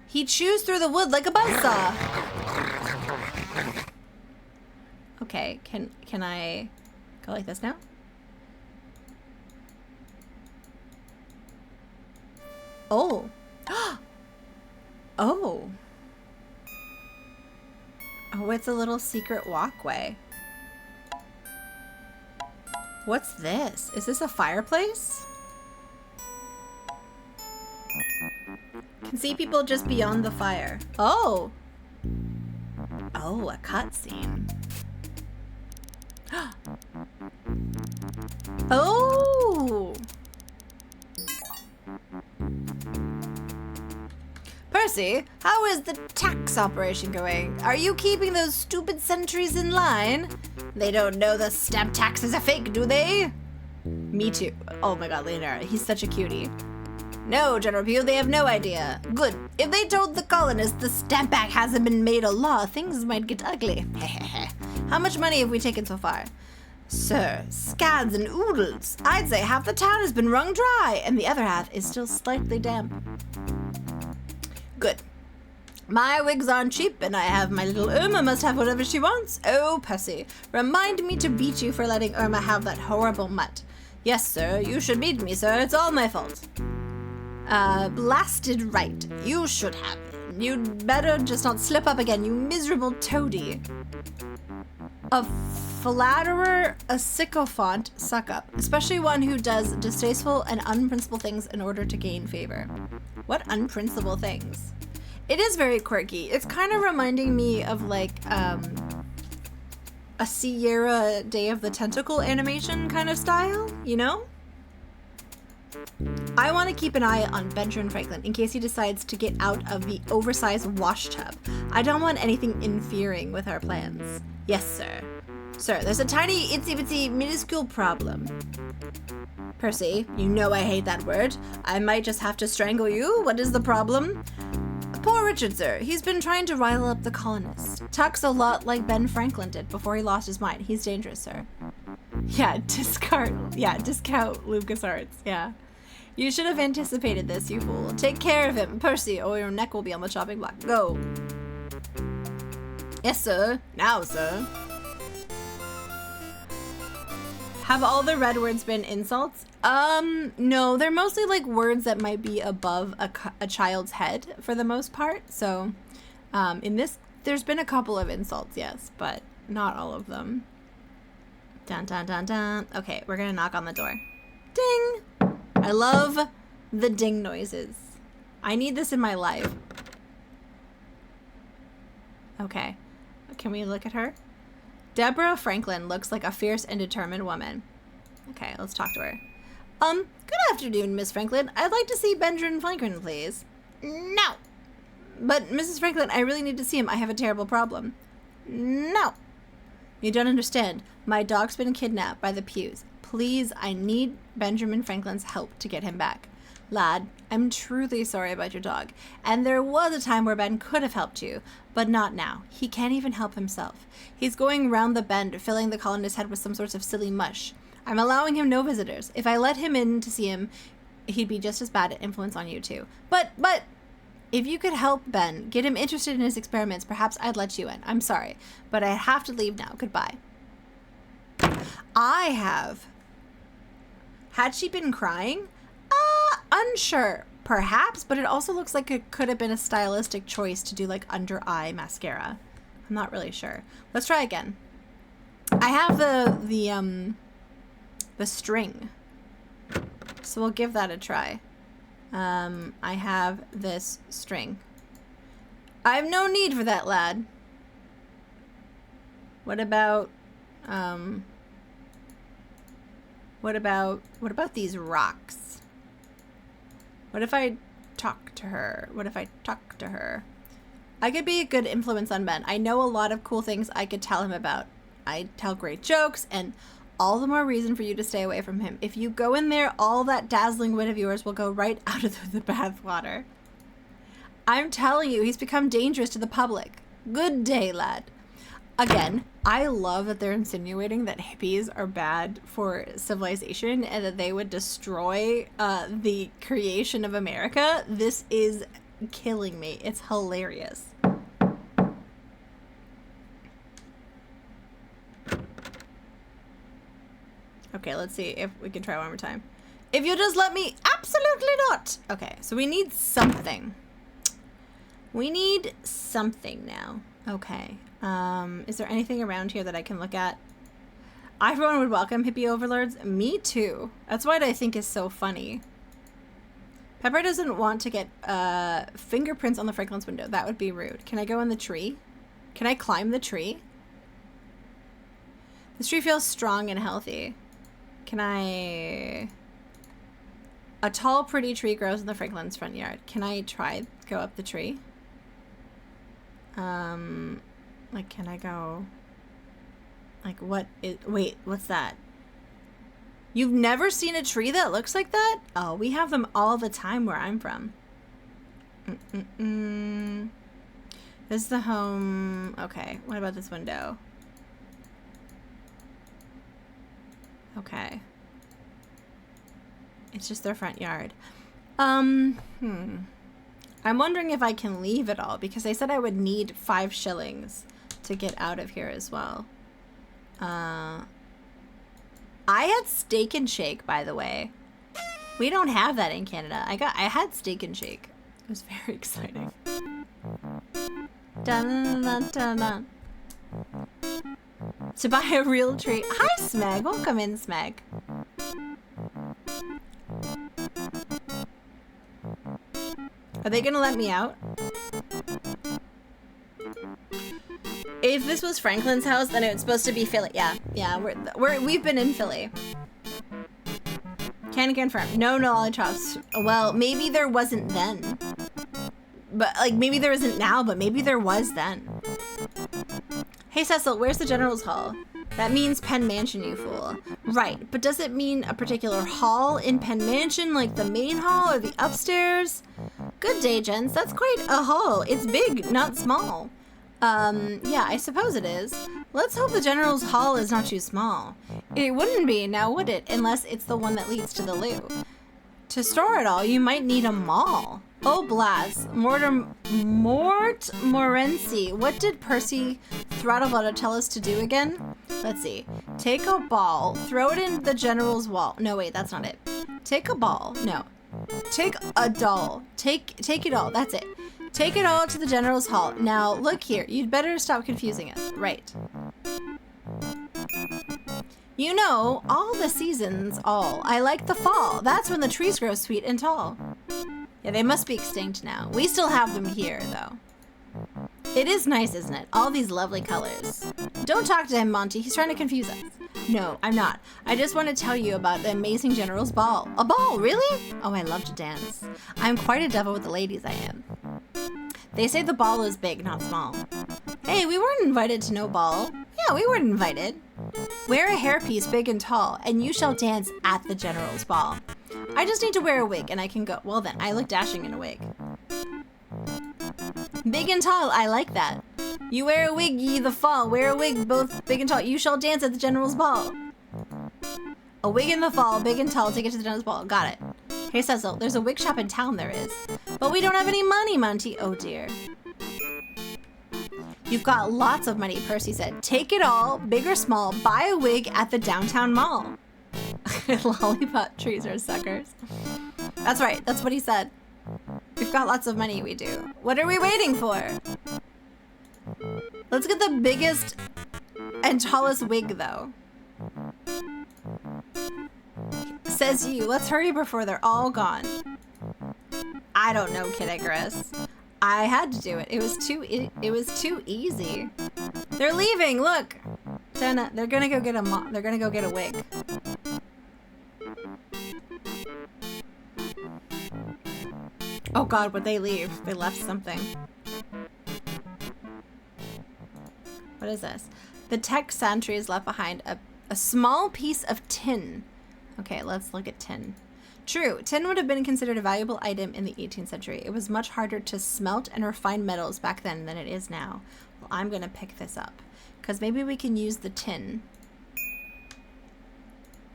He chews through the wood like a buzzsaw. Okay, can I go like this now? Oh. Oh. Oh, it's a little secret walkway. What's this? Is this a fireplace? Can see people just beyond the fire. Oh. Oh, a cutscene. Oh. Percy, how is the tax operation going? Are you keeping those stupid sentries in line? They don't know the stamp tax is a fake, do they? Me too. Oh my god, Leonora, he's such a cutie. No, General Pugh, they have no idea. Good. If they told the colonists the Stamp Act hasn't been made a law, things might get ugly. How much money have we taken so far? Sir, scads and oodles. I'd say half the town has been wrung dry, and the other half is still slightly damp. Good. My wigs aren't cheap, and I have my little Irma must have whatever she wants. Oh, Percy, remind me to beat you for letting Irma have that horrible mutt. Yes, sir, you should beat me, sir. It's all my fault. Blasted right. You should have. You'd better just not slip up again, you miserable toady. A flatterer, a sycophant, suck up. Especially one who does distasteful and unprincipled things in order to gain favor. What unprincipled things? It is very quirky. It's kind of reminding me of like, a Sierra Day of the Tentacle animation kind of style, you know? I want to keep an eye on Benjamin Franklin in case he decides to get out of the oversized wash tub. I don't want anything interfering with our plans. Yes, sir. Sir, there's a tiny, itsy-bitsy, minuscule problem. Percy, you know I hate that word. I might just have to strangle you. What is the problem? Poor Richard, sir. He's been trying to rile up the colonists. Talks a lot like Ben Franklin did before he lost his mind. He's dangerous, sir. Yeah, discount LucasArts. Yeah. You should have anticipated this, you fool. Take care of him, Percy, or your neck will be on the chopping block. Go. Yes, sir. Now, sir. Have all the red words been insults? No, they're mostly like words that might be above a child's head for the most part. So, in this, there's been a couple of insults, yes, but not all of them. Dun, dun, dun, dun. Okay, we're gonna knock on the door. Ding! I love the ding noises. I need this in my life. Okay, can we look at her? Deborah Franklin looks like a fierce and determined woman. Okay, let's talk to her. Good afternoon, Miss Franklin. I'd like to see Benjamin Franklin, please. No. But, Mrs. Franklin, I really need to see him. I have a terrible problem. No. You don't understand. My dog's been kidnapped by the Pews. Please, I need Benjamin Franklin's help to get him back. Lad, I'm truly sorry about your dog. And there was a time where Ben could have helped you, but not now. He can't even help himself. He's going round the bend, filling the colonist's head with some sorts of silly mush. I'm allowing him no visitors. If I let him in to see him, he'd be just as bad an influence on you too. But, if you could help Ben, get him interested in his experiments, perhaps I'd let you in. I'm sorry, but I have to leave now. Goodbye. I have. Had she been crying? Unsure. Perhaps, but it also looks like it could have been a stylistic choice to do like under eye mascara. I'm not really sure. Let's try again. I have the string. So we'll give that a try. I have this string. I have no need for that, lad. What about these rocks? What if I talk to her? What if I talk to her? I could be a good influence on Ben. I know a lot of cool things I could tell him about. I tell great jokes, and all the more reason for you to stay away from him. If you go in there, all that dazzling wit of yours will go right out of the bathwater. I'm telling you, he's become dangerous to the public. Good day, lad. Again, I love that they're insinuating that hippies are bad for civilization and that they would destroy the creation of America. This is killing me. It's hilarious. Okay, let's see if we can try one more time. If you just let me... Absolutely not! Okay, so we need something. We need something now. Okay. Is there anything around here that I can look at? Everyone would welcome hippie overlords. Me too. That's what I think is so funny. Pepper doesn't want to get fingerprints on the Franklin's window. That would be rude. Can I go in the tree? Can I climb the tree? This tree feels strong and healthy. Can I... A tall, pretty tree grows in the Franklin's front yard. Can I try go up the tree? Like, can I go... Like, what is... Wait, what's that? You've never seen a tree that looks like that? Oh, we have them all the time where I'm from. This is the home... Okay, what about this window? Okay. It's just their front yard. I'm wondering if I can leave it all because they said I would need 5 shillings to get out of here as well. I had Steak and Shake, by the way. We don't have that in Canada. I had Steak and Shake. It was very exciting. Dun, dun, dun, dun. To buy a real tree. Hi, Smeg. Welcome in, Smeg. Are they gonna let me out? If this was Franklin's house, then it's supposed to be Philly. Yeah, we've been in Philly. Can confirm. No knowledge house. Well, maybe there wasn't then. But, like, maybe there isn't now, but maybe there was then. Hey, Cecil, where's the General's Hall? That means Penn Mansion, you fool. Right, but does it mean a particular hall in Penn Mansion, like the main hall or the upstairs? Good day, gents. That's quite a hall. It's big, not small. Yeah, I suppose it is. Let's hope the General's Hall is not too small. It wouldn't be, now would it, unless it's the one that leads to the loo. To store it all, you might need a mall. Oh, Blas. Mort Morency. What did Percy Throttlewater tell us to do again? Let's see. Take a ball, throw it in the General's wall. No, wait, that's not it. Take a ball. No. Take a doll. Take it all. That's it. Take it all to the General's Hall. Now, look here. You'd better stop confusing us. Right. You know, all the seasons, all. I like the fall. That's when the trees grow sweet and tall. Yeah, they must be extinct now. We still have them here, though. It is nice, isn't it? All these lovely colors. Don't talk to him, Monty. He's trying to confuse us. No, I'm not. I just want to tell you about the amazing General's Ball. A ball, really? Oh, I love to dance. I'm quite a devil with the ladies, I am. They say the ball is big, not small. Hey, we weren't invited to no ball. Yeah, we weren't invited. Wear a hairpiece big and tall, and you shall dance at the General's Ball. I just need to wear a wig, and I can go. Well then, I look dashing in a wig. Big and tall, I like that. You wear a wig, ye the fall. Wear a wig, both big and tall. You shall dance at the General's Ball. A wig in the fall, big and tall, take it to the General's Ball. Got it. Hey, Cecil, there's a wig shop in town, there is. But we don't have any money, Monty. Oh, dear. You've got lots of money, Percy said. Take it all, big or small, buy a wig at the downtown mall. Lollipop trees are suckers. That's right, that's what he said. We've got lots of money, we do. What are we waiting for? Let's get the biggest and tallest wig, though. Says you. Let's hurry before they're all gone. I don't know, Kid Icarus. I had to do it. It was too easy. They're leaving. Look. Jenna, they're gonna go get a wig. Oh god, would they leave? They left something. What is this? The tech sentries left behind a small piece of tin. Okay, let's look at tin. True, tin would have been considered a valuable item in the 18th century. It was much harder to smelt and refine metals back then than it is now. Well, I'm gonna pick this up, because maybe we can use the tin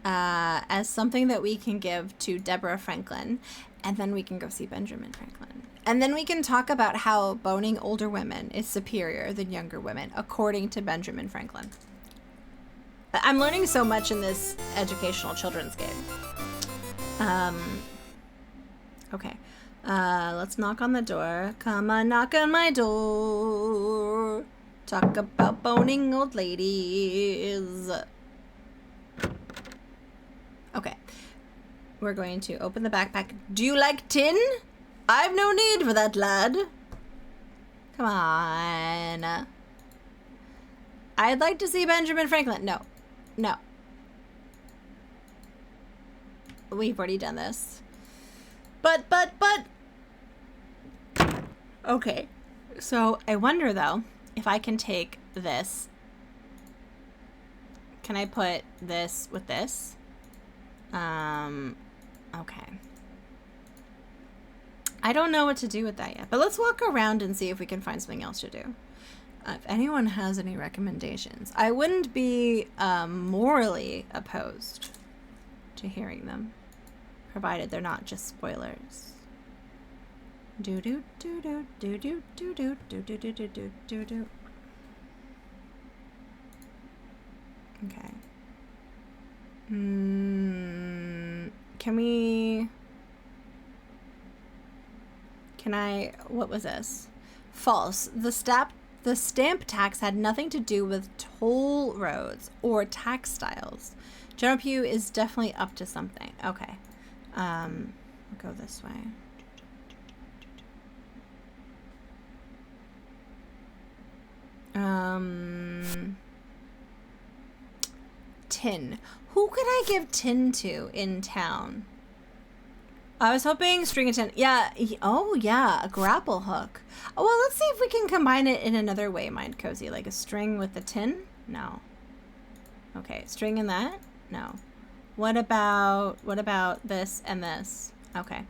as something that we can give to Deborah Franklin, and then we can go see Benjamin Franklin. And then we can talk about how boning older women is superior than younger women, according to Benjamin Franklin. I'm learning so much in this educational children's game. Okay. Let's knock on the door. Come on, knock on my door. Talk about boning old ladies. Okay. We're going to open the backpack. Do you like tin? I've no need for that, lad. Come on. I'd like to see Benjamin Franklin. No. No. We've already done this. But. Okay. So I wonder though, if I can take this. Can I put this with this? Okay. I don't know what to do with that yet, but let's walk around and see if we can find something else to do. If anyone has any recommendations, I wouldn't be morally opposed to hearing them, provided they're not just spoilers. Do do do do do do do do do do do do do do. Okay. Can I, what was this? False. The stamp tax had nothing to do with toll roads or tax styles. General Pugh is definitely up to something. Okay. We'll go this way. Tin. Who could I give tin to in town? I was hoping string of tin. Yeah. Oh, yeah. A grapple hook. Oh, well, let's see if we can combine it in another way, Mind Cozy. Like a string with the tin? No. Okay. String in that? No. What about this and this? Okay.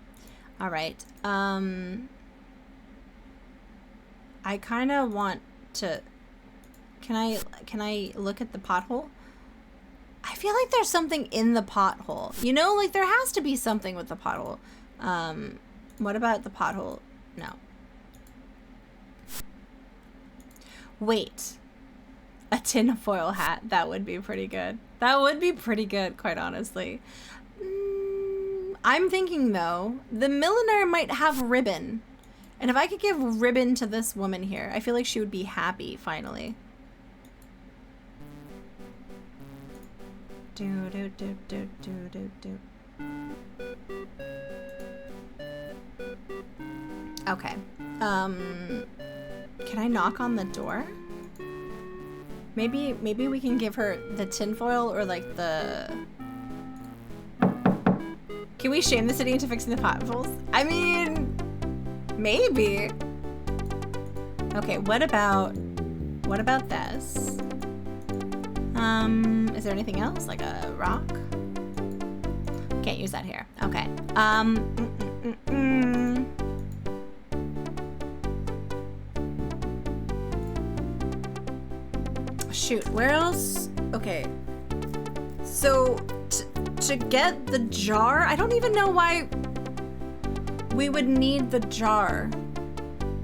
All right. I kind of want to... Can I look at the pothole? I feel like there's something in the pothole. You know, like there has to be something with the pothole. What about the pothole? No. Wait. A tinfoil hat. That would be pretty good. That would be pretty good, quite honestly. I'm thinking, though, the milliner might have ribbon. And if I could give ribbon to this woman here, I feel like she would be happy, finally. Do do do do do do do. Okay. Can I knock on the door? Maybe we can give her the tinfoil or like the... Can we shame the city into fixing the potholes? I mean, maybe. Okay, what about this? Is there anything else? Like a rock? Can't use that here. Okay. Shoot, where else? Okay. So, to get the jar, I don't even know why we would need the jar.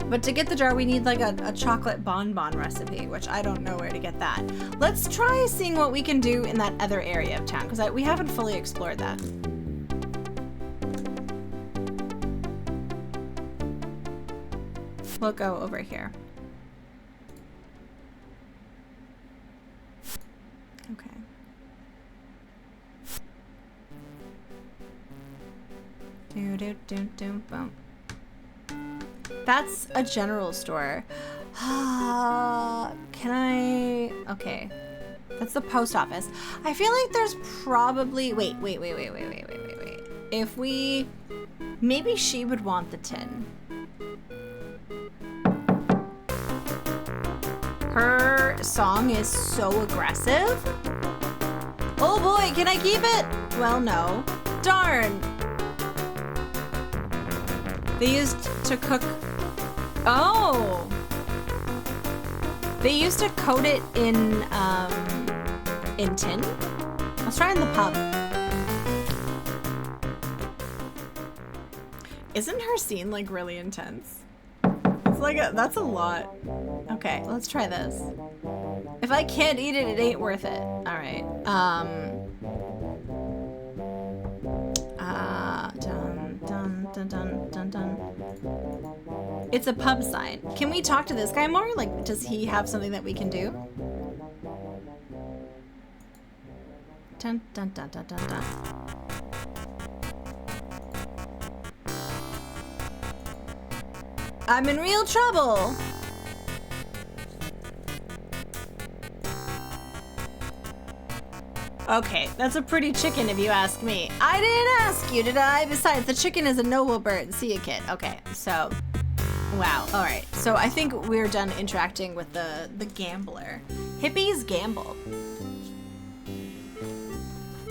But to get the jar, we need like a chocolate bonbon recipe, which I don't know where to get that. Let's try seeing what we can do in that other area of town, because we haven't fully explored that. We'll go over here. Okay. Boom. That's a general store. Can I... Okay. That's the post office. I feel like there's probably... Wait. If we Maybe she would want the tin. Her song is so aggressive. Oh boy, can I keep it? Well, no. Darn. They used to cook. Oh. They used to coat it in tin. Let's try in the pub. Isn't her scene like really intense? It's like that's a lot. Okay, let's try this. If I can't eat it, it ain't worth it. All right. Dun dun dun dun dun dun. It's a pub sign. Can we talk to this guy more? Like, does he have something that we can do? Dun dun dun dun dun dun. I'm in real trouble. Okay, that's a pretty chicken if you ask me. I didn't ask you, did I? Besides, the chicken is a noble bird. See you, kid. Okay, so, wow. All right, so I think we're done interacting with the gambler. Hippies gamble.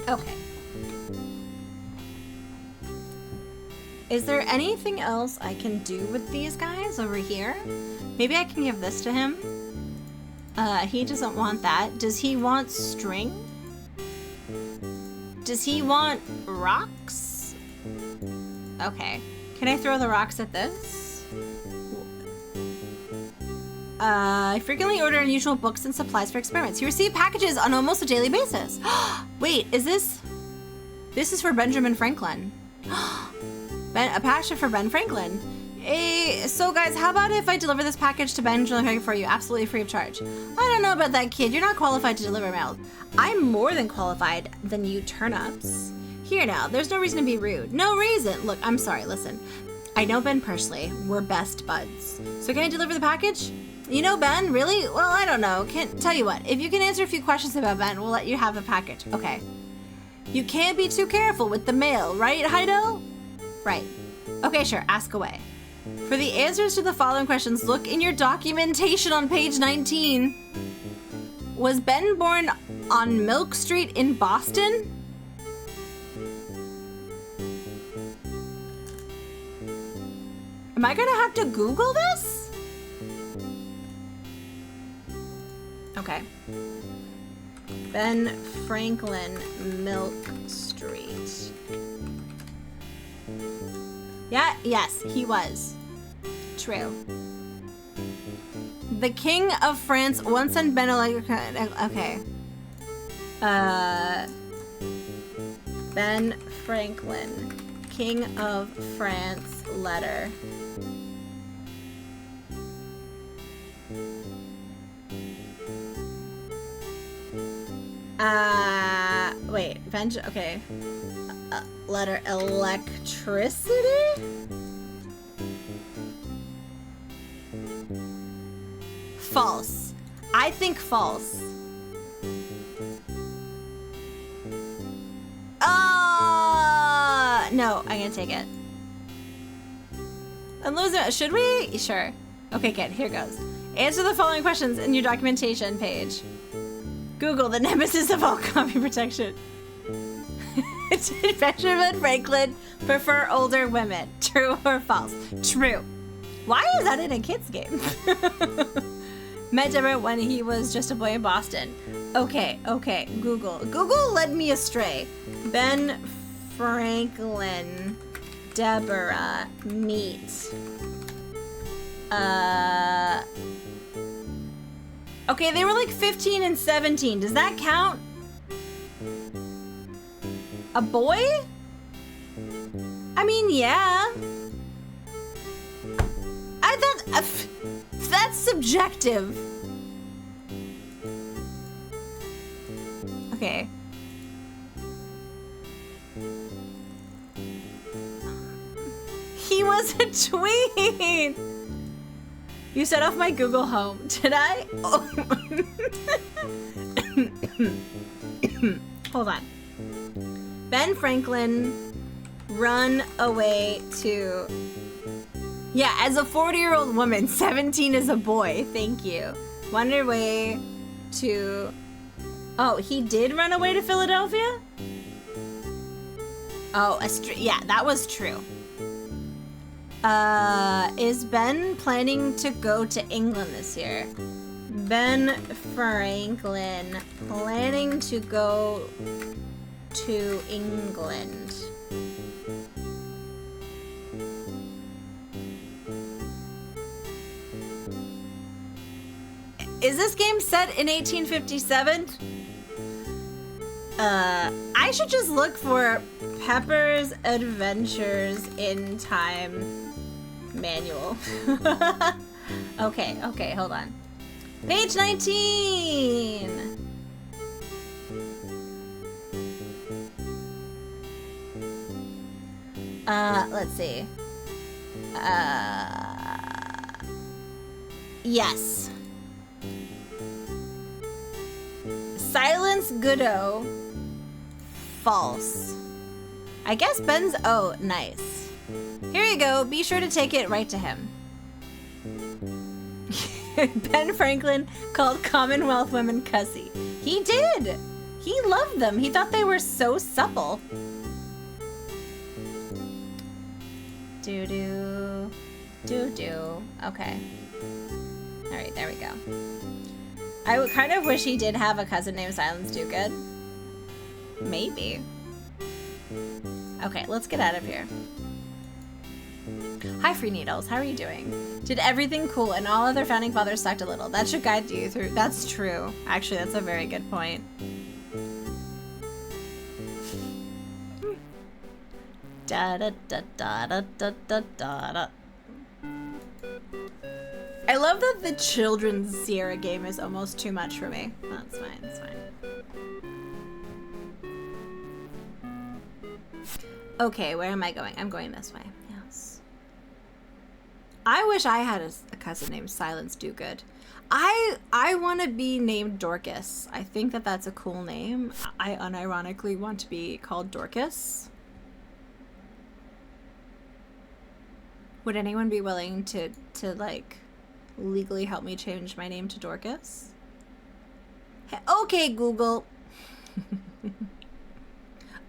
Okay. Is there anything else I can do with these guys over here? Maybe I can give this to him. He doesn't want that. Does he want string? Does he want rocks? Okay. Can I throw the rocks at this? I frequently order unusual books and supplies for experiments. You receive packages on almost a daily basis. Wait, is this? This is for Benjamin Franklin. A package for Ben Franklin. Hey, so guys, how about if I deliver this package to Benjamin Franklin for you, absolutely free of charge? I don't know about that, kid. You're not qualified to deliver mail. I'm more than qualified than you turnips. Here now, there's no reason to be rude. No reason. Look, I'm sorry, listen. I know Ben personally. We're best buds. So can I deliver the package? You know Ben, really? Well, I don't know. Tell you what, if you can answer a few questions about Ben, we'll let you have the package. Okay. You can't be too careful with the mail, right, Heido? Right. Okay, sure, ask away. For the answers to the following questions, look in your documentation on page 19. Was Ben born on Milk Street in Boston? Am I gonna have to Google this? Okay. Ben Franklin, Milk Street. Yeah, yes, he was. True. The King of France once sent Ben okay. Ben Franklin, King of France letter. Wait, okay. Letter electricity? False. I think false. No, I'm gonna take it. I'm losing. Should we? Sure. Okay, good. Here goes. Answer the following questions in your documentation page. Google, the nemesis of all copy protection. Did Benjamin Franklin prefer older women? True or false? True. Why is that in a kid's game? Met Deborah when he was just a boy in Boston. Okay. Google. Google led me astray. Ben Franklin, Deborah, meet. Okay, they were like 15 and 17. Does that count? A boy? I mean, yeah. I thought that's subjective. Okay. He was a tween. You set off my Google Home. Did I? Oh. Hold on. Ben Franklin run away to... Yeah, as a 40-year-old woman, 17 is a boy. Thank you. Wander away to... Oh, he did run away to Philadelphia? Oh, yeah, that was true. Is Ben planning to go to England this year? Ben Franklin planning to go to England. Is this game set in 1857? I should just look for Pepper's Adventures in Time manual. Okay, hold on. Page 19! Let's see. Yes. Silence Goodo. False. I guess Ben's... Oh, nice. Here you go. Be sure to take it right to him. Ben Franklin called Commonwealth women cussy. He did! He loved them. He thought they were so supple. Doo-doo. Doo-doo. Okay. Alright, there we go. I would kind of wish he did have a cousin named Silence Do Good. Maybe. Okay, let's get out of here. Hi, Free Needles. How are you doing? Did everything cool and all other founding fathers sucked a little. That should guide you through. That's true. Actually, that's a very good point. Da da da da da da da da. I love that the children's Sierra game is almost too much for me. That's fine. That's fine. Okay, where am I going? I'm going this way. Yes. I wish I had a cousin named Silence Do Good. I want to be named Dorcas. I think that that's a cool name. I unironically want to be called Dorcas. Would anyone be willing to like legally help me change my name to Dorcas? Okay, Google.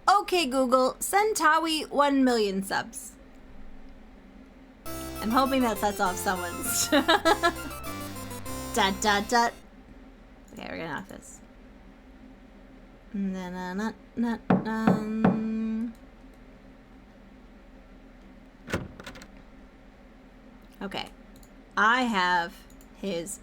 Okay, Google, send Tawi 1 million subs. I'm hoping that sets off someone's. Dot, dot, dot. Okay, we're gonna knock this. Na, na, na, na, na. Okay. I have his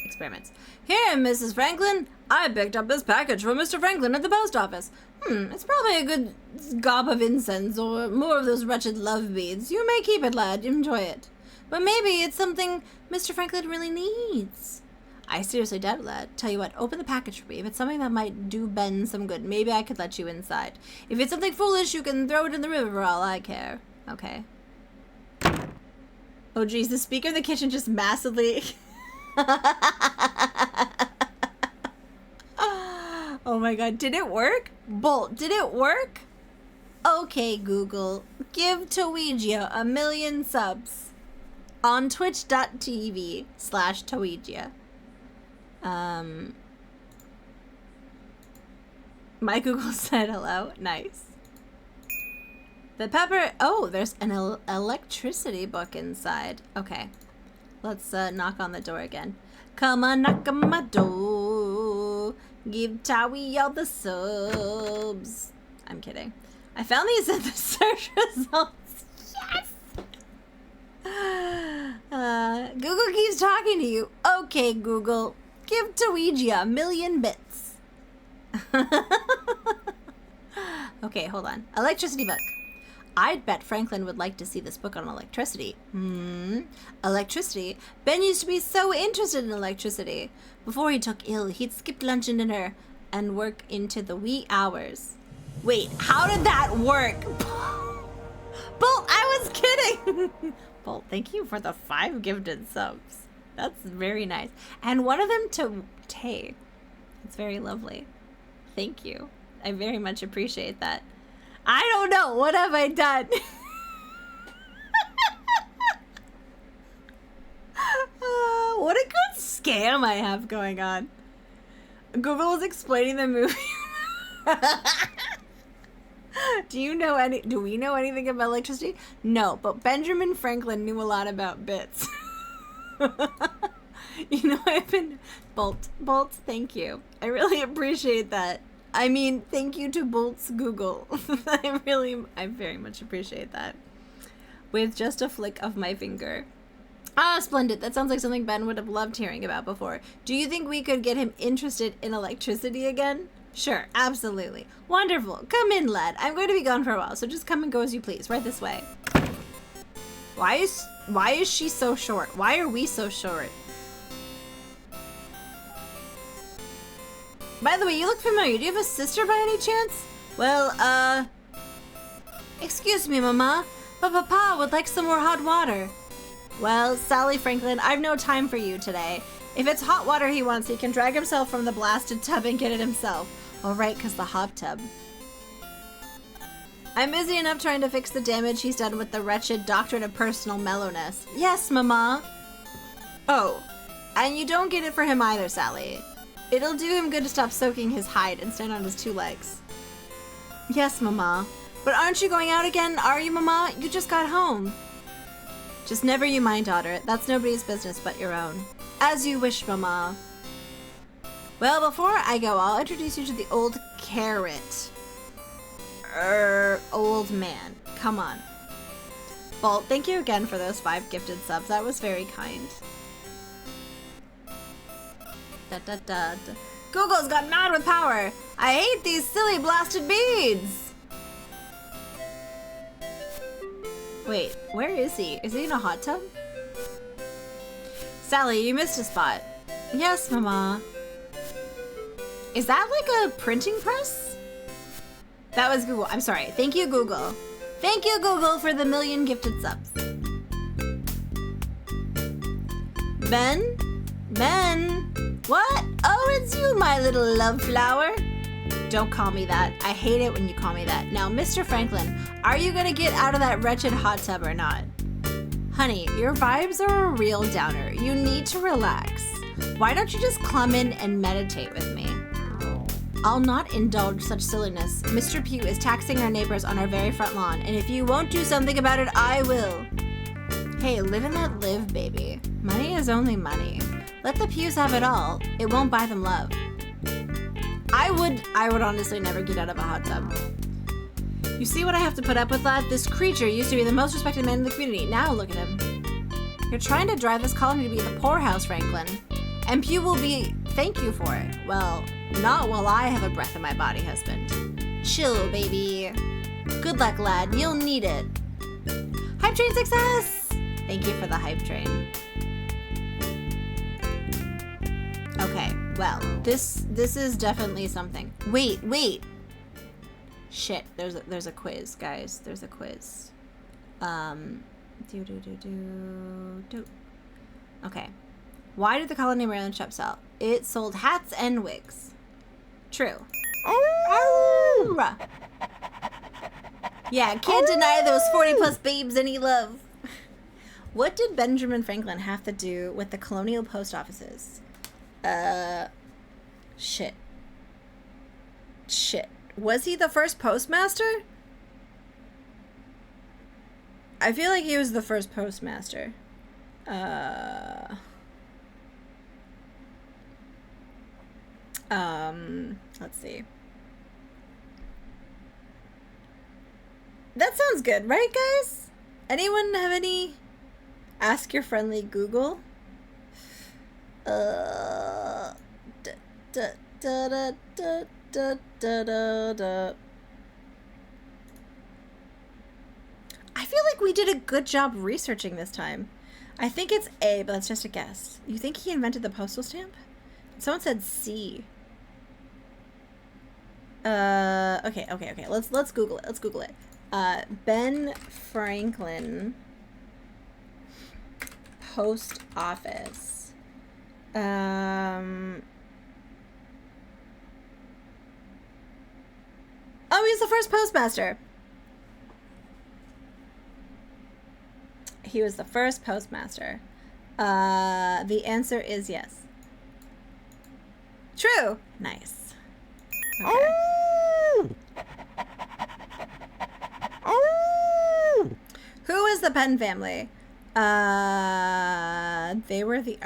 experiments. Here, Mrs. Franklin, I picked up this package from Mr. Franklin at the post office. It's probably a good gob of incense or more of those wretched love beads. You may keep it, lad. Enjoy it. But maybe it's something Mr. Franklin really needs. I seriously doubt it, lad. Tell you what, open the package for me. If it's something that might do Ben some good, maybe I could let you inside. If it's something foolish, you can throw it in the river for all I care. Okay. Oh, geez, the speaker in the kitchen just massively... Oh my god, did it work? Bolt, did it work? Okay, Google, give Towegia 1 million subs on twitch.tv/Towegia. My Google said hello. Nice. The pepper... Oh, there's an electricity book inside. Okay. Let's knock on the door again. Come on, knock on my door. Give Tawi all the subs. I'm kidding. I found these in the search results. Yes! Google keeps talking to you. Okay, Google. Give Towegia 1 million bits. Okay, hold on. Electricity book. I'd bet Franklin would like to see this book on electricity. Electricity? Ben used to be so interested in electricity. Before he took ill, he'd skip lunch and dinner and work into the wee hours. Wait, how did that work? Bolt, I was kidding! Bolt, thank you for the 5 gifted subs. That's very nice. And one of them to Tay. It's very lovely. Thank you. I very much appreciate that. I don't know. What have I done? What a good scam I have going on. Google is explaining the movie. Do we know anything about electricity? No, but Benjamin Franklin knew a lot about bits. You know, Bolt, thank you. I really appreciate that. I mean, thank you to Bolt's Google. I very much appreciate that. With just a flick of my finger. Ah, splendid. That sounds like something Ben would have loved hearing about before. Do you think we could get him interested in electricity again? Sure, absolutely. Wonderful. Come in, lad. I'm going to be gone for a while, so just come and go as you please. Right this way. Why is she so short? Why are we so short? By the way, you look familiar. Do you have a sister by any chance? Well, excuse me, Mama, but Papa would like some more hot water. Well, Sally Franklin, I've no time for you today. If it's hot water he wants, he can drag himself from the blasted tub and get it himself. All right, 'cause the hot tub. I'm busy enough trying to fix the damage he's done with the wretched doctrine of personal mellowness. Yes, Mama. Oh, and you don't get it for him either, Sally. It'll do him good to stop soaking his hide and stand on his 2 legs. Yes, Mama. But aren't you going out again, are you, Mama? You just got home. Just never you mind, daughter. That's nobody's business but your own. As you wish, Mama. Well, before I go, I'll introduce you to the old carrot. Old man. Come on. Bolt, thank you again for those 5 gifted subs. That was very kind. Google's got mad with power. I hate these silly blasted beads. Wait, where is he? Is he in a hot tub? Sally, you missed a spot. Yes, Mama. Is that like a printing press? That was Google. I'm sorry. Thank you, Google. Thank you, Google, for the 1,000,000 gifted subs. Ben? Ben? What? Oh, it's you, my little love flower. Don't call me that. I hate it when you call me that. Now, Mr. Franklin, are you gonna get out of that wretched hot tub or not? Honey, your vibes are a real downer. You need to relax. Why don't you just come in and meditate with me? I'll not indulge such silliness. Mr. Pugh is taxing our neighbors on our very front lawn, and if you won't do something about it, I will. Hey, live and let live, baby. Money is only money. Let the Pughs have it all. It won't buy them love. I would honestly never get out of a hot tub. You see what I have to put up with, lad? This creature used to be the most respected man in the community. Now look at him. You're trying to drive this colony to be the poorhouse, Franklin. And Pew will thank you for it. Well, not while I have a breath in my body, husband. Chill, baby. Good luck, lad. You'll need it. Hype train success! Thank you for the hype train. Okay, well, this is definitely something. Wait. Shit, there's a quiz, guys. There's a quiz. Okay. Why did the colony Maryland shop sell? It sold hats and wigs. True. Oh. Yeah, can't deny those 40+ babes any love. What did Benjamin Franklin have to do with the colonial post offices? Shit. Was he the first postmaster? I feel like he was the first postmaster. Let's see. That sounds good, right, guys? Anyone have any? Ask your friendly Google. I feel like we did a good job researching this time. I think it's A, but that's just a guess. You think he invented the postal stamp? Someone said C. Okay. Let's Google it. Let's Google it. Ben Franklin post office. Oh, he's the first postmaster. He was the first postmaster. The answer is yes. True. Nice. Okay. Who is the Penn family? They were the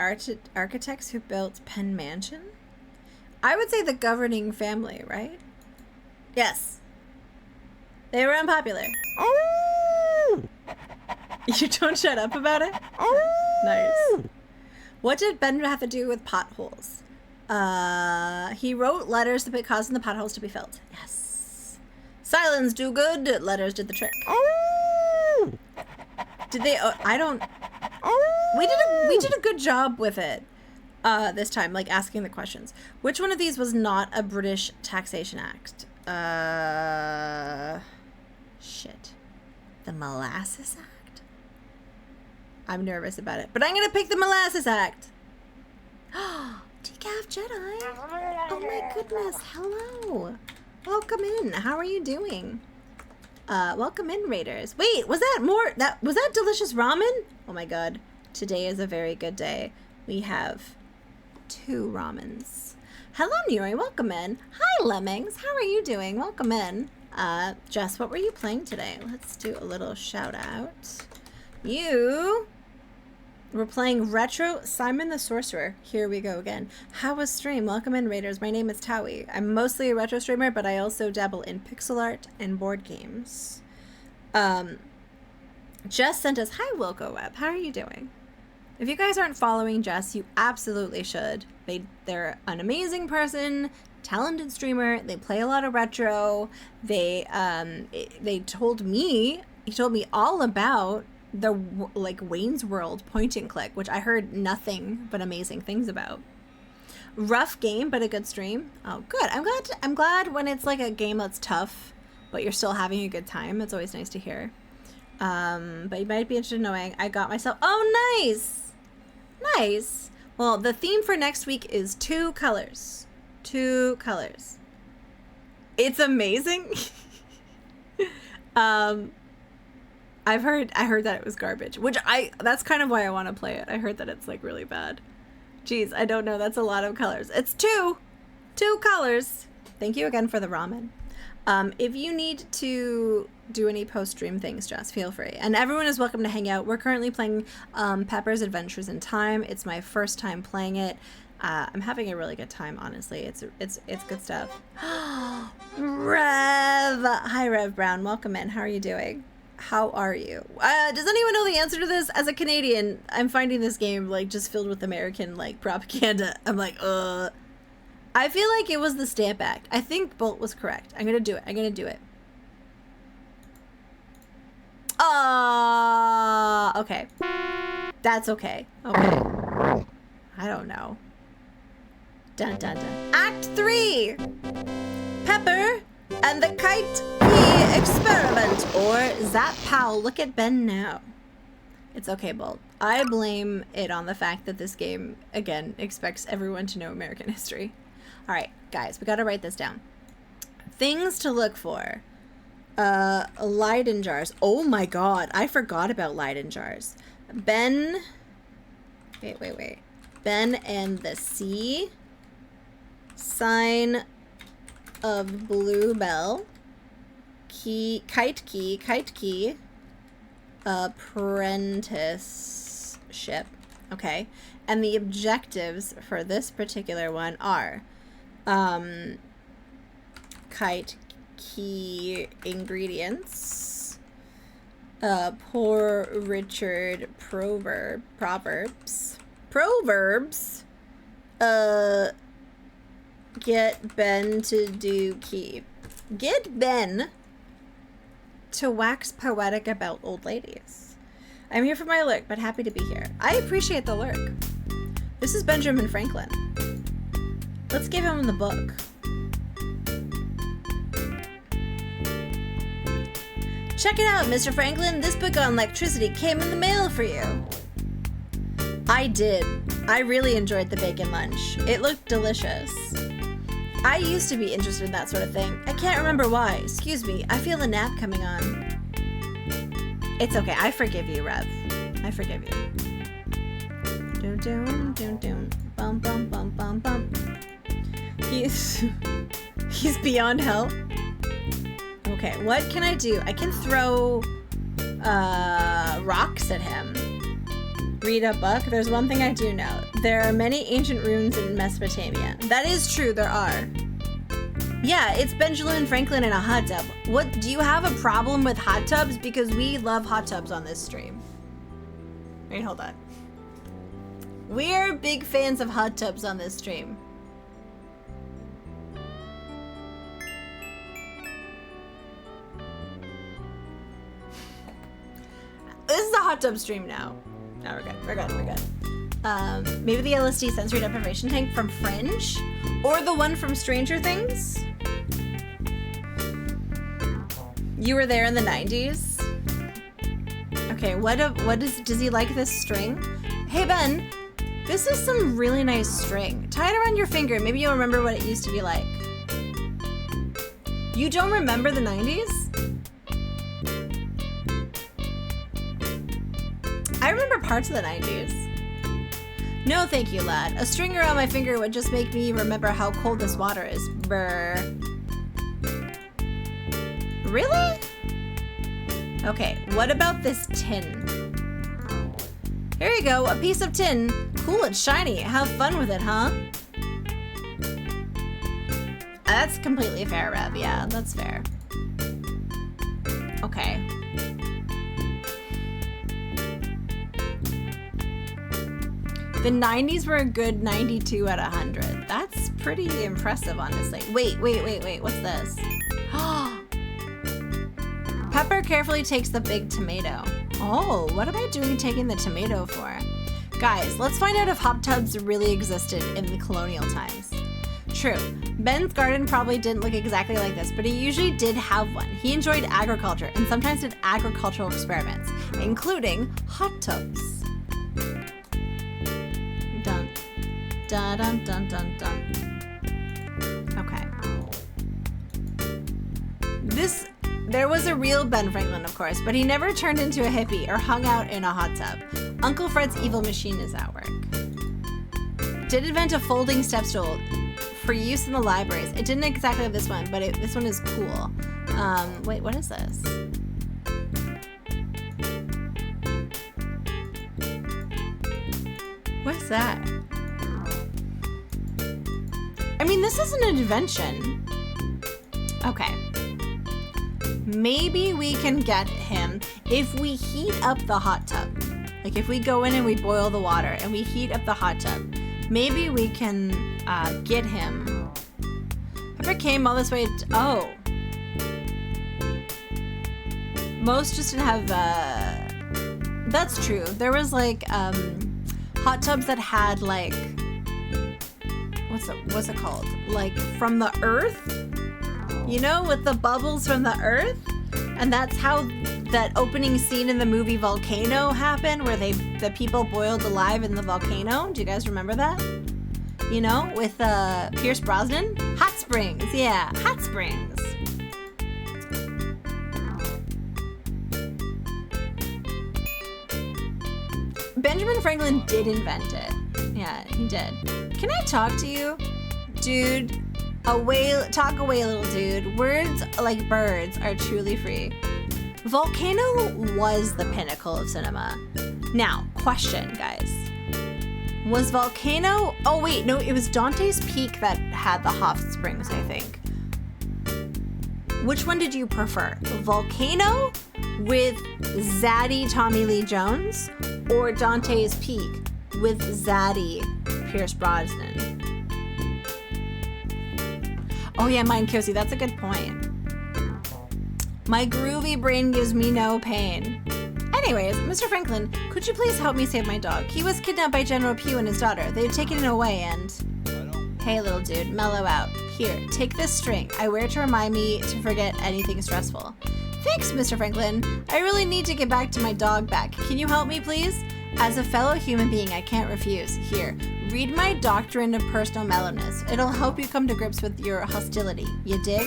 architects who built Penn Mansion. I would say the governing family, right? Yes. They were unpopular. You don't shut up about it? Nice. What did Ben have to do with potholes? He wrote letters causing the potholes to be filled. Yes. Silence do good. Letters did the trick. Did they? I don't. We did a good job with it this time, like asking the questions. Which one of these was not a British Taxation Act? Shit. The Molasses Act? I'm nervous about it, but I'm gonna pick the Molasses Act. Decaf Jedi. Oh my goodness. Hello. Welcome in. How are you doing? Welcome in, Raiders. Wait, was that delicious ramen? Oh my god. Today is a very good day. We have 2 ramens. Hello, Nuri. Welcome in. Hi, Lemmings. How are you doing? Welcome in. Jess, what were you playing today? Let's do a little shout out. You were playing Retro Simon the Sorcerer. Here we go again. How was stream? Welcome in, Raiders. My name is Towie. I'm mostly a retro streamer, but I also dabble in pixel art and board games. Jess sent us, hi, Wilco Web. How are you doing? If you guys aren't following Jess, you absolutely should. They're an amazing person, talented streamer. They play a lot of retro. He told me all about the Wayne's World point and click, which I heard nothing but amazing things about. Rough game, but a good stream. Oh, good. I'm glad when it's like a game that's tough, but you're still having a good time. It's always nice to hear. But you might be interested in knowing I got myself. Oh, nice. Well, the theme for next week is 2 colors. 2 colors. It's amazing. I heard that it was garbage, that's kind of why I want to play it. I heard that it's like really bad. Jeez, I don't know. That's a lot of colors. It's 2 colors. Thank you again for the ramen. If you need to do any post-stream things, just feel free. And everyone is welcome to hang out. We're currently playing Pepper's Adventures in Time. It's my first time playing it. I'm having a really good time, honestly. It's good stuff. Rev! Hi, Rev Brown. Welcome in. How are you doing? How are you? Does anyone know the answer to this? As a Canadian, I'm finding this game like just filled with American like propaganda. I'm like, I feel like it was the Stamp Act. I think Bolt was correct. I'm gonna do it. Okay. That's okay. Okay. I don't know. Dun dun dun. Act 3! Pepper and the Kite Key Experiment, or Zap Pow. Look at Ben now. It's okay, Bolt. I blame it on the fact that this game, again, expects everyone to know American history. Alright, guys, we gotta write this down. Things to look for. Leyden jars. Oh my god, I forgot about Leyden jars. Ben... Wait. Ben and the Sea. Sign of Bluebell. Kite key. Apprenticeship. Okay. And the objectives for this particular one are kite key ingredients, poor Richard proverbs, get Ben to do key. Get Ben to wax poetic about old ladies. I'm here for my lurk, but happy to be here. I appreciate the lurk. This is Benjamin Franklin. Let's give him the book. Check it out, Mr. Franklin. This book on electricity came in the mail for you. I did. I really enjoyed the bacon lunch. It looked delicious. I used to be interested in that sort of thing. I can't remember why. Excuse me, I feel a nap coming on. It's okay, I forgive you, Rev. I forgive you. Dun, dun, dun, dun. Bum, bum, bum, bum, bum. He's beyond help. Okay, what can I do? I can throw rocks at him. Read a book. There's one thing I do know. There are many ancient ruins in Mesopotamia. That is true, there are. Yeah, it's Benjamin Franklin in a hot tub. What, do you have a problem with hot tubs? Because we love hot tubs on this stream. Wait, hold on. We're big fans of hot tubs on this stream. This is a hot tub stream now. No, we're good. We're good. We're good. Maybe the LSD sensory deprivation tank from Fringe, or the one from Stranger Things. You were there in the 90s. Okay, does he like this string? Hey Ben, this is some really nice string. Tie it around your finger. Maybe you'll remember what it used to be like. You don't remember the 90s? I remember parts of the 90s. No, thank you, lad. A string around my finger would just make me remember how cold this water is. Brr. Really? Okay, what about this tin? Here you go, a piece of tin. Cool, it's shiny. Have fun with it, huh? That's completely fair, Rev. Yeah, that's fair. Okay. The 90s were a good 92 out of 100. That's pretty impressive, honestly. Wait. What's this? Pepper carefully takes the big tomato. Oh, what am I doing taking the tomato for? Guys, let's find out if hot tubs really existed in the colonial times. True, Ben's garden probably didn't look exactly like this, but he usually did have one. He enjoyed agriculture and sometimes did agricultural experiments, including hot tubs. Dun, dun, dun, dun, dun, dun. Okay. There was a real Ben Franklin, of course, but he never turned into a hippie or hung out in a hot tub. Uncle Fred's evil machine is at work. Did invent a folding step stool for use in the libraries. It didn't exactly have this one, but this one is cool. Wait, what is this? What's that? I mean, this is an invention. Okay. Maybe we can get him if we heat up the hot tub. Like if we go in and we boil the water and we heat up the hot tub, maybe we can get him. Pepper came all this way to, oh. Most just didn't have, that's true. There was like hot tubs that had like, what's it called? Like from the earth? You know, with the bubbles from the earth? And that's how that opening scene in the movie Volcano happened, where the people boiled alive in the volcano. Do you guys remember that? You know, with Pierce Brosnan? Hot springs, yeah, hot springs. Benjamin Franklin did invent it. Yeah, he did. Can I talk to you? Dude. Talk away, little dude. Words like birds are truly free. Volcano was the pinnacle of cinema. Now, question, guys. Was Volcano... Oh, wait, no, it was Dante's Peak that had the hot springs, I think. Which one did you prefer? Volcano with Zaddy Tommy Lee Jones or Dante's Peak with Zaddy Pierce Brosnan? Oh yeah, mine Kyosi, that's a good point. My groovy brain gives me no pain. Anyways, Mr. Franklin, could you please help me save my dog? He was kidnapped by General Pugh and his daughter. They've taken him away and... Hey little dude, mellow out. Here, take this string. I wear it to remind me to forget anything stressful. Thanks, Mr. Franklin. I really need to get back to my dog back. Can you help me, please? As a fellow human being, I can't refuse. Here, read my Doctrine of Personal Mellowness. It'll help you come to grips with your hostility. You dig?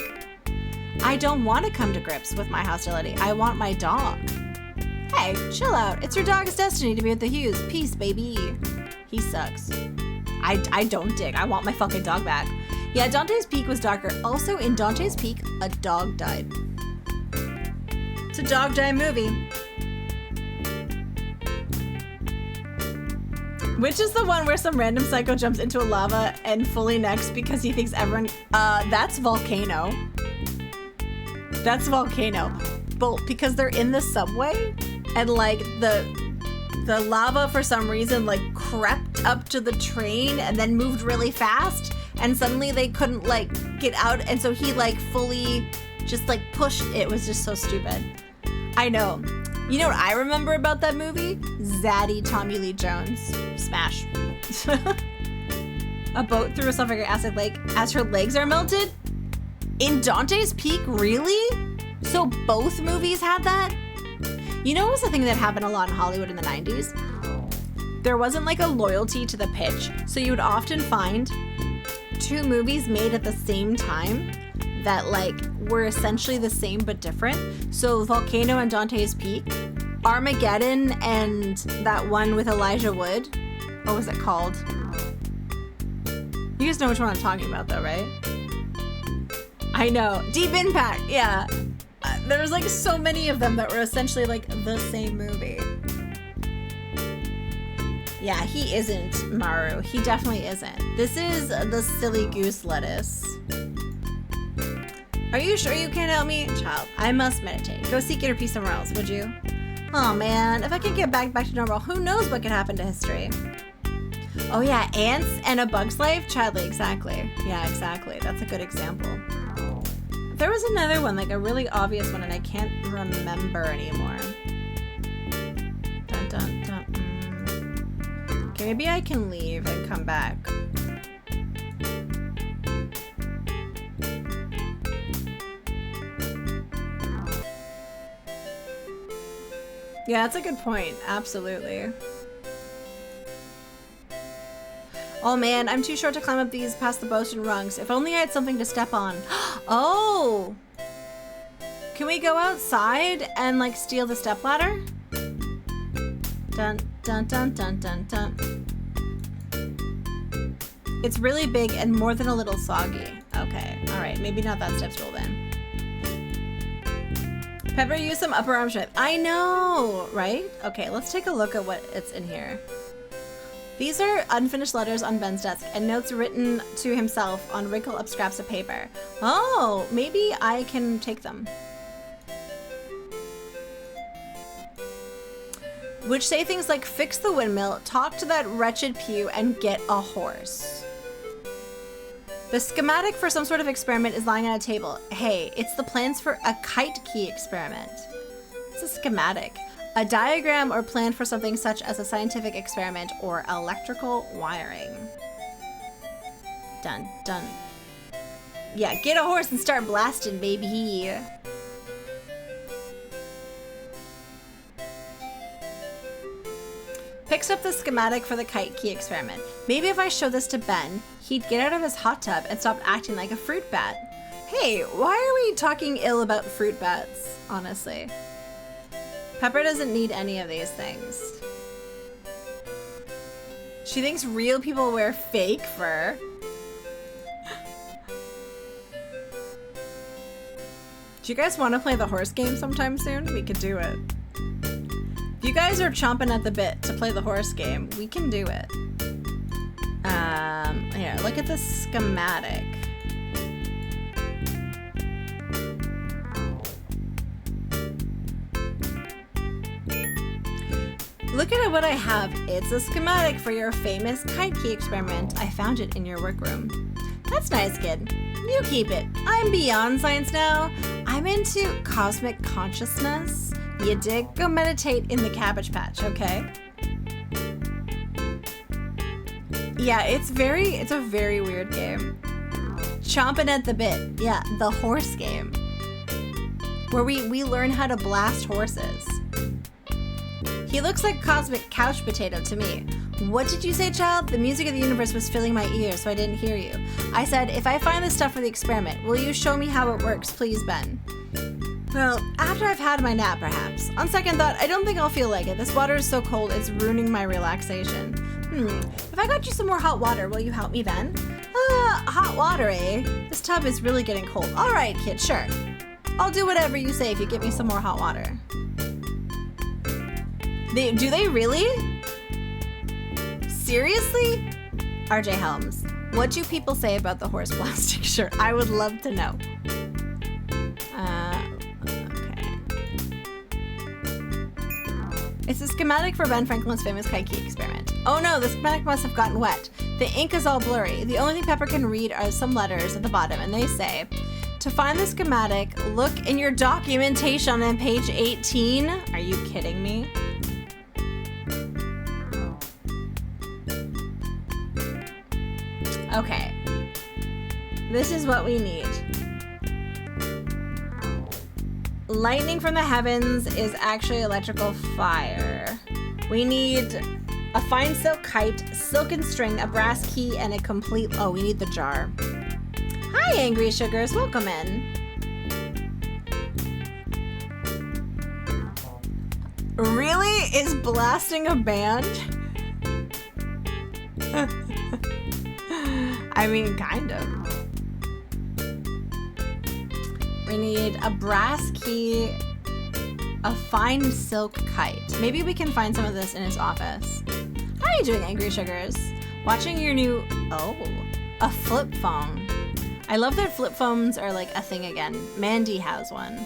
I don't want to come to grips with my hostility. I want my dog. Hey, chill out. It's your dog's destiny to be with the Hughes. Peace, baby. He sucks. I don't dig. I want my fucking dog back. Yeah, Dante's Peak was darker. Also, in Dante's Peak, a dog died. It's a dog die movie. Which is the one where some random psycho jumps into a lava and fully necks because he thinks everyone... that's Volcano. That's Volcano. But because they're in the subway and, like, the lava for some reason, like, crept up to the train and then moved really fast and suddenly they couldn't, like, get out and so he, like, fully just, like, pushed. It was just so stupid. I know. You know what I remember about that movie? Zaddy Tommy Lee Jones. Smash. A boat through a sulfuric acid lake as her legs are melted? In Dante's Peak, really? So both movies had that? You know what was the thing that happened a lot in Hollywood in the 90s? There wasn't like a loyalty to the pitch, so you would often find two movies made at the same time that like were essentially the same but different. So Volcano and Dante's Peak, Armageddon and that one with Elijah Wood. What was it called? You guys know which one I'm talking about though, right? I know. Deep Impact, yeah. There was like so many of them that were essentially like the same movie. Yeah, he isn't Maru. He definitely isn't. This is the silly goose lettuce. Are you sure you can't help me? Child, I must meditate. Go seek inner peace somewhere else, would you? Oh man, if I can get back to normal, who knows what could happen to history? Oh yeah, ants and a bug's life? Childly, exactly. Yeah, exactly. That's a good example. There was another one, like a really obvious one, and I can't remember anymore. Dun, dun, dun. Okay, maybe I can leave and come back. Yeah, that's a good point. Absolutely. Oh man, I'm too short to climb up these past the boasted rungs. If only I had something to step on. Oh! Can we go outside and like steal the stepladder? Dun dun dun dun dun dun. It's really big and more than a little soggy. Okay, alright, maybe not that step stool then. Pepper used some upper arm strength. I know, right? Okay, let's take a look at what it's in here. These are unfinished letters on Ben's desk and notes written to himself on wrinkled up scraps of paper. Oh, maybe I can take them. Which say things like, fix the windmill, talk to that wretched pew, and get a horse. The schematic for some sort of experiment is lying on a table. Hey, it's the plans for a kite key experiment. It's a schematic. A diagram or plan for something such as a scientific experiment or electrical wiring. Dun, dun. Yeah, get a horse and start blasting, baby. Picks up the schematic for the kite key experiment. Maybe if I show this to Ben, he'd get out of his hot tub and stop acting like a fruit bat. Hey, why are we talking ill about fruit bats, honestly? Pepper doesn't need any of these things. She thinks real people wear fake fur. Do you guys want to play the horse game sometime soon? We could do it. If you guys are chomping at the bit to play the horse game, we can do it. Here, look at the schematic. Look at what I have. It's a schematic for your famous kite key experiment. I found it in your workroom. That's nice, kid. You keep it. I'm beyond science now. I'm into cosmic consciousness. You dig? Go meditate in the Cabbage Patch, okay? Yeah, it's a very weird game. Chomping at the bit. Yeah, the horse game. Where we learn how to blast horses. He looks like cosmic couch potato to me. What did you say, child? The music of the universe was filling my ears, so I didn't hear you. I said, if I find the stuff for the experiment, will you show me how it works, please, Ben? Well, after I've had my nap, perhaps. On second thought, I don't think I'll feel like it. This water is so cold, it's ruining my relaxation. If I got you some more hot water, will you help me then? Hot water, eh? This tub is really getting cold. All right, kid, sure. I'll do whatever you say if you get me some more hot water. Do they really? Seriously? RJ Helms, what do people say about the horse plastic shirt? I would love to know. Okay. It's a schematic for Ben Franklin's famous Kaiki experiment. Oh no, the schematic must have gotten wet. The ink is all blurry. The only thing Pepper can read are some letters at the bottom, and they say, to find the schematic, look in your documentation on page 18. Are you kidding me? Okay. This is what we need. Lightning from the heavens is actually electrical fire. We need a fine silk kite, silken string, a brass key, and a complete... Oh, we need the jar. Hi, Angry Sugars. Welcome in. Really? Is blasting a band? I mean, kind of. We need a brass key, a fine silk kite. Maybe we can find some of this in his office. How are you doing, Angry Sugars? Watching your new... Oh, a flip phone. I love that flip phones are like a thing again. Mandy has one.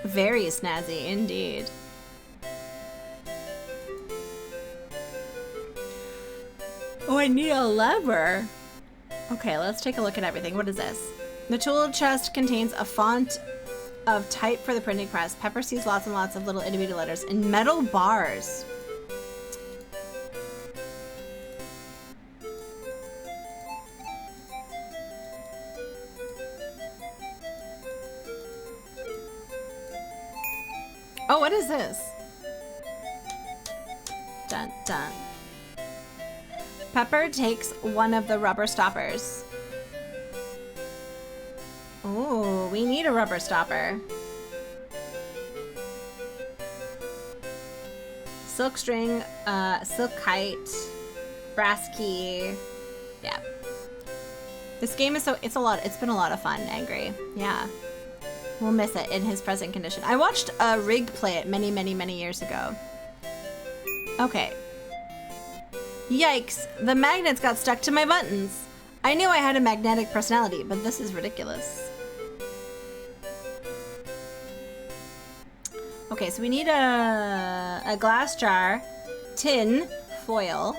Very snazzy indeed. Oh, I need a lever. Okay, let's take a look at everything. What is this? The tool chest contains a font of type for the printing press. Pepper sees lots and lots of little itty bitty letters and metal bars. Oh, what is this? Dun dun. Pepper takes one of the rubber stoppers. Ooh, we need a rubber stopper. Silk string, silk kite, brass key. Yeah. This game is so, it's been a lot of fun, Angry. Yeah. We'll miss it in his present condition. I watched Rig play it many, many, many years ago. Okay. Yikes, the magnets got stuck to my buttons. I knew I had a magnetic personality, but this is ridiculous. Okay, so we need a glass jar, tin, foil,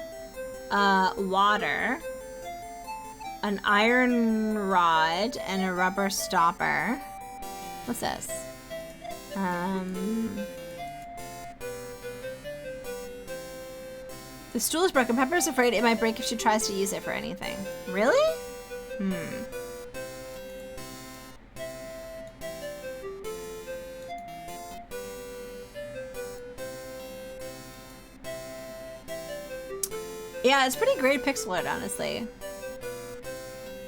water, an iron rod, and a rubber stopper. What's this? The stool is broken. Pepper is afraid it might break if she tries to use it for anything. Really? Yeah, it's pretty great pixel art, honestly.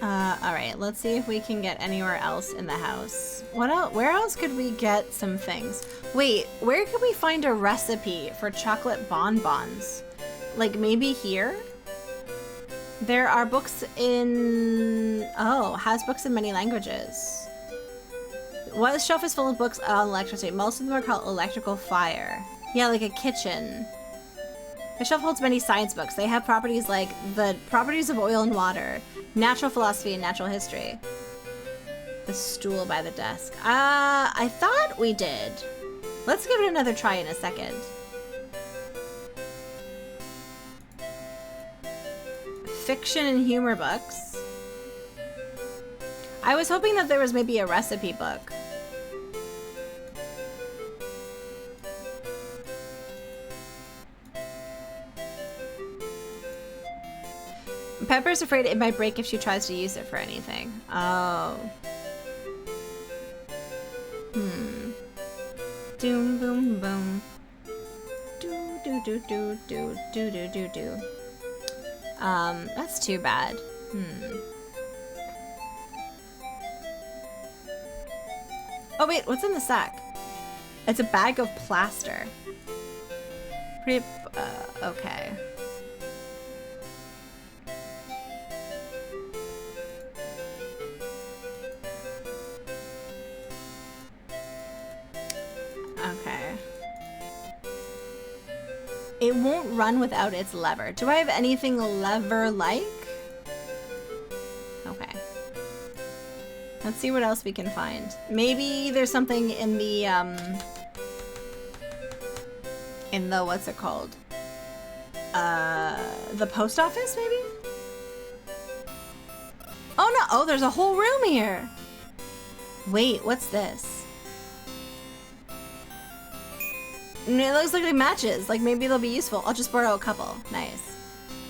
Alright, let's see if we can get anywhere else in the house. What else? Where else could we get some things? Wait, where could we find a recipe for chocolate bonbons? Like maybe here? There are books in... Oh, has books in many languages. Well, the shelf is full of books on electricity. Most of them are called electrical fire. Yeah, like a kitchen. The shelf holds many science books. They have properties like the properties of oil and water, natural philosophy, and natural history. The stool by the desk. I thought we did. Let's give it another try in a second. Fiction and humor books. I was hoping that there was maybe a recipe book. Pepper's afraid it might break if she tries to use it for anything. Oh. Doom boom boom. Do do do do do do do do do. That's too bad. Oh wait, what's in the sack? It's a bag of plaster. Pretty, okay. Okay. It won't run without its lever. Do I have anything lever-like? Okay. Let's see what else we can find. Maybe there's something in the, what's it called? The post office, maybe? Oh no, oh, there's a whole room here. Wait, what's this? It looks like matches. Like maybe they'll be useful. I'll just borrow a couple. Nice.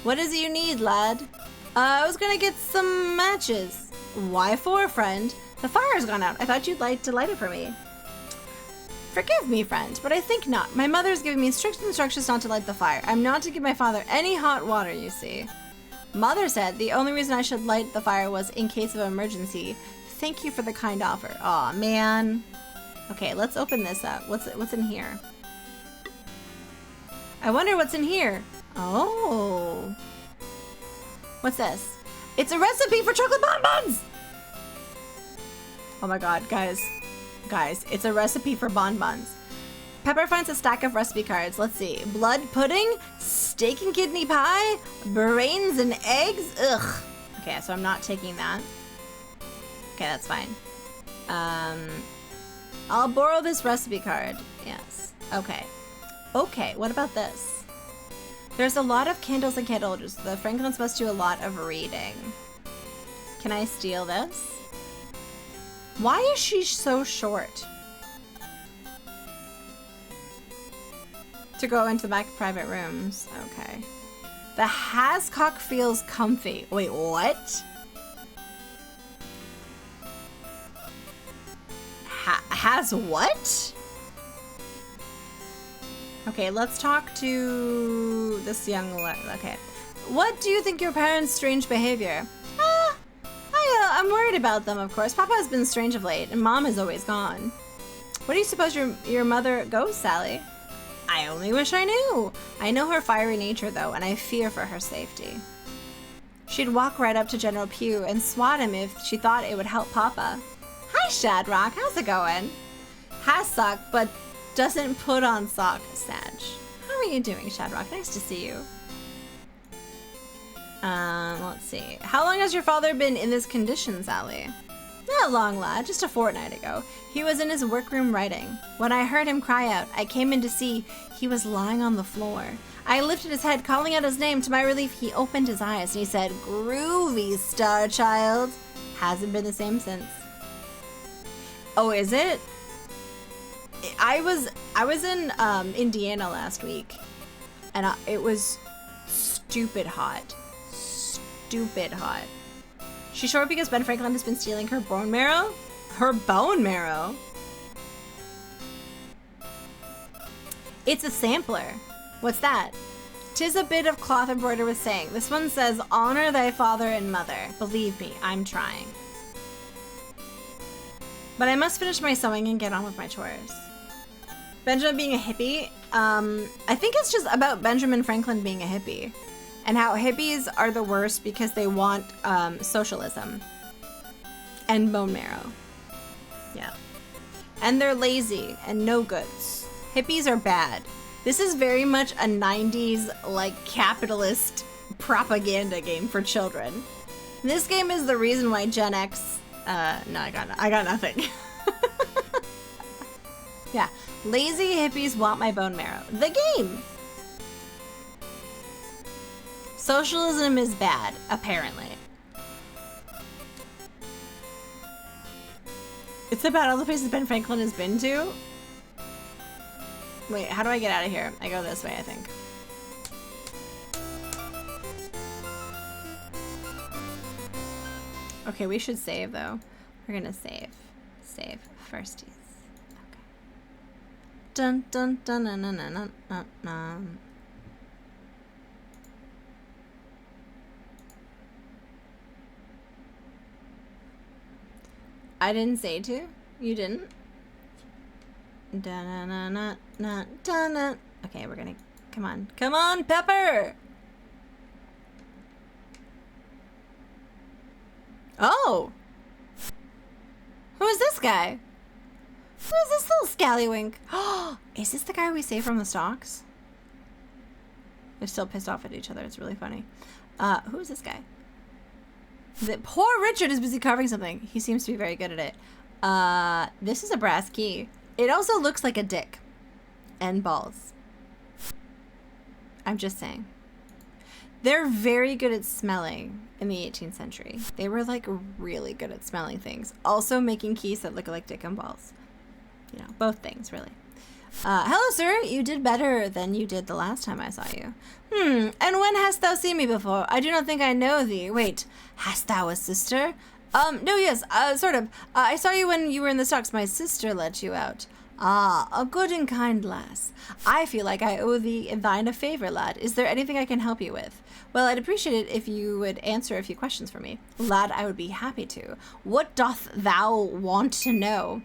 What is it you need, lad? I was gonna get some matches. Why for, friend? The fire's gone out. I thought you'd like to light it for me. Forgive me, friend, but I think not. My mother's giving me strict instructions not to light the fire. I'm not to give my father any hot water, you see. Mother said the only reason I should light the fire was in case of emergency. Thank you for the kind offer. Aw, man. Okay, let's open this up. What's in here? I wonder what's in here. Oh. What's this? It's a recipe for chocolate bonbons! Oh my god, guys. Guys, it's a recipe for bonbons. Pepper finds a stack of recipe cards. Let's see. Blood pudding, steak and kidney pie, brains and eggs. Ugh. Okay, so I'm not taking that. Okay, that's fine. I'll borrow this recipe card. Yes. Okay. Okay, what about this? There's a lot of candles and candle holders. The Franklins must do a lot of reading. Can I steal this? Why is she so short? To go into the back private rooms. Okay. The Hascock feels comfy. Wait, what? Has what? Okay, let's talk to this young okay. What do you think your parents' strange behavior? I'm worried about them, of course. Papa has been strange of late, and Mom is always gone. What do you suppose your mother goes, Sally? I only wish I knew. I know her fiery nature, though, and I fear for her safety. She'd walk right up to General Pugh and swat him if she thought it would help Papa. Hi, Shadrock. How's it going? Has sock, but doesn't put on sock, Sag. How are you doing, Shadrock? Nice to see you. Let's see. How long has your father been in this condition, Sally? Not long, lad. Just a fortnight ago. He was in his workroom writing. When I heard him cry out, I came in to see he was lying on the floor. I lifted his head, calling out his name. To my relief, he opened his eyes and he said, "Groovy, star child." Hasn't been the same since. Oh, is it? I was in Indiana last week, and it was stupid hot. Stupid hot. She's short because Ben Franklin has been stealing her bone marrow? Her bone marrow? It's a sampler. What's that? 'Tis a bit of cloth embroidered with saying. This one says, "Honor thy father and mother." Believe me, I'm trying. But I must finish my sewing and get on with my chores. Benjamin being a hippie? I think it's just about Benjamin Franklin being a hippie. And how hippies are the worst because they want socialism. And bone marrow. Yeah. And they're lazy and no goods. Hippies are bad. This is very much a 90s, like, capitalist propaganda game for children. This game is the reason why Gen X... no, I got nothing. Yeah. Lazy hippies want my bone marrow. The game! Socialism is bad, apparently. It's about all the places Ben Franklin has been to? Wait, how do I get out of here? I go this way, I think. Okay, we should save, though. We're gonna save. Save. Firsties. Okay. Dun dun dun dun dun dun dun dun dun. I didn't say to. You didn't? Da-na-na-na-na-na-na. Okay, we're gonna... Come on. Come on, Pepper! Oh! Who is this guy? Who is this little scallywink? Oh, is this the guy we saved from the stocks? They're still pissed off at each other. It's really funny. Who is this guy? The poor Richard is busy carving something. He seems to be very good at it. This is a brass key. It also looks like a dick. And balls. I'm just saying. They're very good at smelling in the 18th century. They were like really good at smelling things. Also making keys that look like dick and balls. You know, both things really. Hello, sir. You did better than you did the last time I saw you. And when hast thou seen me before? I do not think I know thee. Wait, hast thou a sister? No, yes, sort of. I saw you when you were in the stocks. My sister let you out. Ah, a good and kind lass. I feel like I owe thine a favor, lad. Is there anything I can help you with? Well, I'd appreciate it if you would answer a few questions for me. Lad, I would be happy to. What doth thou want to know?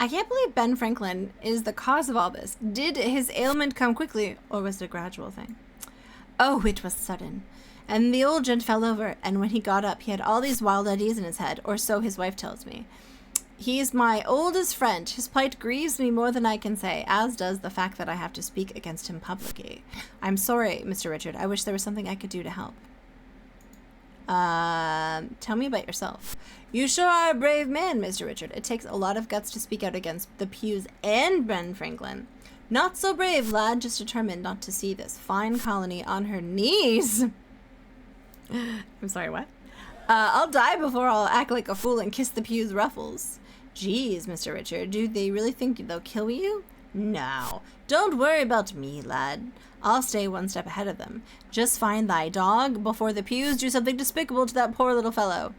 I can't believe Ben Franklin is the cause of all this. Did his ailment come quickly, or was it a gradual thing? Oh, it was sudden. And the old gent fell over, and when he got up, he had all these wild ideas in his head, or so his wife tells me. He's my oldest friend. His plight grieves me more than I can say, as does the fact that I have to speak against him publicly. I'm sorry, Mr. Richard. I wish there was something I could do to help. Tell me about yourself. You sure are a brave man, Mr. Richard. It takes a lot of guts to speak out against the Pews and Ben Franklin. Not so brave, lad, just determined not to see this fine colony on her knees. I'm sorry, what? I'll die before I'll act like a fool and kiss the Pew's ruffles. Geez, Mr. Richard, do they really think they'll kill you? No. Don't worry about me, lad. I'll stay one step ahead of them. Just find thy dog before the Pews do something despicable to that poor little fellow.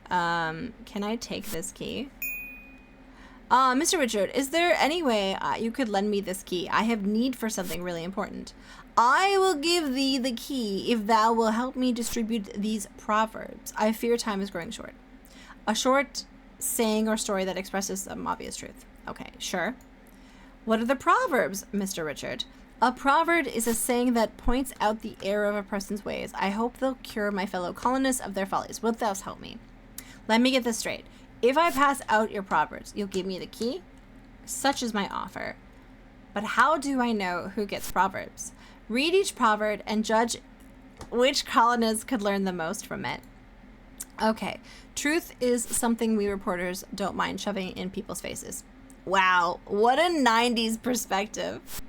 Can I take this key? Mr. Richard, is there any way you could lend me this key? I have need for something really important. I will give thee the key if thou will help me distribute these proverbs. I fear time is growing short. A short saying or story that expresses some obvious truth. Okay, sure. What are the proverbs, Mr. Richard? A proverb is a saying that points out the error of a person's ways. I hope they'll cure my fellow colonists of their follies. Wilt thou help me? Let me get this straight. If I pass out your proverbs, you'll give me the key? Such is my offer. But how do I know who gets proverbs? Read each proverb and judge which colonists could learn the most from it. Okay, truth is something we reporters don't mind shoving in people's faces. Wow, what a 90s perspective.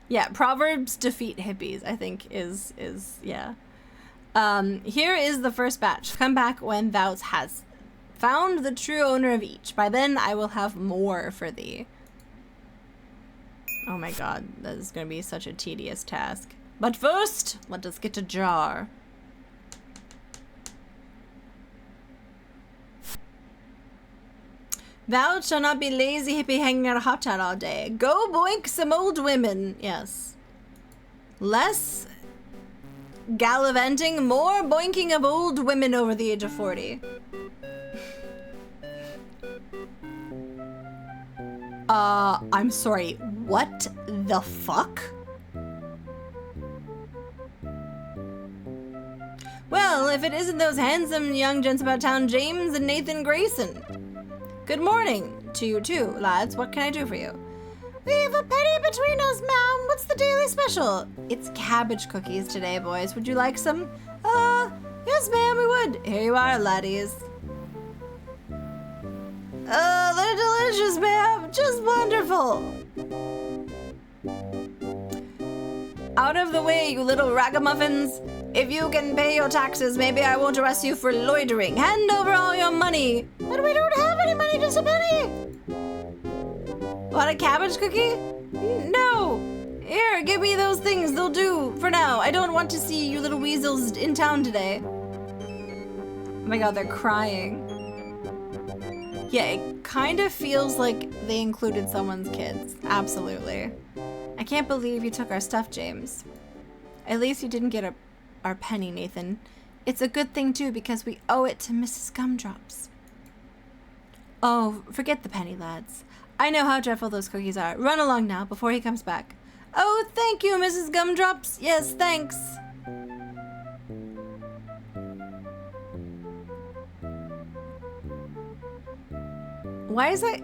Yeah, proverbs defeat hippies, I think is yeah. Here is the first batch. Come back when thou hast found the true owner of each. By then I will have more for thee. Oh my god, that is going to be such a tedious task. But first, let us get a jar. Thou shalt not be lazy hippie hanging out a hot tub all day. Go boink some old women. Yes. Less gallivanting, more boinking of old women over the age of 40. I'm sorry, what the fuck? Well, if it isn't those handsome young gents about town, James and Nathan Grayson. Good morning to you too, lads. What can I do for you? We've a penny between us, ma'am. What's the daily special? It's cabbage cookies today, boys. Would you like some? Yes, ma'am, we would. Here you are, laddies. They're delicious, ma'am. Just wonderful. Out of the way, you little ragamuffins. If you can pay your taxes, maybe I won't arrest you for loitering. Hand over all your money. But we don't have any money, just a penny. Want a cabbage cookie? No. Here, give me those things. They'll do for now. I don't want to see you little weasels in town today. Oh my god, they're crying. Yeah, it kind of feels like they included someone's kids. Absolutely. I can't believe you took our stuff, James. At least you didn't get our penny, Nathan. It's a good thing, too, because we owe it to Mrs. Gumdrops. Oh, forget the penny, lads. I know how dreadful those cookies are. Run along now before he comes back. Oh, thank you, Mrs. Gumdrops. Yes, thanks. Why is that?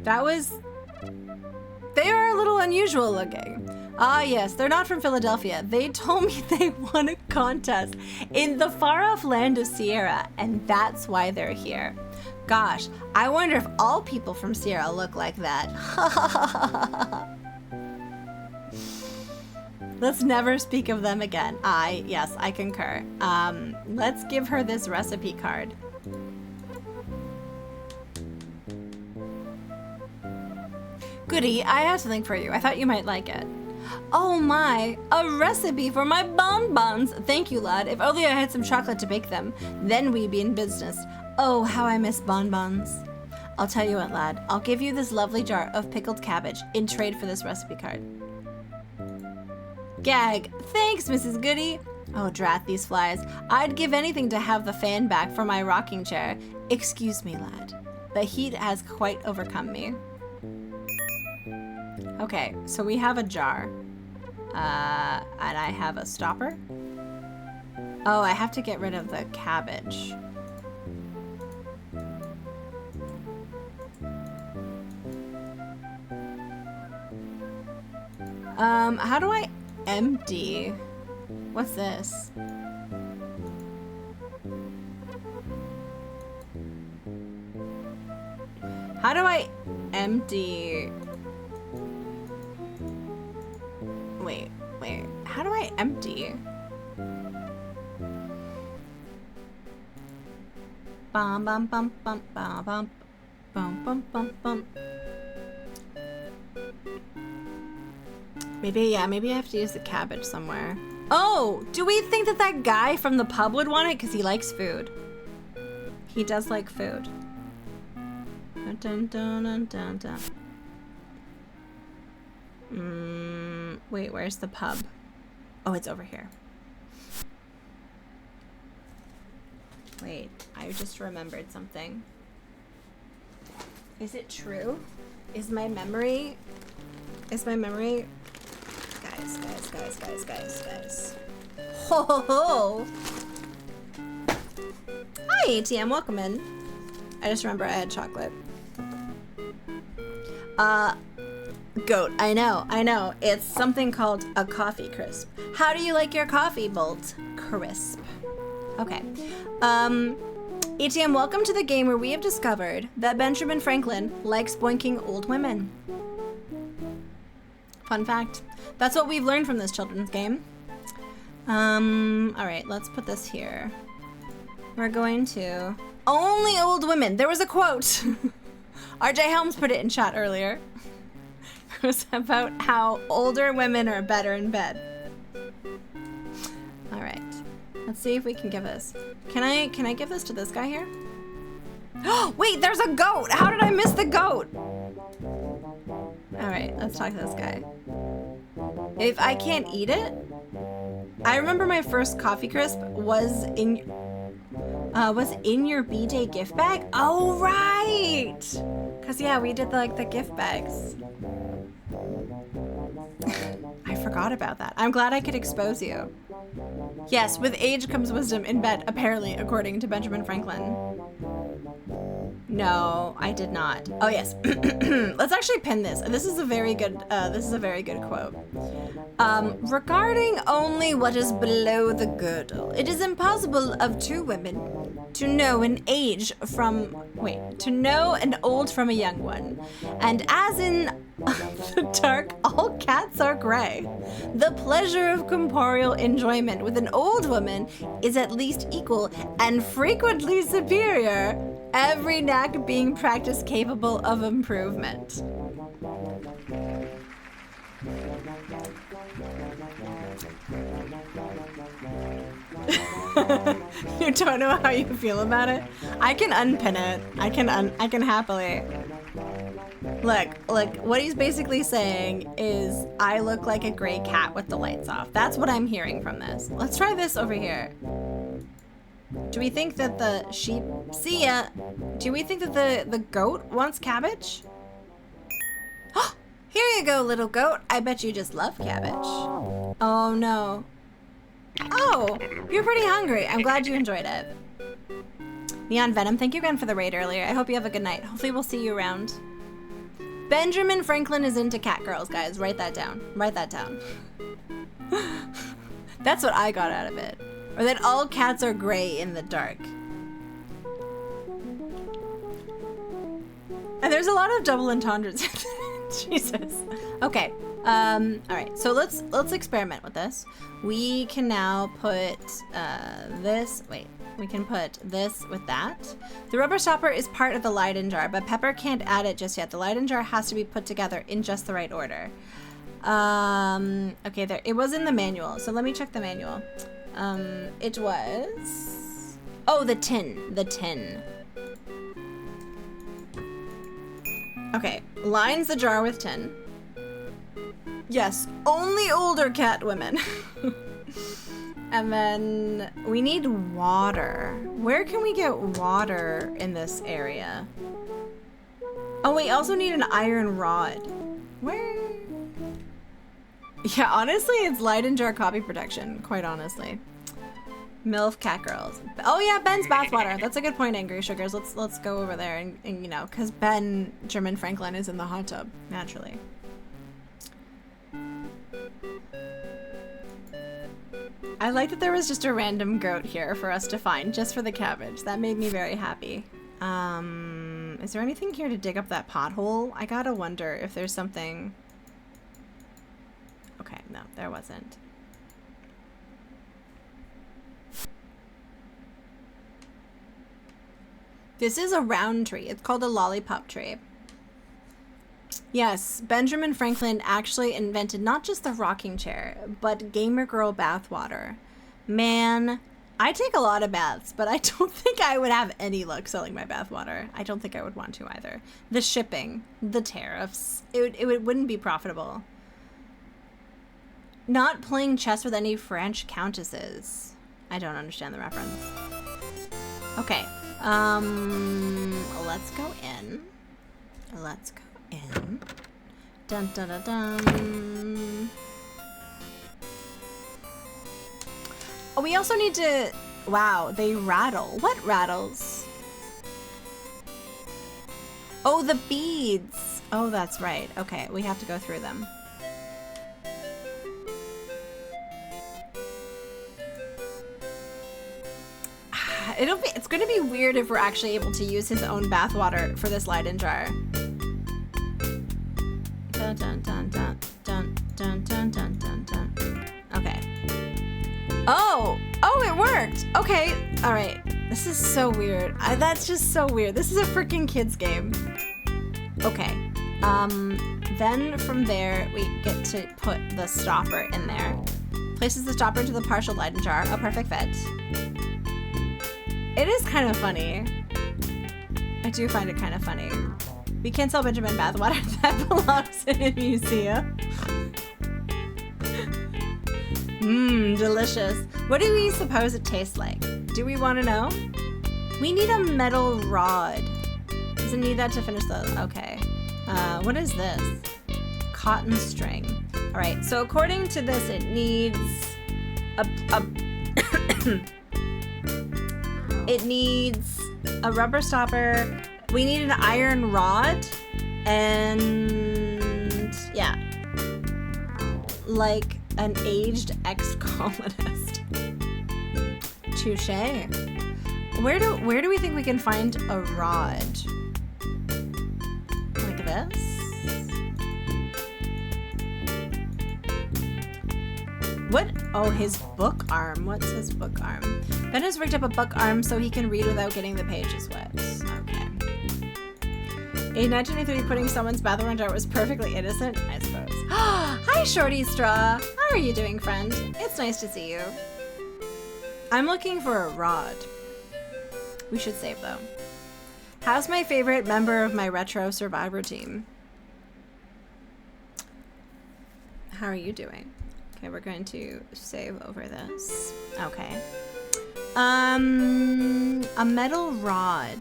That was... They are a little unusual looking. Ah, yes, they're not from Philadelphia. They told me they won a contest in the far-off land of Sierra, and that's why they're here. Gosh, I wonder if all people from Sierra look like that. Let's never speak of them again. Yes, I concur. Let's give her this recipe card. Goody, I have something for you. I thought you might like it. Oh my, a recipe for my bonbons. Thank you, lad. If only I had some chocolate to bake them, then we'd be in business. Oh, how I miss bonbons. I'll tell you what, lad. I'll give you this lovely jar of pickled cabbage in trade for this recipe card. Gag. Thanks, Mrs. Goody. Oh, drat these flies. I'd give anything to have the fan back for my rocking chair. Excuse me, lad. The heat has quite overcome me. Okay, so we have a jar. And I have a stopper. Oh, I have to get rid of the cabbage. How do I empty? What's this? How do I empty? Wait. How do I empty? Bum bum bum bum bum bum bum bum bum bum. Maybe I have to use the cabbage somewhere. Oh, do we think that that guy from the pub would want it? Because he likes food. He does like food. Dun, dun, dun, dun, dun. Wait, where's the pub? Oh, it's over here. Wait, I just remembered something. Is it true? Is my memory... Guys. Ho ho ho! Hi, ATM, welcome in. I just remember I had chocolate. Goat, I know. It's something called a coffee crisp. How do you like your coffee, Bolt? Crisp. Okay. ATM, welcome to the game where we have discovered that Benjamin Franklin likes boinking old women. Fun fact. That's what we've learned from this children's game. Alright, let's put this here. We're going to... Only old women! There was a quote! RJ Helms put it in chat earlier. It was about how older women are better in bed. Alright. Let's see if we can give this. Can I give this to this guy here? Oh, wait, there's a goat! How did I miss the goat? Alright, let's talk to this guy. If I can't eat it, I remember my first coffee crisp was in your B-Day gift bag. Oh right, cause yeah, we did the gift bags. I forgot about that. I'm glad I could expose you. Yes, with age comes wisdom in bed, apparently, according to Benjamin Franklin. No, I did not. Oh yes. Let's actually pin this. This is a very good quote. Regarding only what is below the girdle, it is impossible of two women to know an old from a young one. And as in the dark, all cats are gray. The pleasure of corporeal enjoyment with an old woman is at least equal and frequently superior, every knack being practiced capable of improvement. You don't know how you feel about it? I can unpin it. I can happily. Look, what he's basically saying is I look like a gray cat with the lights off. That's what I'm hearing from this. Let's try this over here. Do we think that the sheep... See ya! Do we think that the goat wants cabbage? Here you go, little goat. I bet you just love cabbage. Oh, no. Oh, you're pretty hungry. I'm glad you enjoyed it. Neon Venom, thank you again for the raid earlier. I hope you have a good night. Hopefully we'll see you around. Benjamin Franklin is into cat girls, guys. Write that down. Write that down. That's what I got out of it. Or that all cats are gray in the dark. And there's a lot of double entendres. Jesus. Okay. All right. So let's experiment with this. We can now put this. Wait. We can put this with that. The rubber stopper is part of the Leyden jar, but Pepper can't add it just yet. The Leyden jar has to be put together in just the right order. Okay, there. It was in the manual, so let me check the manual. It was... Oh, the tin. The tin. Okay, lines the jar with tin. Yes, only older cat women. And then we need water. Where can we get water in this area? Oh, we also need an iron rod. Where? Yeah, honestly, it's Leyden jar copy protection, quite honestly. MILF cat girls. Oh yeah, Ben's bathwater. That's a good point, Angry Sugars. Let's go over there and you know, because Ben German Franklin is in the hot tub, naturally. I like that there was just a random goat here for us to find, just for the cabbage. That made me very happy. Is there anything here to dig up that pothole? I gotta wonder if there's something... Okay, no, there wasn't. This is a round tree. It's called a lollipop tree. Yes, Benjamin Franklin actually invented not just the rocking chair, but gamer girl bathwater. Man, I take a lot of baths, but I don't think I would have any luck selling my bathwater. I don't think I would want to either. The shipping, the tariffs, it wouldn't be profitable. Not playing chess with any French countesses. I don't understand the reference. Okay. Let's go in. Let's go in. Dun dun dun dun. Oh, we also need to... Wow, they rattle. What rattles? Oh, the beads. Oh, that's right. Okay, we have to go through them. It's going to be weird if we're actually able to use his own bathwater for this Leyden jar. Dun dun dun dun dun dun dun dun dun dun. Okay. Oh, it worked. Okay, all right. This is so weird. That's just so weird. This is a freaking kids game. Okay. Then from there we get to put the stopper in there. Places the stopper into the partial Leyden jar. A perfect fit. It is kind of funny. I do find it kind of funny. We can't sell Benjamin bathwater. That belongs in a museum. Mmm, delicious. What do we suppose it tastes like? Do we want to know? We need a metal rod. Does it need that to finish the... Okay. What is this? Cotton string. All right, so according to this, it needs it needs a rubber stopper. We need an iron rod and yeah, like an aged ex-colonist. Touché. Where do we think we can find a rod? Like this? What? Oh, his book arm. What's his book arm? Ben has rigged up a book arm so he can read without getting the pages wet. Okay. In 1993, putting someone's bathroom jar was perfectly innocent, I suppose. Hi, Shorty Straw. How are you doing, friend? It's nice to see you. I'm looking for a rod. We should save, though. How's my favorite member of my retro survivor team? How are you doing? Okay, we're going to save over this. Okay. A metal rod.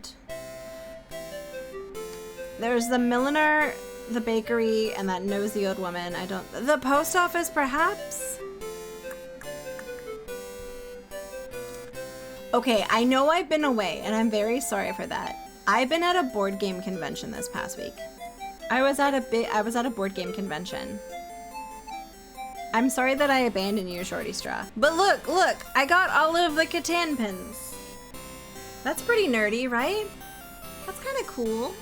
There's the milliner, the bakery, and that nosy old woman. The post office, perhaps? Okay, I know I've been away, and I'm very sorry for that. I've been at a board game convention this past week. I was at a board game convention. I'm sorry that I abandoned you, Shorty Straw. But look, I got all of the Catan pins. That's pretty nerdy, right? That's kind of cool.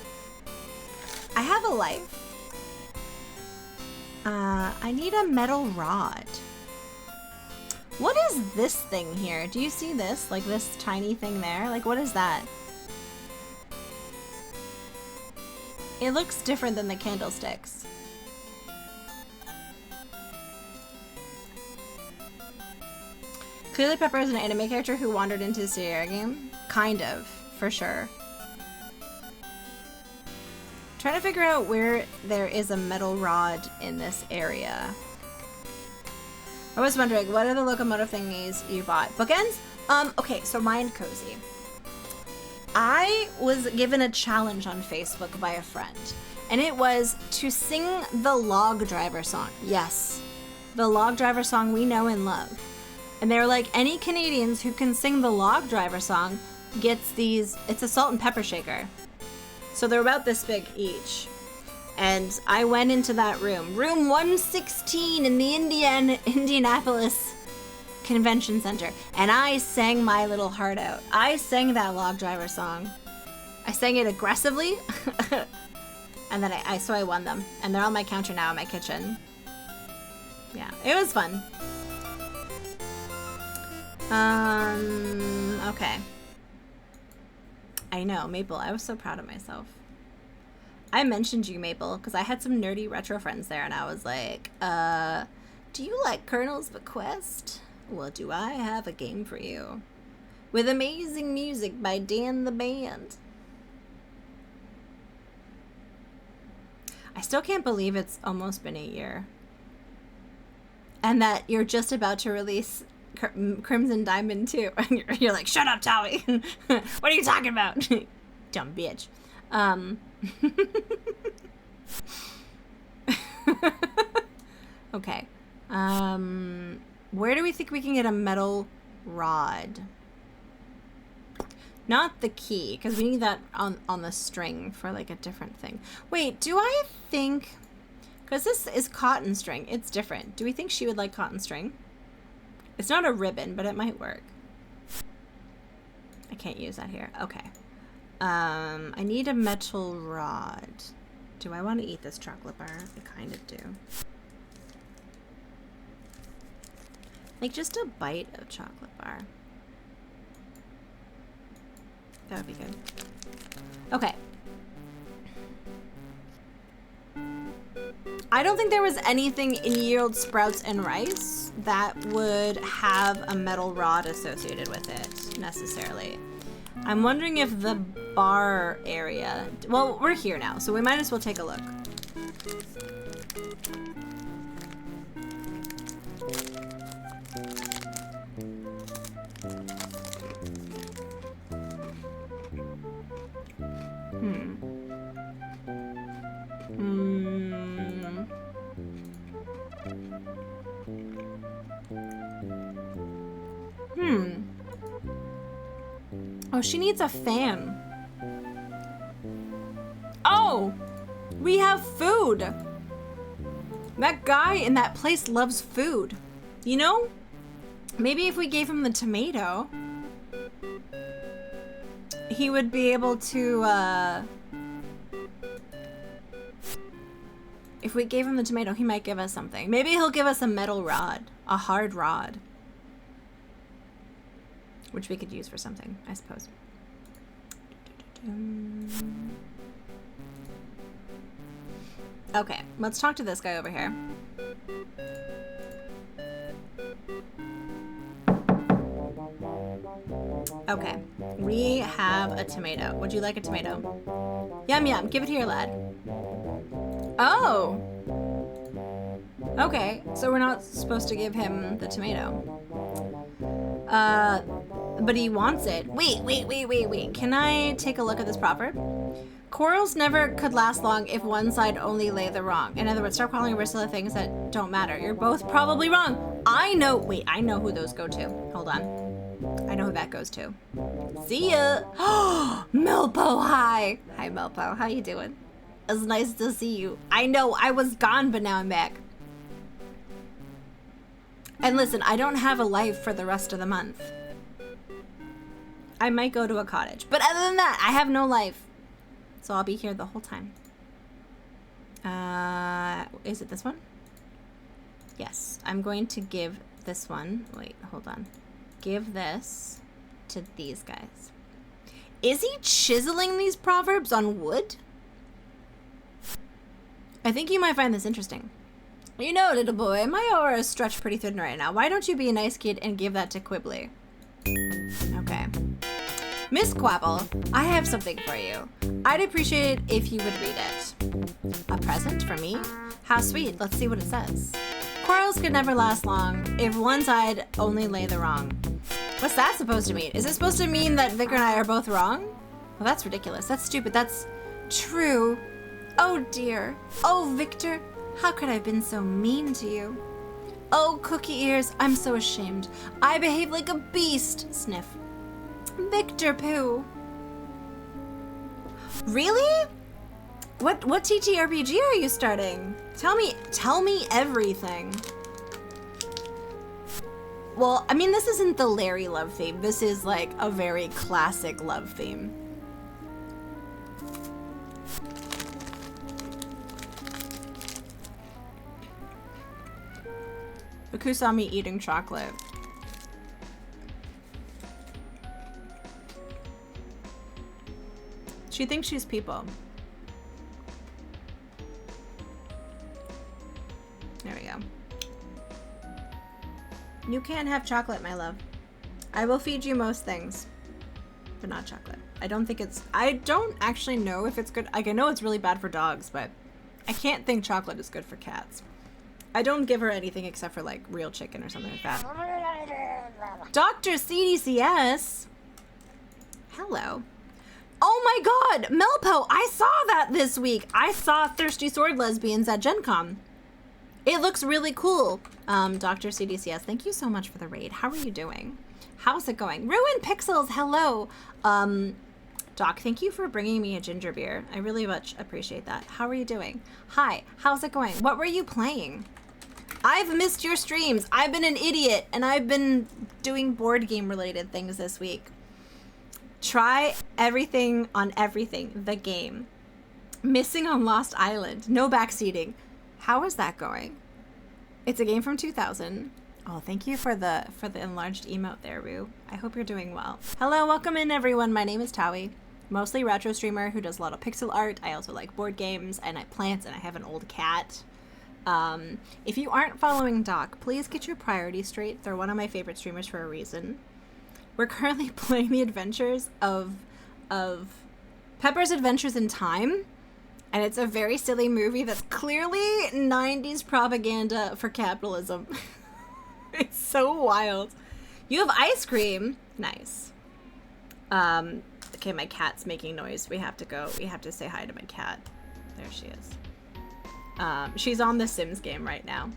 I have a life. I need a metal rod. What is this thing here? Do you see this? Like this tiny thing there? Like what is that? It looks different than the candlesticks. Clearly Pepper is an anime character who wandered into the Sierra game. Kind of, for sure. Trying to figure out where there is a metal rod in this area. I was wondering, what are the locomotive thingies you bought? Bookends? Okay, so Mind Cozy. I was given a challenge on Facebook by a friend, and it was to sing the Log Driver song. Yes, the Log Driver song we know and love. And they were like, any Canadians who can sing the Log Driver song gets these, it's a salt and pepper shaker. So they're about this big each. And I went into that room 116 in the Indianapolis Convention Center, and I sang my little heart out. I sang that Log Driver song. I sang it aggressively, and then I won them. And they're on my counter now in my kitchen. Yeah, it was fun. Okay. I know, Maple, I was so proud of myself. I mentioned you, Maple, because I had some nerdy retro friends there, and I was like, do you like Colonel's Bequest? Well, do I have a game for you? With amazing music by Dan the Band. I still can't believe it's almost been a year. And that you're just about to release Crimson Diamond 2. And you're like, shut up, Tawi. What are you talking about? Dumb bitch. Okay. Where do we think we can get a metal rod? Not the key, because we need that on the string for like a different thing. Wait, do I think... Because this is cotton string. It's different. Do we think she would like cotton string? It's not a ribbon, but it might work. I can't use that here. Okay. I need a metal rod. Do I want to eat this chocolate bar? I kind of do. Like just a bite of chocolate bar. That would be good. Okay. I don't think there was anything in Yield Sprouts and Rice that would have a metal rod associated with it, necessarily. I'm wondering if the bar area... Well, we're here now, so we might as well take a look. Oh, she needs a fan. Oh! We have food! That guy in that place loves food. You know? Maybe if we gave him the tomato, he would be able to, if we gave him the tomato, he might give us something. Maybe he'll give us a metal rod. A hard rod. Which we could use for something, I suppose. Okay, let's talk to this guy over here. Okay, we have a tomato. Would you like a tomato? Yum yum, give it here, lad. Oh! Okay, so we're not supposed to give him the tomato. but he wants it. Wait. Can I take a look at this proverb? Quarrels never could last long if one side only lay the wrong. In other words, start quarreling over silly things that don't matter. You're both probably wrong. I know who those go to. Hold on. I know who that goes to. See ya. Melpo, hi. Hi, Melpo. How you doing? It's nice to see you. I know, I was gone, but now I'm back. And listen, I don't have a life for the rest of the month. I might go to a cottage. But other than that, I have no life. So I'll be here the whole time. Is it this one? Yes. I'm going to give this one. Wait, hold on. Give this to these guys. Is he chiseling these proverbs on wood? I think you might find this interesting. You know, little boy, my aura is stretched pretty thin right now. Why don't you be a nice kid and give that to Quibbly? Okay. Miss Quabble, I have something for you. I'd appreciate it if you would read it. A present for me? How sweet. Let's see what it says. Quarrels could never last long if one side only lay the wrong. What's that supposed to mean? Is it supposed to mean that Vicar and I are both wrong? Well, that's ridiculous. That's stupid. That's true. Oh dear. Oh, Victor, how could I have been so mean to you? Oh, Cookie Ears, I'm so ashamed. I behaved like a beast. Sniff. Victor Pooh. Really? What TTRPG are you starting? Tell me everything. Well, I mean, this isn't the Larry love theme. This is like a very classic love theme. Baku saw me eating chocolate. She thinks she's people. There we go. You can't have chocolate, my love. I will feed you most things, but not chocolate. I don't actually know if it's good. Like, I know it's really bad for dogs, but I can't think chocolate is good for cats. I don't give her anything except for like real chicken or something like that. Dr. CDCS. Hello. Oh my god, Melpo, I saw that this week. I saw Thirsty Sword Lesbians at GenCon. It looks really cool. Dr. CDCS, thank you so much for the raid. How are you doing? How's it going? Ruined Pixels, hello. Doc, thank you for bringing me a ginger beer. I really much appreciate that. How are you doing? Hi, how's it going? What were you playing? I've missed your streams. I've been an idiot, and I've been doing board game related things this week. Try everything on everything. The game. Missing on Lost Island. No backseating. How is that going? It's a game from 2000. Oh, thank you for the enlarged emote there, Rue. I hope you're doing well. Hello, welcome in everyone. My name is Towie. Mostly retro streamer who does a lot of pixel art. I also like board games and I plants and I have an old cat. If you aren't following Doc, please get your priorities straight. They're one of my favorite streamers for a reason. We're currently playing the adventures of Pepper's Adventures in Time, and it's a very silly movie that's clearly 90s propaganda for capitalism. It's so wild. You have ice cream. Nice. Okay, my cat's making noise. We have to go. We have to say hi to my cat. There she is. She's on the Sims game right now.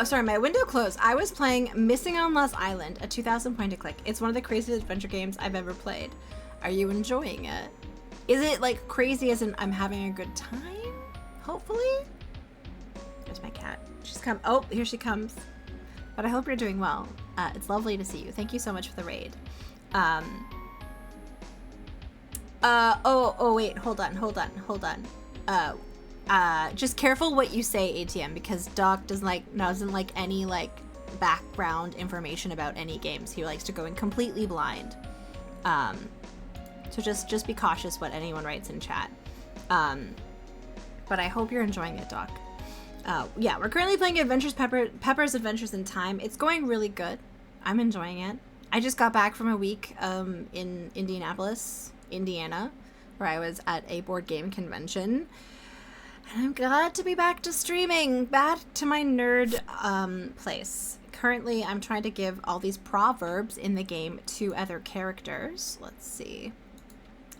Sorry, my window closed. I was playing Missing on Lost Island, a 2000 point-and-click. It's one of the craziest adventure games I've ever played. Are you enjoying it? Is it like crazy as in I'm having a good time? Hopefully? There's my cat. She's come. Oh, here she comes. But I hope you're doing well. It's lovely to see you. Thank you so much for the raid. Oh, wait, hold on. Just careful what you say, ATM, because Doc doesn't like any like background information about any games. He likes to go in completely blind. So just be cautious what anyone writes in chat. But I hope you're enjoying it, Doc. Yeah, we're currently playing Pepper's Adventures in Time. It's going really good. I'm enjoying it. I just got back from a week in Indianapolis, Indiana, where I was at a board game convention. And I'm glad to be back to streaming, back to my nerd place. currently I'm trying to give all these proverbs in the game to other characters. Let's see.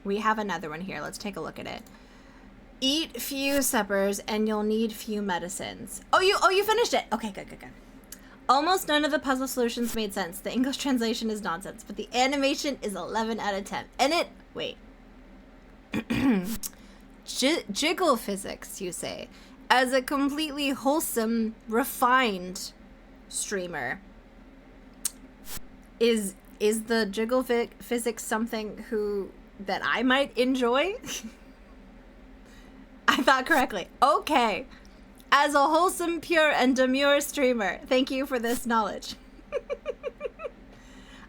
We have another one here. Let's take a look at it. Eat few suppers and you'll need few medicines. Oh, you finished it. Okay, good. Almost none of the puzzle solutions made sense. The English translation is nonsense, but the animation is 11 out of 10. And it, wait. Jiggle physics, you say. As a completely wholesome, refined streamer, is the jiggle physics something that I might enjoy? I thought correctly. Okay. As a wholesome, pure, and demure streamer, thank you for this knowledge.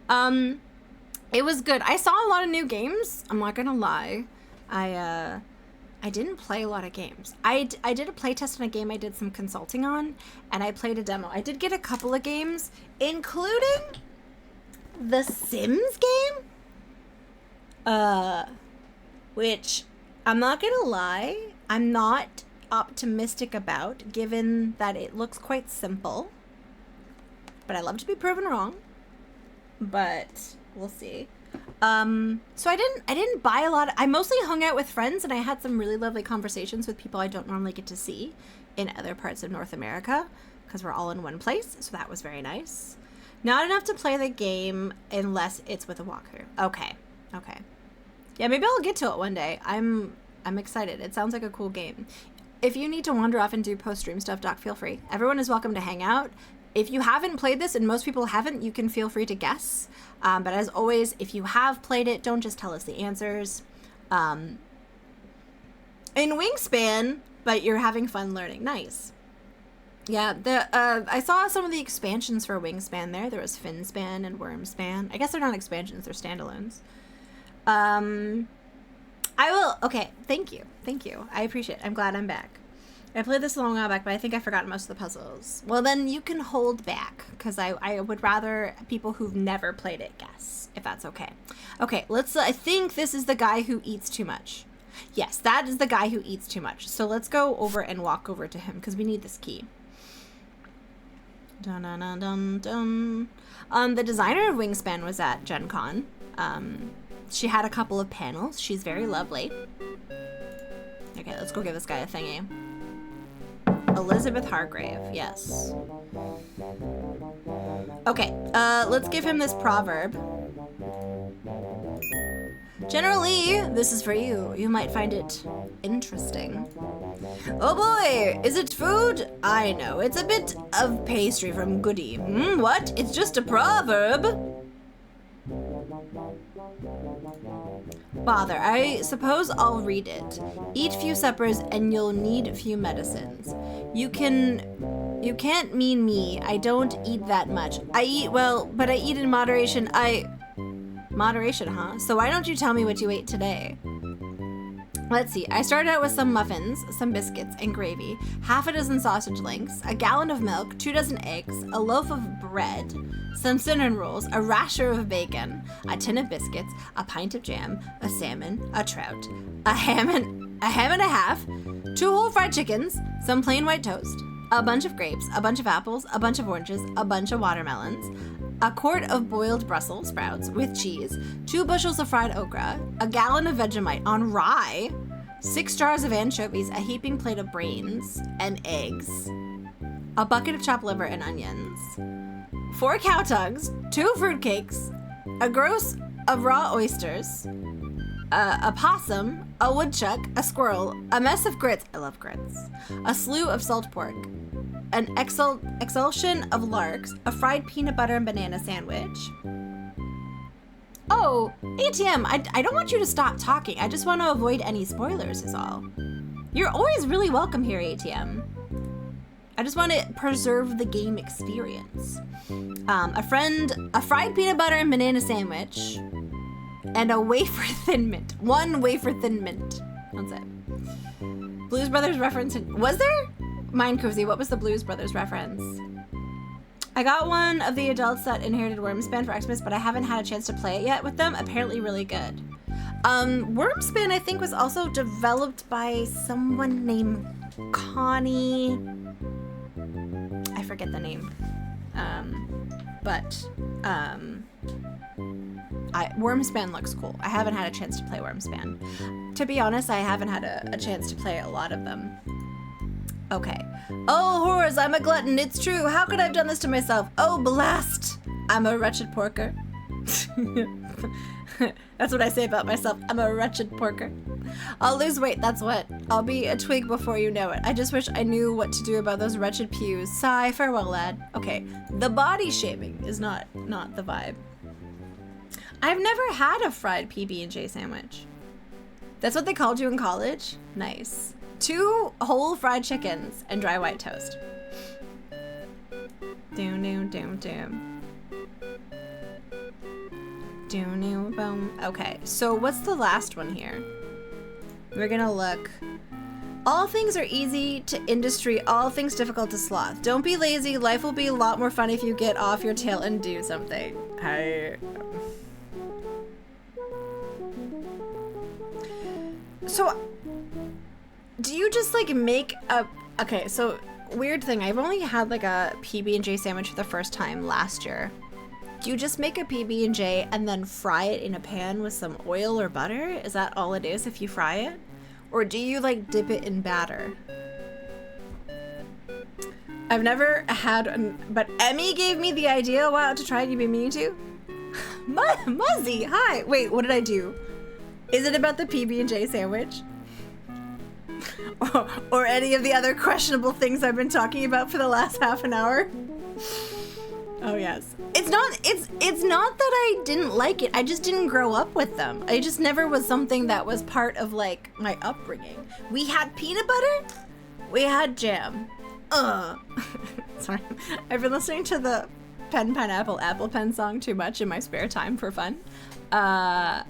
It was good. I saw a lot of new games. I'm not gonna lie. I didn't play a lot of games. I did a playtest on a game I did some consulting on, and I played a demo. I did get a couple of games, including the Sims game. Which, I'm not gonna lie, I'm not optimistic about, given that it looks quite simple. But I love to be proven wrong. But we'll see. So I didn't buy a lot. I mostly hung out with friends, and I had some really lovely conversations with people I don't normally get to see in other parts of North America, because we're all in one place, so that was very nice. Not enough to play the game unless it's with a walkthrough. Okay. Yeah, maybe I'll get to it one day. I'm excited. It sounds like a cool game. If you need to wander off and do post-stream stuff, Doc, feel free. Everyone is welcome to hang out. If you haven't played this, and most people haven't, you can feel free to guess. But as always, if you have played it, don't just tell us the answers. In Wingspan, but you're having fun learning. Nice. Yeah, I saw some of the expansions for Wingspan there. There was Finspan and Wormspan. I guess they're not expansions, they're standalones. Okay, thank you. I appreciate it. I'm glad I'm back. I played this a long while back, but I think I forgot most of the puzzles. Well, then you can hold back, because I would rather people who've never played it guess, if that's okay. Okay, I think this is the guy who eats too much. Yes, that is the guy who eats too much. So let's go over and walk over to him, because we need this key. Dun dun dun dun dun. The designer of Wingspan was at GenCon. She had a couple of panels. She's very lovely. Okay, let's go give this guy a thingy. Elizabeth Hargrave, yes. Okay, let's give him this proverb. Generally, this is for you. You might find it interesting. Oh boy, is it food? I know, it's a bit of pastry from Goody. What? It's just a proverb? Bother, I suppose I'll read it. Eat few suppers and you'll need few medicines. You can't mean me. I don't eat that much. I eat well, but I eat in moderation. Moderation, huh? So why don't you tell me what you ate today? Let's see. I started out with some muffins, some biscuits, and gravy, half a dozen sausage links, a gallon of milk, 2 dozen eggs, a loaf of bread, some cinnamon rolls, a rasher of bacon, a tin of biscuits, a pint of jam, a salmon, a trout, a ham and a half, 2 whole fried chickens, some plain white toast, a bunch of grapes, a bunch of apples, a bunch of oranges, a bunch of watermelons, a quart of boiled Brussels sprouts with cheese, 2 bushels of fried okra, a gallon of Vegemite on rye, 6 jars of anchovies, a heaping plate of brains and eggs, a bucket of chopped liver and onions, 4 cow tongues, 2 fruitcakes, a gross of raw oysters, a possum, a woodchuck, a squirrel, a mess of grits, I love grits, a slew of salt pork, an exulsion of larks, a fried peanut butter and banana sandwich. Oh, ATM, I don't want you to stop talking. I just want to avoid any spoilers is all. You're always really welcome here, ATM. I just want to preserve the game experience. A fried peanut butter and banana sandwich, and a wafer thin mint. 1 wafer thin mint. That's it. Blues Brothers reference. Was there? Mind Cozy, what was the Blues Brothers reference? I got one of the adults that inherited Wormspan for Xmas, but I haven't had a chance to play it yet with them. Apparently really good. Wormspan, I think, was also developed by someone named Connie. I forget the name. Wormspan looks cool. I haven't had a chance to play Wormspan. To be honest, I haven't had a chance to play a lot of them. Okay. Oh, horrors, I'm a glutton. It's true. How could I have done this to myself? Oh, blast. I'm a wretched porker. That's what I say about myself. I'm a wretched porker. I'll lose weight, that's what. I'll be a twig before you know it. I just wish I knew what to do about those wretched pews. Sigh, farewell, lad. Okay, the body shaming is not the vibe. I've never had a fried PB&J sandwich. That's what they called you in college? Nice. 2 whole fried chickens and dry white toast. Doom, doom, doom, doom. Doom, doom, boom. Okay, so what's the last one here? We're gonna look. All things are easy to industry, all things difficult to sloth. Don't be lazy, life will be a lot more fun if you get off your tail and do something. So, do you just like make a, okay, so weird thing, I've only had like a PB&J sandwich for the first time last year. Do you just make a PB&J and then fry it in a pan with some oil or butter? Is that all it is if you fry it? Or do you like dip it in batter? I've never had, but Emmy gave me the idea. Wow, to try it, you beat me to? Muzzy, hi. Wait, what did I do? Is it about the PB&J sandwich? Or any of the other questionable things I've been talking about for the last half an hour? Oh yes. It's not that I didn't like it. I just didn't grow up with them. I just never was something that was part of like my upbringing. We had peanut butter. We had jam. Sorry. I've been listening to the Pen Pineapple Apple Pen song too much in my spare time for fun. I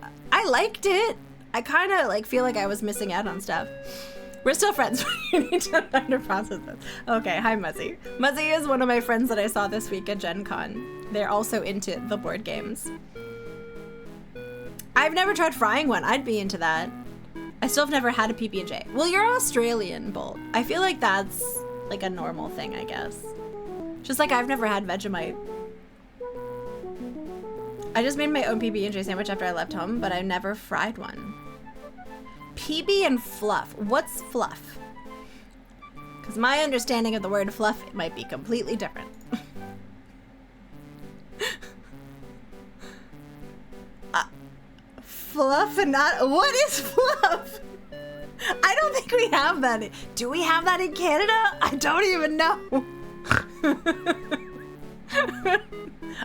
liked it. I kind of like feel like I was missing out on stuff. We're still friends. We need to learn to process this. Okay, hi Muzzy. Muzzy is one of my friends that I saw this week at GenCon. They're also into the board games. I've never tried frying one. I'd be into that. I still have never had a PB&J. Well, you're Australian, Bolt. I feel like that's like a normal thing, I guess. Just like I've never had Vegemite. I just made my own PB&J sandwich after I left home, but I never fried one. PB and fluff. What's fluff? Because my understanding of the word fluff it might be completely different. Fluff and not... What is fluff? I don't think we have that. Do we have that in Canada? I don't even know.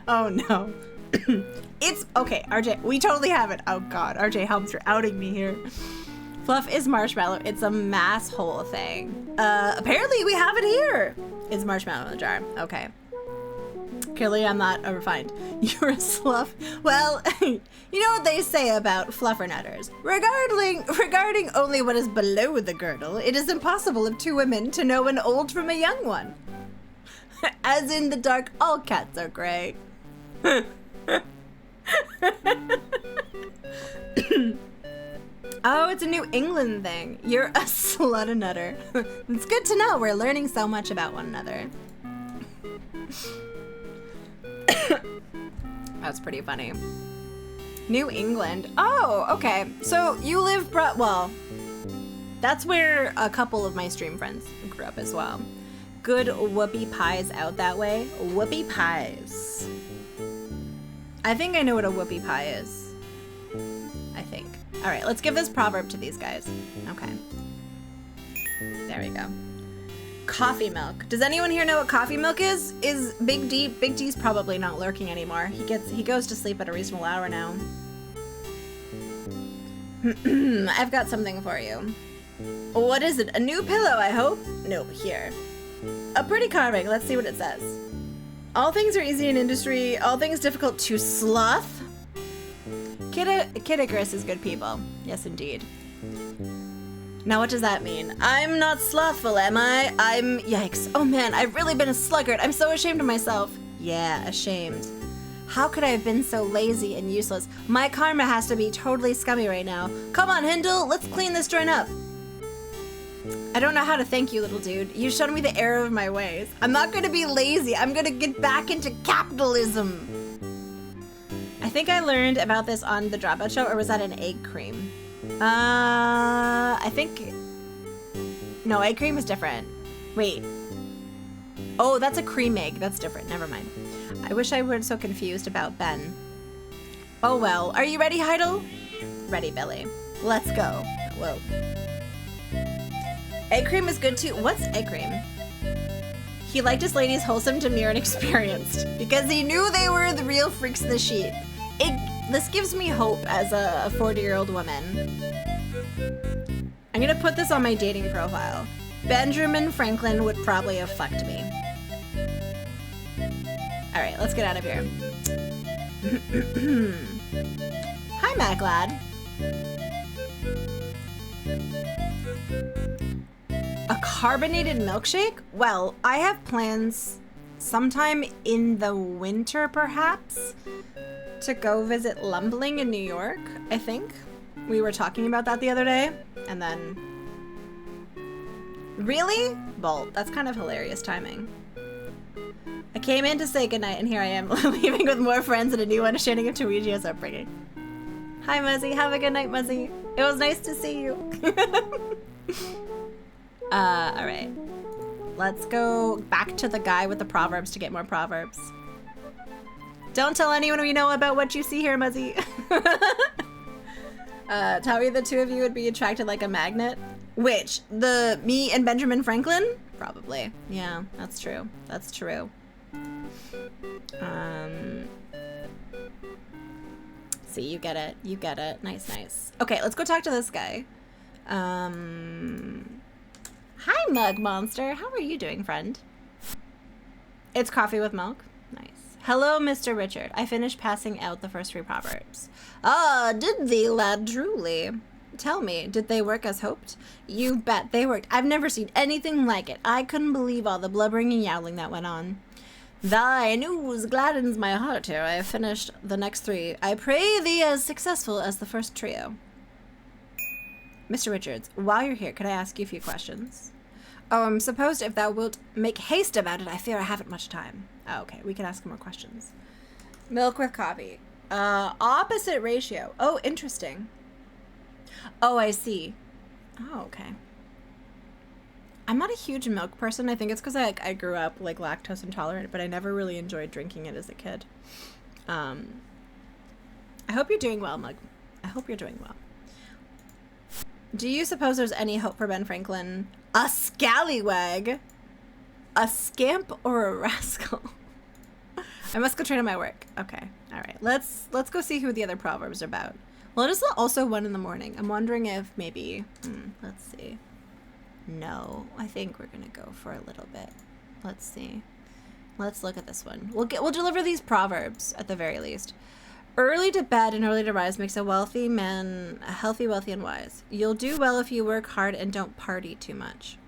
Oh no. It's... Okay, RJ. We totally have it. Oh god. RJ Helms, you're outing me here. Fluff is marshmallow. It's a mass whole thing. Apparently we have it here. It's marshmallow in a jar. Okay. Clearly I'm not refined. You're a slough. Well, you know what they say about fluffernutters. Regarding only what is below the girdle, it is impossible of 2 women to know an old from a young one. As in the dark, all cats are gray. Oh, it's a New England thing. You're a slutternutter. It's good to know. We're learning so much about one another. That's pretty funny. New England. Oh, okay. So you live, well, that's where a couple of my stream friends grew up as well. Good whoopie pies out that way. Whoopie pies. I think I know what a whoopie pie is. I think. All right, let's give this proverb to these guys. Okay. There we go. Coffee milk. Does anyone here know what coffee milk is? Is Big D? Big D's probably not lurking anymore. He goes to sleep at a reasonable hour now. I've got something for you. What is it? A new pillow, I hope? Nope, here. A pretty carving. Let's see what it says. All things are easy in industry. All things difficult to sloth. Kid Icarus is good people. Yes, indeed. Now, what does that mean? I'm not slothful, am I? Yikes. Oh man, I've really been a sluggard. I'm so ashamed of myself. Yeah, ashamed. How could I have been so lazy and useless? My karma has to be totally scummy right now. Come on, Hindle, let's clean this joint up. I don't know how to thank you, little dude. You showed me the error of my ways. I'm not gonna be lazy. I'm gonna get back into capitalism. I think I learned about this on the Dropout show, or was that an egg cream? I think... No, egg cream is different. Wait. Oh, that's a cream egg. That's different. Never mind. I wish I weren't so confused about Ben. Oh well. Are you ready, Heidel? Ready, Billy. Let's go. Whoa. Egg cream is good too. What's egg cream? He liked his ladies wholesome, demure, and experienced because he knew they were the real freaks of the sheet. This gives me hope as a 40-year-old woman. I'm gonna put this on my dating profile. Benjamin Franklin would probably have fucked me. All right, let's get out of here. Hi, Mac Lad. A carbonated milkshake? Well, I have plans sometime in the winter, perhaps, to go visit Lumbling in New York, I think. We were talking about that the other day, and then... Really? Bolt, that's kind of hilarious timing. I came in to say goodnight, and here I am, leaving with more friends and a new understanding of Tuigi's upbringing. Hi, Muzzy. Have a good night, Muzzy. It was nice to see you. Alright. Let's go back to the guy with the proverbs to get more proverbs. Don't tell anyone we know about what you see here, Muzzy. Tell me the two of you would be attracted like a magnet. Which? Me and Benjamin Franklin? Probably. Yeah, that's true. That's true. See, you get it. You get it. Nice, nice. Okay, let's go talk to this guy. Hi, Mug Monster. How are you doing, friend? It's coffee with milk. Nice. Hello, Mr. Richard. I finished passing out the first 3 proverbs. Ah, did thee, lad, truly? Tell me, did they work as hoped? You bet they worked. I've never seen anything like it. I couldn't believe all the blubbering and yowling that went on. Thy news gladdens my heart here. I have finished the next 3. I pray thee as successful as the first trio. Mr. Richards, while you're here, could I ask you a few questions? Oh, I'm supposed if thou wilt make haste about it, I fear I haven't much time. Oh, okay, we can ask more questions. Milk with coffee. Opposite ratio. Oh, interesting. Oh, I see. Oh, okay. I'm not a huge milk person. I think it's because I grew up like lactose intolerant, but I never really enjoyed drinking it as a kid. I hope you're doing well, Mug. I hope you're doing well. Do you suppose there's any hope for Ben Franklin? A scallywag? A scamp or a rascal? I must go train on my work. Okay. All right. Let's go see who the other proverbs are about. Well, it is also 1 in the morning. I'm wondering if maybe, let's see. No, I think we're gonna go for a little bit. Let's see. Let's look at this one. We'll deliver these proverbs at the very least. Early to bed and early to rise makes a wealthy man healthy, wealthy, and wise. You'll do well if you work hard and don't party too much.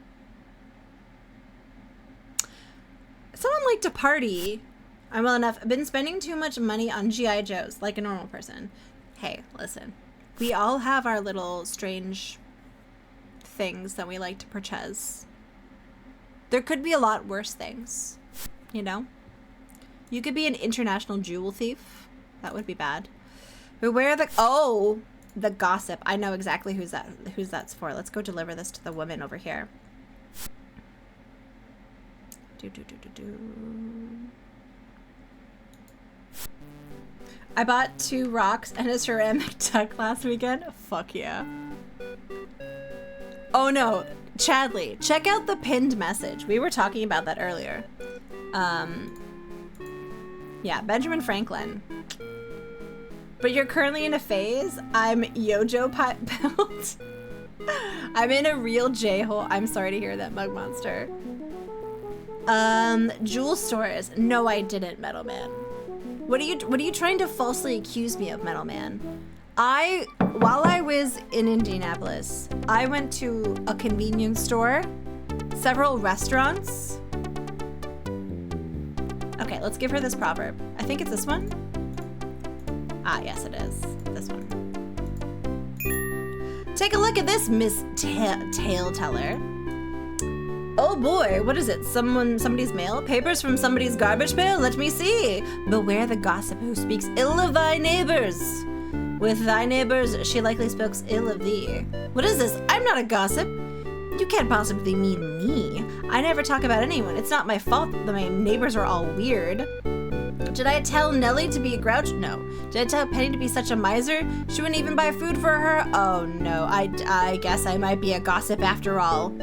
Someone like to party. I'm well enough. I've been spending too much money on G.I. Joes like a normal person. Hey, listen. We all have our little strange things that we like to purchase. There could be a lot worse things, you know? You could be an international jewel thief. That would be bad. Beware the gossip. I know exactly who's that's for. Let's go deliver this to the woman over here. I bought 2 rocks and a ceramic duck last weekend. Fuck yeah. Oh no, Chadley, check out the pinned message. We were talking about that earlier. Yeah, Benjamin Franklin. But you're currently in a phase. I'm Yojo built. I'm in a real J-hole. I'm sorry to hear that, Mug Monster. Jewel stores. No, I didn't, Metal Man. What are you trying to falsely accuse me of, Metal Man? While I was in Indianapolis, I went to a convenience store, several restaurants. Okay, let's give her this proverb. I think it's this one. Ah, yes, it is. This one. Take a look at this, Miss Tale Teller. Oh boy, what is it? Somebody's mail? Papers from somebody's garbage pail? Let me see. Beware the gossip who speaks ill of thy neighbors. With thy neighbors, she likely speaks ill of thee. What is this? I'm not a gossip. You can't possibly mean me. I never talk about anyone. It's not my fault that my neighbors are all weird. Did I tell Nellie to be a grouch? No. Did I tell Penny to be such a miser? She wouldn't even buy food for her? Oh no, I guess I might be a gossip after all.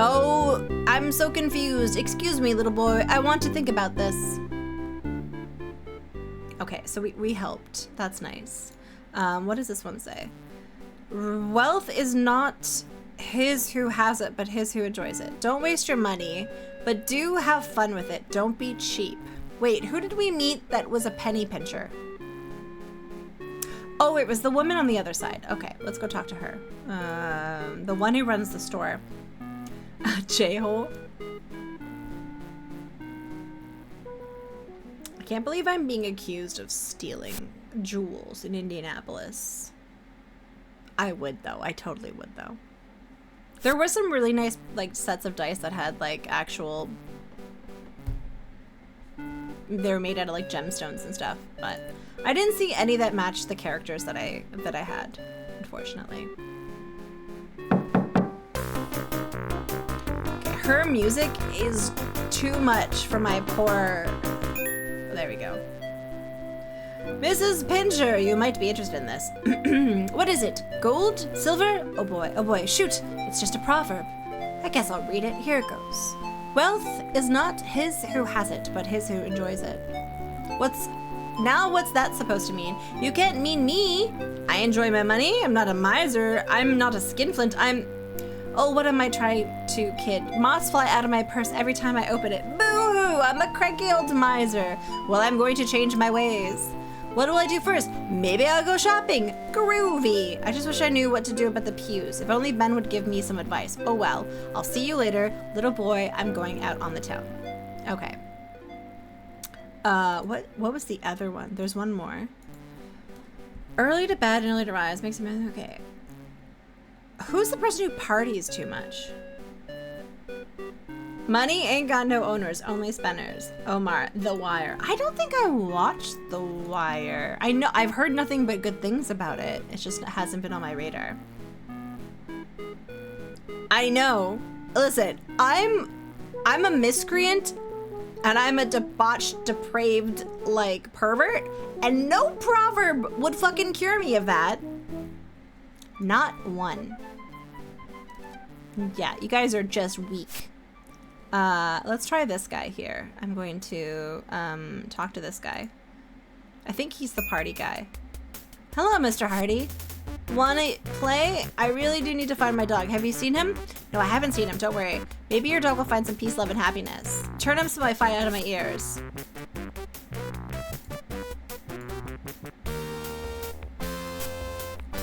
Oh, I'm so confused. Excuse me, little boy. I want to think about this. Okay, so we helped. That's nice. What does this one say? Wealth is not his who has it, but his who enjoys it. Don't waste your money, but do have fun with it. Don't be cheap. Wait, who did we meet that was a penny pincher? Oh, it was the woman on the other side. Okay, let's go talk to her. The one who runs the store. J-hole. I can't believe I'm being accused of stealing jewels in Indianapolis. I would though. I totally would though. There were some really nice like sets of dice that had like actual. They were made out of like gemstones and stuff, but I didn't see any that matched the characters that I had, unfortunately. Okay, her music is too much for my poor. Oh, there we go. Mrs. Pincher, you might be interested in this. What is it? Gold? Silver? Oh boy, shoot! It's just a proverb. I guess I'll read it. Here it goes. Wealth is not his who has it, but his who enjoys it. What's that supposed to mean? You can't mean me. I enjoy my money. I'm not a miser. I'm not a skinflint. Oh, what am I trying to kid? Moths fly out of my purse every time I open it. Boo-hoo! I'm a cranky old miser. Well, I'm going to change my ways. What do I do first? Maybe I'll go shopping. Groovy. I just wish I knew what to do about the pews. If only Ben would give me some advice. Oh well. I'll see you later. Little boy, I'm going out on the town. Okay. What was the other one? There's one more. Early to bed and early to rise makes me okay. Who's the person who parties too much? Money ain't got no owners, only spenders. Omar, The Wire. I don't think I watched The Wire. I know I've heard nothing but good things about it. It just hasn't been on my radar. I know. Listen, I'm a miscreant and I'm a debauched, depraved, like, pervert, and no proverb would fucking cure me of that. Not one. Yeah, you guys are just weak. Let's try this guy here. I'm going to talk to this guy. I think he's the party guy. Hello, Mr. Hardy. Wanna play? I really do need to find my dog. Have you seen him? No, I haven't seen him. Don't worry. Maybe your dog will find some peace, love, and happiness. Turn him so I fight out of my ears.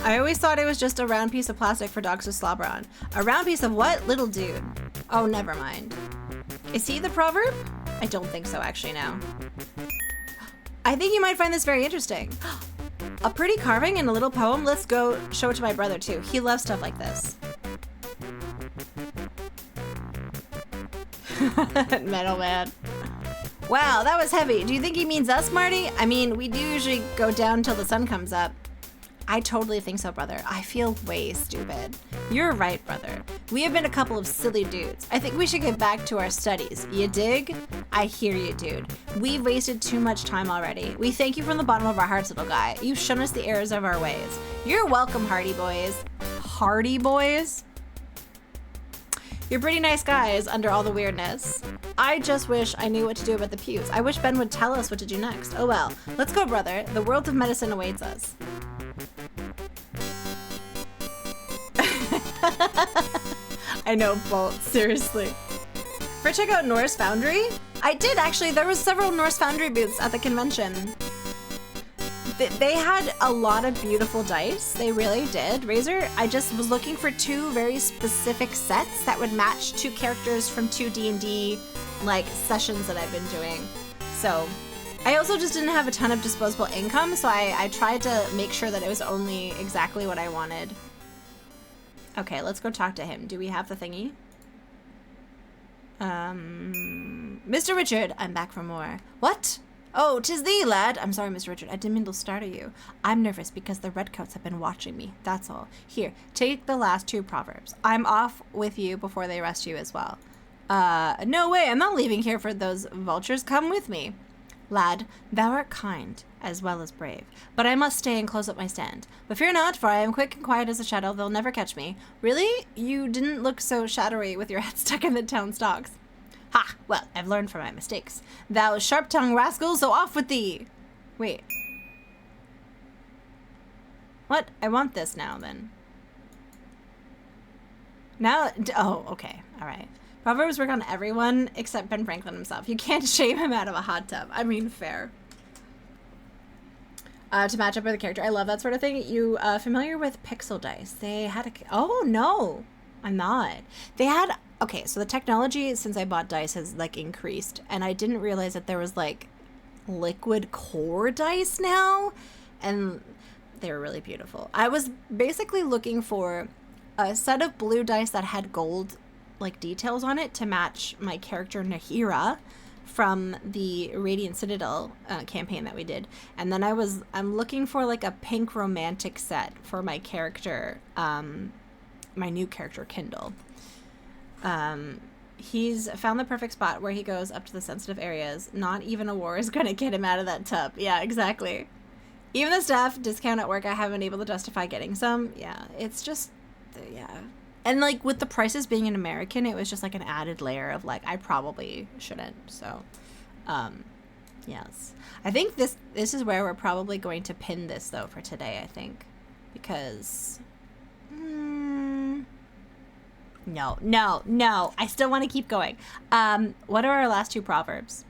I always thought it was just a round piece of plastic for dogs to slobber on. A round piece of what? Little dude. Oh, never mind. Is he the proverb? I don't think so, actually, no. I think you might find this very interesting. A pretty carving and a little poem? Let's go show it to my brother, too. He loves stuff like this. Metal man. Wow, that was heavy. Do you think he means us, Marty? I mean, we do usually go down till the sun comes up. I totally think so, brother. I feel way stupid. You're right, brother. We have been a couple of silly dudes. I think we should get back to our studies. You dig? I hear you, dude. We've wasted too much time already. We thank you from the bottom of our hearts, little guy. You've shown us the errors of our ways. You're welcome, Hardy boys. Hardy boys? You're pretty nice guys under all the weirdness. I just wish I knew what to do about the pews. I wish Ben would tell us what to do next. Oh well. Let's go, brother. The world of medicine awaits us. I know, Bolt, seriously. For check out Norse Foundry? I did actually. There was several Norse Foundry booths at the convention. They had a lot of beautiful dice. They really did. Razor, I just was looking for two very specific sets that would match two characters from two D&D like sessions that I've been doing. So I also just didn't have a ton of disposable income, so I tried to make sure that it was only exactly what I wanted. Okay, let's go talk to him. Do we have the thingy? Mr. Richard, I'm back for more. What? Oh, 'tis thee, lad. I'm sorry, Mr. Richard. I didn't mean to startle you. I'm nervous because the redcoats have been watching me. That's all. Here, take the last 2 proverbs. I'm off with you before they arrest you as well. No way. I'm not leaving here for those vultures. Come with me. Lad, thou art kind as well as brave, but I must stay and close up my stand. But fear not, for I am quick and quiet as a shadow. They'll never catch me. Really? You didn't look so shadowy with your head stuck in the town stocks. Ha! Well, I've learned from my mistakes. Thou sharp-tongued rascal, so off with thee! Wait. What? I want this now, then. Now? Oh, okay. All right. Proverbs work on everyone except Ben Franklin himself. You can't shame him out of a hot tub. I mean, fair. To match up with the character. I love that sort of thing. You familiar with pixel dice? They had a... Oh, no. I'm not. They had... Okay, so the technology since I bought dice has, like, increased. And I didn't realize that there was, like, liquid core dice now. And they were really beautiful. I was basically looking for a set of blue dice that had gold, like, details on it to match my character Nahira from the Radiant Citadel campaign that we did. And then I'm looking for, like, a pink romantic set for my character, my new character Kindle. He's found the perfect spot where he goes up to the sensitive areas. Not even a war is going to get him out of that tub. Yeah, exactly. Even the staff discount at work, I haven't been able to justify getting some. Yeah, it's just, yeah. And, like, with the prices being an American, it was just, like, an added layer of, like, I probably shouldn't. So, yes. I think this is where we're probably going to pin this, though, for today, I think. Because, no. I still want to keep going. What are our last 2 proverbs?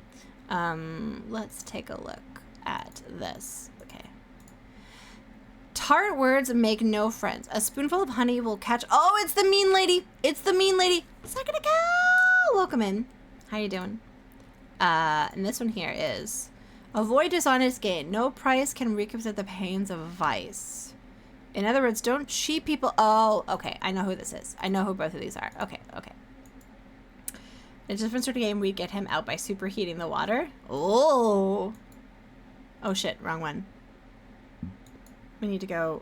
Let's take a look at this. Okay. Tart words make no friends. A spoonful of honey will catch... Oh, it's the mean lady. It's the mean lady. Second to go. Welcome in. How you doing? And this one here is... Avoid dishonest gain. No price can recompensate the pains of vice. In other words, don't cheat people. Oh, okay. I know who this is. I know who both of these are. Okay. In a different sort of game, we get him out by superheating the water. Oh shit. Wrong one. We need to go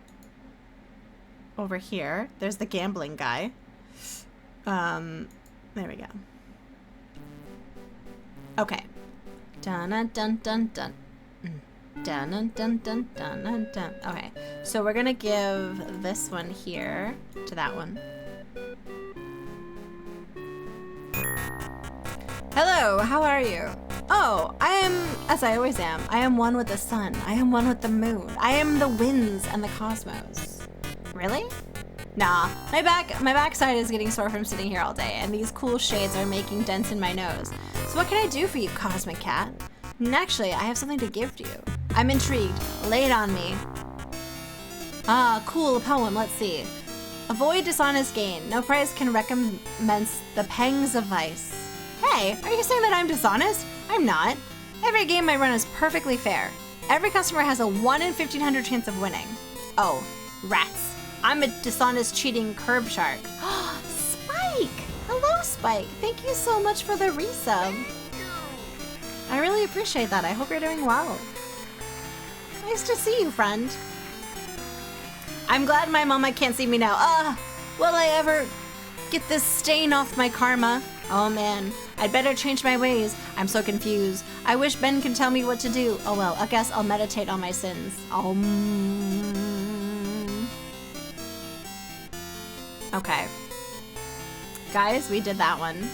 over here. There's the gambling guy. There we go. Okay. Dun dun dun dun dun. Dun dun dun dun dun dun dun. Okay, so we're gonna give this one here to that one. Hello, how are you? Oh, I am, as I always am, I am one with the sun. I am one with the moon. I am the winds and the cosmos. Really? Nah, my backside is getting sore from sitting here all day, and these cool shades are making dents in my nose. So what can I do for you, Cosmic Cat? And actually, I have something to give to you. I'm intrigued. Lay it on me. Ah, cool, a poem. Let's see. Avoid dishonest gain. No price can recompense the pangs of vice. Hey, are you saying that I'm dishonest? I'm not. Every game I run is perfectly fair. Every customer has a 1 in 1,500 chance of winning. Oh, rats. I'm a dishonest, cheating curb shark. Spike! Hello, Spike. Thank you so much for the resub. I really appreciate that. I hope you're doing well. Nice to see you, friend. I'm glad my mama can't see me now. Will I ever get this stain off my karma? Oh man, I'd better change my ways. I'm so confused. I wish Ben could tell me what to do. Oh well, I guess I'll meditate on my sins. Okay. Guys, we did that one.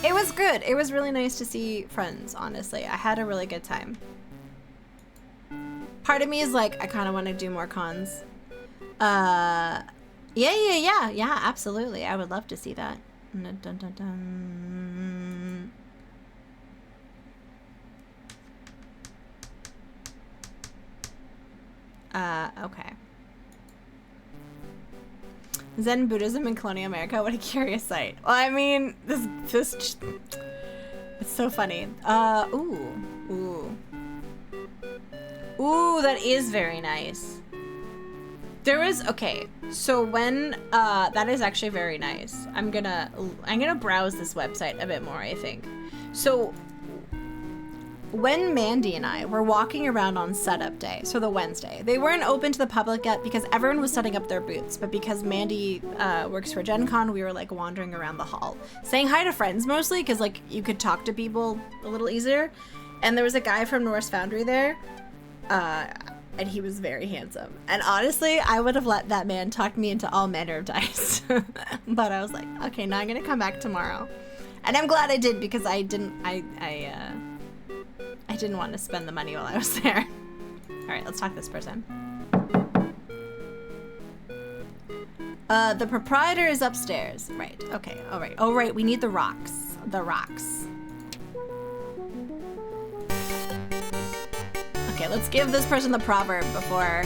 It was good. It was really nice to see friends, honestly. I had a really good time. Part of me is like, I kind of want to do more cons. Yeah, absolutely. I would love to see that. Dun, dun, dun, dun. Okay. Zen Buddhism in colonial America, what a curious sight. Well, I mean, this, it's so funny. Ooh, that is very nice. There was, okay, so when, that is actually very nice. I'm gonna browse this website a bit more, I think. So, when Mandy and I were walking around on setup day, so the Wednesday, they weren't open to the public yet because everyone was setting up their booths, but because Mandy works for GenCon, we were like wandering around the hall, saying hi to friends mostly, because like you could talk to people a little easier. And there was a guy from Norse Foundry there, and he was very handsome. And honestly, I would have let that man talk me into all manner of dice. But I was like, okay, now I'm gonna come back tomorrow. And I'm glad I did, because I didn't want to spend the money while I was there. All right, let's talk to this person. The proprietor is upstairs. Right, okay, all right. Oh, right, we need the rocks. The rocks. Okay, let's give this person the proverb before.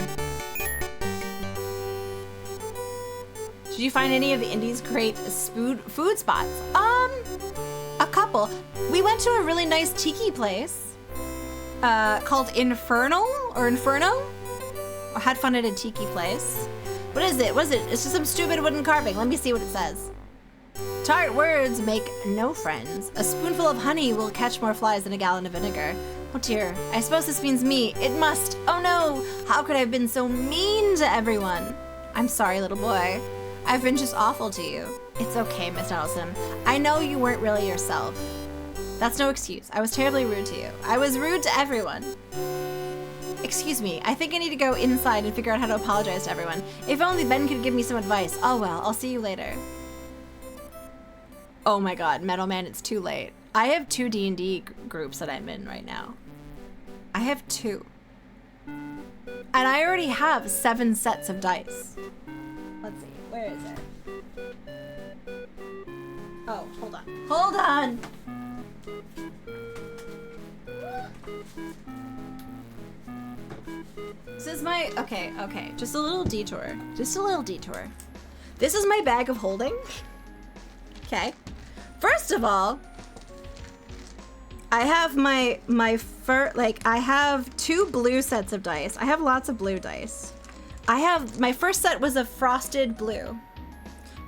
Did you find any of the indies great food spots? A couple. We went to a really nice tiki place called Infernal or Inferno. I had fun at a tiki place. What is it? What is it? It's just some stupid wooden carving. Let me see what it says. Tart words make no friends. A spoonful of honey will catch more flies than a gallon of vinegar. Oh dear, I suppose this means me. It must. Oh no, how could I have been so mean to everyone? I'm sorry, little boy. I've been just awful to you. It's okay, Miss Donaldson. I know you weren't really yourself. That's no excuse. I was terribly rude to you. I was rude to everyone. Excuse me, I think I need to go inside and figure out how to apologize to everyone. If only Ben could give me some advice. Oh well, I'll see you later. Oh my god, Metal Man, it's too late. I have 2 D&D groups that I'm in right now. I have 2. And I already have 7 sets of dice. Let's see, where is it? Oh, hold on. Hold on! This is my, okay, just a little detour. Just a little detour. This is my bag of holding. Okay. First of all, I have I have 2 blue sets of dice. I have lots of blue dice. My first set was a frosted blue,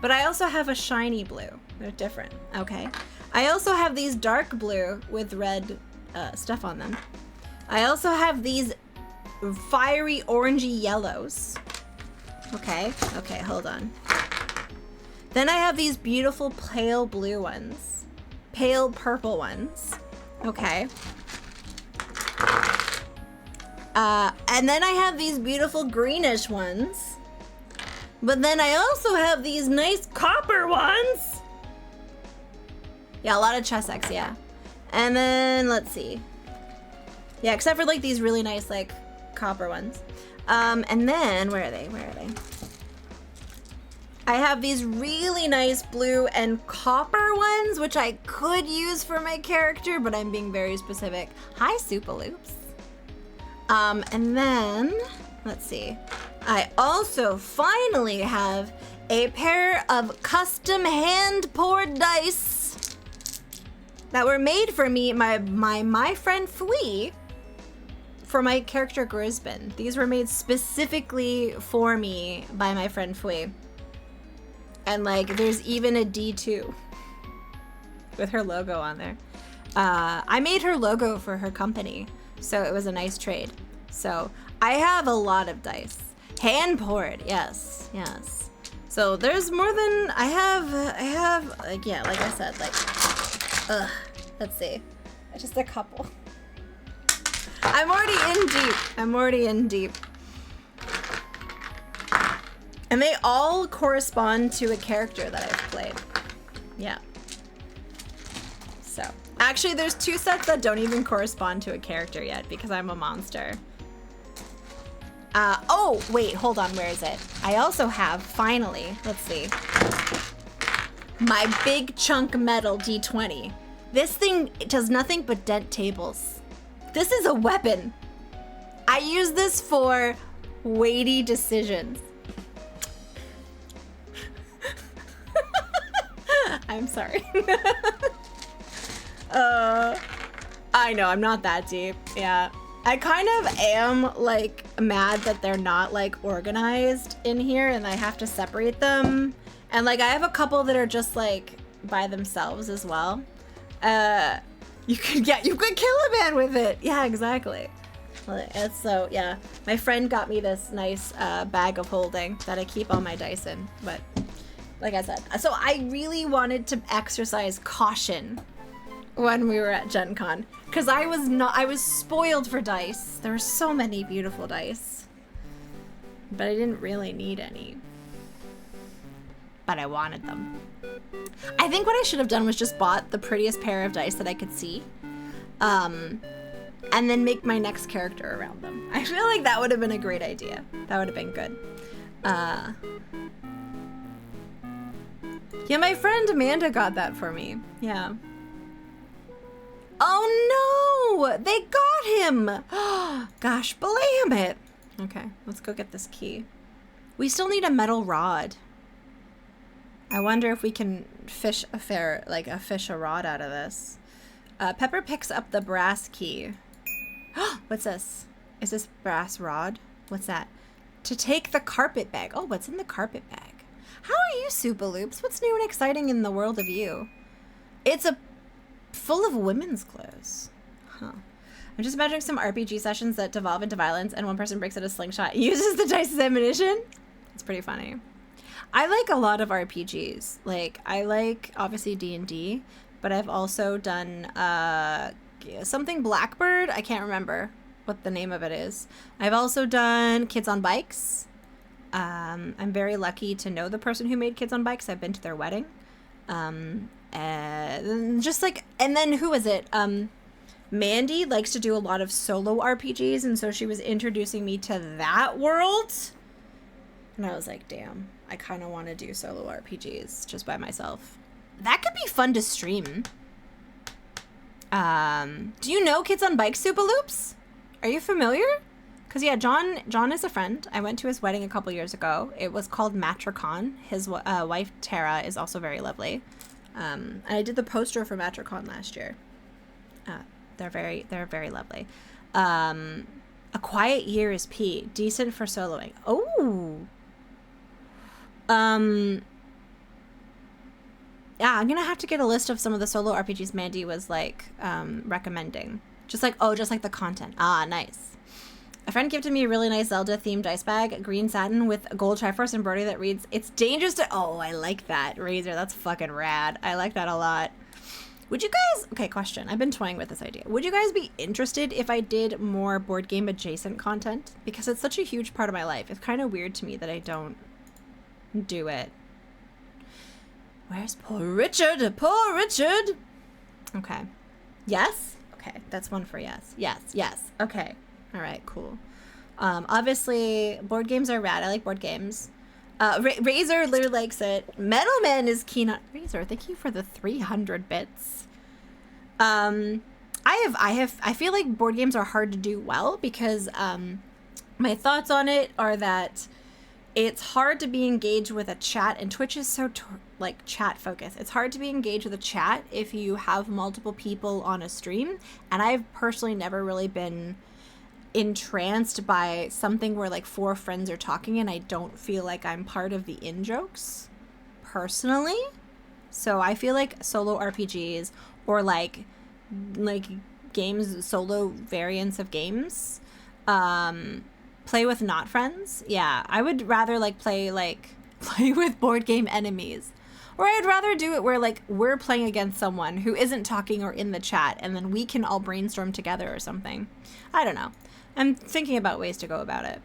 but I also have a shiny blue. They're different, okay? I also have these dark blue with red stuff on them. I also have these fiery orangey yellows. Okay, hold on. Then I have these beautiful pale blue ones. Pale purple ones. Okay. And then I have these beautiful greenish ones. But then I also have these nice copper ones. Yeah, a lot of Chessex, yeah. And then, let's see. Yeah, except for like these really nice like copper ones. And then, where are they? I have these really nice blue and copper ones, which I could use for my character, but I'm being very specific. Hi, Supaloops. And then, let's see. I also finally have a pair of custom hand-poured dice that were made for me, my friend Fui, for my character Grisbin. These were made specifically for me by my friend Fui. And like, there's even a D2 with her logo on there. I made her logo for her company, so it was a nice trade. So I have a lot of dice. Hand poured, yes. So there's more than I have like, yeah, like I said, like, let's see, just a couple. I'm already in deep. And they all correspond to a character that I've played. Yeah. So, actually there's 2 sets that don't even correspond to a character yet because I'm a monster. Oh, wait, hold on, where is it? I also have, finally, let's see, my big chunk metal D20. This thing does nothing but dent tables. This is a weapon. I use this for weighty decisions. I'm sorry. I know, I'm not that deep. Yeah. I kind of am, like, mad that they're not like organized in here and I have to separate them. And like I have a couple that are just like by themselves as well. You could kill a man with it. Yeah, exactly. It's so, yeah. My friend got me this nice bag of holding that I keep all my dice in, but like I said, so I really wanted to exercise caution when we were at GenCon, because I was spoiled for dice. There were so many beautiful dice, but I didn't really need any, but I wanted them. I think what I should have done was just bought the prettiest pair of dice that I could see, and then make my next character around them. I feel like that would have been a great idea. That would have been good. Yeah, my friend Amanda got that for me. Yeah. Oh no! They got him! Gosh, blam it! Okay, let's go get this key. We still need a metal rod. I wonder if we can fish a rod out of this. Pepper picks up the brass key. What's this? Is this brass rod? What's that? To take the carpet bag. Oh, what's in the carpet bag? How are you, Supaloops? What's new and exciting in the world of you? It's full of women's clothes. Huh. I'm just imagining some RPG sessions that devolve into violence and one person breaks out a slingshot and uses the dice as ammunition. It's pretty funny. I like a lot of RPGs. Like, I like, obviously, D&D, but I've also done something Blackbird. I can't remember what the name of it is. I've also done Kids on Bikes. I'm very lucky to know the person who made Kids on Bikes. I've been to their wedding. And then who is it? Mandy likes to do a lot of solo RPGs, and so she was introducing me to that world. And I was like, damn, I kind of want to do solo RPGs just by myself. That could be fun to stream. Do you know Kids on Bikes, Supaloops? Are you familiar? Because, yeah, John is a friend. I went to his wedding a couple years ago. It was called Matricon. His wife, Tara, is also very lovely. And I did the poster for Matricon last year. They're very lovely. A Quiet Year is P. Decent for soloing. Oh! Yeah, I'm gonna have to get a list of some of the solo RPGs Mandy was, like, recommending. Just like the content. Ah, nice. A friend gifted me a really nice Zelda-themed dice bag, green satin with a gold Triforce embroidery that reads, "It's dangerous to..." Oh, I like that. Razor, that's fucking rad. I like that a lot. Would you guys... Okay, question. I've been toying with this idea. Would you guys be interested if I did more board game adjacent content? Because it's such a huge part of my life. It's kind of weird to me that I don't do it. Where's poor Richard? Poor Richard! Okay. Yes? Okay, that's one for yes. Yes. Okay. All right, cool. Obviously, board games are rad. I like board games. Razor literally likes it. Metalman is keen on... Razor, thank you for the 300 bits. I feel like board games are hard to do well because my thoughts on it are that it's hard to be engaged with a chat, and Twitch is so chat focused. It's hard to be engaged with a chat if you have multiple people on a stream, and I've personally never really been entranced by something where like 4 friends are talking and I don't feel like I'm part of the in-jokes personally. So I feel like solo RPGs or like games, solo variants of games, play with not friends. Yeah, I would rather play with board game enemies. Or I'd rather do it where like we're playing against someone who isn't talking or in the chat, and then we can all brainstorm together or something. I don't know. I'm thinking about ways to go about it.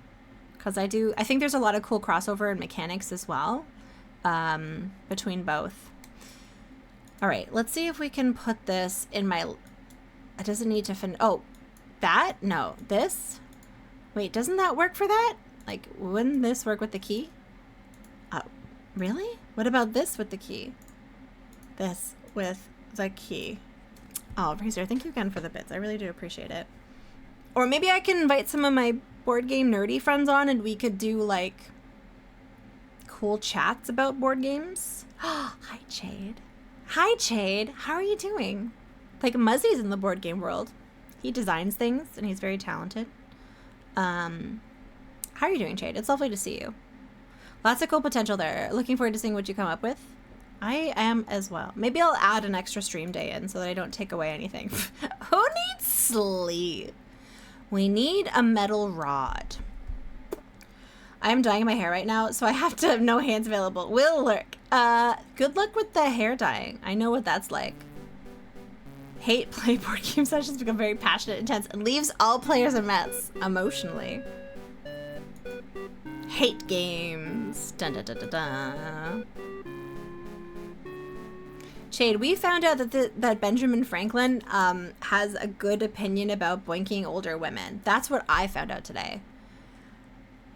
Because I think there's a lot of cool crossover and mechanics as well, between both. All right, let's see if we can put this in my... It doesn't need to oh, that? No, this? Wait, doesn't that work for that? Like, wouldn't this work with the key? Oh, really? What about this with the key? This with the key. Oh, Razor, thank you again for the bits. I really do appreciate it. Or maybe I can invite some of my board game nerdy friends on and we could do like cool chats about board games. Hi, Chade. Hi, Chade. How are you doing? Like, Muzzy's in the board game world. He designs things and he's very talented. How are you doing, Jade? It's lovely to see you. Lots of cool potential there. Looking forward to seeing what you come up with. I am as well. Maybe I'll add an extra stream day in so that I don't take away anything. Who needs sleep? We need a metal rod. I'm dyeing my hair right now, so I have to have no hands available. Will lurk. Good luck with the hair dyeing. I know what that's like. Hate play board game sessions, become very passionate, intense, and leaves all players a mess emotionally. Hate games. Dun dun dun dun dun. Shade, we found out that Benjamin Franklin has a good opinion about boinking older women. That's what I found out today.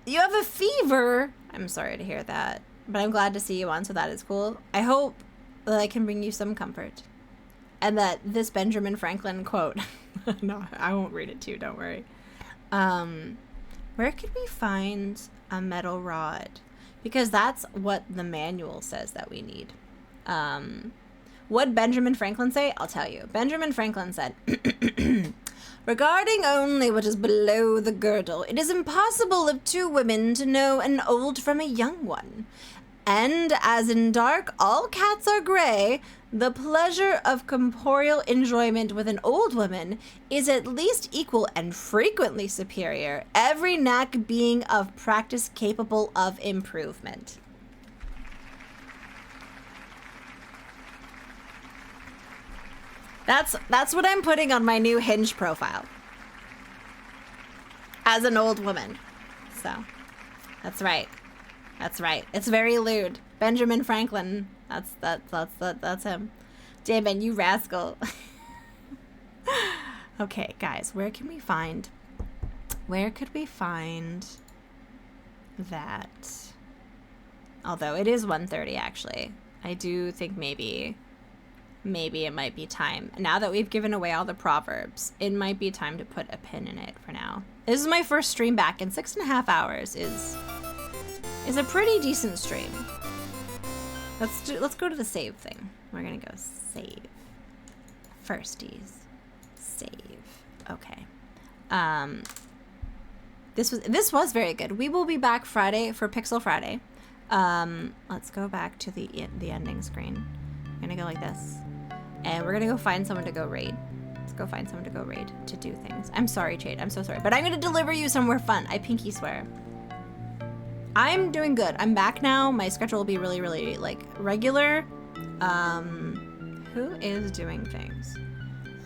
You have a fever. I'm sorry to hear that, but I'm glad to see you on, so that is cool. I hope that I can bring you some comfort. And that this Benjamin Franklin quote, no, I won't read it to you, don't worry. Where could we find a metal rod? Because that's what the manual says that we need. What Benjamin Franklin say? I'll tell you. Benjamin Franklin said, regarding only what is below the girdle, it is impossible of two women to know an old from a young one. And as in dark all cats are gray, the pleasure of corporeal enjoyment with an old woman is at least equal and frequently superior, every knack being of practice capable of improvement. That's what I'm putting on my new Hinge profile. As an old woman. So, that's right. That's right. It's very lewd. Benjamin Franklin. That's him. Damon, you rascal. Okay, guys, where could we find that? Although it is 1:30 actually. I do think maybe it might be time. Now that we've given away all the proverbs, it might be time to put a pin in it for now. This is my first stream back, and 6.5 hours is a pretty decent stream. Let's go to the save thing. We're gonna go save. Firsties. Save. Okay. This was very good. We will be back Friday for Pixel Friday. Let's go back to the ending screen. I'm gonna go like this. And we're gonna go find someone to go raid. Let's go find someone to go raid to do things. I'm sorry, Jade. I'm so sorry. But I'm gonna deliver you somewhere fun. I pinky swear. I'm doing good. I'm back now. My schedule will be really, really, like, regular. Who is doing things?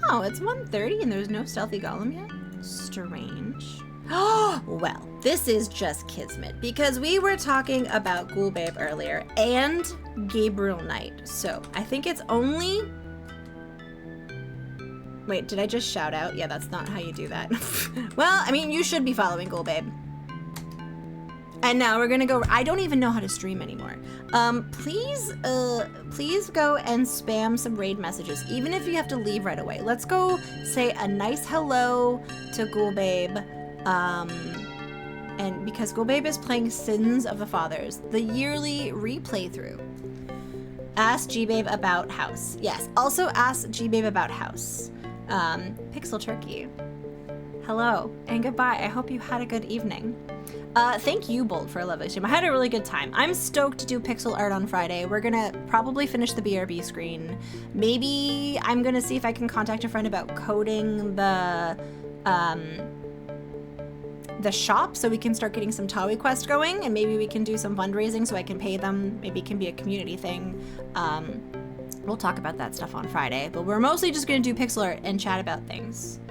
Oh, it's 1:30 and there's no stealthy golem yet? Strange. Oh, well, this is just kismet because we were talking about Ghoul Babe earlier and Gabriel Knight. So I think it's only... Wait, did I just shout out? Yeah, that's not how you do that. Well, I mean, you should be following Ghoul Babe. And now we're gonna go... I don't even know how to stream anymore. Please go and spam some raid messages, even if you have to leave right away. Let's go say a nice hello to Ghoul Babe. And because Ghoul Babe is playing Sins of the Fathers, the yearly replay through. Ask G-Babe about house. Yes, also ask G-Babe about house. Pixel Turkey. Hello and goodbye. I hope you had a good evening. Thank you, Bolt, for a lovely stream. I had a really good time. I'm stoked to do pixel art on Friday. We're gonna probably finish the BRB screen. Maybe I'm gonna see if I can contact a friend about coding the shop so we can start getting some Tawi Quest going, and maybe we can do some fundraising so I can pay them. Maybe it can be a community thing. We'll talk about that stuff on Friday, but we're mostly just gonna do pixel art and chat about things.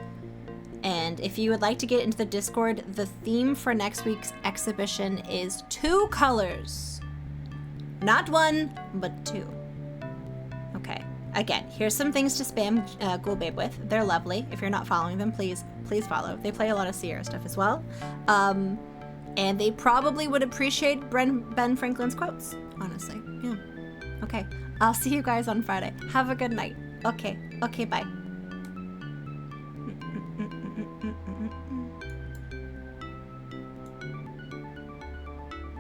And if you would like to get into the Discord, the theme for next week's exhibition is 2 colors. Not 1, but 2. Okay. Again, here's some things to spam Ghoul Babe with. They're lovely. If you're not following them, please follow. They play a lot of Sierra stuff as well. And they probably would appreciate Ben Franklin's quotes, honestly. Yeah. Okay. I'll see you guys on Friday. Have a good night. Okay. Okay, bye.